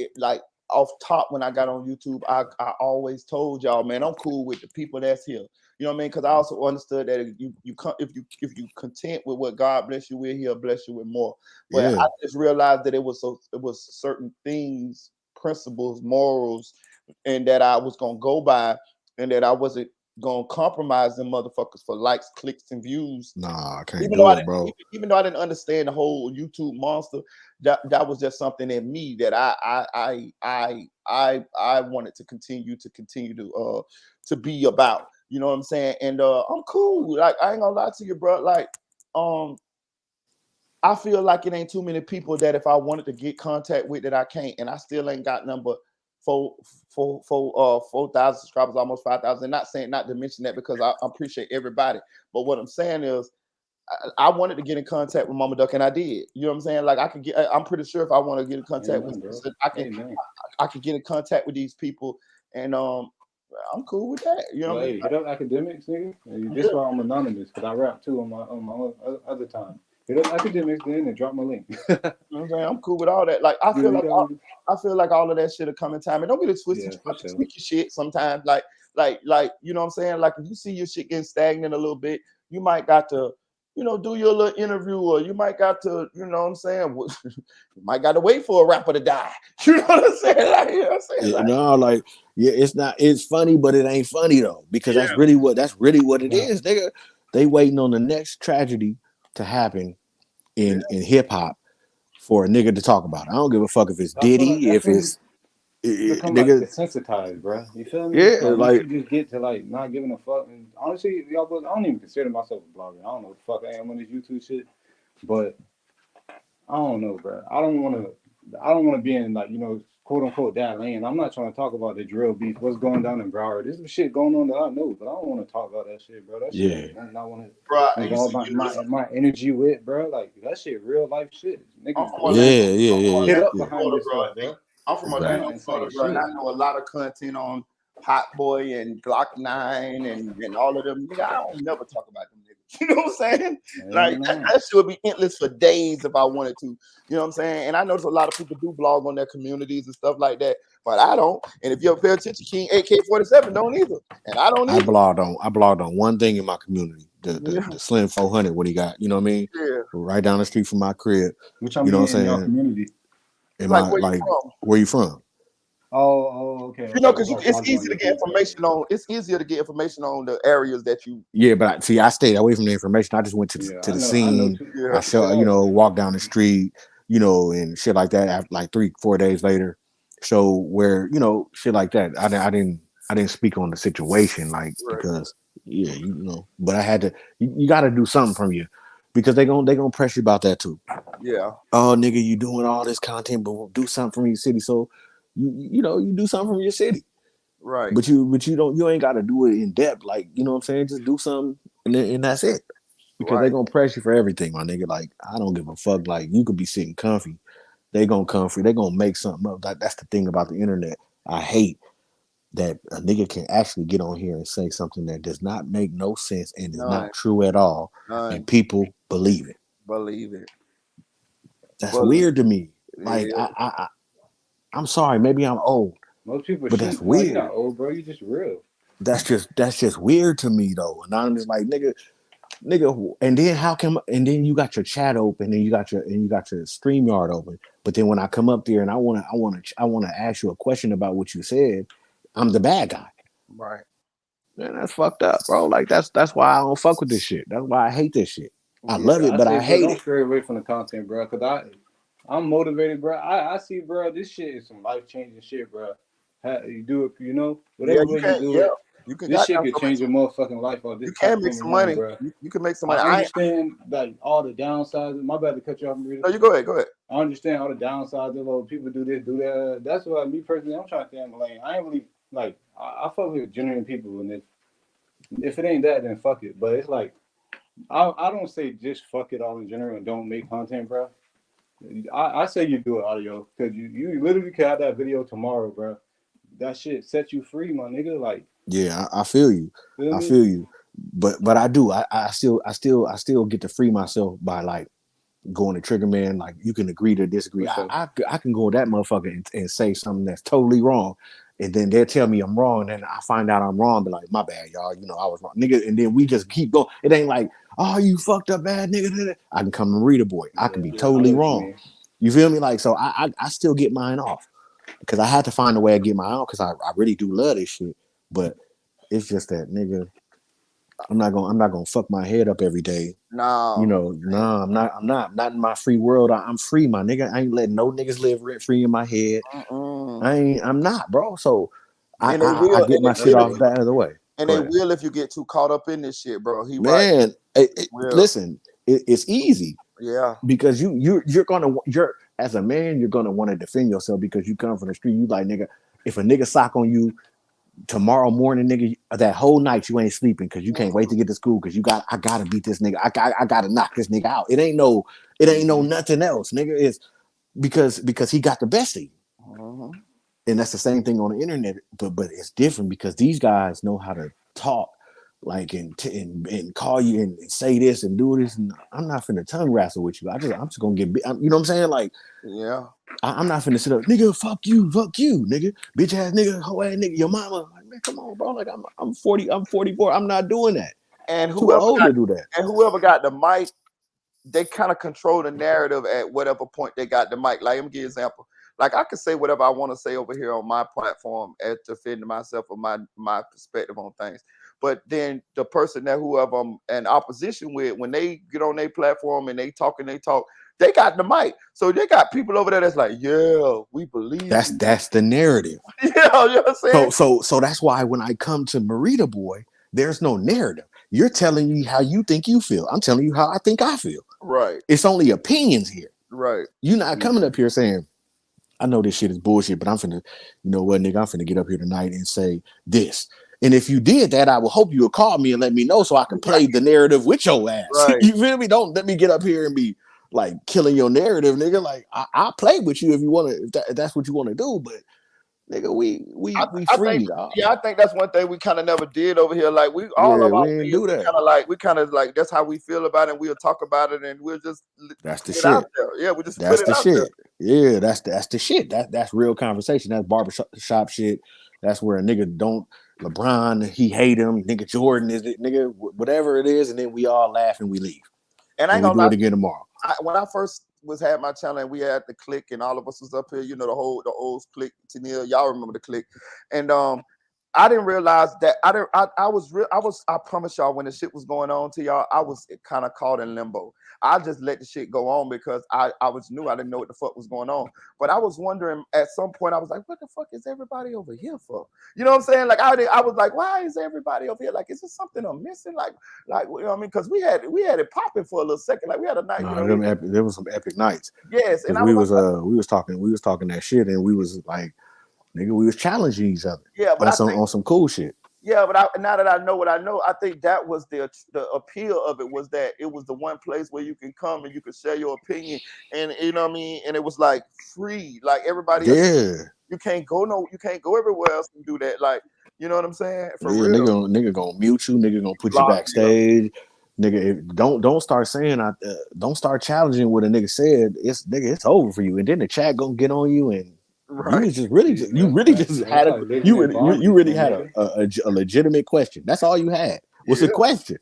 off top when I got on YouTube. I always told y'all, man, I'm cool with the people that's here. You know what I mean? Because I also understood that if you content with what God bless you with, He'll bless you with more. But Yeah. I just realized that it was certain things, principles, morals, and that I was gonna go by, and that I wasn't gonna compromise them motherfuckers for likes, clicks, and views. Nah, I can't Even though do I it, didn't, bro. even though I didn't understand the whole YouTube monster, that was just something in me that I wanted to continue to be about. You know what I'm saying? And I'm cool. Like I ain't gonna lie to you, bro. Like I feel like it ain't too many people that if I wanted to get contact with that I can't, and I still ain't got number 4,000 subscribers, almost 5,000. Not to mention that because I appreciate everybody, but what I'm saying is I wanted to get in contact with Mama Duck, and I did. You know what I'm saying? Like I could get. I'm pretty sure if I want to get in contact with, I could get in contact with these people, and I'm cool with that. You know what I mean? Hit up academics, nigga. This why I'm anonymous because I rap too on my other time. Hit up academics then and drop my link. You know what I'm saying? I'm cool with all that. Like I feel like all of that shit will come in time. And don't get it twisted. You have to tweak your shit sometimes. Like you know what I'm saying? Like if you see your shit getting stagnant a little bit, you might got to, do your little interview, or you might got to, you know what I'm saying? You might got to wait for a rapper to die. You know what I'm saying? Like, you know what I'm saying? Yeah, no, like, yeah, it's funny, but it ain't funny though, because that's really what it is, nigga. They waiting on the next tragedy to happen in hip hop for a nigga to talk about it. I don't give a fuck if it's Diddy, if it's become like nigga. desensitized, bro. You feel me? Yeah, Once like you just get to like not giving a fuck. And honestly, y'all boys, I don't even consider myself a blogger. I don't know what the fuck I am on this YouTube shit, but I don't know, bro. I don't want to be in like quote unquote that lane. I'm not trying to talk about the drill beef, what's going down in Broward. There's some shit going on that I know, but I don't want to talk about that shit, bro. That shit, I want to involve my energy with, bro. Like that shit, real life shit. Niggas, hit up behind this stuff, bro. I'm from Orlando, Florida, bro, and I know a lot of content on Hot Boy and Glock 9 and all of them. Nigga, I don't never talk about them niggas. You know what I'm saying? Like that shit would be endless for days if I wanted to. You know what I'm saying? And I notice a lot of people do blog on their communities and stuff like that, but I don't. And if you ever pay attention, King AK-47 don't either, and I don't I either. blogged on one thing in my community, the Slim 400. What he got? You know what I mean? Yeah. Right down the street from my crib. Which you know what I'm saying? Community. Where you from? Oh, okay. You know, because it's easy to get information on. It's easier to get information on the areas that you. Yeah, but I stayed away from the information. I just went to the scene. I walked down the street, and shit like that. After like 3-4 days later, show where shit like that. I didn't speak on the situation because but I had to. You got to do something from you because they gonna press you about that too. Yeah. Oh, nigga, you doing all this content, but do something from your city. So you do something from your city. Right. But you ain't got to do it in depth. Like, you know what I'm saying? Just do something and that's it. Because they're gonna press you for everything, my nigga. Like, I don't give a fuck. Like, you could be sitting comfy. They gonna comfy. They gonna make something up. That's the thing about the internet. I hate that a nigga can actually get on here and say something that does not make no sense and is not true at all. And people believe it. Believe it. That's weird to me. Like, I'm sorry, maybe I'm old. Most people, but that's weird. You're not old, bro. You just real. That's just weird to me though. And I'm just like, nigga, and then you got your chat open and you got your StreamYard open. But then when I come up there and I wanna ask you a question about what you said, I'm the bad guy. Right. Man, that's fucked up, bro. Like that's why I don't fuck with this shit. That's why I hate this shit. I love it, but I hate it. Don't stray away from the content, bro. Cause I'm motivated, bro. I see, bro. This shit is some life changing shit, bro. You do it, whatever way you do it. You can This shit goddamn could change your motherfucking life on this You can make platform some alone, money. bro. You can make some money. I understand like all the downsides. My bad to cut you off, Marita. No, you go ahead. Go ahead. I understand all the downsides of people do this, do that. That's why me personally, I'm trying to stay in my lane. I ain't really like I fuck with genuine people, and if it ain't that, then fuck it. But it's like I don't say just fuck it all in general and don't make content, bro. I say you do it, audio, because you literally could have that video tomorrow, bro. That shit set you free, my nigga. Like, yeah, I feel you. feel I me? feel you. But I do. I still get to free myself by like going to Trigger Man. Like you can agree to disagree. I can go to that motherfucker and say something that's totally wrong. And then they'll tell me I'm wrong, and I find out I'm wrong, but like, my bad, y'all. You know, I was wrong, nigga. And then we just keep going. It ain't like, oh, you fucked up bad nigga. I can come Meritaboy. I can be totally wrong. You feel me? Like, so I still get mine off because I had to find a way to get mine off because I really do love this shit. But it's just that, nigga, I'm not gonna fuck my head up every day. No. You know, no, I'm not in my free world. I'm free, my nigga. I ain't letting no niggas live rent free in my head. I'm not, bro. So And they I will, get my shit off that other way. And Go they ahead. will if you get too caught up in this shit, bro. He Man, right. Listen, it's easy. Yeah. Because you're as a man, you're gonna want to defend yourself because you come from the street. You like, nigga, if a nigga sock on you tomorrow morning, nigga, that whole night you ain't sleeping because you can't wait to get to school because I gotta beat this nigga. I gotta knock this nigga out. It ain't no nothing else, nigga. It's because he got the best of you. And that's the same thing on the internet, but it's different because these guys know how to talk, like and call you and say this and do this. And I'm not finna tongue wrestle with you. I'm just gonna get, you know what I'm saying? Like, yeah, I'm not finna sit up, nigga. Fuck you, nigga, bitch ass nigga, hoe ass nigga, your mama. Like, man, come on, bro. Like, I'm 40, I'm 44. I'm not doing that. And Too old to do that. And whoever got the mic, they kind of control the narrative at whatever point they got the mic. Like, let me give you an example. Like, I can say whatever I want to say over here on my platform as defending myself or my perspective on things. But then the person that whoever I'm in opposition with, when they get on their platform and they talk, they got the mic. So they got people over there that's like, yeah, we believe. That's the narrative. Yeah, you know what I'm saying? So that's why when I come to Meritaboy, there's no narrative. You're telling me how you think you feel. I'm telling you how I think I feel. Right. It's only opinions here. Right. You're not coming up here saying, I know this shit is bullshit, but I'm finna, you know what, nigga, I'm finna get up here tonight and say this. And if you did that, I would hope you would call me and let me know so I can play the narrative with your ass. Right. You feel me? Don't let me get up here and be like killing your narrative, nigga. Like, I'll play with you if you want to, if that's what you want to do, but nigga, we free. I think that's one thing we kind of never did over here. Like, we all of our didn't do that. we kind of like that's how we feel about it. And we'll talk about it, and we'll just that's the put it shit. out there. Yeah, we just that's put it the out shit. there. Yeah, that's the shit. That's real conversation. That's barbershop shit. That's where a nigga don't LeBron, he hate him. Nigga Jordan is it, nigga, whatever it is, and then we all laugh and we leave. And I ain't we gonna do lie, it again tomorrow. When I first had my channel and we had the click and all of us was up here, you know, the old click, Tennille, y'all remember the click. And I didn't realize that I promise y'all, when the shit was going on to y'all, I was kind of caught in limbo. I just let the shit go on because I was new. I didn't know what the fuck was going on. But I was wondering at some point, I was like, what the fuck is everybody over here for? You know what I'm saying? Like, I was like, why is everybody over here? Like, is there something I'm missing? Like, you know what I mean? Because we had it popping for a little second. Like, we had a night, There was some epic nights. Yes. And we was talking that shit, and we was like, nigga, we was challenging each other. Yeah, but on some cool shit. Yeah, but now that I know what I know, I think that was the appeal of it, was that it was the one place where you can come and you can share your opinion, and you know what I mean, and it was like free, like everybody else. You can't go everywhere else and do that, like, you know what I'm saying? For real. Nigga gonna mute you, nigga gonna put you backstage. Nigga, don't start saying don't start challenging what a nigga said. It's over for you, and then the chat gonna get on you, and you was just really had a legitimate question. That's all you had was a question.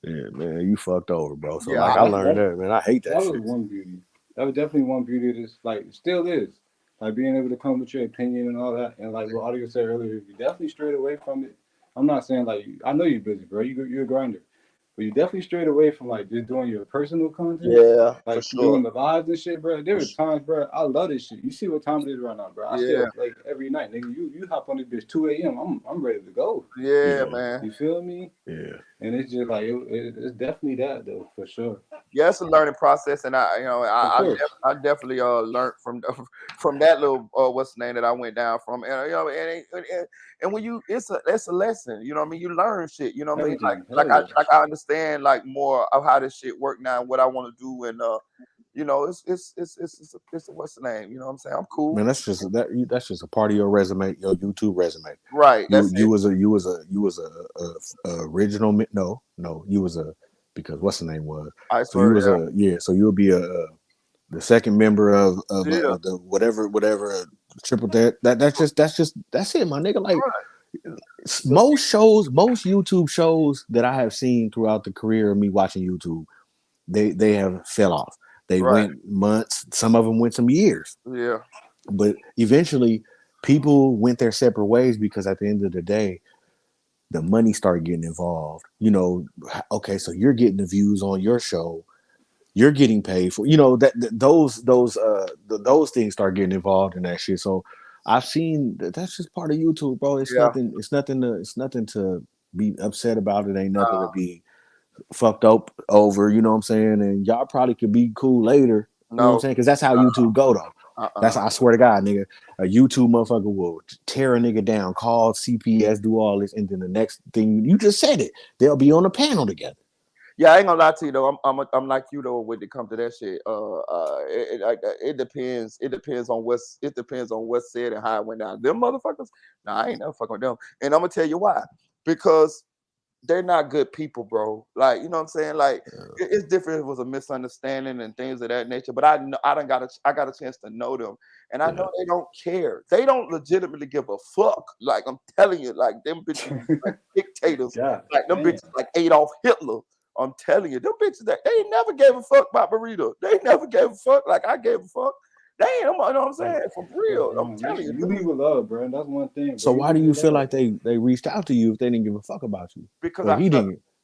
Yeah, man, you fucked over, bro. So I learned that, man. I hate that shit. That was one beauty. That was definitely one beauty of this. Like, it still is. Like, being able to come with your opinion and all that. And like what Audio said earlier, you definitely strayed away from it. I'm not saying like, I know you're busy, bro. You're a grinder. But you definitely strayed away from like just doing your personal content. Yeah, like for sure. doing the lives and shit, bro. There were times, bro. I love this shit. You see what time it is right now, bro. I Yeah. still like every night, nigga. You hop on this bitch 2 a.m. I'm ready to go. Yeah, man. You feel me? Yeah. And it's just like it's definitely that though, for sure. Yeah, it's a learning process, and I course. definitely learned from that little what's the name that I went down from, and and when you it's a lesson, you know what I mean. You learn shit, you know what I mean. Everything. Like I understand like more of how this shit work now, and what I want to do, and you know, it's what's the name, you know what I'm saying. I'm cool. Man, that's just a part of your resume, your YouTube resume. Right. You was a original. No, you was a, because what's the name was. So you was so you'll be the second member of the whatever triple that's it, my nigga. Like most YouTube shows that I have seen throughout the career of me watching YouTube, they have fell off. They went months, some of them went some years. Yeah. But eventually people went their separate ways because at the end of the day, the money started getting involved. You know, okay, so you're getting the views on your show, you're getting paid for, you know, those things start getting involved in that shit. So I've seen that's just part of YouTube, bro. It's nothing to be upset about. It ain't nothing to be fucked up over, you know what I'm saying? And y'all probably could be cool later, you know what I'm saying? Because that's how YouTube go though. That's, I swear to God, nigga, a YouTube motherfucker will tear a nigga down, call CPS, do all this, and then the next thing, you just said it, they'll be on a panel together. Yeah, I ain't gonna lie to you though. I'm like you though when it comes to that shit. It depends. It depends on what's said and how it went down. Them motherfuckers, nah, I ain't never fucking with them. And I'm gonna tell you why. Because they're not good people, bro. Like, you know what I'm saying? Like, it's different if it was a misunderstanding and things of that nature. But I got a chance to know them, and I know they don't care. They don't legitimately give a fuck. Like, I'm telling you, like them bitches like dictators, like them bitches like Adolf Hitler. I'm telling you, them bitches that they never gave a fuck about burrito. They never gave a fuck like I gave a fuck. Damn, you know what I'm saying? For real. I'm telling you. You leave with love, bro. That's one thing. So why do you feel like they reached out to you if they didn't give a fuck about you? Because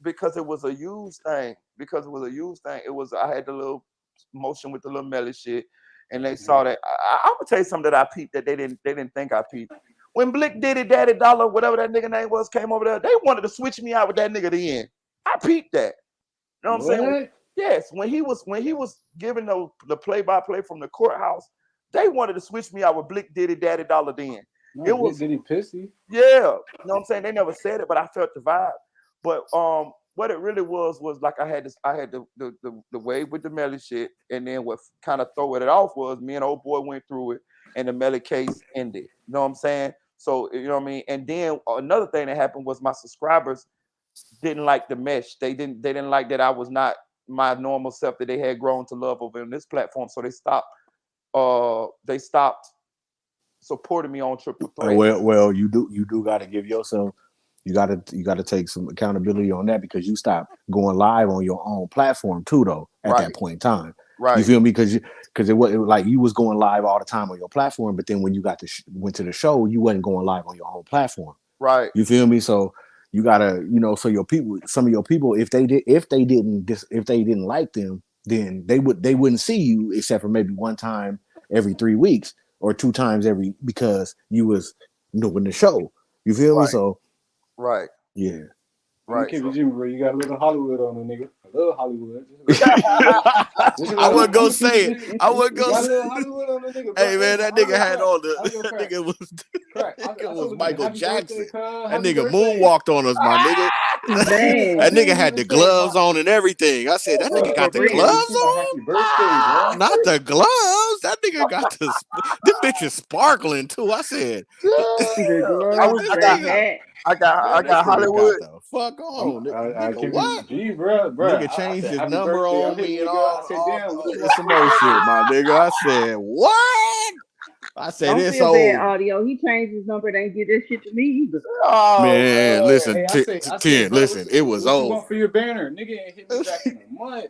because it was a used thing. It was, I had the little motion with the little melly shit, and they saw that. I'm gonna tell you something that I peeped that they didn't think I peeped. When Blick Diddy Daddy Dollar, whatever that nigga name was, came over there, they wanted to switch me out with that nigga at the end. I peeped that. You know what I'm saying? Yes, when he was giving the play-by-play from the courthouse, they wanted to switch me out with Blick Diddy Daddy Dollar then. No, it was Diddy pissy. Yeah, you know what I'm saying? They never said it, but I felt the vibe. But what it really was like I had the wave with the Melly shit, and then what kind of throw it off was me and old boy went through it, and the Melly case ended. You know what I'm saying? So you know what I mean. And then another thing that happened was my subscribers didn't like the mesh. They didn't like that I was not my normal self that they had grown to love over on this platform. So they stopped supporting me on Triple Threat. Well, you do got to give yourself. You got to take some accountability on that because you stopped going live on your own platform too, though. At that point in time, right? You feel me? Because it was like you was going live all the time on your platform, but then when you went to the show, you wasn't going live on your own platform, right? You feel me? So you gotta, so some of your people, if they didn't like them, then they wouldn't see you except for maybe one time every 3 weeks or 2 times because you was doing the show. You feel me? So. Right. Yeah. Right. You got a little Hollywood on the nigga. A little Hollywood. I wasn't gonna say it. I wasn't gonna say it. Hollywood on the nigga. Hey man, that nigga had all the. That nigga was Michael Jackson. That nigga moonwalked on us, my nigga. That nigga had the gloves on and everything. I said that nigga got the gloves on. Happy birthday, bro. Not the gloves. That nigga got them bitches sparkling too. I said. I got Hollywood. Got the fuck on. Nigga, what? Gee, bro. Nigga changed his number on me and all some more shit, my nigga. I said, what? I said, don't this feel old bad, audio. He changed his number. They ain't get that shit to me either. Oh man, listen, hey, listen. It was what old. you want for your banner? Nigga ain't hit me back in a month.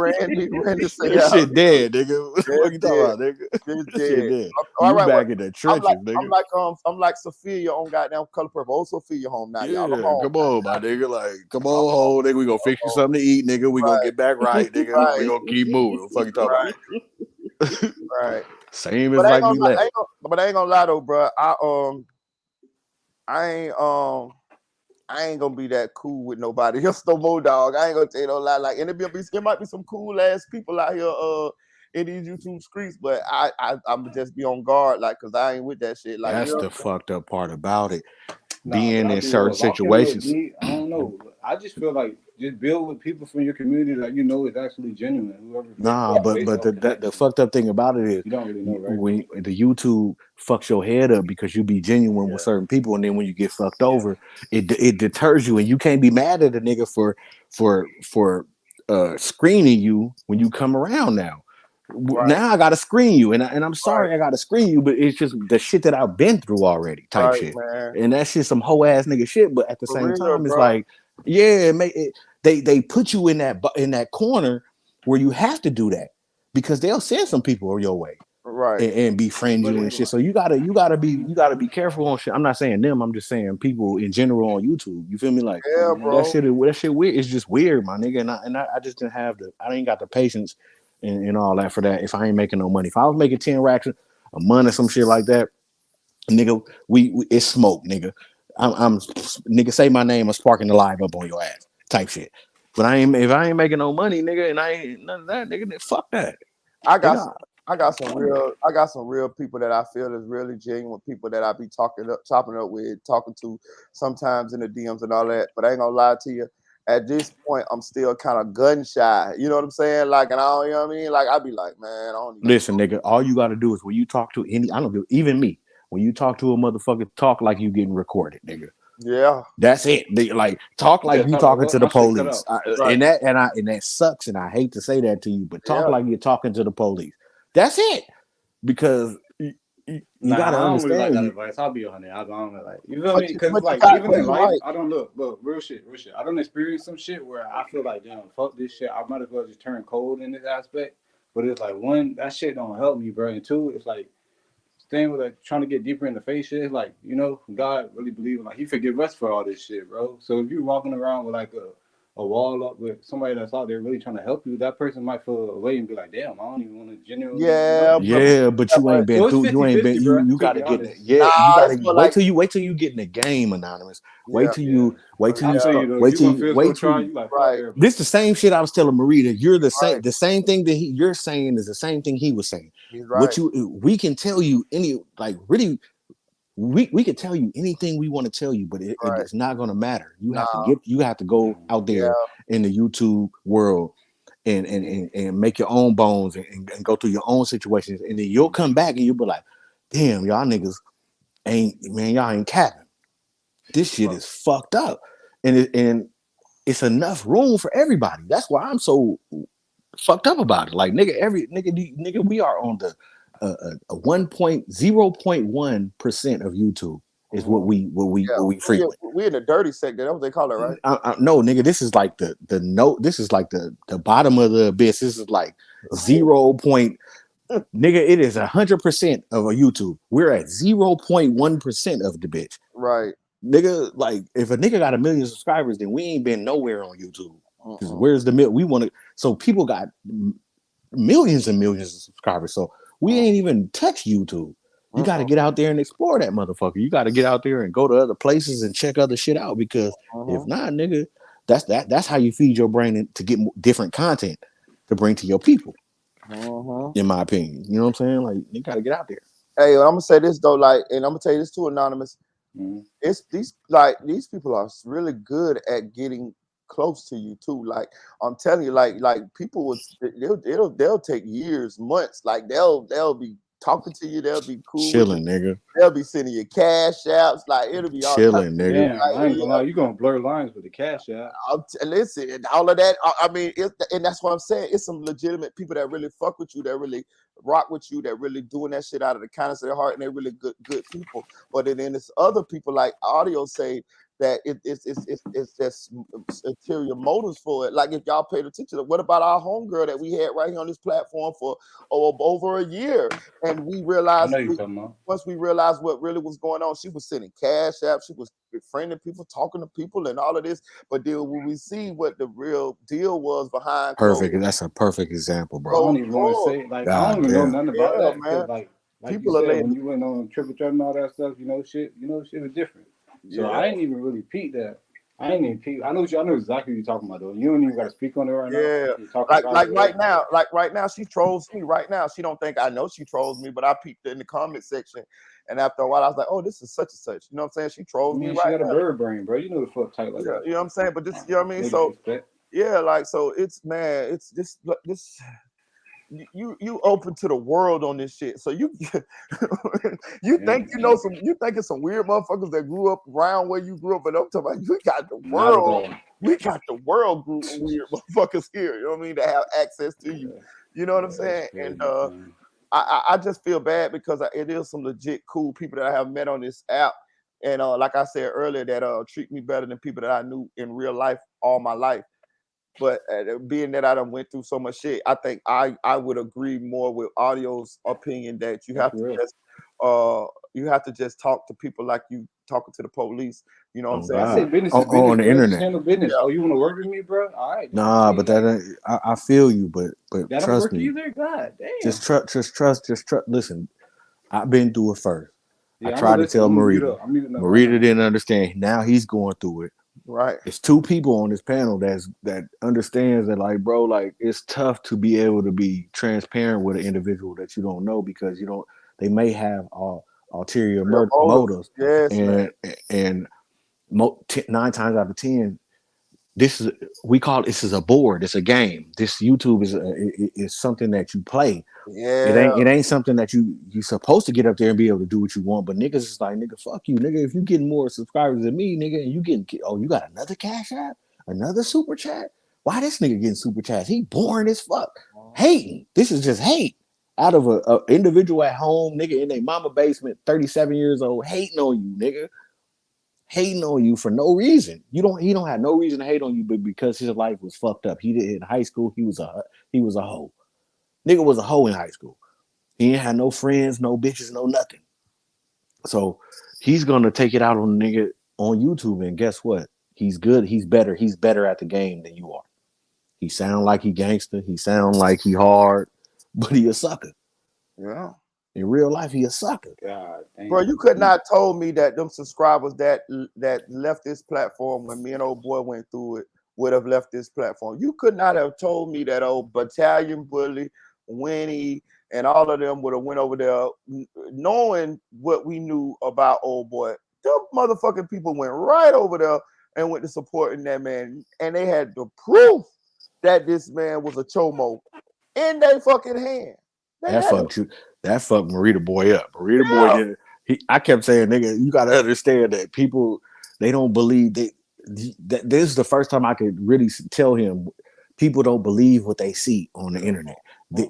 Randy said, That shit dead, nigga. What the fuck you talking about, nigga? It's That shit dead. dead. All You right, back in the trenches, nigga. I'm like Sophia on goddamn Color Purple. Oh, Sophia home now, y'all. I'm Yeah, home. come on, my nigga. Like, come on home, nigga. We gonna fix you something to eat, nigga. We gonna get back right, nigga. We gonna keep moving. What the fuck you talking about? Right. Same But as I ain't like gonna we lie, left. but I ain't gonna lie though, bro. I ain't gonna be that cool with nobody else no more, dog. I ain't gonna tell you no lie. Like, and it might be some cool ass people out here, in these YouTube streets, but I'm just be on guard, like, cause I ain't with that shit. Like, That's you know, the fucked up part about it. Nah, but Being I in be certain walking with situations. me. I don't know. I just feel like just build with people from your community that you know is actually genuine. Whoever Nah, but based off the connection. fucked up thing about it is You don't really know, right? when the YouTube fucks your head up because you be genuine with certain people, and then when you get fucked over, it deters you, and you can't be mad at a nigga for screening you when you come around now. Right. Now I gotta screen you, and I'm sorry I gotta screen you, but it's just the shit that I've been through already, type Right, shit, man. and that shit some hoe ass nigga shit. But at the For same real, time, it's bro. like, yeah, they put you in that corner where you have to do that because they'll send some people your way, right, and befriend you and shit. So you gotta be careful on shit. I'm not saying them. I'm just saying people in general on YouTube. You feel me? Like Yeah, bro. that shit weird. It's just weird, my nigga. And I just didn't have I ain't got the patience and all that for that. If I ain't making no money, if I was making 10 racks a month or some shit like that, nigga, we it's smoke, nigga. I'm nigga, say my name, I'm sparking the live up on your ass, type shit. But if I ain't making no money, nigga, and I ain't none of that, nigga, then fuck that. I got Nigga, some, I got some real people that I feel is really genuine people that I be chopping up with, talking to sometimes in the DMs and all that. But I ain't gonna lie to you. At this point, I'm still kind of gun shy. You know what I'm saying? Like, and I don't, you know what I mean? Like, I be like, man, I don't even. listen, nigga, all you gotta do is when you talk to I don't give, even me, when you talk to a motherfucker, talk like you getting recorded, nigga. Yeah. That's it. Like talk like you talk like talking what? to the My shit cut police. out. Right. And that sucks, and I hate to say that to you, but talk Yeah. like you're talking to the police. That's it. Because you Nah, gotta I don't really like that understand. advice. I'll be on it. I don't like, you feel But me? you, Because but you like got, even but in you life, right. I don't look real shit. I don't experience some shit where I feel like damn, fuck this shit. I might as well just turn cold in this aspect. But it's like one, that shit don't help me, bro. And two, it's like staying with like trying to get deeper in the faith shit. It's like, you know, God really believing like He forgive us for all this shit, bro. So if you walking around with like a wall up with somebody that's out there really trying to help you, that person might feel away and be like, damn, I don't even want to genuinely, you know. Yeah, Yeah, but you ain't been So it's through. You ain't been. 50-50, bro. You To got to be get in it. honest. Yeah, you Nah, got it's to more wait like, till you get in the game, Anonymous. yeah, Wait till I'm you telling start. you though, if you gonna feel so try, you like fuck right, everybody. This the same shit I was telling Marita. You're the same. right. The same thing that you're saying is the same thing he was saying. He's right. We can tell you really. We could tell you anything we want to tell you, but Right. it's not going to matter. You Nah. have to go out Yeah. there in the YouTube world and make your own bones and go through your own situations, and then you'll come back and you'll be like, damn, y'all niggas y'all ain't capping. This shit is fucked up, and it's enough room for everybody. That's why I'm so fucked up about it. Like nigga, we are on the 0.1% of YouTube is what we Yeah. frequent. We in the dirty sector. That's what they call it, right? No, nigga, this is like the note. This is like the bottom of the abyss. This is like 0. Nigga, it is 100% of a YouTube. We're at 0.1% of the bitch. Right. Nigga, like if a nigga got 1 million subscribers, then we ain't been nowhere on YouTube. Because where's the we want to? So people got millions and millions of subscribers. So we ain't even touch YouTube. You got to get out there and explore that motherfucker. You got to get out there and go to other places and check other shit out. Because if not, nigga, that's how you feed your brain to get different content to bring to your people. In my opinion, you know what I'm saying? Like you got to get out there. Hey, I'm gonna say this though, like, and I'm gonna tell you this too, Anonymous. It's these people are really good at getting close to you too. Like I'm telling you, like people would they'll take years, months. Like they'll be talking to you. They'll be cool with you. Chilling, nigga. They'll be sending you cash apps. Like it'll be all chilling, nigga. Damn, I ain't gonna lie, you gonna blur lines with the cash app. Listen, all of that. I mean, and that's what I'm saying. It's some legitimate people that really fuck with you, that really rock with you, that really doing that shit out of the kindness of their heart, and they're really good people. But then there's other people like Audio say that it's just ulterior motives for it. Like if y'all paid attention, what about our homegirl that we had right here on this platform for over a year, and we I realized know you're talking about. once we realized what really was going on, she was sending cash apps, she was befriending people, talking to people, and all of this. But then when we see what the real deal was behind Perfect. closed That's a perfect example, I bro. don't even want to doors, say like I God don't even know damn. nothing about yeah, that man, because like you people are said letting, when you went on triple threat and all that stuff, shit was different. So yeah. I didn't even really peep that. I ain't even peep. I know exactly what you're talking about though. You don't even got to speak on it right now. Yeah, You're talking about it. like right now, she trolls me right now. She don't think I know she trolls me, but I peeped in the comment section, and after a while, I was like, "Oh, this is such and such." You know what I'm saying? She I trolls me mean, she right got a now. bird brain, bro. You know the fuck type like Yeah, that. you know what I'm saying? But this, you know what I mean? No So disrespect. yeah, like so, it's man, it's this. You open to the world on this shit. So you you think you know some, you think it's some weird motherfuckers that grew up around where you grew up, but I'm talking about you got the Not at world. all. We got the world group of weird motherfuckers here. You know what I mean? To have access to you. You know what I'm That's saying? crazy, And man. I just feel bad because it is some legit cool people that I have met on this app. And like I said earlier, that treat me better than people that I knew in real life all my life. But being that I done went through so much shit, I think I would agree more with Audio's opinion that That's real. you have to just talk to people like you talking to the police. You know what I'm Oh saying? I say God. business is On business, the bro. Just internet. handle business. Yeah. Oh, you want to work with me, bro? All right. Nah, but Like, that ain't, I feel you, but that don't trust work me. either. God damn. Just trust. Listen, I've been through it first. I Yeah, I'm gonna tried to listen. tell I'm gonna mute Marita. up. I'm muting up right Marita now. didn't understand. Now he's going through it. Right. It's two people on this panel that understands that, like, bro, like it's tough to be able to be transparent with an individual that you don't know because you don't. They may have ulterior Real motives. motives, Yes, man. and 9 times out of 10, this is a board. It's a game. This YouTube is something that you play. Yeah. It ain't something that you supposed to get up there and be able to do what you want. But niggas is like, nigga, fuck you, nigga. If you getting more subscribers than me, nigga, and you got another cash app, another super chat. Why this nigga getting super chats? He boring as fuck. Hating. This is just hate. Out of a individual at home, nigga, in their mama basement, 37 years old, hating on you, nigga. Hating on you for no reason. He don't have no reason to hate on you, but because his life was fucked up. He did in high school, he was a hoe. Nigga was a hoe in high school. He ain't had no friends, no bitches, no nothing. So he's gonna take it out on the nigga on YouTube, and guess what? He's good. He's better. He's better at the game than you are. He sound like he gangster. He sound like he hard, but he a sucker. Yeah. In real life, he a sucker. God damn. Bro, you could not told me that them subscribers that left this platform when me and old boy went through it would have left this platform. You could not have told me that old Battalion Bully, Winnie, and all of them would have went over there knowing what we knew about old boy. Them motherfucking people went right over there and went to supporting that man, and they had the proof that this man was a chomo in their fucking hand. That fucked Meritaboy up. Meritaboy did. I kept saying, nigga, you gotta understand that people they don't believe that this is the first time I could really tell him people don't believe what they see on the internet.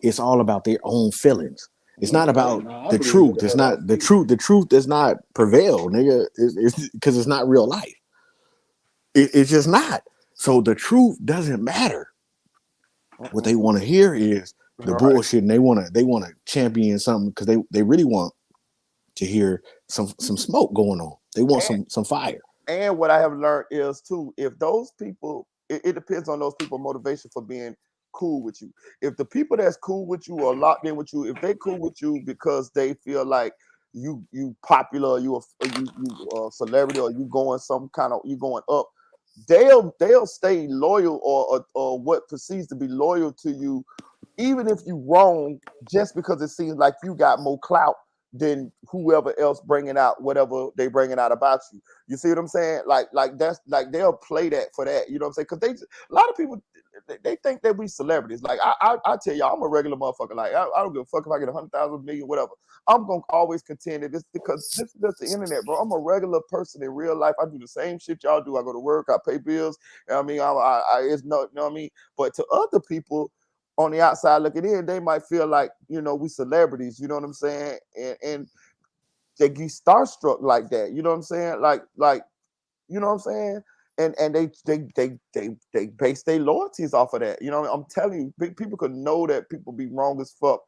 It's all about their own feelings. It's not about the truth. It's not the truth. The truth does not prevail, nigga. It's because it's not real life. It's just not. So the truth doesn't matter. What they want to hear is the bullshit, and they want to champion something because they really want to hear some smoke going on. They want some fire. And what I have learned is too, if those people, it depends on those people's motivation for being cool with you. If the people that's cool with you or locked in with you, if they cool with you because they feel like you popular, you a celebrity, or you going up, they'll stay loyal or what perceives to be loyal to you, even if you wrong, just because it seems like you got more clout than whoever else bringing out whatever they bringing out about you. You see what I'm saying? Like that's like they'll play that for that. You know what I'm saying? Because a lot of people they think that we celebrities. Like I tell y'all, I'm a regular motherfucker. Like I don't give a fuck if I get 100,000, million, whatever. I'm gonna always contend that this because this is just the internet, bro. I'm a regular person in real life. I do the same shit y'all do. I go to work. I pay bills. You know what I mean, it's no, you know what I mean. But to other people on the outside looking in, they might feel like, we celebrities, you know what I'm saying? And they get starstruck like that, you know what I'm saying? Like, You know what I'm saying? And they base their loyalties off of that. You know, I'm telling you, people could know that people be wrong as fuck,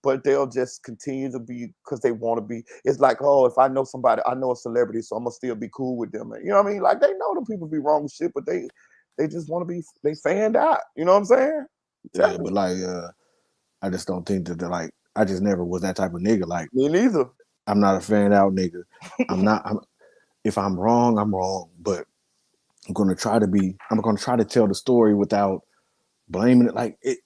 but they'll just continue to be because they want to be. It's like, oh, if I know somebody, I know a celebrity, so I'm gonna still be cool with them. You know what I mean? Like they know them people be wrong with shit, but they just want to be they fanned out. You know what I'm saying? Yeah, but like I just don't think that like I just never was that type of nigga. Like me neither. I'm not a fan out nigga. If I'm wrong, I'm wrong. But I'm gonna try to tell the story without blaming it. Like it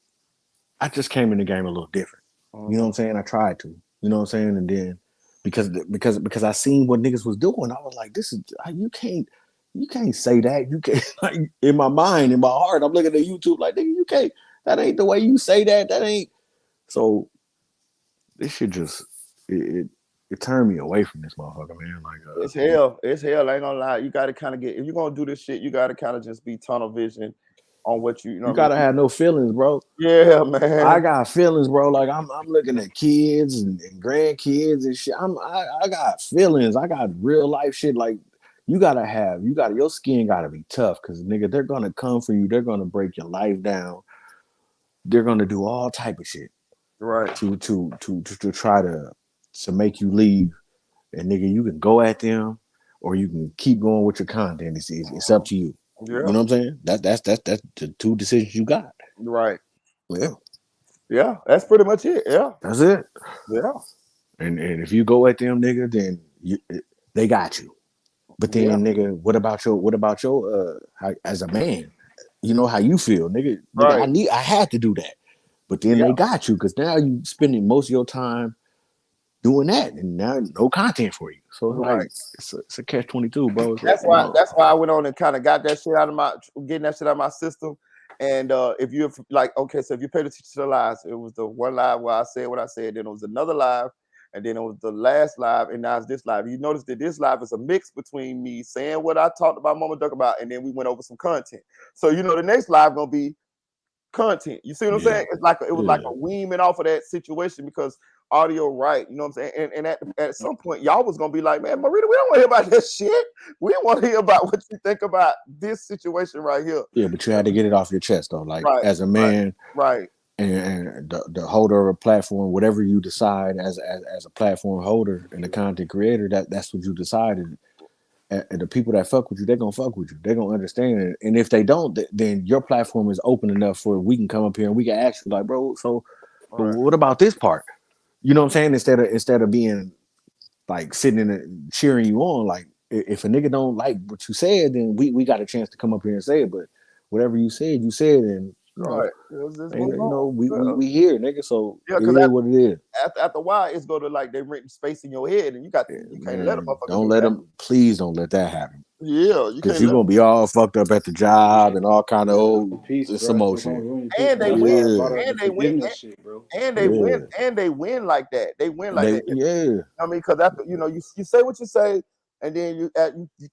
I just came in the game a little different. You know what I'm saying? I tried to. You know what I'm saying? And then because I seen what niggas was doing, I was like, this is you can't say that. You can't like in my mind, in my heart, I'm looking at YouTube like, nigga, you can't, that ain't the way you say that. That ain't so this shit just it turned me away from this motherfucker, man. Like it's hell. It's hell. I ain't gonna lie. You gotta kind of get if you're gonna do this shit, you gotta kind of just be tunnel vision on what you know. You gotta have no feelings, bro. Yeah, man. I got feelings, bro. Like I'm looking at kids and grandkids and shit. I got feelings. I got real life shit. Like your skin gotta be tough because nigga, they're gonna come for you. They're gonna break your life down. They're gonna do all type of shit. Right. To try to make you leave. And nigga, you can go at them or you can keep going with your content. It's up to you. Yeah. You know what I'm saying? That's the two decisions you got. Right. Yeah. Yeah, that's pretty much it. Yeah. That's it. Yeah. And if you go at them, nigga, then they got you. But then, nigga, what about your as a man? You know how you feel, nigga. Right. I had to do that. But then they got you because now you spending most of your time doing that, and now no content for you. So it's like it's a catch-22, bro. That's why I went on and kind of got that shit out of getting that shit out of my system. And if you're like, okay, so if you pay attention to the lives, it was the one live where I said what I said, then it was another live, and then it was the last live, and now it's this live. You notice that this live is a mix between me saying what I talked about Mama Duck about, and then we went over some content. So you know the next live gonna be content. You see what I'm saying? It's like it was like a weaning off of that situation because audio right, you know what I'm saying? And at some point, y'all was gonna be like, man, Marita, we don't want to hear about that shit. We want to hear about what you think about this situation right here. Yeah, but you had to get it off your chest though. Like as a man, right. And the holder of a platform, whatever you decide as a platform holder and a content creator, that's what you decided. And the people that fuck with you, they're gonna fuck with you. They're gonna understand it. And if they don't, then your platform is open enough for we can come up here and we can ask you, like, bro, so but what about this part? You know what I'm saying? Instead of being like sitting in and cheering you on, like if a nigga don't like what you said, then we got a chance to come up here and say it. But whatever you said, and you know, we here, nigga. So it is what it is. After a while, it's going to like they rent space in your head, and you can't let them. Don't let them. Please don't let that happen. Yeah, because you're gonna be all fucked up at the job and all kind of old emotion. And they win, and they win, and they win, and they win like that. They win like that. Yeah, I mean, because after you say what you say, and then you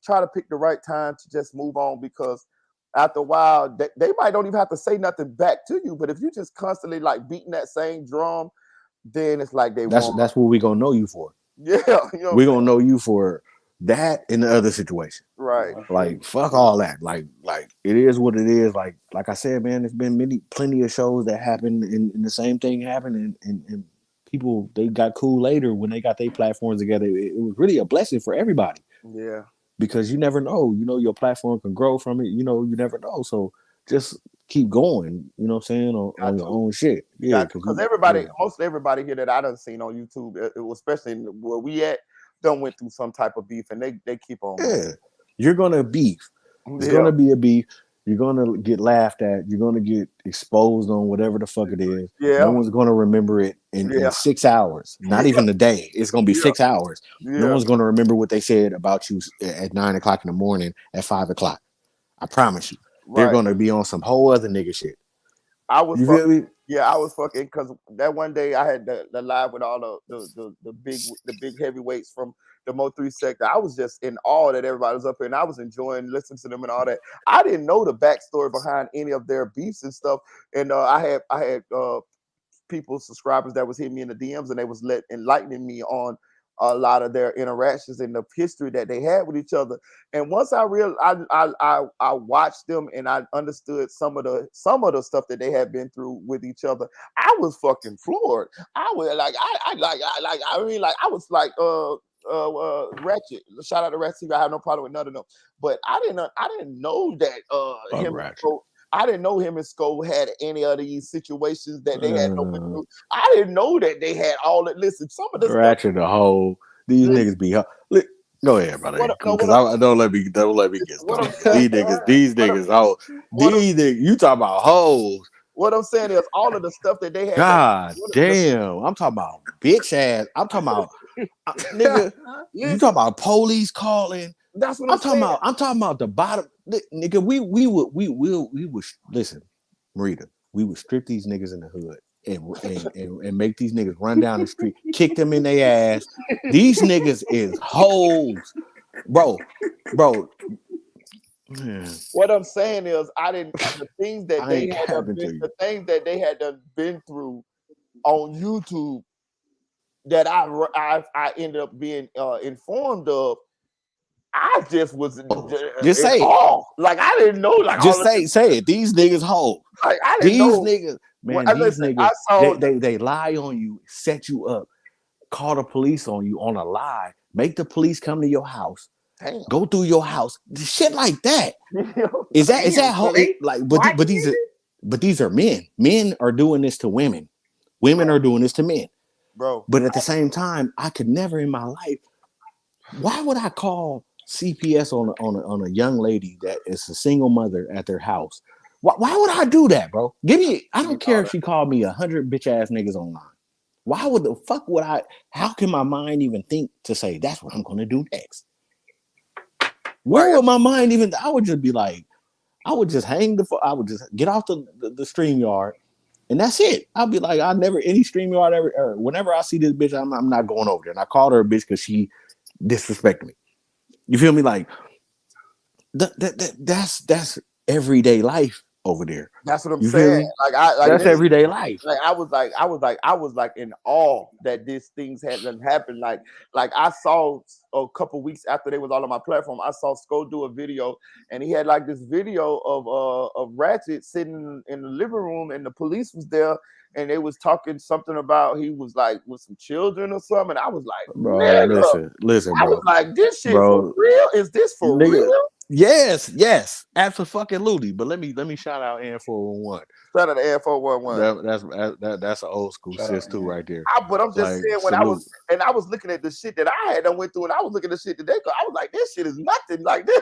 try to pick the right time to just move on because. After a while, they might don't even have to say nothing back to you. But if you just constantly like beating that same drum, then it's like that's what we gonna know you for. Yeah, we gonna know you for that in the other situation. Right. Like fuck all that. Like it is what it is. Like I said, man, there's been plenty of shows that happened and the same thing happened and people they got cool later when they got their platforms together. It was really a blessing for everybody. Yeah. Because you never know, your platform can grow from it. You never know. So just keep going. You know what I'm saying on your own shit. Yeah, because most everybody here that I done seen on YouTube, especially where we at, done went through some type of beef, and they keep on. Yeah, you're gonna beef. It's gonna be a beef. You're gonna get laughed at. You're gonna get exposed on whatever the fuck it is. Yeah. No one's gonna remember it in 6 hours. Not even a day. It's gonna be 6 hours. No one's gonna remember what they said about you at 9 o'clock in the morning, at 5 o'clock. I promise you. They're gonna be on some whole other nigga shit. I was you feel me? Yeah, I was fucking because that one day I had the live with all the big heavyweights from the Mo3 sector. I was just in awe that everybody was up here, and I was enjoying listening to them and all that. I didn't know the backstory behind any of their beefs and stuff. And I had people, subscribers that was hitting me in the DMs, and they was enlightening me on a lot of their interactions and the history that they had with each other. And once I watched them and I understood some of the stuff that they had been through with each other, I was fucking floored. I was like, I was like, Ratchet. Shout out to Ratchet. I have no problem with none of them. But I didn't know that him. I didn't know him and Sko had any of these situations that they had no through. I didn't know that they had all that. Listen, some of this Ratchet the whole. These niggas be. Go ahead, brother. Because I don't let me get started. These niggas, you talking about hoes. What I'm saying is all of the stuff that they had. God damn, I'm talking about bitch ass. I'm talking about nigga. You talking about police calling? That's what I'm saying. I'm talking about the bottom, nigga. We would listen, Marita. We would strip these niggas in the hood and make these niggas run down the street, kick them in their ass. These niggas is hoes, bro. Man. What I'm saying is, the things that they had been through on YouTube that I ended up being informed of. I just was just say it. Like I didn't know. Like just say it. These niggas hoes. Like I didn't know. Niggas, man. These niggas. They lie on you, set you up, call the police on you on a lie, make the police come to your house, go through your house, shit like that. Is that how? But these are men. Men are doing this to women. Women are doing this to men, bro. But at the same time, I could never in my life. Why would I call CPS on a young lady that is a single mother at their house? Why would I do that, bro? I don't care if she called me 100 bitch ass niggas online. Why would the fuck would I? How can my mind even think to say that's what I'm gonna do next? Where would my mind even? I would just be like, I would just I would just get off the StreamYard, and that's it. I'll be like, any StreamYard ever. Whenever I see this bitch, I'm not going over there. And I called her a bitch because she disrespected me. You feel me? Like that's everyday life over there. That's what I'm saying. That's everyday life. Like I was like in awe that these things hadn't happened. Like I saw a couple weeks after they was all on my platform, I saw Sko do a video, and he had like this video of Ratchet sitting in the living room, and the police was there, and they was talking something about he was like with some children or something. And I was like, bro, listen, I bro. was like, this shit for real? Is this for real? Yes, absolutely. But let me shout out N411. Shout out to N411. That's an old school sis too, right there. But I'm just saying, when I was looking at the shit that I had done went through, and I was looking at the shit that I was like, this shit is nothing. Like this,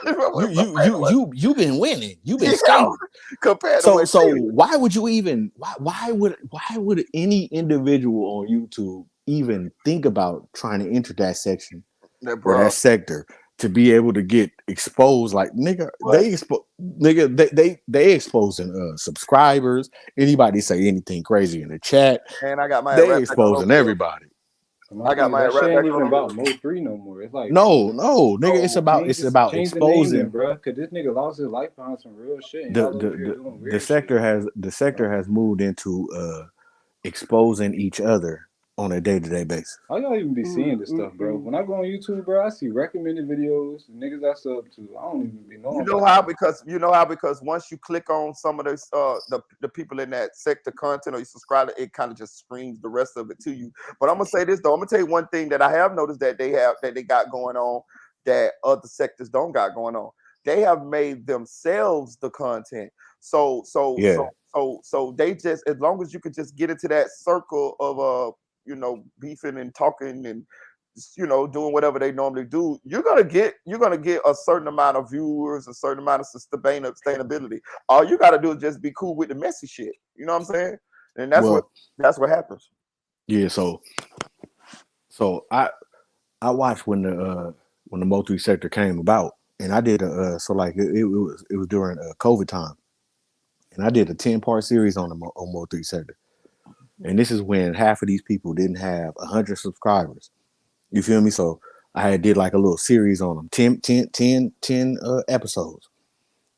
you've been winning. You've been skating compared to so why would you even? Why would any individual on YouTube even think about trying to enter that section or that sector to be able to get exposed? Like nigga, they exposing subscribers. Anybody say anything crazy in the chat, and I got my they exposing everybody. I got my shit ain't even about Mo3 no more. It's like no, nigga. It's about exposing, bro. Cause this nigga lost his life behind some real shit. The sector has moved into exposing each other on a day-to-day basis. How y'all even be seeing this stuff, bro? When I go on YouTube, bro, I see recommended videos, niggas I sub to. I don't even be knowing. You know how because once you click on some of those the people in that sector content or you subscribe, it kind of just screams the rest of it to you. But I'm gonna say this though, I'm gonna tell you one thing that I have noticed that they got going on that other sectors don't got going on. They have made themselves the content. So they just, as long as you could just get into that circle of beefing and talking and doing whatever they normally do, you're gonna get a certain amount of viewers, a certain amount of sustainability. All you gotta do is just be cool with the messy shit. You know what I'm saying? And that's what happens. Yeah. So I watched when the Mo3 sector came about, and I did it was during COVID time, and I did a 10-part series on Mo3 sector. And this is when half of these people didn't have 100 subscribers. You feel me? So I did like a little series on them, 10 episodes.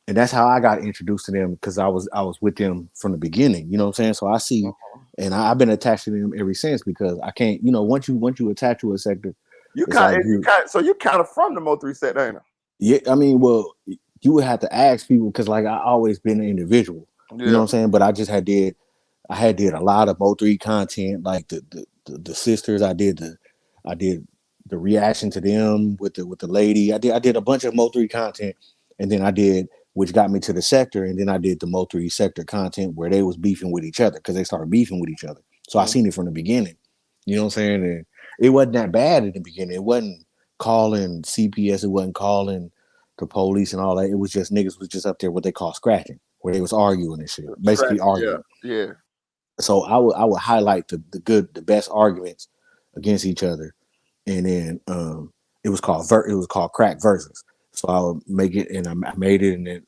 And that's how I got introduced to them, because I was with them from the beginning. You know what I'm saying? So I see, and I've been attached to them ever since, because I can't, once you attach to a sector, You It's like so you kind of from the Mo3 set, ain't it? Yeah, I mean, well, you would have to ask people because, like, I always been an individual. Yeah. You know what I'm saying? But I just did a lot of Mo3 content, like the sisters. I did the reaction to them with the lady. I did a bunch of Mo3 content, and then I did, which got me to the sector, and then I did the Mo3 sector content where they was beefing with each other because they started beefing with each other. So I seen it from the beginning. You know what I'm saying? And it wasn't that bad in the beginning. It wasn't calling CPS. It wasn't calling the police and all that. It was just niggas was just up there what they call scratching, where they was arguing and shit, basically arguing. Yeah. So I would highlight the best arguments against each other, and then it was called crack versus. So I would make it, and I made it, and then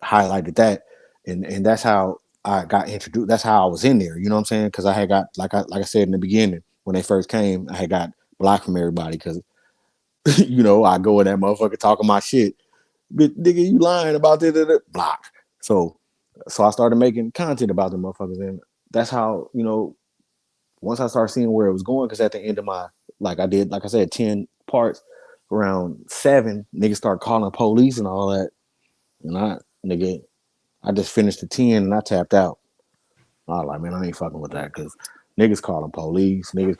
highlighted that, and that's how I got introduced. That's how I was in there. You know what I'm saying? Because I had got like I said in the beginning when they first came, I had got blocked from everybody because you know I go in that motherfucker talking my shit, but nigga you lying about this, blocked. So I started making content about them motherfuckers, and that's how, you know, once I started seeing where it was going, because at the end of my, like I said, 10 parts, around 7, niggas start calling police and all that, and I just finished the 10 and I tapped out. I was like, man, I ain't fucking with that, because niggas calling police, niggas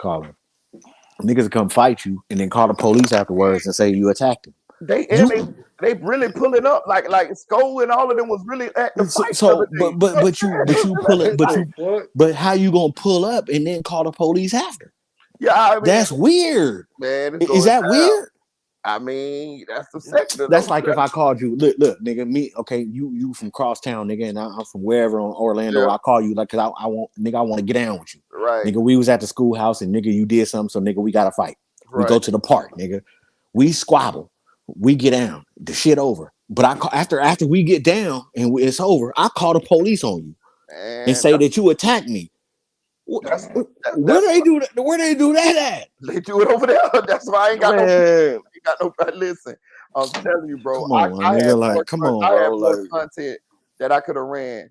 come fight you and then call the police afterwards and say you attacked him. They really pulling up like Sko and all of them was really at the fight. But how you gonna pull up and then call the police after? Yeah, I mean, that's weird. Man, is that weird? I mean, that's the sector. That's like if I called you, look, nigga, you from crosstown, nigga, and I'm from wherever in Orlando. I call you like, cause I want to get down with you, right? Nigga, we was at the schoolhouse and nigga, you did something, so nigga, we gotta fight. We go to the park, nigga, we squabble, we get down, the shit over. But after we get down and it's over, I call the police on you and say that you attacked me. Where they do that? Where they do that at? They do it over there. That's why I ain't got no. Listen, I'm telling you, bro. Come on, I had more content that I could have ran.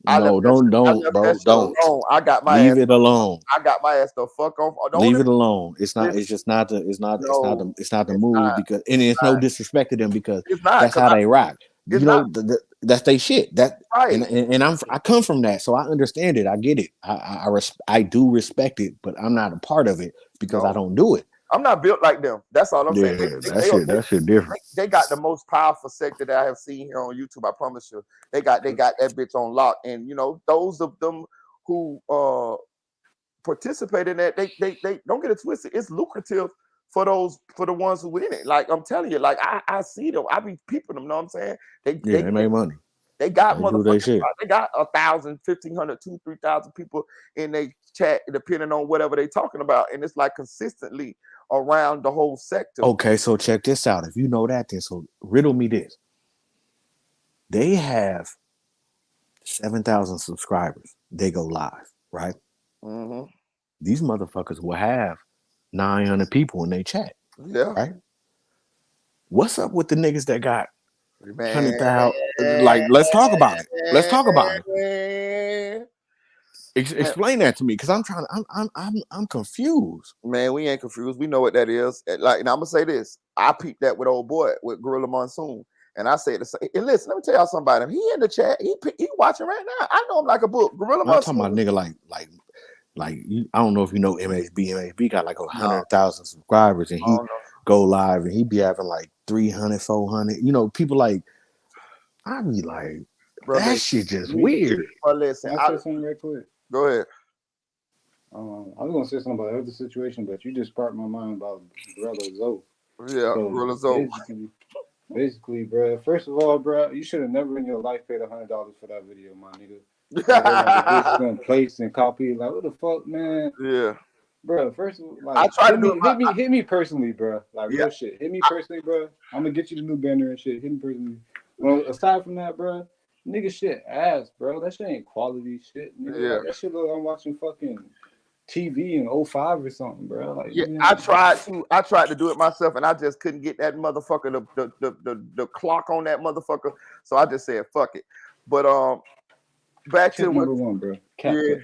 No, don't, don't. I got my leave ass it alone. I got my ass the fuck off. Leave it alone. It's not. It's just not the. It's not the move because, and it's no disrespect to them because that's how they rock. You know, that's they shit. That and I come from that, so I understand it. I get it. I do respect it, but I'm not a part of it because I don't do it. I'm not built like them. That's all I'm saying. That shit different. They got the most powerful sector that I have seen here on YouTube. I promise you. They got that bitch on lock. And you know, those of them who participate in that, they don't get it twisted. It's lucrative for the ones who in it. Like I'm telling you, like I see them. I be peeping them. Know what I'm saying? They make money. They got motherfuckers. They got 1,000, 1,500, 2,000, 3,000 people in their chat, depending on whatever they talking about, and it's like consistently around the whole sector. Okay, so check this out. If you know that, then so riddle me this. They have 7,000 subscribers. They go live, right? Mm-hmm. These motherfuckers will have 900 people in their chat. Yeah. Right? What's up with the niggas that got 100,000? Like, let's talk about it. Let's talk about it. Explain that to me, because I'm confused. Man, we ain't confused. We know what that is. Like, and I'm gonna say this. I peeped that with old boy with Gorilla Monsoon, and I said, and listen, let me tell y'all something about him. He in the chat. He watching right now. I know him like a book. Gorilla Monsoon. I'm talking about nigga like you, I don't know if you know MHB. MHB got like 100,000 subscribers, and he go live and he be having like 300, 400. You know, people like, I be like, bro, that shit just weird. But listen, Can I say something right quick? Go ahead. I was gonna say something about the other situation, but you just sparked my mind about Gorilla Zoe. Yeah, so Gorilla Zoe. Basically, bro. First of all, bro, you should have never in your life paid $100 for that video, my nigga. Like, gonna place and copy. Like, what the fuck, man? Yeah, bro. First of all, like, I try to hit me personally, bro. Like, real shit. Hit me personally, bro. I'm gonna get you the new banner and shit. Hit me personally. Well, aside from that, bro, nigga, shit ass, bro. That shit ain't quality shit. Nigga. Yeah. Like, that shit look like I'm watching fucking TV in 05 or something, bro. Like, yeah, I tried to do it myself, and I just couldn't get that motherfucker the clock on that motherfucker. So I just said fuck it. But back to number one, bro. CapCut.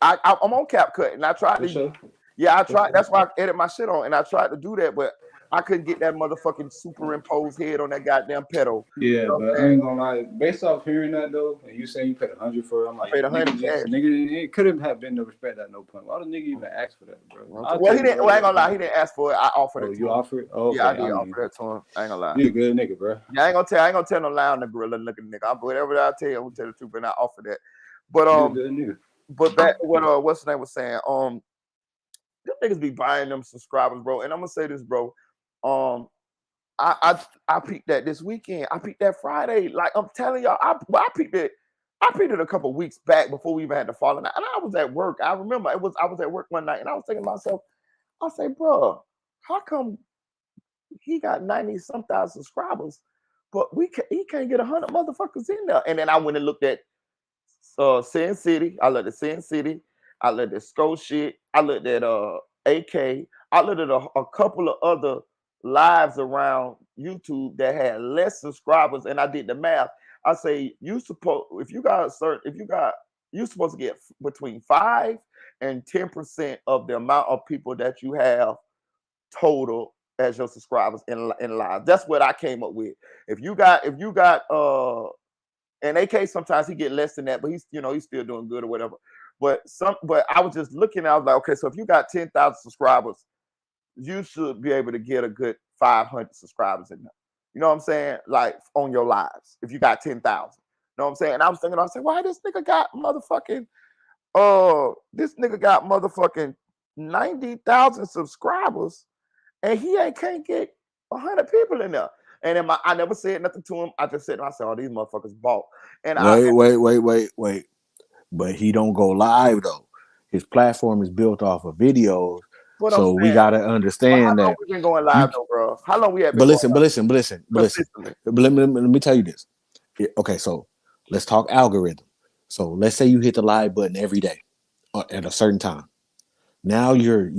I'm on CapCut, and I tried to. Yeah, I tried. That's why I edit my shit on, and I tried to do that, but I couldn't get that motherfucking superimposed head on that goddamn pedal. Yeah, You know but I ain't gonna lie. Based off hearing that though, and you saying you paid 100 for it, I'm like, I paid 100 nigga, cash. nigga, it couldn't have been no respect at no point. Why the nigga even ask for that, bro? Well, he didn't. Well, I ain't gonna lie. He didn't ask for it. I offered Oh, it to you him. offered? Oh, okay. Yeah, I did offer that to him. I ain't gonna lie. You a good nigga, bro. Yeah, I ain't gonna tell no lie on the gorilla looking nigga. Whatever I tell you, I'm gonna tell the truth, and I offer that. But You a good nigga. but back to what what's the name was saying. Them niggas be buying them subscribers, bro. And I'm gonna say this, bro. I peeped that this weekend. I peeped that Friday. Like I'm telling y'all, I peeped it. I peeped it a couple of weeks back before we even had to fall in. And I was at work. I remember I was at work one night, and I was thinking to myself, I say, bro, how come he got 90-some thousand subscribers, but he can't get 100 motherfuckers in there? And then I went and looked at Sin City. I looked at Sin City. I looked at Skull Shit. I looked at AK. I looked at a couple of other lives around YouTube that had less subscribers, and I did the math. I say you're supposed to get between 5 and 10% of the amount of people that you have total as your subscribers in live. That's what I came up with. If you got and AK sometimes he get less than that, but he's still doing good or whatever. But I was just looking, I was like, okay, so if you got 10,000 subscribers, you should be able to get a good 500 subscribers in there. You know what I'm saying? Like on your lives, if you got 10,000. You know what I'm saying? And I was thinking, why this nigga got motherfucking 90,000 subscribers and he can't get 100 people in there. And then I never said nothing to him. I just said, oh, these motherfuckers bought. And Wait. But he don't go live though. His platform is built off of videos. So we gotta understand how long that we been going live though, bro? How long we have been But going listen. live? Let me tell you this. Okay, so let's talk algorithm. So let's say you hit the live button every day at a certain time. Now your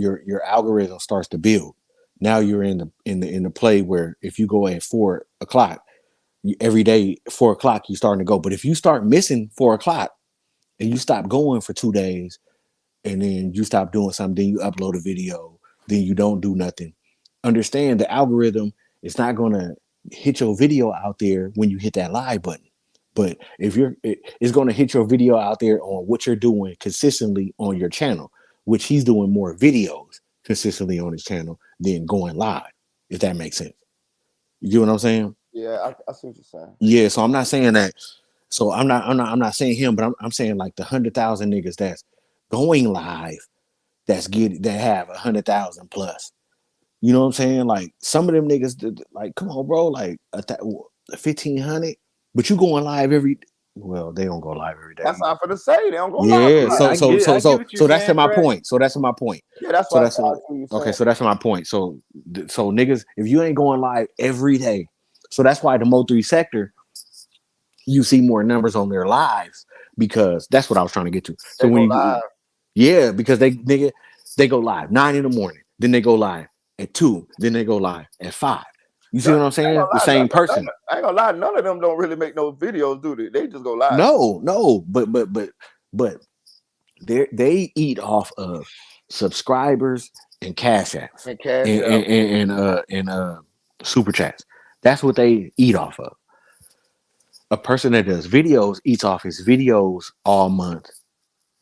algorithm starts to build. Now you're in the play where if you go at 4 o'clock, every day 4 o'clock you're starting to go. But if you start missing 4 o'clock and you stop going for 2 days, and then you stop doing something, then you upload a video, then you don't do nothing. Understand the algorithm is not gonna hit your video out there when you hit that live button. But if it's gonna hit your video out there on what you're doing consistently on your channel, which he's doing more videos consistently on his channel than going live, if that makes sense. You get what I'm saying? Yeah, I see what you're saying. Yeah, so I'm not saying that. So I'm not saying him, but I'm saying like the 100,000 niggas that's going live that have 100,000 plus. You know what I'm saying? Like some of them niggas, like, come on, bro, like 1,500, but you going live well, they don't go live every day. That's not for to say they don't go live. Yeah, so that's to my point. So that's to my point. Yeah, that's so what that's okay. So that's my point. So niggas, if you ain't going live every day, so that's why the Mo3 sector, you see more numbers on their lives, because that's what I was trying to get to. So when you yeah, because they go live 9 a.m, then they go live at 2, then they go live at 5. You see what I'm saying? The same person. I ain't gonna lie, none of them don't really make no videos, do they? They just go live. No, but they eat off of subscribers and cash apps and super chats. That's what they eat off of. A person that does videos eats off his videos all month.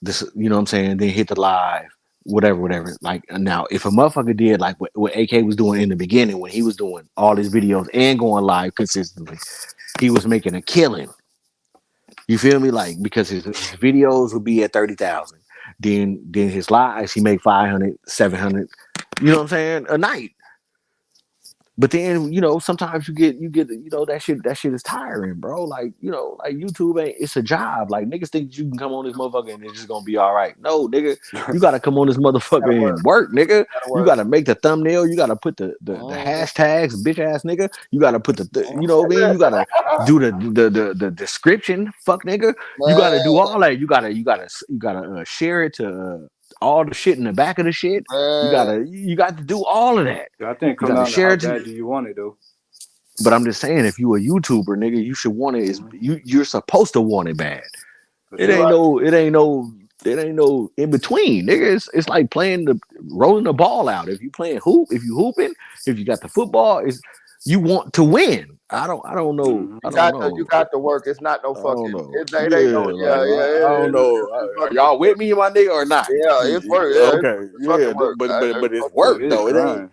This, you know what I'm saying? Then hit the live, whatever. Like now, if a motherfucker did like what AK was doing in the beginning when he was doing all his videos and going live consistently, he was making a killing. You feel me? Like, because his videos would be at 30,000. Then his lives, he make 500, 700, you know what I'm saying, a night. But then, sometimes you get, that shit is tiring, bro. Like, like YouTube it's a job. Like, niggas think you can come on this motherfucker and it's just gonna be all right. No, nigga, you gotta come on this motherfucker and work, nigga. You gotta make the thumbnail. You gotta put the hashtags, bitch ass nigga. You gotta put you know what I mean? You gotta do the description, fuck nigga. You gotta do all that. You gotta share it to all the shit in the back of the shit. You got to do all of that. I think come down to how bad do you want it though. But I'm just saying, if you a YouTuber, nigga, you should want it. You're supposed to want it bad. It ain't no There ain't no in between, nigga. It's like rolling the ball out. If you playing hoop, if you hooping, if you got the football, you want to win. I don't know. I don't know. You got to work. It's not no I don't fucking. know. It ain't no. Like, I don't know. Are y'all with me, my nigga, or not? Yeah, it's work. Yeah, Okay, it's fucking work. but it's Look, work it's though. It ain't. grind.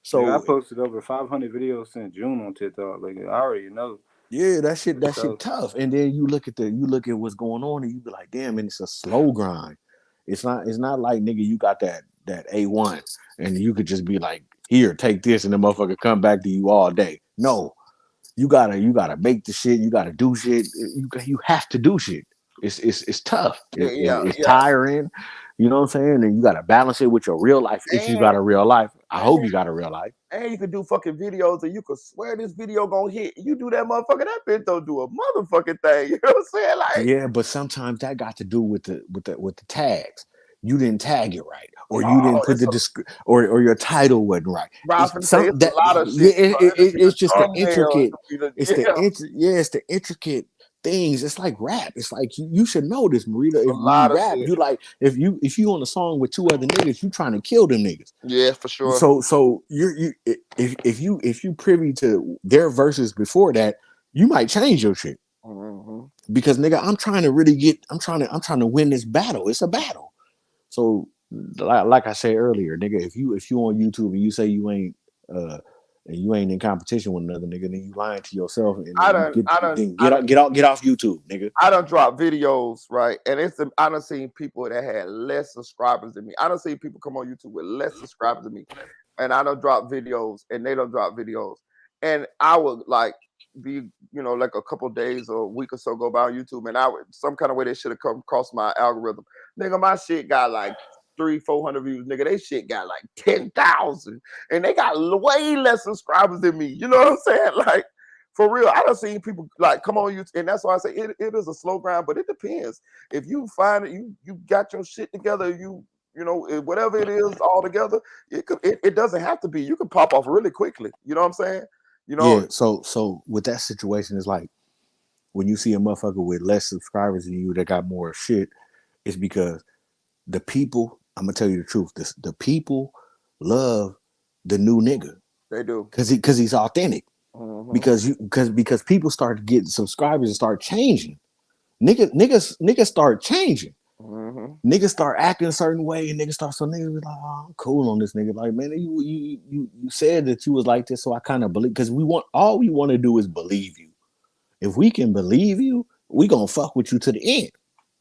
So Nigga, I posted over 500 videos since June on TikTok. Like, I already know. Yeah, that shit tough. And then you look at what's going on, and you be like, damn, and it's a slow grind. It's not like, nigga, you got that A1 and you could just be like, here, take this, and the motherfucker come back to you all day. No, you gotta make the shit. You gotta do shit. You have to do shit. It's tough. It's tiring. You know what I'm saying? And you gotta balance it with your real life if you got a real life. I hope you got a real life. And you could do fucking videos, and you could swear this video gonna hit. You do that motherfucker, that bitch don't do a motherfucking thing. You know what I'm saying? Like, yeah, but sometimes that got to do with the tags. You didn't tag it right, or you didn't put the or your title wasn't right. It's a lot of shit. It's just the intricate. It's It's the intricate things. It's like rap. It's like you should know this, Marita. If you rap, you like if you on a song with two other niggas, you trying to kill them niggas. Yeah, for sure. So if you privy to their verses before that, you might change your shit. Mm-hmm. Because, nigga, I'm trying to win this battle. It's a battle. So like I said earlier, nigga, if you on YouTube and you say you ain't in competition with another nigga, then you lying to yourself and get off YouTube, nigga. I done dropped videos, right? And I done seen people that had less subscribers than me. I done seen people come on YouTube with less subscribers than me. And I done drop videos and they don't drop videos. And I would like be, like a couple days or a week or so go by on YouTube, and I would some kind of way they should have come across my algorithm. Nigga, my shit got like 300-400 views. Nigga, they shit got like 10,000, and they got way less subscribers than me. You know what I'm saying? Like, for real, I done seen people like come on YouTube, and that's why I say it is a slow grind, but it depends. If you find it, you got your shit together, whatever it is all together, it doesn't have to be. You can pop off really quickly. You know what I'm saying? Yeah, so with that situation, it's like when you see a motherfucker with less subscribers than you that got more shit, it's because the people, I'm gonna tell you the truth, the people love the new nigga. They do. Because he's authentic. Mm-hmm. Because people start getting subscribers and start changing. Niggas start changing. Mm-hmm. Niggas start acting a certain way, and niggas be like, oh, I'm cool on this nigga. Like, man, you said that you was like this, so I kind of believe, because we want to do is believe you. If we can believe you, we gonna fuck with you to the end.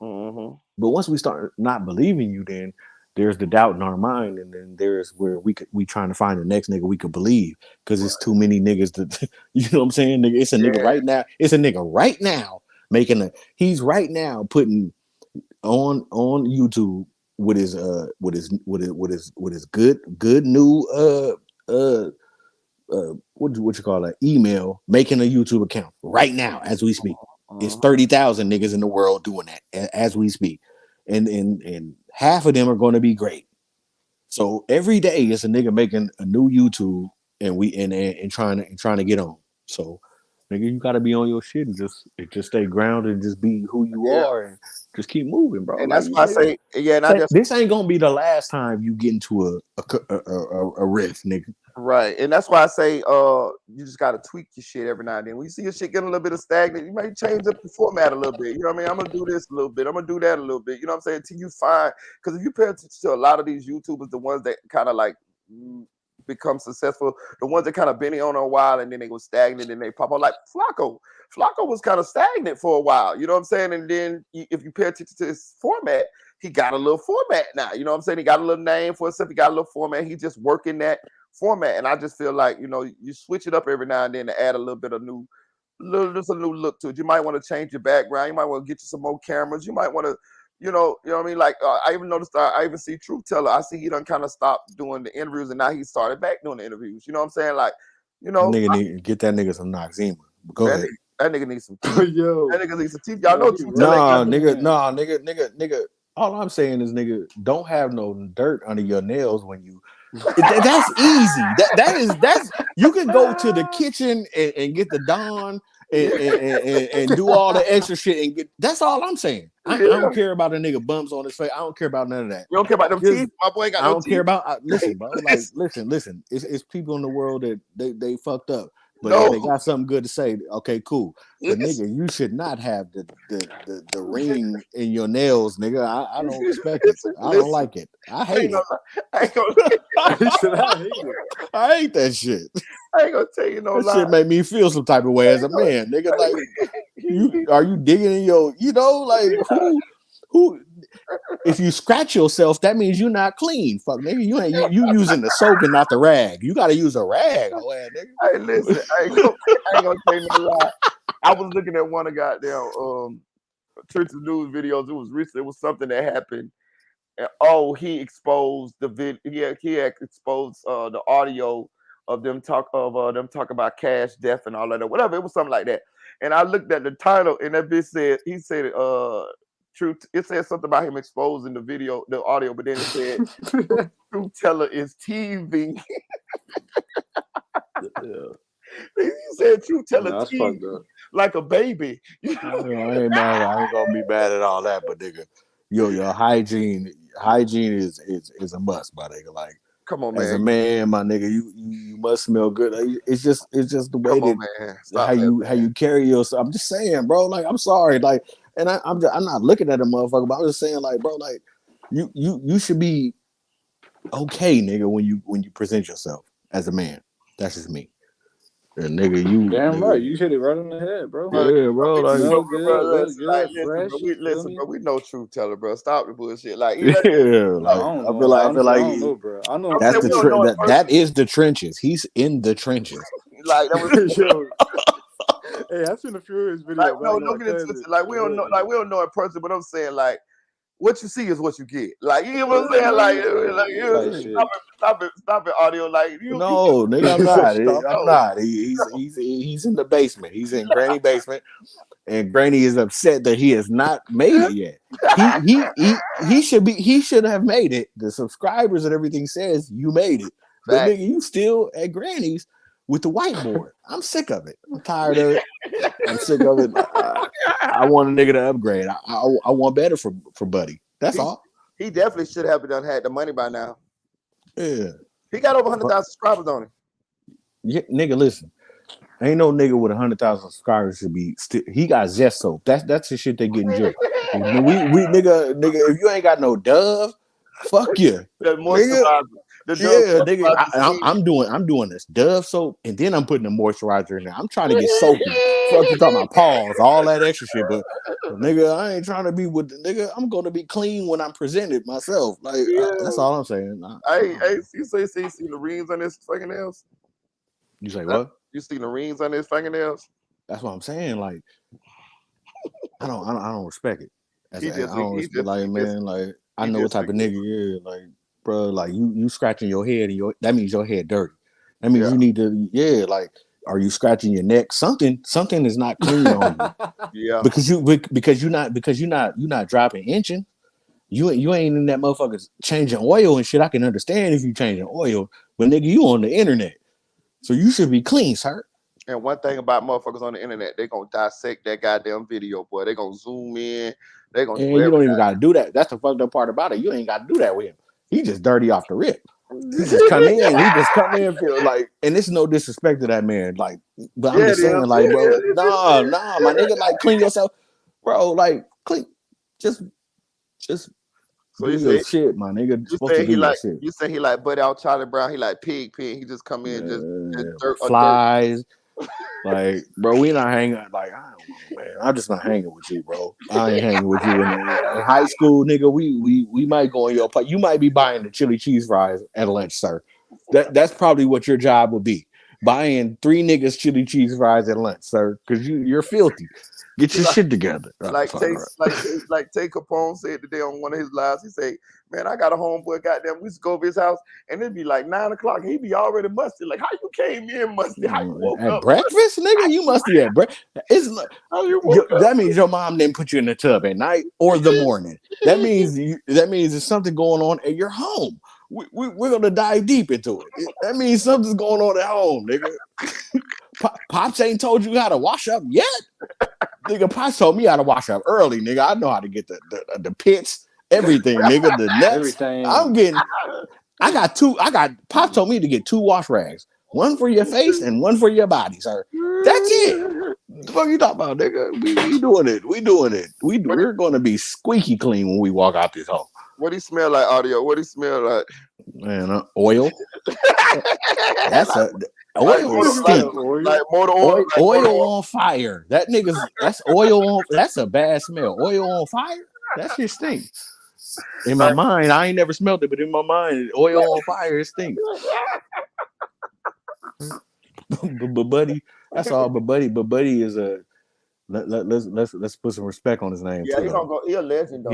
Mm-hmm. But once we start not believing you, then there's the doubt in our mind, and then there's where we trying to find the next nigga we could believe, because it's too many niggas that you know what I'm saying? Nigga, it's a nigga right now. It's a nigga right now he's right now putting on YouTube with his good new what you call it, email, making a YouTube account right now as we speak. It's 30,000 niggas in the world doing that as we speak, and half of them are going to be great. So every day it's a nigga making a new YouTube and trying to get on. So nigga, you gotta be on your shit and just stay grounded and just be who you are and just keep moving, bro. And that's why I say, this ain't gonna be the last time you get into a riff, nigga. Right. And that's why I say you just gotta tweak your shit every now and then. When you see your shit getting a little bit of stagnant, you might change up the format a little bit. You know what I mean? I'm gonna do this a little bit, I'm gonna do that a little bit. You know what I'm saying? Until you find, because if you pay attention to a lot of these YouTubers, the ones that kind of like become successful, the ones that kind of been on a while and then they go stagnant and they pop up, like Flacco was kind of stagnant for a while, you know what I'm saying? And then if you pay attention to his format, he got a little format now, you know what I'm saying? He got a little name for himself, he got a little format, he's just working that format. And I just feel like, you switch it up every now and then to add a little bit of just a new look to it. You might want to change your background, you might want to get you some more cameras, you might want to, you know what I mean? Like, I even noticed, I even see Truth Teller. I see he done kind of stopped doing the interviews, and now he started back doing the interviews. You know what I'm saying? Like, Get that nigga some Noxzema. Go ahead. That nigga needs some teeth. Yo. That nigga needs some teeth. Y'all know Truth Teller. Nigga. All I'm saying is, nigga, don't have no dirt under your nails when you. That's easy. That's you can go to the kitchen and get the Dawn and do all the extra shit and get. That's all I'm saying. I don't care about a nigga bumps on his face. I don't care about none of that. You don't care about them teeth? My boy got I no don't teeth. care about. Listen, bro. Like, listen. It's people in the world that they fucked up, but No. if they got something good to say, okay, cool. But nigga, you should not have the ring in your nails, nigga. I don't respect it. I don't like it. I hate it. I ain't gonna. I hate that shit. I ain't gonna tell you no That lie. shit made me feel some type of way as a man, nigga. Like, are you digging in your, like who? If you scratch yourself, that means you're not clean. Fuck, nigga, you using the soap and not the rag. You got to use a rag, oh ass nigga. Hey, listen, I ain't gonna tell you no lie. I was looking at one of goddamn Church of News videos. It was recent. It was something that happened. And, he exposed the vid. He had exposed the audio of them talk about cash, death, and all of that. Whatever. It was something like that. And I looked at the title, and that bitch said truth. It said something about him exposing the audio, but then it said truth teller is teasing. He said truth teller teasing like a baby. I ain't mad. I ain't gonna be mad at all that, but nigga, your hygiene is a must, my nigga. Like, come on, as a man. man, my nigga, you must smell good. It's just the way How you carry yourself. I'm just saying, bro. Like, I'm sorry, like, and I'm not looking at a motherfucker, but I'm just saying, like, bro, like, you should be okay, nigga, when you present yourself as a man. That's just me. And nigga, damn right, you hit it right on the head, bro. Yeah, bro. Like, smell good, look good, listen, fresh. bro, we know truth teller, bro. Stop the bullshit. Like, yeah, like, I feel like I don't know, bro. I know that's that is the trenches. He's in the trenches. Like, that was Hey, I've seen a few of his videos. like, no, don't get into it. Like, we don't know in person, but I'm saying, like, what you see is what you get. Like, you know what I'm saying? Like, stop it, audio. Like, no, nigga, I'm not. I'm not. He's in the basement. He's in Granny basement, and Granny is upset that he has not made it yet. He should have made it. The subscribers and everything says you made it, but nigga, you still at Granny's with the whiteboard. I'm sick of it. I'm tired of it. I'm sick of it. I want a nigga to upgrade. I want better for Buddy. That's all. He definitely should have had the money by now. Yeah. He got over 100,000 subscribers on him. Yeah, nigga, listen. Ain't no nigga with 100,000 subscribers should be. He got Zest soap. That's the shit they get in jail. we nigga. If you ain't got no Dove, fuck you. That moisturizer. Nigga. I'm doing this Dove soap, and then I'm putting the moisturizer in there. I'm trying to get soapy. Fuck you talking about paws, all that extra shit, but nigga, I ain't trying to be with the nigga. I'm gonna be clean when I'm presented myself. Like, that's all I'm saying. You see the rings on his fingernails? You say what? You see the rings on his fingernails? That's what I'm saying. Like, I don't respect it. I know what type of nigga you is. Like, bro, like you scratching your head and that means your head dirty. That means you need to like, are you scratching your neck? Something is not clean on you. Yeah. Because you're not dropping inching. You ain't in that motherfucker changing oil and shit. I can understand if you changing oil, but nigga, you on the internet. So you should be clean, sir. And one thing about motherfuckers on the internet, they gonna dissect that goddamn video, boy. They gonna zoom in. They gonna. And you don't even gotta do that. That's the fucked up part about it. You ain't gotta do that with him. He just dirty off the rip. He just come in. He just come in, feel like, and it's no disrespect to that man. Like, but I'm just saying, like, bro, nah, my nigga, like, clean yourself, bro. Like, clean, just. So do your shit, my nigga. Supposed to do your shit. You say he like Buddy out Charlie Brown. He like pig. He just come in just dirt, flies. Like, bro, we not hanging. Like, I don't know, man. I'm just not hanging with you, bro. I ain't hanging with you in high school, nigga. We might go in your place. You might be buying the chili cheese fries at lunch, sir. That's probably what your job would be. Buying 3 niggas chili cheese fries at lunch, sir, because you're filthy. Get your shit together. Like Tay Capone said today on one of his lives. He said, "Man, I got a homeboy. Goddamn, we used to go over his house, and it'd be like 9 o'clock. He'd be already musty. Like, how you came in musty? How you woke at up breakfast, nigga? You musty at breakfast. It's like, that means your mom didn't put you in the tub at night or the morning. That means there's something going on at your home. We're gonna dive deep into it. That means something's going on at home, nigga. Pops ain't told you how to wash up yet. Nigga, Pops told me how to wash up early, nigga. I know how to get the pits, everything, nigga, the nuts. Everything. Pops told me to get 2 wash rags. One for your face and one for your body, sir. That's it. What the fuck you talking about, nigga? We doing it. We're going to be squeaky clean when we walk out this hole. What he smell like, audio? What he smell like? Man, oil. That's oil stink. Like motor oil. Oil on fire. That's oil on. That's a bad smell. Oil on fire. That shit stinks. In my mind, I ain't never smelled it, but in my mind, oil on fire, it stinks. But buddy, that's all. But buddy is a. Let's put some respect on his name. Yeah, he a legend though.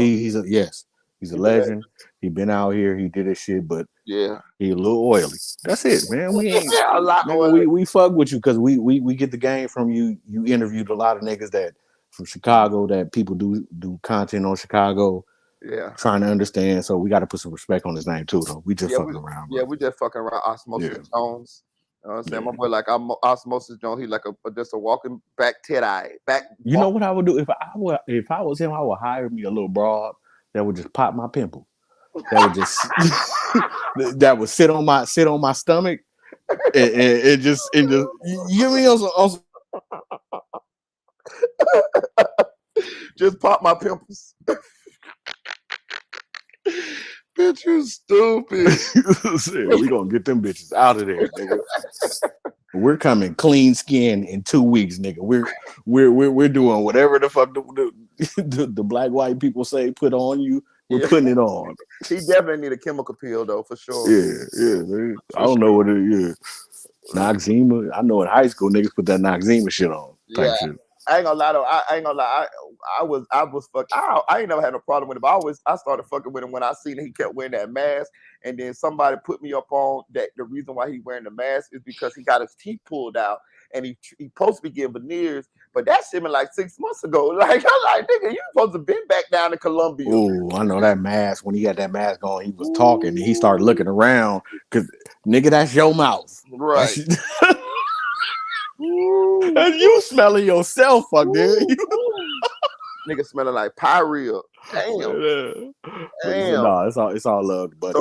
He's a legend. He been out here. He did his shit, but yeah, he a little oily. That's it, man. We ain't a lot we fuck with you because we get the game from you. You interviewed a lot of niggas that from Chicago that people do content on Chicago. Yeah, trying to understand. So we got to put some respect on his name too, though. We just fucking around. Bro. Yeah, we just fucking around. Osmosis Jones. You know what I'm saying? My boy, like Osmosis Jones, he like just a walking back tit-eye. You know what I would do if I was him? I would hire me a little broad that would just pop my pimple. That would just that would sit on my stomach and just you give me also just pop my pimples. Bitch, you stupid. We gonna get them bitches out of there, nigga. We're coming clean skin in 2 weeks, nigga. We're doing whatever the fuck the black white people say put on you. We're putting it on. He definitely need a chemical peel though, for sure. Yeah. Man. I don't know what it is. Noxzema. I know in high school niggas put that Noxzema shit on. Type shit. I ain't gonna lie though. I ain't gonna lie. I was fucked. I ain't never had no problem with him. I started fucking with him when I seen that he kept wearing that mask, and then somebody put me up on that. The reason why he wearing the mask is because he got his teeth pulled out, and he supposed to be getting veneers. But that shit been like 6 months ago. Like I'm like, nigga, you supposed to been back down to Columbia. Oh, I know that mask. When he had that mask on, he was talking, and he started looking around because nigga, that's your mouth, right? And you smelling yourself, fuck dude. Nigga smelling like Pyreal. Damn. No, it's all love, buddy.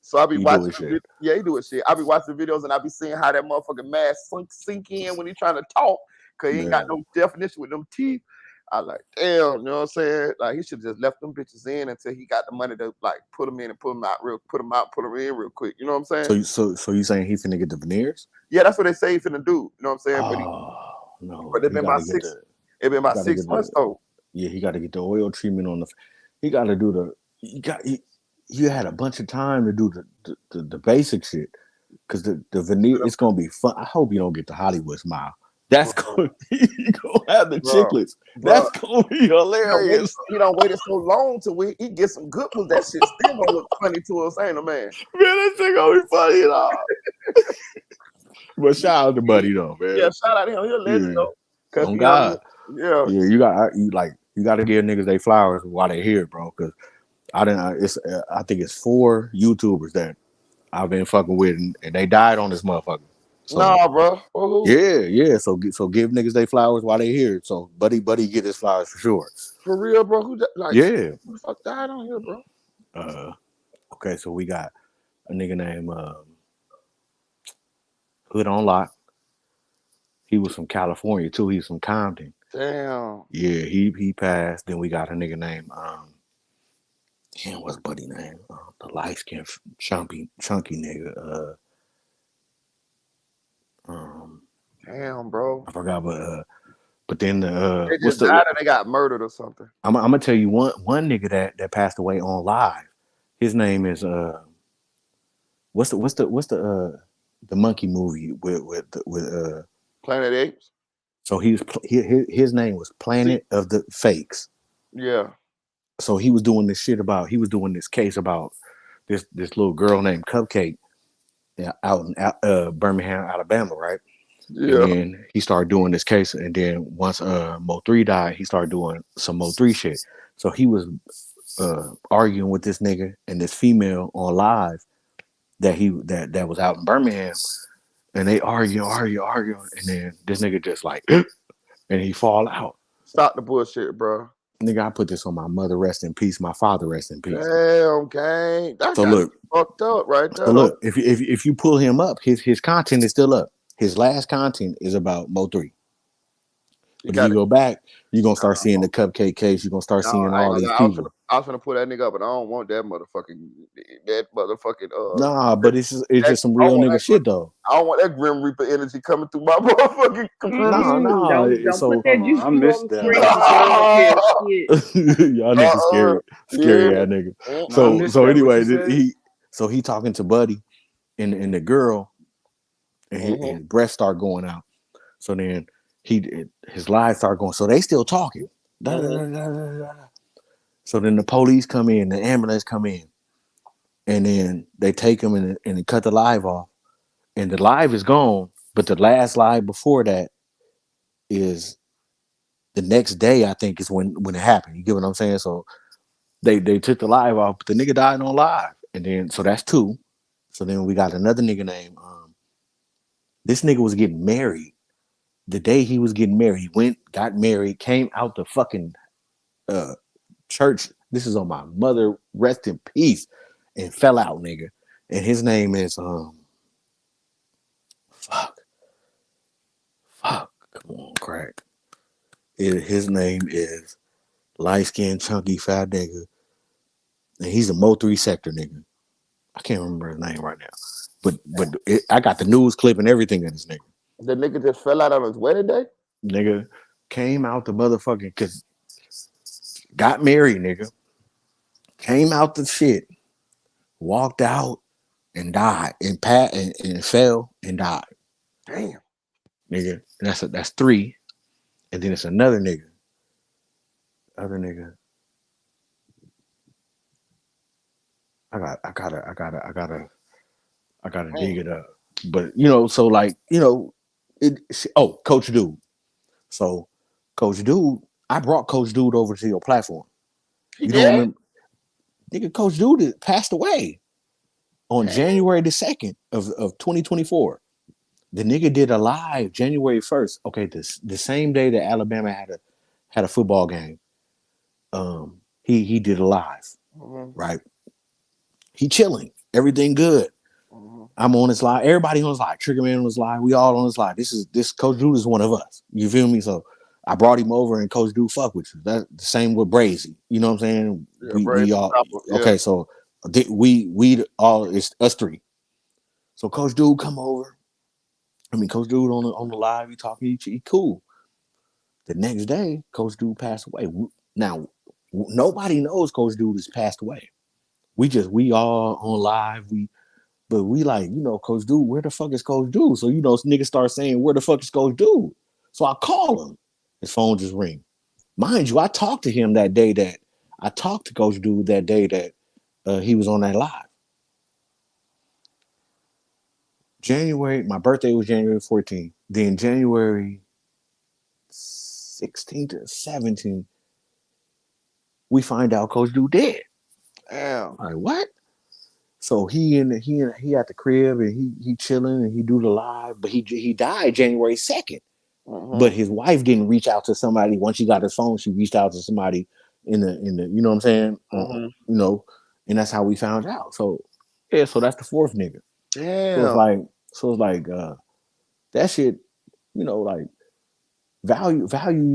So I be watching. Yeah, he doing shit. I be watching videos and I be seeing how that motherfucking mask sink in when he trying to talk, cause he ain't got no definition with them teeth. I like, damn, you know what I'm saying? Like he should just left them bitches in until he got the money to like put them in and put them in real quick. You know what I'm saying? So you saying he finna get the veneers? Yeah, that's what they say he finna do. You know what I'm saying? But it's been about 6 months though. Yeah, he got to get the oil treatment on the. He got to do you had a bunch of time to do the basic shit because the veneer it's gonna be fun. I hope you don't get the Hollywood smile. That's going. You gonna have the chiclets. That's gonna be hilarious. He don't waited so long till he get some good ones. That shit still gonna look funny to us, ain't it, man? Man, that shit gonna be funny at all. But shout out to Buddy though, man. Yeah, shout out to him. He a legend though. Oh God. Yeah, you got to give niggas they flowers while they here, bro. Because I think it's 4 YouTubers that I've been fucking with, and they died on this motherfucker. So, nah, bro. Yeah. So give niggas they flowers while they here. So buddy get his flowers for sure. For real, bro. Who Who the fuck died on here, bro? Okay, so we got a nigga named Hood on Lock. He was from California too. He was from Compton. Damn. Yeah, he passed. Then we got a nigga named what's buddy name? The light skinned chunky nigga. Damn, bro. I forgot, but then they just died or they got murdered or something. I'm gonna tell you one nigga that passed away on live. His name is what's the monkey movie with Planet Apes. So his name was Planet of the Fakes. Yeah. So he was doing this case about this little girl named Cupcake out in Birmingham, Alabama, right? Yeah. And then he started doing this case, and then once Mo3 died, he started doing some Mo3 shit. So he was arguing with this nigga and this female on live that was out in Birmingham. and they argue, and then this nigga just like, and he fall out. Stop the bullshit, bro. Nigga, I put this on my mother, rest in peace. My father, rest in peace. Damn, gang. That So got look, fucked up right there. so look, if you pull him up, his content is still up. His last content is about Mo3. But if you go back, you're gonna start seeing the cupcake case. You're gonna start seeing all these people. I was gonna put that nigga up, but I don't want that motherfucking Nah, but it's just some real nigga shit though. I don't want that Grim Reaper energy coming through my motherfucking computer. Nah. Don't So put that juice I missed on the that. screen. Shit. y'all niggas scary ass nigga. I So missed anyway, that. What you said? he talking to Buddy and the girl, and his breath start going out. So then his lies start going. So they still talking. So then the police come in, the ambulance come in, and then they take him and they cut the live off, and the live is gone. But the last live before that is the next day. I think is when it happened. You get what I'm saying? So they took the live off, but the nigga died on live, and then so that's two. So then we got another nigga named this nigga was getting married. The day he was getting married, he went, got married, came out the fucking church. This is on my mother, rest in peace, and fell out, nigga. And his name is come on, crack. His name is light skinned, chunky, fat nigga, and he's a Mo3 sector nigga. I can't remember his name right now, but I got the news clip and everything of this nigga. The nigga just fell out on his wedding day? Nigga came out the motherfucking, cause got married, nigga. Came out the shit, walked out and died, and fell and died. Damn. Nigga. That's three. And then it's another nigga. Other nigga. I gotta dig it up. But so like, Coach Dude. So Coach Dude, I brought Coach Dude over to your platform. You don't remember? Nigga, Coach Dude passed away on January the 2nd of 2024. The nigga did a live January 1st. Okay, the same day that Alabama had a football game. He did a live, right? He chilling, everything good. I'm on his live. Everybody on his live. Triggerman on his live. We all on his live. This Coach Dude is one of us. You feel me? So I brought him over, and Coach Dude fuck with you. That's the same with Brazy. You know what I'm saying? Yeah, we all okay. So we all, it's us three. So Coach Dude come over. I mean, Coach Dude on the live. He talking. He cool. The next day, Coach Dude passed away. Now nobody knows Coach Dude has passed away. We all on live. But we like, Coach Dude, where the fuck is Coach Dude? So, niggas start saying, where the fuck is Coach Dude? So I call him. His phone just ring. Mind you, I talked to him that day I talked to Coach Dude that day that he was on that live. My birthday was January 14th. Then January 16th or 17th, we find out Coach Dude dead. Damn. Like, what? So he at the crib and he chilling and he do the live, but he died January 2nd. But his wife didn't reach out to somebody. Once she got his phone, she reached out to somebody in the you know what I'm saying? And that's how we found out. So yeah, so that's the fourth nigga. Damn. So it's like that shit, like value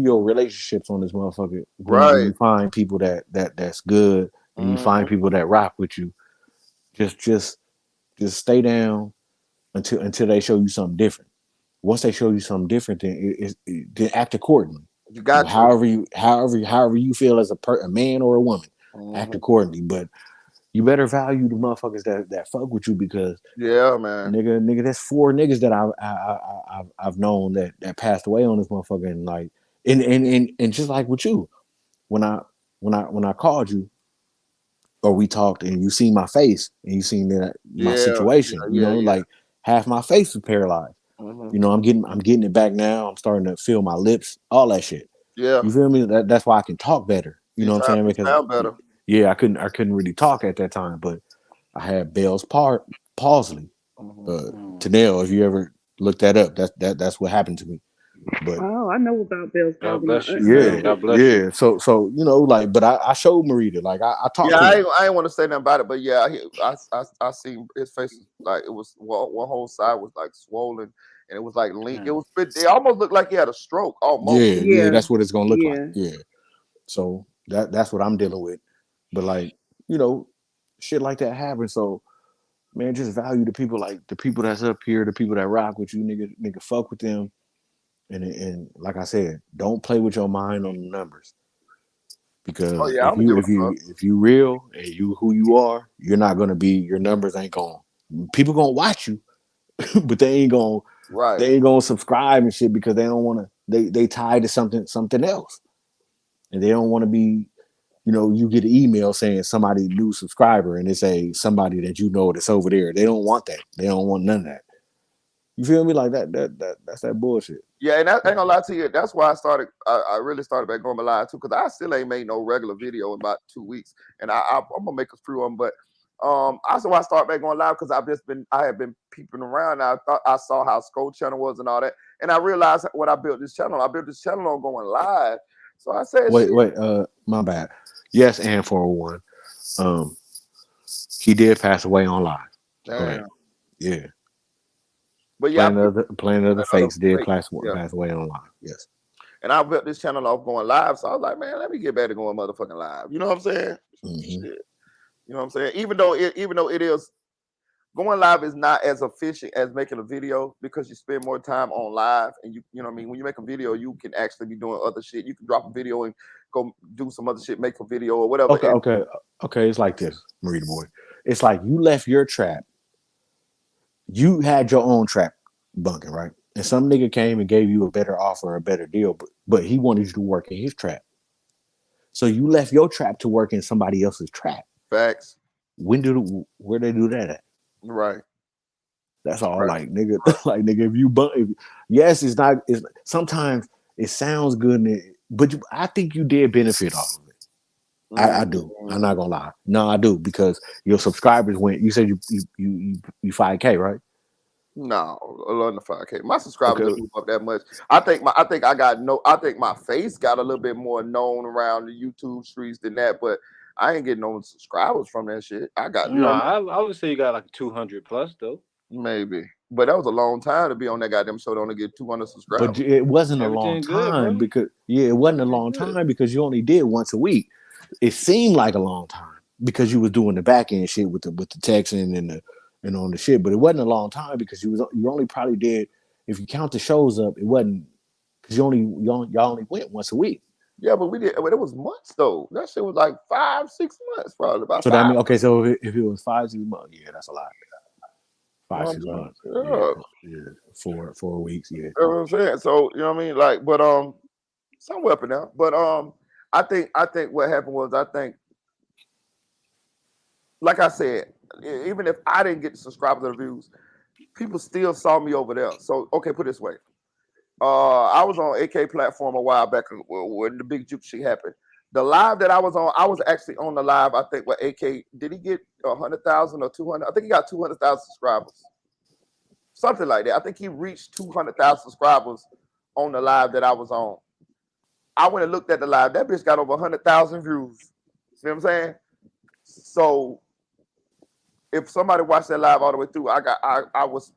your relationships on this motherfucker. When you find people that's good and you find people that rock with you. Just stay down until they show you something different. Once they show you something different, then act accordingly. You got however you feel as a man or a woman, act accordingly. But you better value the motherfuckers that fuck with you, because man, nigga, there's 4 niggas that I've known that passed away on this motherfucker, and like and just like with you, when I called you, or we talked and you seen my face and you seen that my situation, like half my face was paralyzed. I'm getting it back now. I'm starting to feel my lips, all that shit. Yeah. You feel me? That's why I can talk better. You know what I'm saying? Because sound better. Yeah, I couldn't really talk at that time, but I had Bell's palsy. Tanel, if you ever look that up. That's what happened to me. But Oh, I know about Bell's God palsy. bless you, yeah, man. God bless you. So you know, like, but I showed Marita, like I talked Yeah, to her. I ain't want to say nothing about it, but yeah, I seen his face was like it was one whole side was like swollen, and it was like lean. It almost looked like he had a stroke. Almost. Yeah, that's what it's gonna look like. Yeah. Yeah. So that's what I'm dealing with. But like, you know, shit like that happens. So man, just value the people, like the people that's up here, the people that rock with you, nigga fuck with them. And like I said, don't play with your mind on the numbers. Because Oh yeah, I'm gonna give it a fuck. if you real and you who you are, you're not gonna be, your numbers ain't going. People gonna watch you, but they ain't gonna subscribe and shit because they don't wanna they tied to something else. And they don't want to be, you know, you get an email saying somebody new subscriber and it's somebody that you know that's over there. They don't want that. They don't want none of that. You feel me? Like that's that bullshit. Yeah, and I ain't gonna lie to you. That's why I really started back going live too, because I still ain't made no regular video in about 2 weeks, and I'm gonna make a few of them. But also I started back going live because I have been peeping around. I thought I saw how Skull channel was and all that, and I realized what I built this channel. I built this channel on going live. So I said, Wait, my bad. Yes, and 401. He did pass away on live. Go ahead. Yeah. But yeah, Planet of the Fakes did pass yeah. away on live. Yes. And I built this channel off going live. So I was like, man, let me get back to going motherfucking live. You know what I'm saying? Mm-hmm. Shit. You know what I'm saying? Even though it is, going live is not as efficient as making a video because you spend more time on live, and you know what I mean? When you make a video, you can actually be doing other shit. You can drop a video and go do some other shit, make a video or whatever. Okay. It's like this, Meritaboy. It's like you left your trap. You had your own trap bunking, right? And some nigga came and gave you a better offer, a better deal, but he wanted you to work in his trap. So you left your trap to work in somebody else's trap. Facts. Where they do that at? Right. That's all. Right. Like nigga, like nigga, yes, it's not. It's sometimes it sounds good, but I think you did benefit off of it. I do. I'm not gonna lie. No, I do, because your subscribers went. You said you 5K, right? No, under 5K. My subscribers didn't move up that much. I think my face got a little bit more known around the YouTube streets than that, but I ain't getting no subscribers from that shit. I got I would say you got like 200 plus though. Maybe, but that was a long time to be on that goddamn show to only get 200 subscribers. But it wasn't a long time because it wasn't a long time because you only did once a week. It seemed like a long time because you was doing the back end shit with the texting and on the shit, but it wasn't a long time because you only probably did, if you count the shows up, it wasn't, because y'all only went once a week. Yeah, but we did. But it was months though. That shit was like 5-6 months, probably about. So that means, okay, so if it was 5-6 months, yeah, that's a lot. 5-6 months, yeah, 4 weeks, yeah. You know what I'm saying? So you know what I mean, like, but somewhere up in there. But I think what happened was, I think, like I said, even if I didn't get the subscribers and views, people still saw me over there. So okay, put it this way. I was on AK platform a while back when the big juke shit happened. The live that I was on, I was actually on the live. I think what AK did, he get 100,000 or 200? I think he got 200,000 subscribers, something like that. I think he reached 200,000 subscribers on the live that I was on. I went and looked at the live. That bitch got over 100,000 views. See what I'm saying? So if somebody watched that live all the way through,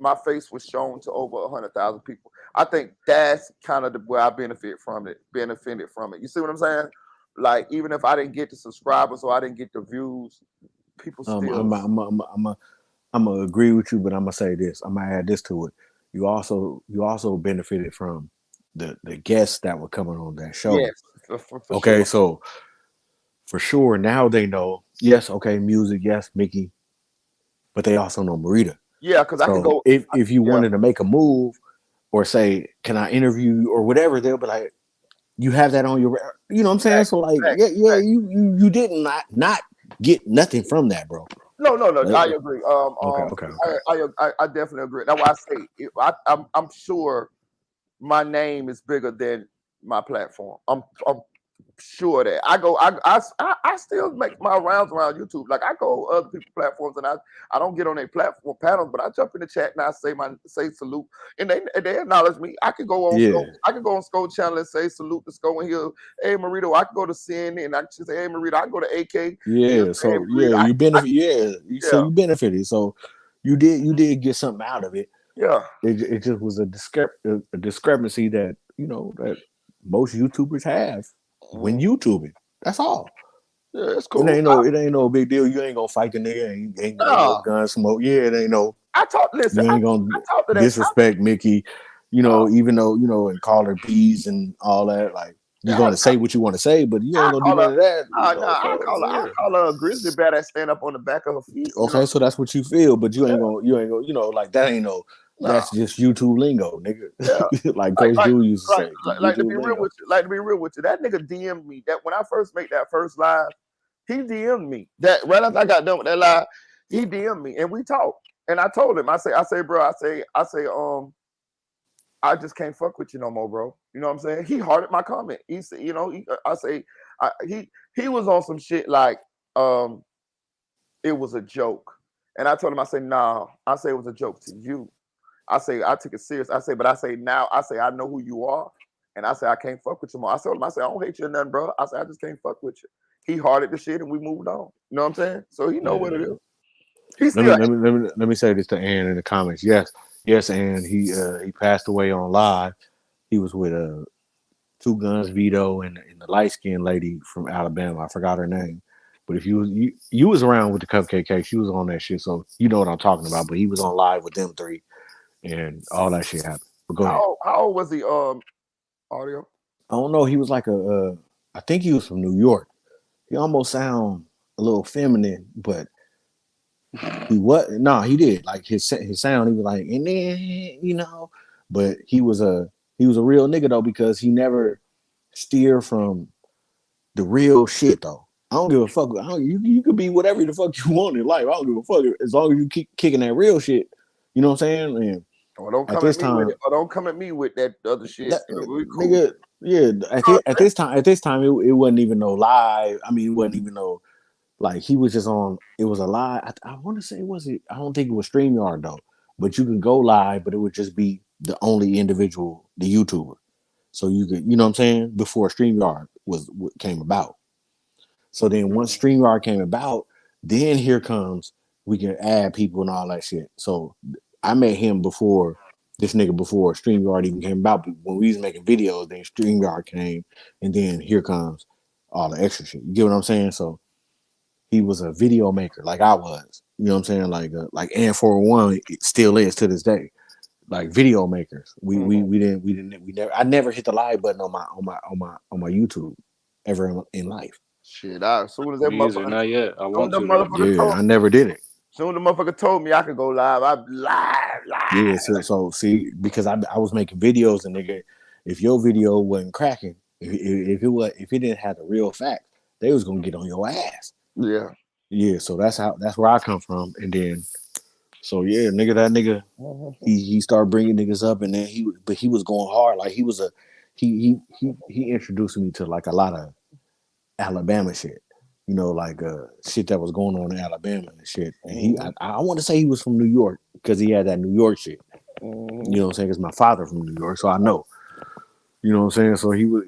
my face was shown to over 100,000 people. I think that's kind of where I benefited from it. You see what I'm saying? Like, even if I didn't get the subscribers or I didn't get the views, people still. I'm gonna agree with you, but I'm gonna say this. I'm gonna add this to it. You also benefited from the guests that were coming on that show. Yes, for okay, sure. So for sure now they know. Yes, okay, music. Yes, Mickey. But they also know Marita. Yeah, because I can go. If you wanted to make a move or say, can I interview you or whatever, they'll be like, you have that on your, you know what I'm saying? So like, you did not get nothing from that, bro. No, I agree. Okay. I definitely agree. That's why I say I'm sure my name is bigger than my platform. I'm sure that I still make my rounds around YouTube. Like I go other people's platforms and I don't get on their platform panels, but I jump in the chat and I say salute and they acknowledge me. I could go on Sco channel and say salute to Sco and he'll, hey Marito. I could go to CNN and I could say, hey Marito. I can go to AK. Yeah, so yeah, you benefit. So you benefited. So you did get something out of it. Yeah. It just was a discrepancy that that most YouTubers have when YouTubing. That's all. Yeah, it's cool. It ain't no big deal. You ain't gonna fight the nigga. Ain't no gun smoke. Yeah, it ain't no. Listen, you ain't gonna to disrespect Mickey. Even though and call her bees and all that. Like you're gonna say what you want to say, but you ain't gonna do none of that. I call her a grizzly bear that stand up on the back of her feet. Okay, so that's what you feel, but you ain't gonna like that ain't no. That's just YouTube lingo, nigga. Yeah. like Coach Drew used to say. Like to be real with you, that nigga DM'd me that when I first made that first live, he DM'd me that right after I got done with that live, he DM'd me and we talked. And I told him, I say, bro, I just can't fuck with you no more, bro. You know what I'm saying? He hearted my comment. He said, he was on some shit like it was a joke. And I told him, I say, nah, I say it was a joke to you. I say, I took it serious. I say, but I say now, I say, I know who you are. And I say, I can't fuck with you more. I told him, I say, I don't hate you or nothing, bro. I say, I just can't fuck with you. He hearted the shit and we moved on. You know what I'm saying? So he know what it is. Let me say this to Ann in the comments. Yes, Ann, he passed away on live. He was with Two Guns Vito and the light skinned lady from Alabama. I forgot her name. But if you was around with the Cupcake Cake, she was on that shit, so you know what I'm talking about. But he was on live with them three, and all that shit happened. But go ahead. How old was he? Audio. I don't know. He was like I think he was from New York. He almost sound a little feminine, but he he did like his sound. He was like, and then but he was a real nigga though, because he never steer from the real shit though. I don't give a fuck. You could be whatever the fuck you want in life. I don't give a fuck as long as you keep kicking that real shit. You know what I'm saying? And don't come at me with it. Or don't come at me with that other shit. Cool. Nigga, yeah. At this time, it wasn't even no live. I mean, it wasn't even no like he was just on. It was a live. I want to say I don't think it was StreamYard though. But you can go live, but it would just be the only individual, the YouTuber. So you could, you know what I'm saying? Before StreamYard came about. So then once StreamYard came about, then here comes we can add people and all that shit. So I met him before StreamYard even came about. But when we was making videos, then StreamYard came, and then here comes all the extra shit. You get what I'm saying? So he was a video maker like I was. You know what I'm saying? Like N401 still is to this day. Like video makers. We never I never hit the live button on my YouTube ever in life. Shit, as soon as that motherfucker, not yet. I want to. I never did it. Soon the motherfucker told me I could go live. I'm live. Yeah, so see, because I was making videos, and nigga, if your video wasn't cracking, if it didn't have the real facts, they was gonna get on your ass. Yeah. So that's where I come from, and then, so yeah, that nigga, he started bringing niggas up, and then he was going hard. Like he introduced me to like a lot of Alabama shit, like shit that was going on in Alabama and shit. And I want to say he was from New York because he had that New York shit. You know what I'm saying? Because my father from New York, so I know. You know what I'm saying? So he was.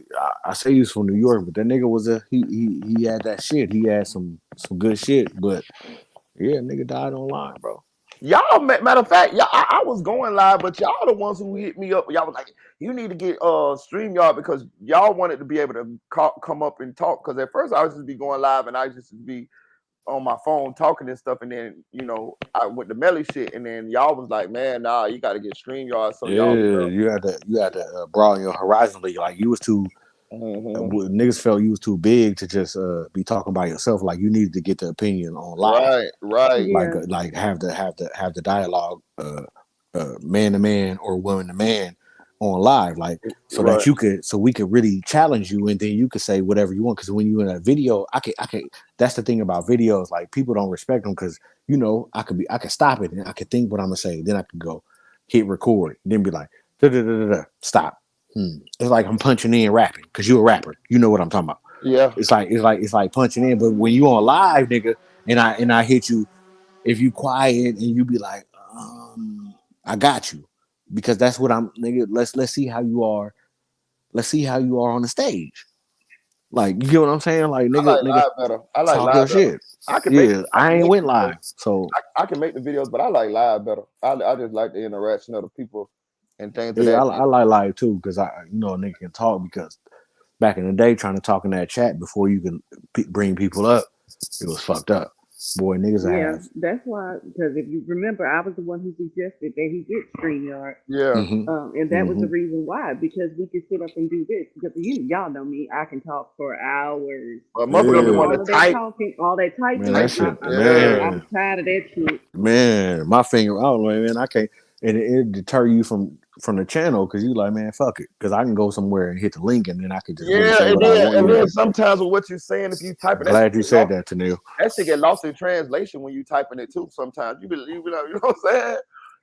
I say he was from New York, but that nigga was he had that shit. He had some good shit, but yeah, nigga died online, bro. Y'all, matter of fact, I was going live, but y'all the ones who hit me up. Y'all was like, you need to get StreamYard because y'all wanted to be able to come up and talk. Because at first I was just be going live and I just be on my phone talking and stuff, and then I went to Melly shit, and then y'all was like, man, nah, you got to get StreamYard. So you had to broaden your horizon. Like you was too. Niggas felt you was too big to just be talking by yourself. Like you needed to get the opinion on live, right. Like have the dialogue, man to man or woman to man on live, like so that we could really challenge you, and then you could say whatever you want. Because when you in a video, I can. That's the thing about videos. Like people don't respect them because I could stop it and I could think what I'm gonna say. Then I could go hit record, then be like, stop. It's like I'm punching in rapping because you're a rapper. You know what I'm talking about. Yeah. It's like punching in. But when you on live, nigga, and I hit you, if you quiet and you be like, I got you, because that's what I'm, nigga. Let's see how you are. Let's see how you are on the stage. Like, you get what I'm saying? Like, I like nigga, live better. I like talk live your better. shit. I can Yeah, I ain't make went videos. live, so I can make the videos, but I like live better. I just like the interaction of the people and things of yeah, that I nature. like live too because a nigga can talk because back in the day, trying to talk in that chat before you can bring people up, it was fucked up. Boy, niggas Yeah, have. that's why. Because if you remember, I was the one who suggested that he get StreamYard. Yeah. And that was the reason why, because we could sit up and do this. Because y'all know me, I can talk for hours. But motherfuckers be And Yeah, want all to of that type. talking, all that typing, man, that Typing. shit, I'm man, tired of that shit. man, my finger. I don't know, man. I can't, and it deter you from the channel because you like, man, fuck it, because I can go somewhere and hit the link and then I can just really Yeah, say what I want. and Yeah, then sometimes with what you're saying, if you type it, that shit glad you get said lost. that, Tanil. That shit get lost in translation when you typing it too. Sometimes you know what I'm saying?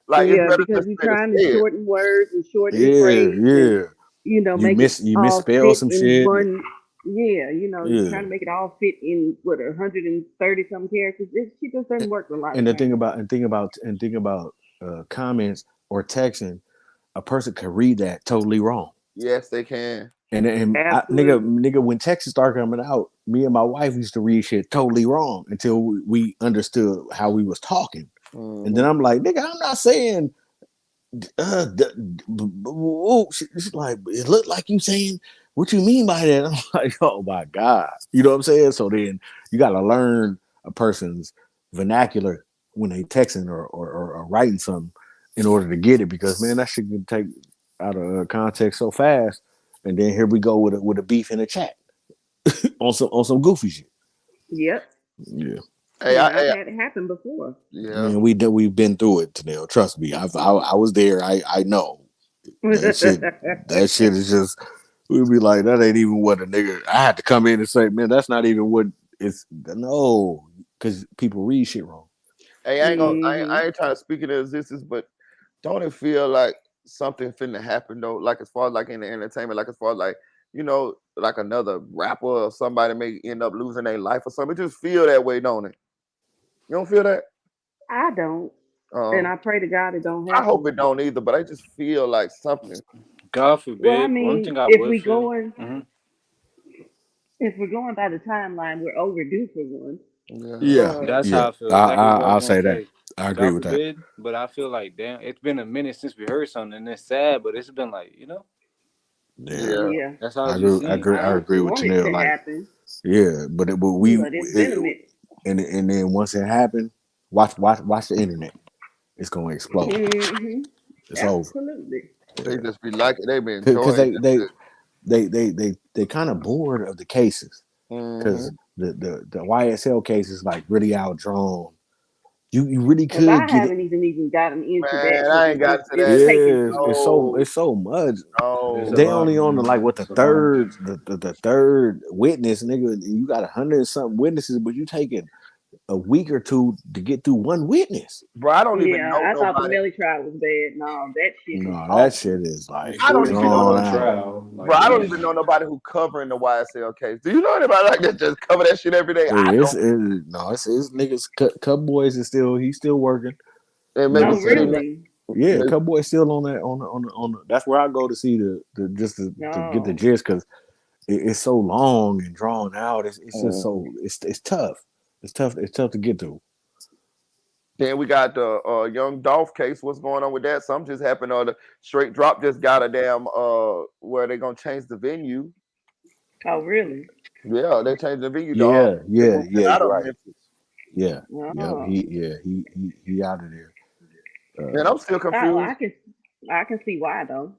Like it's Yeah, better because just you're for me to trying to say it. shorten words and shorten Yeah, phrase and, yeah. make it You all misspell fit some in shit. one. Yeah, you're Yeah, trying to make it all fit in, 130 some characters. She just doesn't work a lot and of the times. thing about comments or texting, a person could read that totally wrong. Yes, they can. Absolutely. Nigga, when Texas started coming out, me and my wife used to read shit totally wrong until we understood how we was talking. And then I'm like, nigga, I'm not saying, she's like, it looked like you saying, what you mean by that? I'm like, oh my God. You know what I'm saying? So then you got to learn a person's vernacular when they texting or writing something in order to get it, because man, that shit can take out of context so fast. And then here we go with a beef in the chat on some goofy shit. Yep. Yeah. Hey, And I've had it happen before. yeah. Man, we've been through it, Tanel. Trust me. I was there. I know that shit is just, we'd be like, that ain't even what a nigga. I had to come in and say, man, that's not even what it's, no, because people read shit wrong. Hey, I ain't trying to speak into existence, but don't it feel like something finna happen though? Like as far as like in the entertainment, like as far as like, like another rapper or somebody may end up losing their life or something. It just feel that way, don't it? You don't feel that? I don't. And I pray to God it don't I hope happen. it don't either, but I just feel like something. God Well, I forbid. One mean, thing I would feel. if we're going by the timeline, we're overdue for one. Yeah, That's yeah. how I feel. Exactly what I was I'll gonna say that. say. I agree God with that. forbid, but I feel like damn, it's been a minute since we heard something, and it's sad, but it's been like Yeah, Yeah. that's how I it just agree. seems. I I agree with want it Tanel. to Like, happen, yeah, but but it's been a minute. and then once it happened, watch the internet. It's gonna explode. It's over. Absolutely. They just be like it. They be Because enjoying it. they kind of bored of the cases, Mm-hmm. because the YSL case is like really outdrawn. You really Because could I get it. haven't even gotten into that Man, because I ain't got to it's that. taking Yeah, too No, it's so much. There's a They lot, only on the like man. what It's a lot. the third witness, nigga. You got 100 and something witnesses, but you taking a week or two to get through one witness. bro. I don't even Yeah, know I thought the nobody. Millie trial was bad. No, that shit is No, that awful. shit is like I don't Especially even if know it's drawn no. on out. trial. Bro, Like I don't damn. even know nobody who covering the YSL case. Do you know anybody like that just cover that shit every day? Hey, I don't. it's niggas. Cub Boys is still, he's still working. And You know what maybe Oh, I'm send saying? him. really? Yeah, Maybe, Cub Boys still on that on the. That's where I go to see the just to get the No. gist, because it's so long and drawn out. It's just mm. so it's tough. It's tough to get through. Then we got the young Dolph case. What's going on with that? Something just happened. The straight drop just got a damn where they gonna change the venue. Oh, really? Yeah, they changed the venue. They moved it Yeah. out You're of right. Memphis. Yeah, yep. Oh. He out of there. Man, I'm still Oh, confused. I can see why though.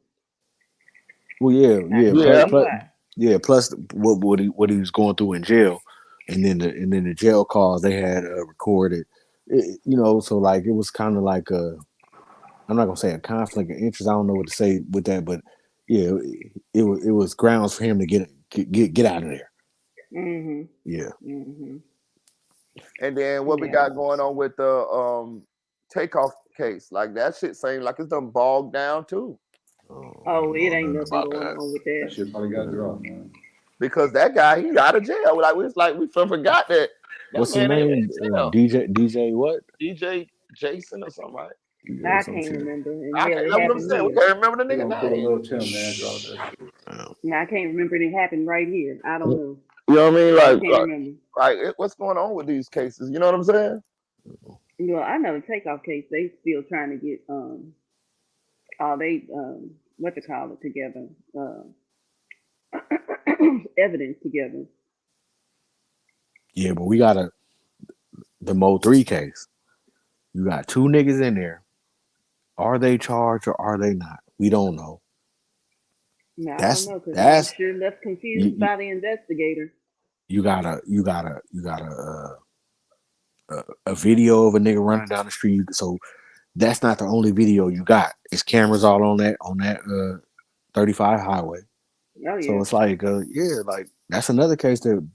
Well, I can Yeah. see why. plus what he was going through in jail, and then the jail calls they had recorded. So like it was kind of like I'm not gonna say a conflict of interest. I don't know what to say with that, but yeah, it was grounds for him to get out of there. Mhm. Yeah. Mhm. And then what we Yeah. got going on with the takeoff case? Like that shit seems like it's done bogged down too. Oh, it ain't nothing nothing about going that. on with That that. shit probably got dropped, man. Because that guy, he out of jail. Like we forgot that What's his man ain't name? in jail. DJ what? DJ Jason or something like. I Some can't shit. remember. And I hell, can't, it that's what I'm happened saying. We here. can't remember the They nigga gonna pull a name. little Tim, man, drop that shit. Now I can't remember it happened right here. I don't know. You know what I mean? I can't remember. What's going on with these cases? You know what I'm saying? Well, I know the takeoff case. They still trying to get all they what to call it together, evidence together. Yeah, but we got the Mo 3 case. You got 2 niggas in there. Are they charged or are they not? We don't know. Now I don't That's know because I was that's sure left you, confused you, by the investigator. you got a video of a nigga running down the street. So that's not the only video you got. It's cameras all on that 35 highway. Oh So yeah. it's like like that's another case that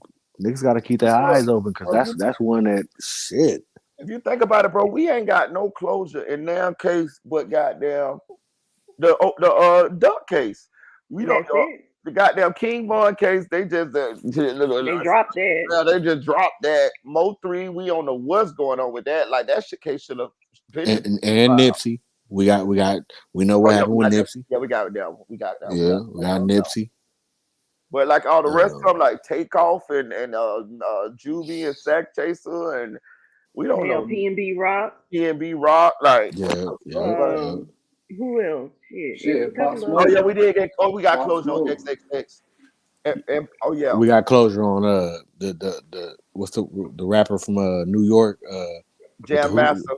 niggas got to keep their eyes open because that's one that shit. If you think about it, bro, we ain't got no closure in their case, but goddamn the Duck case. We don't. That's it. The goddamn King Von case, they just They dropped that. yeah, they just dropped that. Mo 3, we don't know what's going on with that. Like that shit case should have been. And Nipsey, we know what happened with Nipsey. Yeah, we got that. We got that. Yeah, we got Nipsey. But like all the rest of them, like Takeoff and Juvie and Sack Chaser, and we don't Hell, know P&B Rock. P&B Rock, like who else? Shit, there's a couple of oh them. yeah, we did get. Oh, we got Pop closure on Smoke. XXX. And oh yeah, We got closure on the what's the rapper from New York Jam Master.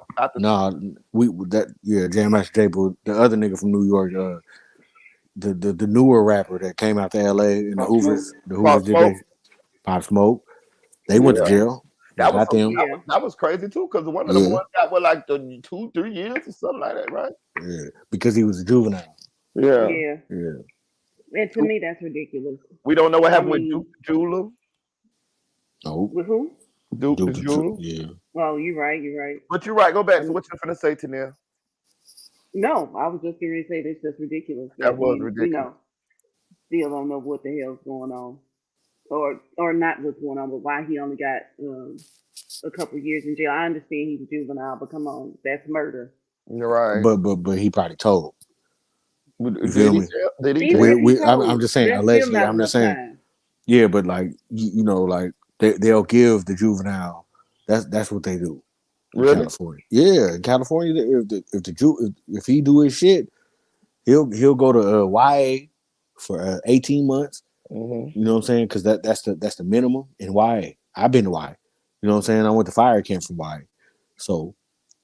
Jam Master Jay, but the other nigga from New York, the newer rapper that came out to LA and the Hoovers did they Pop Smoke. They went to jail. They got them. That was crazy too, because one of them ones got like the 2-3 years or something like that, right? Yeah, because he was a juvenile. Yeah. And to me, that's ridiculous. We don't know what happened with Duke Jeweler. No. With who? Duke the Jeweler. Yeah. Oh, you're right. But you're right. Go back to what you're finna say, Tania. No, I was just going to say this is ridiculous. That was we, ridiculous. Still don't know what the hell's going on, or not what's going on, but why he only got a couple years in jail. I understand he's a juvenile, but come on, that's murder. You're right. But he probably told. You feel me? Did he? I'm just saying allegedly. I'm just saying. Time. Yeah, but like you know, like they'll give the juvenile. That's what they do. Really? California. Yeah, in California, if he do his shit, he'll go to YA for 18 months. Mm-hmm. You know what I'm saying? Because that's the minimum in YA. I've been to YA. You know what I'm saying? I went to fire camp from YA. So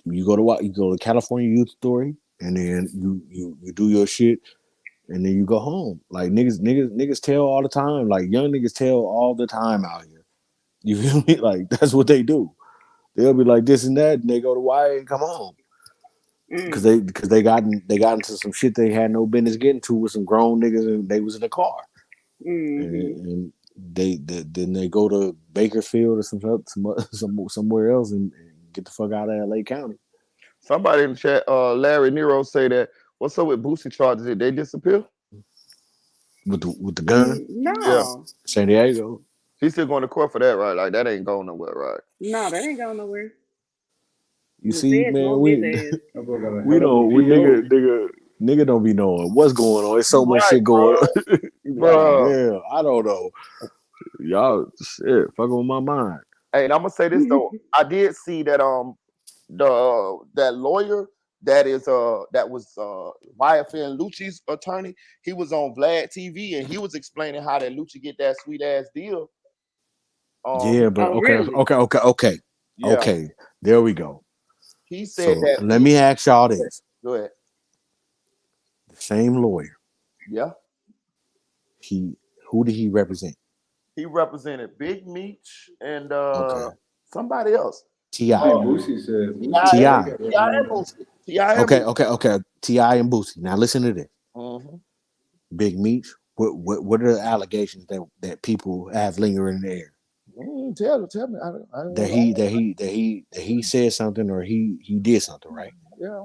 you go to California Youth Authority, and then you do your shit, and then you go home. Like niggas tell all the time. Like young niggas tell all the time out here. You feel me? Like that's what they do. They'll be like this and that, and they go to YA and come home. Because they got into some shit they had no business getting to with some grown niggas, and they was in the car. And then they go to Bakersfield or somewhere else and get the fuck out of LA County. Somebody in the chat, Larry Nero, say that what's up with Boosie charges? Did they disappear? With the gun? No. Yeah. San Diego. He's still going to court for that, right? Like that ain't going nowhere, right? No, that ain't going nowhere. You see, man, we nigga don't be knowing what's going on. There's so much shit going on. Bro. Damn, I don't know. Y'all shit, fucking with my mind. Hey, and I'm gonna say this though. I did see that that lawyer that was YFN Lucci's attorney. He was on Vlad TV and he was explaining how that Lucci get that sweet ass deal. Yeah, but okay. Yeah. Okay, there we go. He said that. Let me ask y'all this. Go ahead. The same lawyer. Yeah. Who did he represent? He represented Big Meech and somebody else. T.I. Boosie said T.I. and Boosie. Okay. T.I. and Boosie. Now listen to this. Mm-hmm. Big Meech. What are the allegations that people have lingering in the air? Tell me. That he said something or he did something, right? Yeah.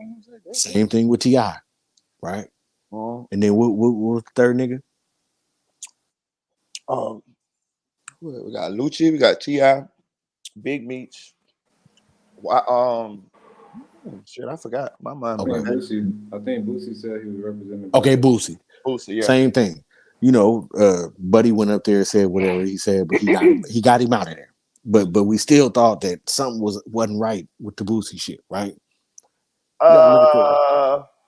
Same thing with T.I., right? And then what was the third nigga? We got Lucci, we got T.I., Big Meats. Shit, I forgot. My mind. Okay. I think Boosie said he was representing. Okay, Boosie. Boosie, yeah. Same thing. You know, Buddy went up there and said whatever he said, but he got him out of there. But we still thought that something wasn't right with the Boosie shit, right?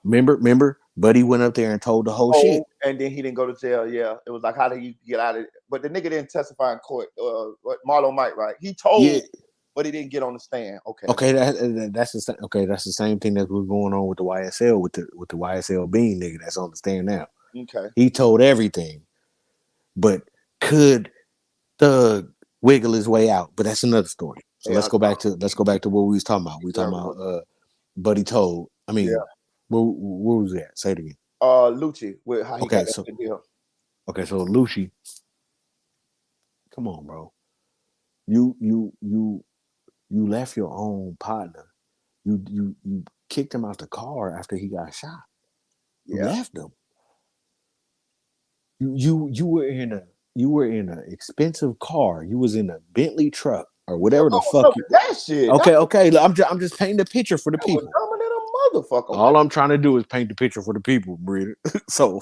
Remember, Buddy went up there and told the whole shit. And then he didn't go to jail. Yeah, it was like, how did he get out of it? But the nigga didn't testify in court. What Marlo Mike, right? He told, but he didn't get on the stand. Okay, that's the same thing that was going on with the YSL with the YSL Bean nigga that's on the stand now. Okay, he told everything, but could Thug wiggle his way out? But that's another story. So let's go back to what we was talking about. We talking about Buddy told. I mean, where was that? Say it again. Lucci with how he got that deal. Okay, so Lucci, come on, bro. You left your own partner. You kicked him out the car after he got shot. You left him. You were in an expensive car. You was in a Bentley truck or whatever the fuck. That shit. Okay. I'm just painting the picture for the people. Motherfucker. All I'm trying to do is paint the picture for the people, Brita. So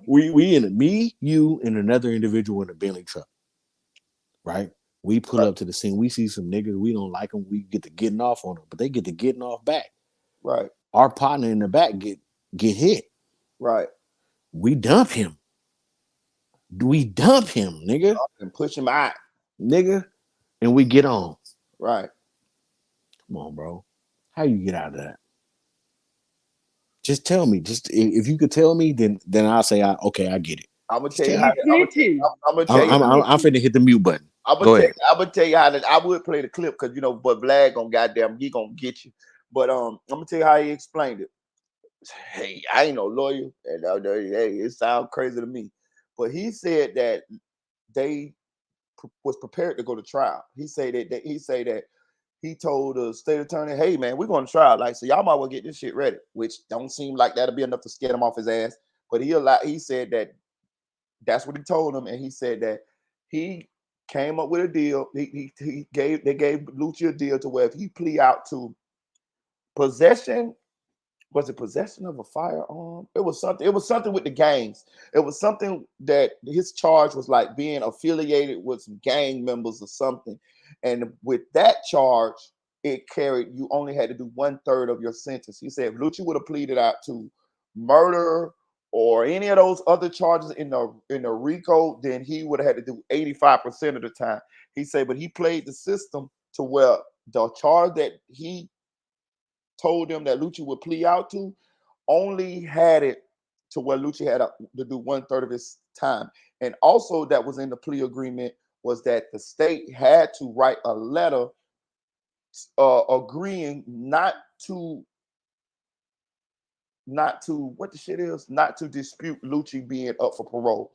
we in me, you, and another individual in a Bentley truck, right? We pull up to the scene. We see some niggas. We don't like them. We get to getting off on them, but they get to getting off back. Right. Our partner in the back get hit. Right. We dump him. Nigga. And push him out. Nigga. And we get on. Right. Come on, bro. How you get out of that? Just tell me. Just if you could tell me, then I'll say I get it. I'm gonna tell you how. I'm finna hit the mute button. Go ahead. I'm gonna tell you how. I would play the clip because but Vlad he gonna get you. But I'm gonna tell you how he explained it. Hey, I ain't no lawyer, and hey, it sounds crazy to me, but he said that they was prepared to go to trial. He said that he told the state attorney, "Hey, man, we're going to trial. Like, so y'all might well get this shit ready," which don't seem like that'll be enough to scare him off his ass. But he said that that's what he told him, and he said that he came up with a deal. They gave Lucci a deal to where if he plea out to possession. Was it possession of a firearm? It was something with the gangs. It was something that his charge was like being affiliated with some gang members or something. And with that charge, it carried, you only had to do 1/3 of your sentence. He said if Lucci would have pleaded out to murder or any of those other charges in the RICO, then he would have had to do 85% of the time. He said, but he played the system to where the charge that he told them that Lucci would plea out to only had it to where Lucci had to do 1/3 of his time. And also that was in the plea agreement was that the state had to write a letter agreeing not to dispute Lucci being up for parole.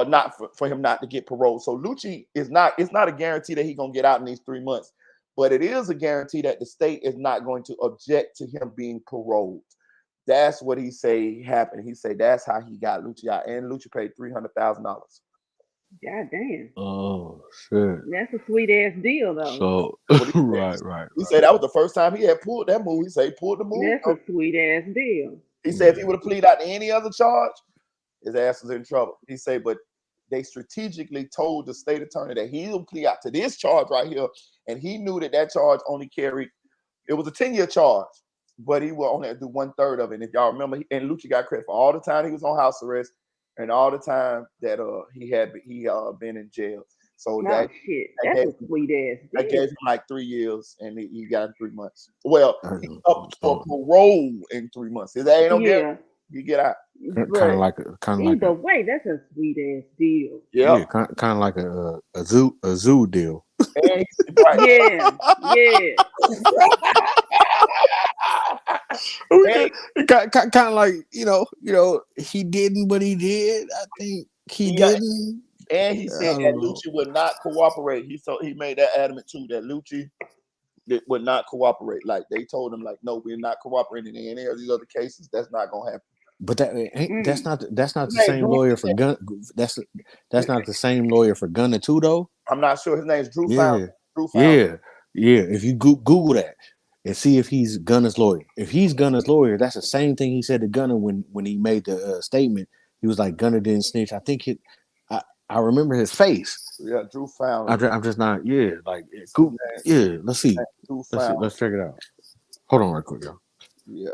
Not for him not to get parole. So Lucci it's not a guarantee that he's gonna get out in these 3 months. But it is a guarantee that the state is not going to object to him being paroled. That's what he say happened. He said that's how he got Lucci out, and Lucci paid $300,000. God damn. Oh shit. That's a sweet ass deal though. So right. He said that was the first time he had pulled that move. He said he pulled the move. That's a sweet ass deal. He said if he would have pleaded out to any other charge, his ass was in trouble. He said, but they strategically told the state attorney that he'll plea out to this charge right here. And he knew that charge only carried, it was a 10-year charge, but he will only do 1/3 of it. And if y'all remember, and Lucci got credit for all the time he was on house arrest and all the time that he been in jail. So that's a sweet ass deal. That gave him like 3 years, and he got in 3 months. Well, he's up for parole in 3 months. If that ain't no good, you get out. Kind of like either way, that's a sweet ass deal. Yeah, kind of like a zoo deal. Yeah. Kind of like he didn't, but he did. I think he didn't. And he said that Lucci would not cooperate. He made that adamant too that Lucci would not cooperate. Like they told him, like, no, we're not cooperating in any of these other cases. That's not gonna happen. But that's not the His name same Drew. lawyer for gun. That's not the same lawyer for Gunna too, though. I'm not sure. His name's Drew Yeah, Found. Drew Found. yeah. If you Google that and see if he's Gunna's lawyer. If he's Gunna's lawyer, that's the same thing he said to Gunna when he made the statement. He was like, Gunna didn't snitch. I think I remember his face. Yeah, Drew Found. I'm just not. Yeah, like Google. Yeah, let's see. Drew Let's see. Found. Let's check it out. Hold on, right quick, y'all. Yeah,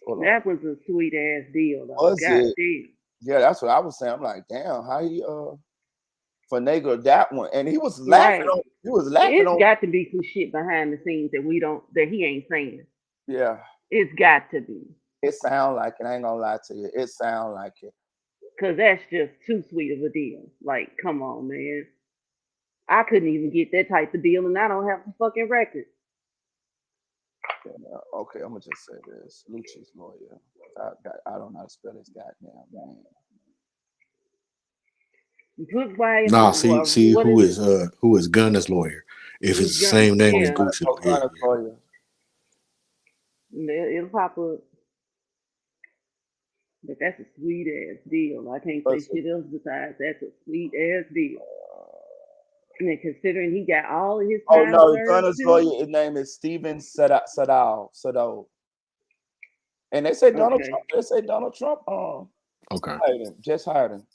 hold on. That was a sweet ass deal, though. Was God it? damn. Yeah, that's what I was saying. I'm like, damn, how he finagled that one, and he was laughing Right. on. He was laughing It's on. got to be some shit behind the scenes that he ain't saying. Yeah, It's got to be. it sound like it. I ain't gonna lie to you. It sound like it. Cause that's just too sweet of a deal. Like, come on, man. I couldn't even get that type of deal, and I don't have the fucking record. Okay, I'm gonna just say this: Lucci's lawyer. I don't know how to spell his goddamn name. Put by Nah, well, see what who is is Gunna's lawyer. If it's the same name as yeah. Gucci, It'll pop up. But that's a sweet ass deal. I can't say shit else besides that's a sweet ass deal. And then considering he got all of his Oh time no, served Gunna's too. lawyer. His name is Steven Sadao. And they say Donald Okay. Trump. They say Donald Trump. Okay. Hired him. Just hired him.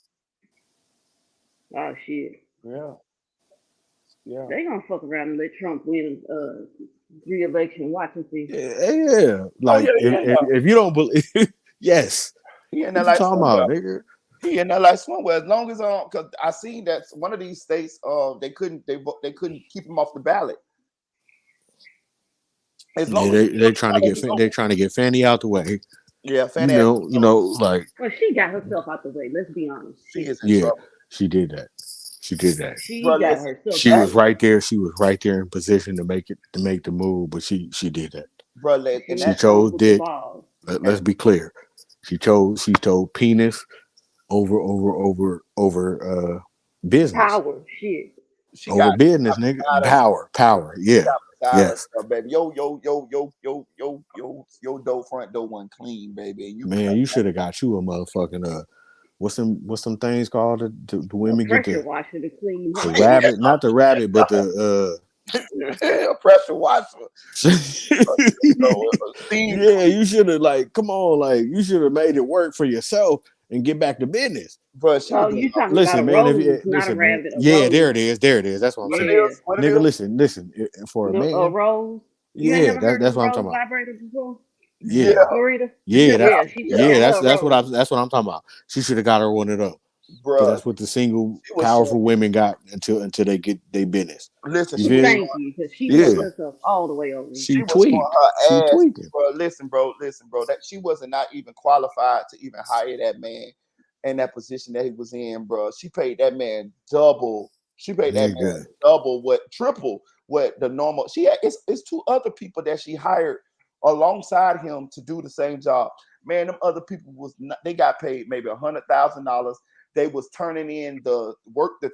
Oh shit. Yeah. Yeah. They gonna fuck around and let Trump win re-election. Watch and see. yeah. Like if you don't believe, yes. He in What there you like talking somewhere. about, nigga? He in there like somewhere. As long as because I seen that one of these states they couldn't keep him off the ballot. As long as They trying to get Fanny out the way. Yeah, Fanny. You know, like Well, she got herself out the way. Let's be honest. She is in yeah, trouble. she did that. She did that. She Bro, got listen, herself. She was right there. She was right there in position to make the move, but she did that. Bro, She chose dick. Let's be clear. She chose penis over business. Power, shit. She over business, nigga. Power. Yeah. Yes. Baby. Yo, door front door one clean, baby. And Man, you should have got you a motherfucking what's them things called? The women get Pressure the washer to clean. rabbit, not the rabbit, but the a pressure washer. Yeah, you should have come on, you should have made it work for yourself and get back to business. But oh, you talking listen, about a man. rose, not a Man, rabbit. yeah, Rose. there it is. That's what I'm saying. Nigga, listen. For a man, a rose. You ain't never heard that's of a what I'm rose talking about. vibrator before? Yeah, Marita? yeah, that's what I'm talking about. She should have got her one of them. Because that's what the single powerful women got until they get their business. Listen, thank you, because she fucked herself all the way over. She tweaked. She tweaking. Bro, listen, bro. That she wasn't not even qualified to even hire that man in that position that he was in, bro. She paid that man double. She paid that man triple what the normal. She had, it's two other people that she hired alongside him to do the same job. Man, them other people they got paid maybe $100,000. They was turning in the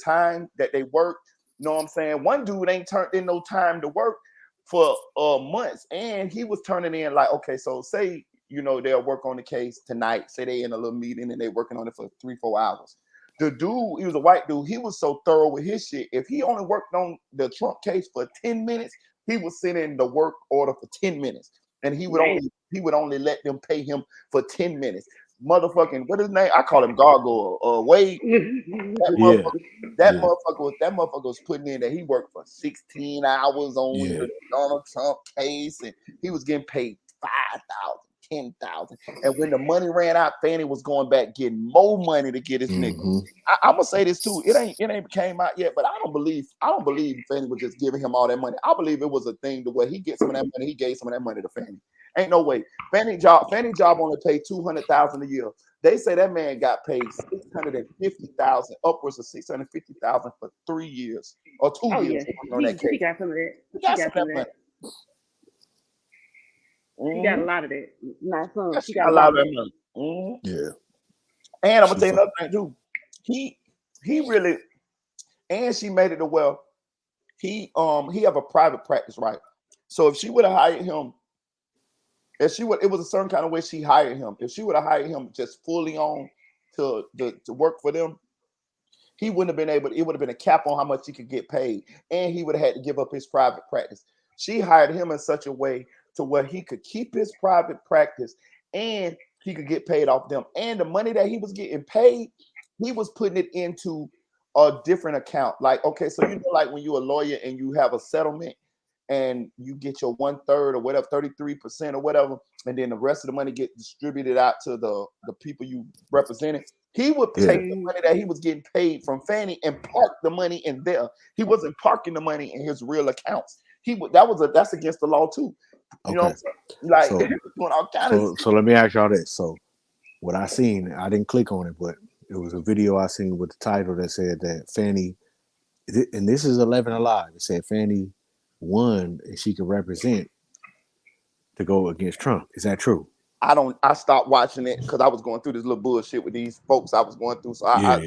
time that they worked. You know what I'm saying? One dude ain't turned in no time to work for months, and he was turning in okay, so say they'll work on the case tonight. Say they in a little meeting and they working on it for 3-4 hours. The dude, he was a white dude. He was so thorough with his shit. If he only worked on the Trump case for 10 minutes, he would send in the work order for 10 minutes, and he would only let them pay him for 10 minutes. Motherfucking, what is his name? I call him Gargoyle. Wade. That motherfucker was putting in that he worked for 16 hours on the Donald Trump case, and he was getting paid $5,000, $10,000. And when the money ran out, Fanny was going back getting more money to get his nigga. I'm gonna say this too. It ain't came out yet, but I don't believe Fanny was just giving him all that money. I believe it was a thing the way he gets some of that money. He gave some of that money to Fanny. Ain't no way. Fanny job only paid $200,000 a year. They say that man got paid $650,000, upwards of $650,000 for 3 years or 2 years. Yeah. She got some of that. She got some of that. She got a lot of that. Not some. She got a lot of that money. Yeah. And I'm gonna tell you another thing too. He really, and she made it to well. He have a private practice, right? So if she would have hired him If she would, it was a certain kind of way she hired him. If she would have hired him just fully on to work for them, he wouldn't have been able. It would have been a cap on how much he could get paid, and he would have had to give up his private practice. She hired him in such a way to where he could keep his private practice and he could get paid off them. And the money that he was getting paid, he was putting it into a different account. Like, okay, so you know, like when you're a lawyer and you have a settlement and you get your 1/3 or whatever, 33% or whatever, and then the rest of the money get distributed out to the people you represented. He would take the money that he was getting paid from Fannie and park the money in there. He wasn't parking the money in his real accounts. He would that's against the law too. You know, like So, doing all kind of. so let me ask y'all this. So what I seen, I didn't click on it, but it was a video I seen with the title that said that Fannie, and this is 11 Alive. It said Fannie won and she could represent to go against Trump. Is that true? I stopped watching it because I was going through this little bullshit with these folks I was going through. So I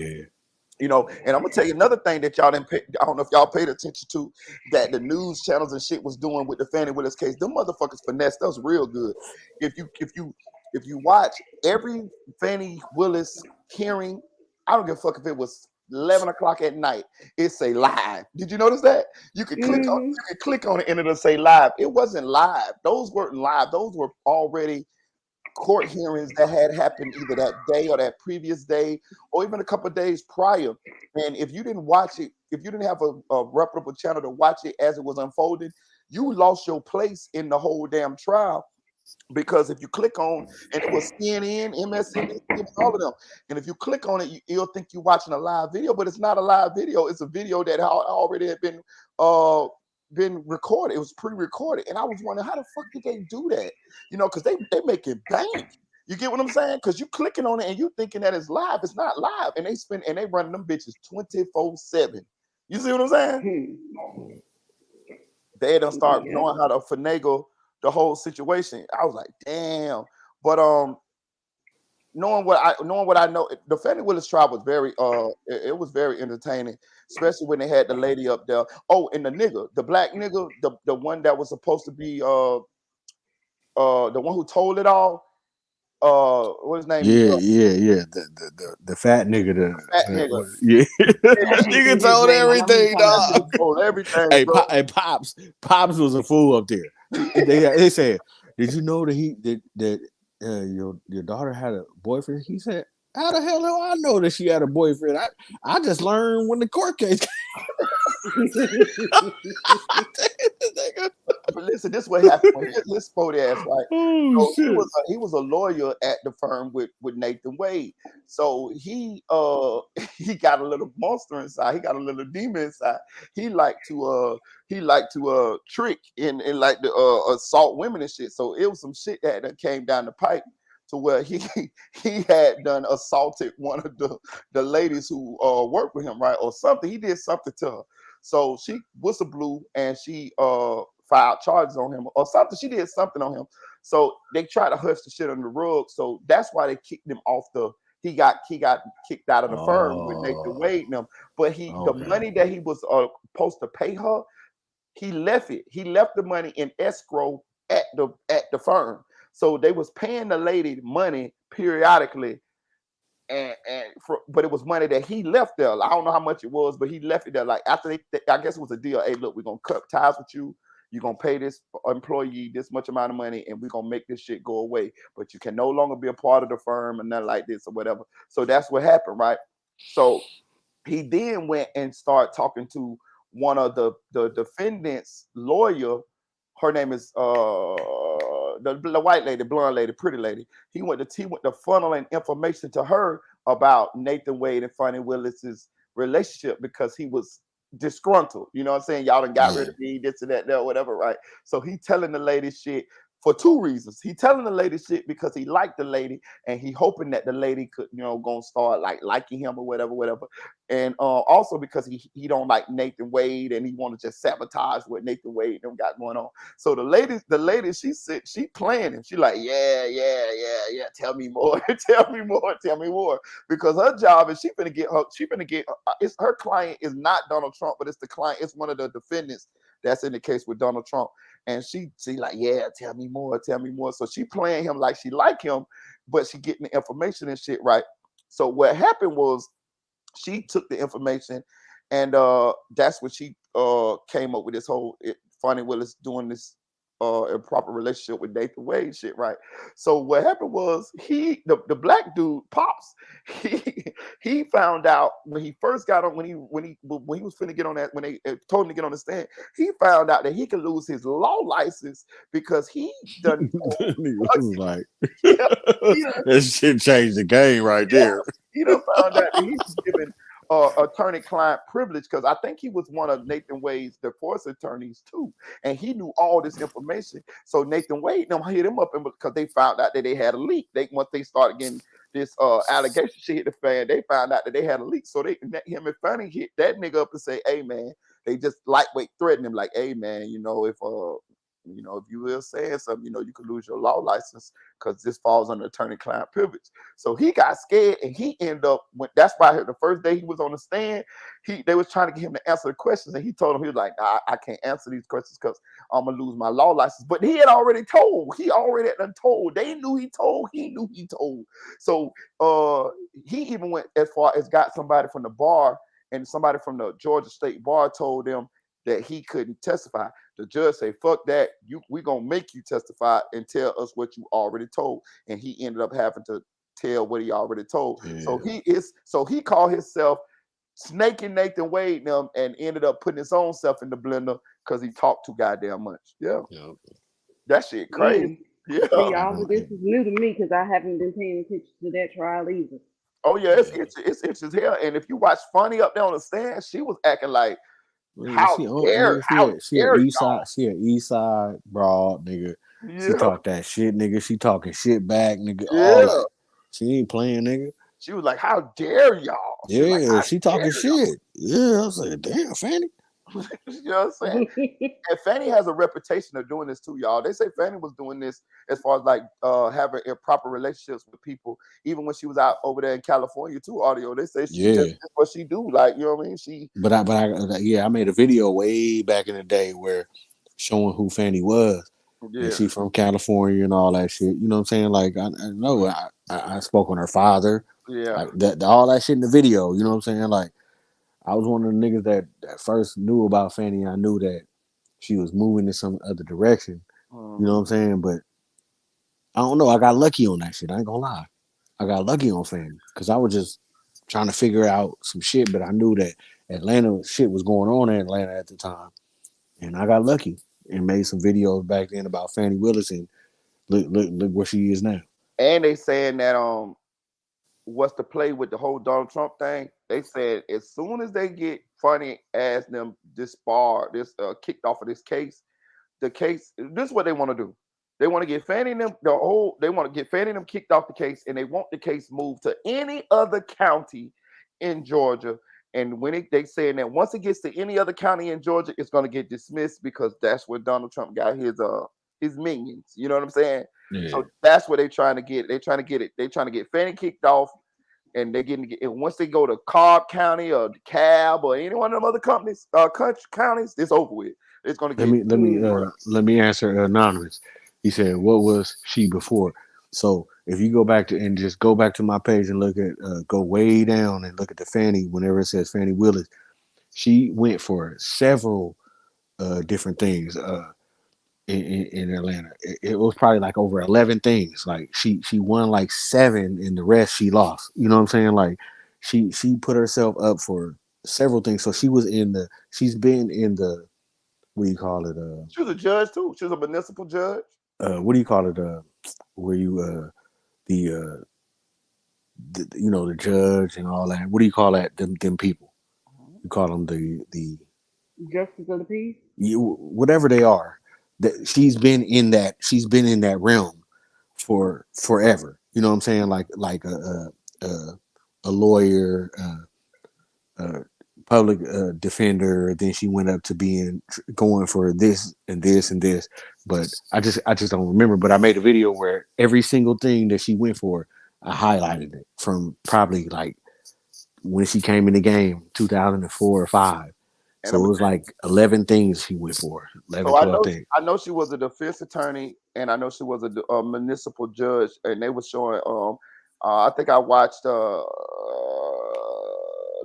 you know, and I'm gonna tell you another thing that y'all didn't pay. I don't know if y'all paid attention to that the news channels and shit was doing with the Fannie Willis case. Them motherfuckers finessed us real good. If you watch every Fannie Willis hearing, I don't give a fuck if it was 11 o'clock at night. It say live. Did you notice that? You could click on it and it'll say live. It wasn't live. Those weren't live. Those were already court hearings that had happened either that day or that previous day or even a couple of days prior. And if you didn't watch it, if you didn't have a reputable channel to watch it as it was unfolding, you lost your place in the whole damn trial. Because if you click on, and it was CNN, MSNBC, all of them, and if you click on it, you'll think you're watching a live video, but it's not a live video. It's a video that already had been recorded. It was pre-recorded, and I was wondering how the fuck did they do that? You know, because they making bank. You get what I'm saying? Because you clicking on it and you thinking that it's live. It's not live, and they running them bitches 24/7. You see what I'm saying? They don't start knowing how to finagle the whole situation. I was like, damn. But knowing what I know, the Fannie Willis trial was very it was very entertaining, especially when they had the lady up there. Oh, and the black nigga, the one that was supposed to be the one who told it all. What his name? Yeah. The fat nigga. The fat nigga. Yeah. That nigga told everything, dog. Told everything. Hey, bro. Pops was a fool up there. They said, "Did you know that your daughter had a boyfriend?" He said, "How the hell do I know that she had a boyfriend? I just learned when the court case." But listen, this is what happened. This spotty ass, right? Oh, so he was a lawyer at the firm with Nathan Wade. So he got a little monster inside. He got a little demon inside. He liked to trick and like the assault women and shit. So it was some shit that came down the pipe to where he had done assaulted one of the ladies who worked with him, right? Or something. He did something to her. So she whistle blew and she filed charges on him or something. She did something on him. So they tried to hush the shit on the rug. So that's why they kicked him off he got kicked out of the firm with Nathan Wade and them. But the money that he was supposed to pay her, he left it. He left the money in escrow at the firm. So they was paying the lady money periodically. But it was money that he left there. I don't know how much it was, but he left it there. Like after I guess it was a deal. Hey, look, we're gonna cut ties with you. You're gonna pay this employee this much amount of money, and we're gonna make this shit go away. But you can no longer be a part of the firm and nothing like this or whatever. So that's what happened, right? So he then went and started talking to one of the defendant's lawyer. Her name is the white lady, blonde lady, pretty lady. He went to funneling information to her about Nathan Wade and Fannie Willis's relationship because he was disgruntled. You know what I'm saying? Y'all done got rid of me, this and that, whatever, right? So he telling the lady shit for two reasons. He telling the lady shit because he liked the lady and he hoping that the lady could, gonna start liking him or whatever. And also because he don't like Nathan Wade and he want to just sabotage what Nathan Wade them got going on. So the lady, she said she playing him. She like, yeah. Tell me more, tell me more. Because her job is she finna get it's her client is not Donald Trump, but it's the client, it's one of the defendants that's in the case with Donald Trump. And she like, yeah, tell me more. So she playing him like she like him, but she getting the information and shit right. So what happened was she took the information, and that's when she came up with this whole Fonnie Willis doing this improper relationship with Nathan Wade shit, right? So what happened was the black dude Pops, he found out when he first got on when he was finna get on that, when they told him to get on the stand, he found out that he could lose his law license because he done Nigga was like, yeah, he done that shit changed the game right there. he done found out that he was given attorney-client privilege, because I think he was one of Nathan Wade's divorce attorneys too, and he knew all this information. So Nathan Wade them hit him up, and because they found out that they had a leak. Once they started getting this allegation shit hit the fan, they found out that they had a leak. So him and Fanny hit that nigga up and say, "Hey man," they just lightweight threatened him like, "Hey man, if you will say something, you could lose your law license because this falls under attorney-client privilege." So he got scared, and he ended up that's why the first day he was on the stand, they was trying to get him to answer the questions, and he told him, he was like, "Nah, I can't answer these questions because I'm gonna lose my law license." But he had already told. He already had told. They knew he told. He knew he told. So he even went as far as got somebody from the bar, and somebody from the Georgia State Bar told them that he couldn't testify. The judge said, "Fuck that. We gonna make you testify and tell us what you already told." And he ended up having to tell what he already told. Yeah. So he called himself snaking Nathan Wade them, and ended up putting his own self in the blender because he talked too goddamn much. Yeah. That shit crazy. Yeah. See, all of this is new to me because I haven't been paying attention to that trial either. Oh yeah, it's itchy as hell. And if you watch Funny up there on the stand, she was acting like, how dare she an east side broad, nigga. Yeah. She talk that shit, nigga. She talking shit back, nigga. All that. She ain't playing, nigga. She was like, how dare y'all? She talking shit. Yeah, I was like, damn, Fanny. You know what I'm saying? And Fanny has a reputation of doing this too, y'all. They say Fanny was doing this as far as like having improper relationships with people, even when she was out over there in California too. Audio, they say she just did what she do, like, you know what I mean? I made a video way back in the day where showing who Fanny was. Yeah. And she from California and all that shit. You know what I'm saying? Like I know I spoke on her father. Yeah. Like that all that shit in the video. You know what I'm saying? Like I was one of the niggas that first knew about Fanny. I knew that she was moving in some other direction. You know what I'm saying? But I don't know. I got lucky on that shit. I ain't gonna lie. I got lucky on Fanny because I was just trying to figure out some shit, but I knew that Atlanta shit was going on in Atlanta at the time. And I got lucky and made some videos back then about Fannie Willis, and look where she is now. And they saying that what's the play with the whole Donald Trump thing? They said as soon as they get Funny as them disbarred, kicked off of this case, this is what they want to do. They want to get Fannie and them they want to get Fannie and them kicked off the case, and they want the case moved to any other county in Georgia. And when they saying that once it gets to any other county in Georgia, it's going to get dismissed because that's where Donald Trump got his minions. You know what I'm saying? Yeah. So that's what they're trying to get. They're trying to get it. They're trying to get Fannie kicked off, and they're getting it. And once they go to Cobb County or DeKalb or any one of them other counties, it's over with. It's going to get. Let me answer anonymous. He said, "What was she before?" So if you go back to my page and look at go way down and look at the Fanny, whenever it says Fannie Willis, she went for several different things in Atlanta. It was probably like over 11 things. Like she won like 7 and the rest she lost. You know what I'm saying? Like she put herself up for several things. So she's been in the, what do you call it? She was a judge too. She was a municipal judge. What do you call it? Where you the judge and all that. What do you call that? Them people. You call them the justice of the peace. Whatever they are. That she's been in that realm for forever. You know what I'm saying? Like a lawyer, public defender. Then she went up to going for this and this and this. But I just don't remember. But I made a video where every single thing that she went for, I highlighted it from probably like when she came in the game, 2004 or 5. And So it was like 11 things he went for. 11, so 12 things. I know she was a defense attorney, and I know she was a municipal judge, and they were showing. I think I watched the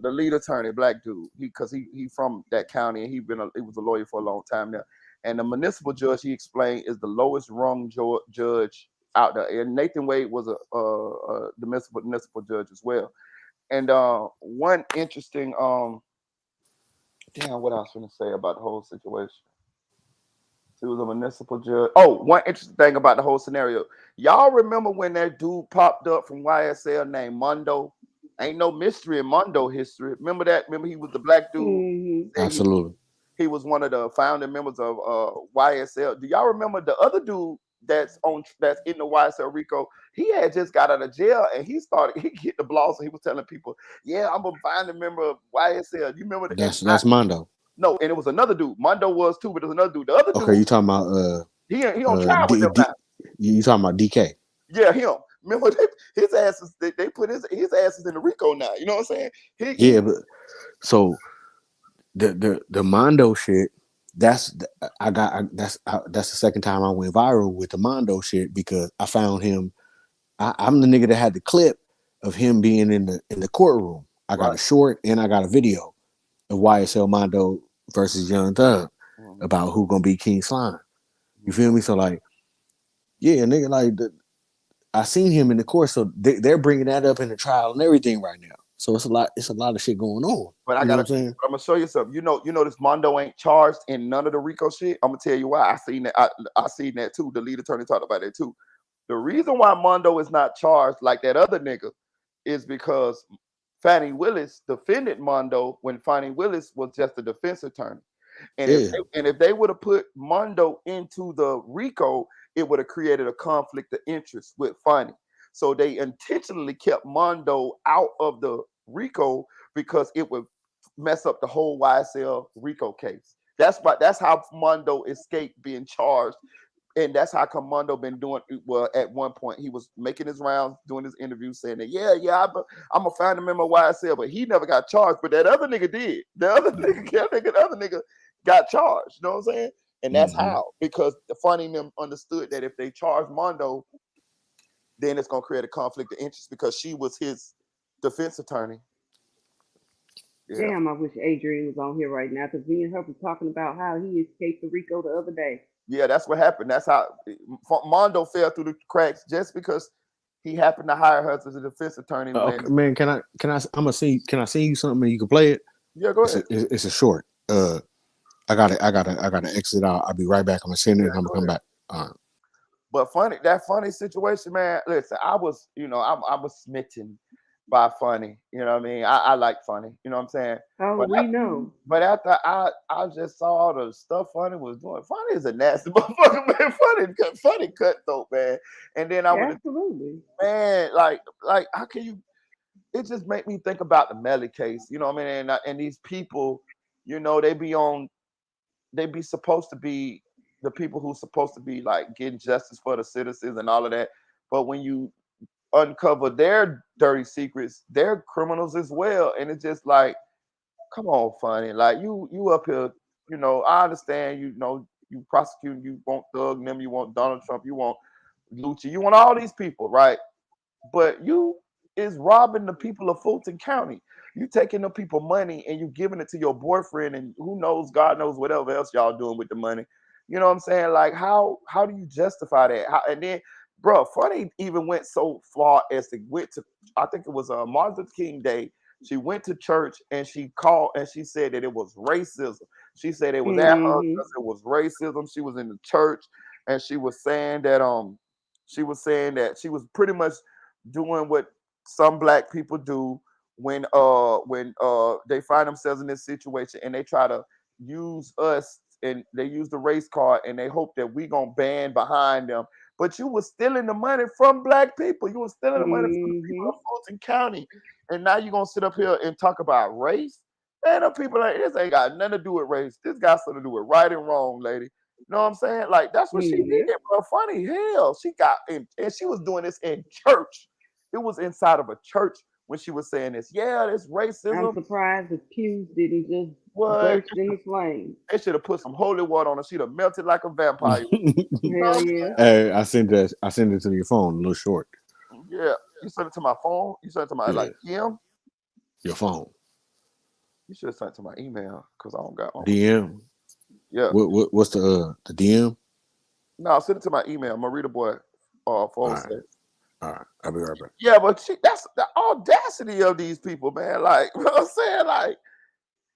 lead attorney, black dude, because he from that county, and he was a lawyer for a long time now. And the municipal judge, he explained, is the lowest rung judge out there. And Nathan Wade was the municipal judge as well. And one interesting damn, what I was going to say about the whole situation. He was a municipal judge. Oh, one interesting thing about the whole scenario. Y'all remember when that dude popped up from YSL named Mondo? Ain't no mystery in Mondo history. Remember that? Remember he was the black dude? Mm-hmm. Absolutely. He was one of the founding members of YSL. Do y'all remember the other dude that's in the YSL Rico? He had just got out of jail and he hit the blogs and he was telling people, "Yeah, I'm a founding member of YSL." You remember that? That's Mondo. No, and it was another dude. Mondo was too, but there's another dude. The other Okay, dude, you talking about he on trial with them now. you talking about DK? Yeah, him. Remember his asses? They put his asses in the Rico now. You know what I'm saying? Yeah, but so the Mondo shit. That's the second time I went viral with the Mondo shit because I found him. I'm the nigga that had the clip of him being in the courtroom. I got a short and I got a video of YSL Mondo versus Young Thug about who gonna be King Slime. You feel me? So like, yeah, nigga, like I seen him in the court, so they're bringing that up in the trial and everything right now. So it's a lot of shit going on. But I'm gonna show you something. You know this Mondo ain't charged in none of the Rico shit. I'm gonna tell you why. I seen that. I seen that too. The lead attorney talked about that too. The reason why Mondo is not charged like that other nigga is because Fannie Willis defended Mondo when Fannie Willis was just a defense attorney. And if they would have put Mondo into the Rico, it would have created a conflict of interest with Fannie. So they intentionally kept Mondo out of the Rico because it would mess up the whole YSL Rico case. That's how Mondo escaped being charged. And that's how Commando been doing. Well, at one point he was making his rounds, doing his interview, saying that, I'm a founding member of YSL, but he never got charged. But that other nigga did. The other nigga got charged. You know what I'm saying? And that's how, because the Funny them understood that if they charge Mondo, then it's gonna create a conflict of interest because she was his defense attorney. Yeah. Damn, I wish Adrian was on here right now because me and her were talking about how he escaped the Rico the other day. Yeah, that's what happened. That's how Mondo fell through the cracks just because he happened to hire her as a defense attorney. Okay, man, can I? Can I send you something and you can play it? Yeah, go ahead. It's a short. I gotta exit out. I'll be right back. I'm gonna send it and I'm gonna come back. All right. But that funny situation, man. Listen, I was smitten by Funny. You know what I mean? I like Funny. You know what I'm saying? Oh, but we know. But after I just saw all the stuff Funny was doing. Funny is a nasty motherfucker, man. Funny cutthroat, man. And then absolutely, man, like how can you? It just make me think about the Melly case. You know what I mean? And these people, you know, they be supposed to be the people who's supposed to be like getting justice for the citizens and all of that. But when you uncover their dirty secrets, they're criminals as well. And it's just like, come on, Funny. Like you up here, you know, I understand, you know, you prosecute, you want Thug them, you want Donald Trump, you want Lucci, you want all these people, right? But you is robbing the people of Fulton County. You taking the people money and you giving it to your boyfriend, and who knows, God knows whatever else y'all doing with the money. You know what I'm saying? Like how do you justify that? And then, bro, Funny even went so far as to went to, I think it was Martin Luther King Day. She went to church and she called and she said that it was racism. She said it was at her because it was racism. She was in the church and she was saying that she was pretty much doing what some black people do when they find themselves in this situation and they try to use us and they use the race card and they hope that we gonna band behind them. But you were stealing the money from black people. You were stealing the money from the people of Fulton County. And now you're gonna sit up here and talk about race? Man, the people like this ain't got nothing to do with race. This got something to do with right and wrong, lady. You know what I'm saying? Like that's what she did, bro. Funny hell. She got in, and she was doing this in church. It was inside of a church when she was saying this. Yeah, it's racism. I'm surprised the pews didn't just What? burst into flames. They should have put some holy water on her. She'd have melted like a vampire. Hell yeah. Hey, I sent it to your phone, a little short. Yeah. You sent it to my phone? You sent it to my like DM? Your phone. You should have sent it to my email because I don't got one. DM. Yeah. What's the DM? No, send it to my email, Meritaboy 406. All right, I'll be right back. Yeah, but that's the audacity of these people, man. Like, you know what I'm saying? Like,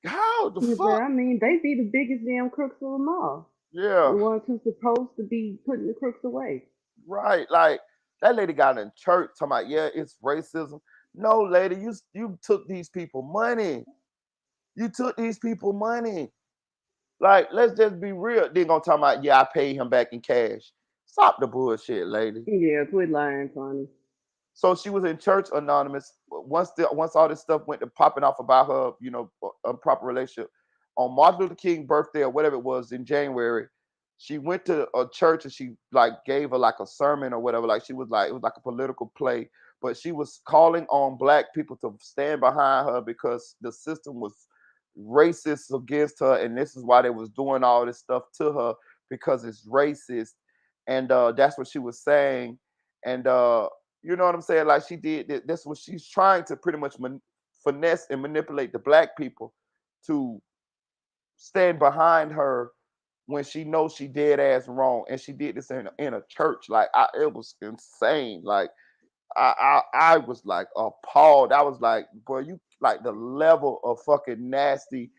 how the fuck? Bro, I mean, they be the biggest damn crooks of them all. Yeah. The ones who's supposed to be putting the crooks away. Right. Like, that lady got in church talking about, yeah, it's racism. No, lady, you took these people money. You took these people money. Like, let's just be real. They're gonna talk about, yeah, I paid him back in cash. Stop the bullshit, lady. Yeah, quit lying, Tony. So she was in church anonymous. Once all this stuff went to popping off about her, you know, improper relationship, on Martin Luther King's birthday or whatever it was in January, she went to a church and she like gave her like a sermon or whatever. Like she was like, it was like a political play, but she was calling on Black people to stand behind her because the system was racist against her, and this is why they was doing all this stuff to her because it's racist, and that's what she was saying, and you know what I'm saying? Like she did. That's what she's trying to pretty much finesse and manipulate the Black people to stand behind her when she knows she dead ass wrong, and she did this in a church. Like it was insane. Like I was like appalled. I was like, boy, you like the level of fucking nastiness,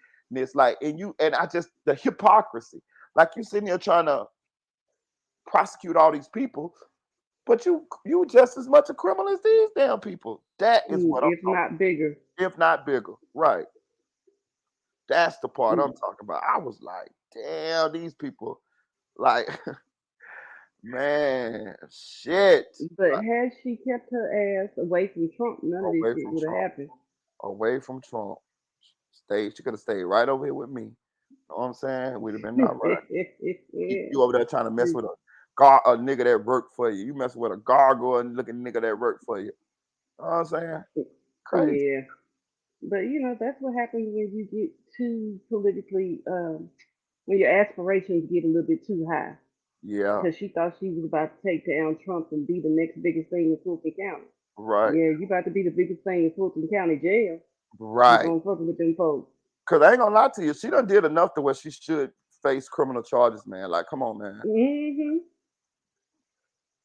like, and I just the hypocrisy. Like you sitting here trying to prosecute all these people, but you just as much a criminal as these damn people. That is what if not bigger. If not bigger, right. That's the part I'm talking about. I was like, damn, these people, like, man, shit. But had she kept her ass away from Trump, none of this shit would have happened. Away from Trump. She could have stayed right over here with me. You know what I'm saying? We'd have been all right. You over there trying to mess with a nigga that worked for you. You messing with a gargoyle looking nigga that worked for you. You know what I'm saying? Crazy. Yeah. But you know, that's what happens when you get too politically when your aspirations get a little bit too high. Yeah. Because she thought she was about to take down Trump and be the next biggest thing in Fulton County. Right. Yeah, you about to be the biggest thing in Fulton County jail. Right. You gonna fuck with them folks. Cause I ain't gonna lie to you, she done did enough to where she should face criminal charges, man. Like, come on, man. Mm-hmm.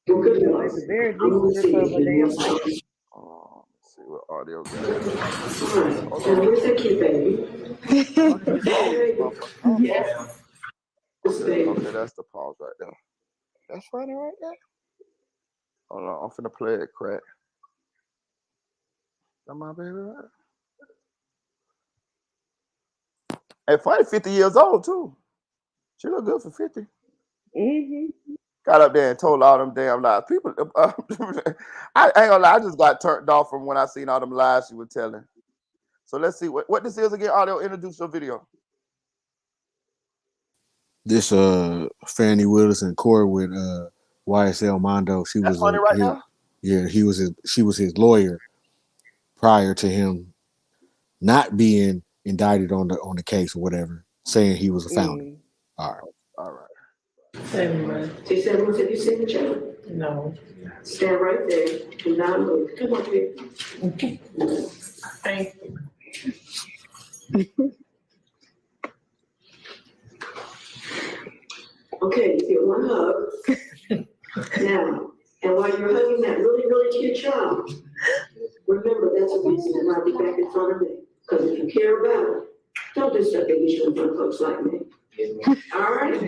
At the very least, strip of a damn life. Let's see what audio got. Where's the kid, baby? Okay, that's the pause right there. That's funny right there. Hold on, I'm finna play it, crack. That my baby right? Hey, funny, 50 years old too. She look good for 50. Mm-hmm. Got up there and told all them damn lies. People, I ain't gonna lie, I just got turned off from when I seen all them lies she was telling. So let's see what this is again. Audio, introduce your video. This Fannie Willis in court with YSL Mondo. She That's was funny right now? Yeah, she was his lawyer prior to him not being indicted on the case or whatever, saying he was a founder. All right. T7 said you seen the check? No. Stand right there. Do not move. Come on here. Okay. Thank you. Okay, you get one hug. Now, and while you're hugging that really, really cute child, remember that's a reason to not be back in front of me. Because if you care about it, don't do stuff that gets you in front of folks like me. All right?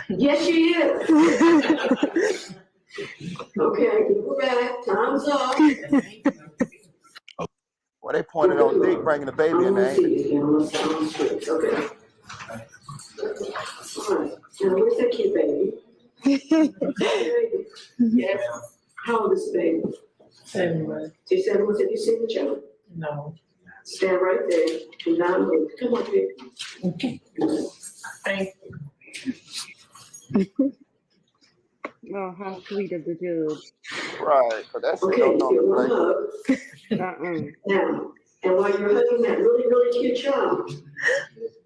Yes, she is. Okay, we're back. Time's up. Well, they pointed on Dick bringing the baby in there. Okay. All right. Now, where's that kid, baby? Baby. Yes. How old is the baby? 7 months. T7 months. Have you seen the child? No. Stand right there. Do not move. Come on here. Okay. Thank you. Oh, how sweet of the judge. Right, because that shit Okay, don't give normally him a play. hug. Now, and while you're hugging that really, really cute child,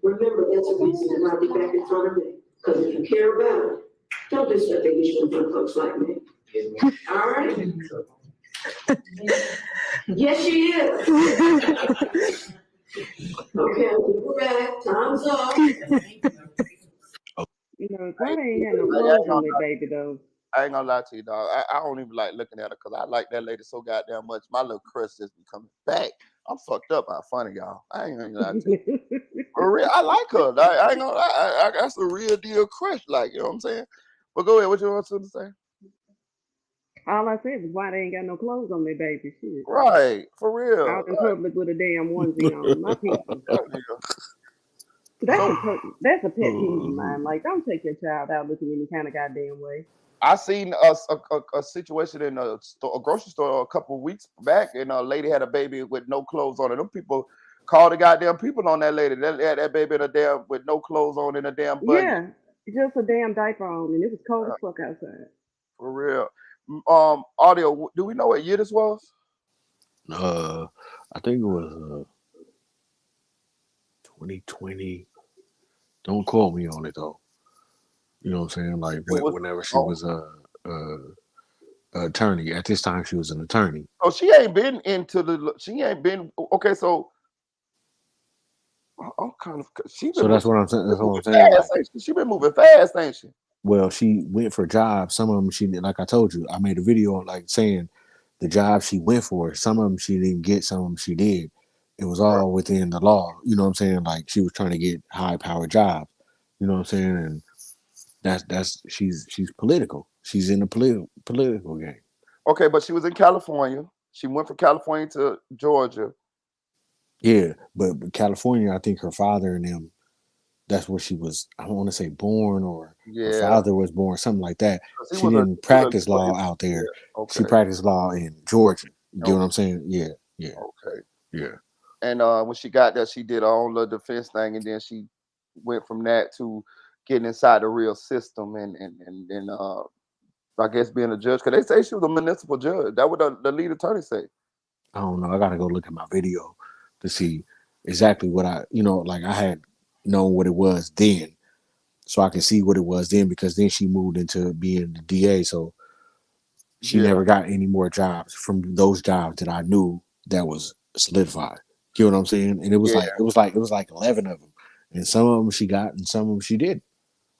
remember that's a reason to not be back in front of me. Because if you care about it, don't do stuff that gets you in front of folks like me. All right? Yes, she is. Okay, we're back. Time's up. You know, why they ain't got no clothes on their baby though? I ain't gonna lie to you, dog. I don't even like looking at her because I like that lady so goddamn much. My little crush just be coming back. I'm fucked up by funny, y'all. I ain't gonna lie to you. For real, I like her. I ain't gonna lie. That's a real deal crush, like, you know what I'm saying? But go ahead, what you want to say? All I said was why they ain't got no clothes on their baby. Shit. Right, for real. Out in public with a damn onesie on. My people. That's a pet peeve of mine. Like, don't take your child out looking any kind of goddamn way. I seen a situation in a grocery store a couple of weeks back, and a lady had a baby with no clothes on. And them people called the goddamn people on that lady. That had that baby in a damn with no clothes on in a damn buggy. Yeah, just a damn diaper on, and it was cold as fuck outside. For real. Audio. Do we know what year this was? I think it was 2020. Don't quote me on it though. You know what I'm saying? Like whenever she was attorney. At this time, she was an attorney. Oh, she ain't been into the. She ain't been okay. So I'm kind of. So that's what I'm saying. That's what I'm saying. Like, she been moving fast, ain't she? Well, she went for jobs. Some of them she, like I told you, I made a video like saying the job she went for. Some of them she didn't get. Some of them she did. It was all within the law. You know what I'm saying? Like she was trying to get high powered jobs. You know what I'm saying? And that's she's political. She's in the political game. Okay, but she was in California. She went from California to Georgia. Yeah, but California, I think her father and them, that's where she was, I don't want to say born, or her father was born, something like that. She didn't practice law out there. Yeah. Okay. She practiced law in Georgia. You get what I'm saying? Yeah. Okay. Yeah. And when she got there, she did her own little defense thing, and then she went from that to getting inside the real system and I guess being a judge, because they say she was a municipal judge. That what the lead attorney say. I don't know. I got to go look at my video to see exactly what I had known what it was then, so I can see what it was then, because then she moved into being the DA. So she never got any more jobs from those jobs that I knew that was solidified. You know what I'm saying? And it was like 11 of them, and some of them she got, and some of them she didn't.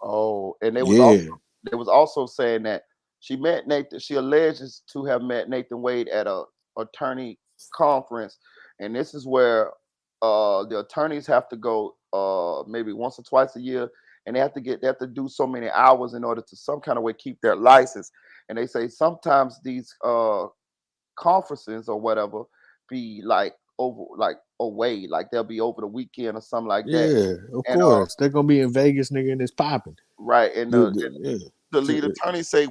Oh, and they was also saying that she met Nathan. She alleges to have met Nathan Wade at a attorney conference, and this is where the attorneys have to go maybe once or twice a year, and they have to do so many hours in order to some kind of way keep their license. And they say sometimes these conferences or whatever be like away, like they'll be over the weekend or something like that. Yeah, of course. They're gonna be in Vegas, nigga, and it's popping. Right. And the lead attorney say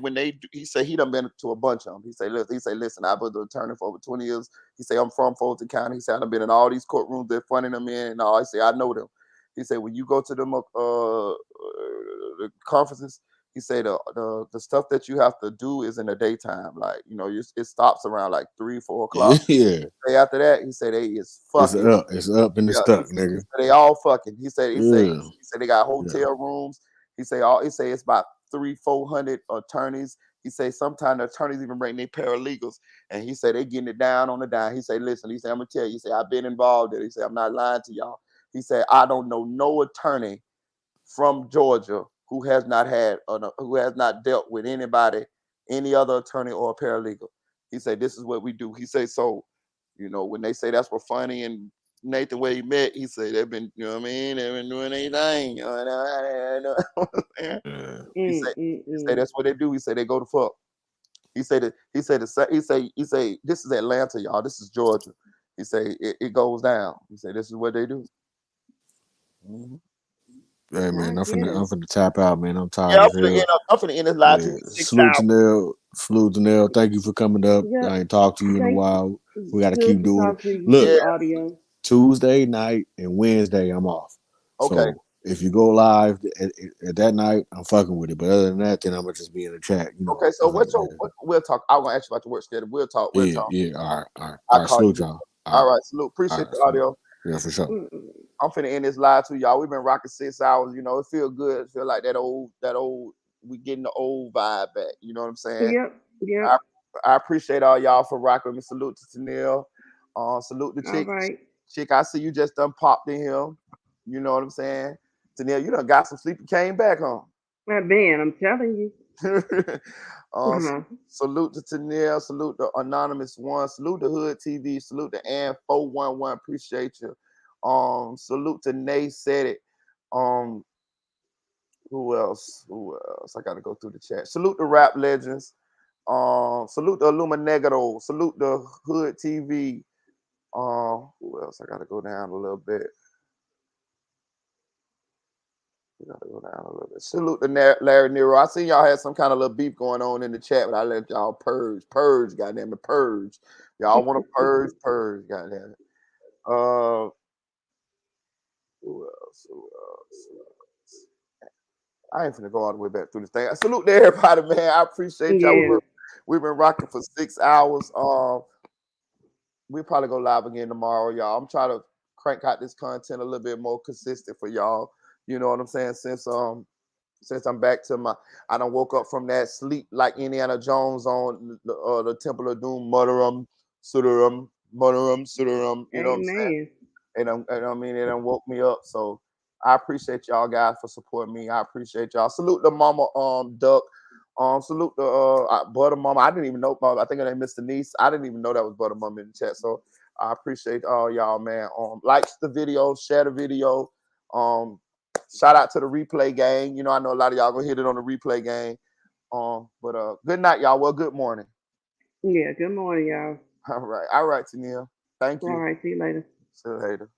he say he done been to a bunch of them. He say, listen, I've been the attorney for over 20 years. He say, I'm from Fulton County. He said, I've been in all these courtrooms, they're funding them in and all. I say, I know them. He said, when you go to them the conferences, he said the stuff that you have to do is in the daytime. Like, you know, it stops around like 3-4 o'clock. Yeah. After that, he said they is fucking. It's up and it's stuck, nigga. They all fucking. He said they got hotel rooms. He say it's about 300-400 attorneys. He say sometimes the attorneys even bring their paralegals, and he say they getting it down on the dime. He say, listen, he say, I'm gonna tell you. He say, I've been involved in it. He say, I'm not lying to y'all. He said, I don't know no attorney from Georgia who has not dealt with anybody, any other attorney or a paralegal. He said, this is what we do. He said, so, you know, when they say that's what Funny and Nathan where he met, he said they've been, you know what I mean, they've been doing their thing. You know what I'm saying? He said that's what they do. He said they go to fuck. He said this is Atlanta, y'all. This is Georgia. He said it goes down. He said this is what they do. Mm-hmm. Hey man, I'm finna tap out, man. I'm tired as hell. I'm finna end this live. Salute to Nell. Thank you for coming up. Yep. I ain't talked to you in a while. We gotta keep doing it. Look, audio. Tuesday night and Wednesday I'm off. Okay. So If you go live at that night, I'm fucking with it. But other than that, then I'm gonna just be in the chat. You know. Okay, so like, we'll talk. I'm gonna ask you about the work schedule. We'll talk. yeah. All right. I'll call Salute you. y'all. All right, salute. Appreciate the salute. audio. Yeah, for sure. I'm finna end this live too, y'all. We've been rocking 6 hours. You know, it feel good. It feel like that old. We getting the old vibe back. You know what I'm saying? Yep. I appreciate all y'all for rocking with me. Salute to Tanil. Salute the chick. All right. Chick, I see you just done popped in here. You know what I'm saying? Tanil, you done got some sleep and came back home. Man, I'm telling you. Salute to Tanil. Salute the Anonymous One. Salute the Hood TV. Salute the Ann 411. Appreciate you. Salute to Nay Said It. Who else? I gotta go through the chat. Salute the Rap Legends. Salute the Illuminegro. Salute the Hood TV. Who else? I gotta go down a little bit. Salute to Larry Nero. I seen y'all had some kind of little beef going on in the chat, but I let y'all purge, goddamn it, purge. Y'all want to purge, goddamn it. Who else? I ain't finna go all the way back through this thing. Salute to everybody, man. I appreciate y'all. We've been rocking for 6 hours. We'll probably go live again tomorrow, y'all. I'm trying to crank out this content a little bit more consistent for y'all. You know what I'm saying? Since I'm back to I done woke up from that sleep like Indiana Jones on the Temple of Doom, mutterum, suturum, mutterum, suturum. You know what I'm saying? And I mean, it done woke me up. So I appreciate y'all guys for supporting me. I appreciate y'all. Salute the Mama Duck. Salute the Butter Mama. I didn't even know. I think her name Mr. Niece. I didn't even know that was Butter Mama in the chat. So I appreciate all y'all, man. Like the video, share the video. Shout out to the replay gang. You know, I know a lot of y'all gonna hit it on the replay gang. But good night, y'all. Well, good morning. Yeah, good morning, y'all. All right, Tanil. Thank you. All right, see you later. See you later.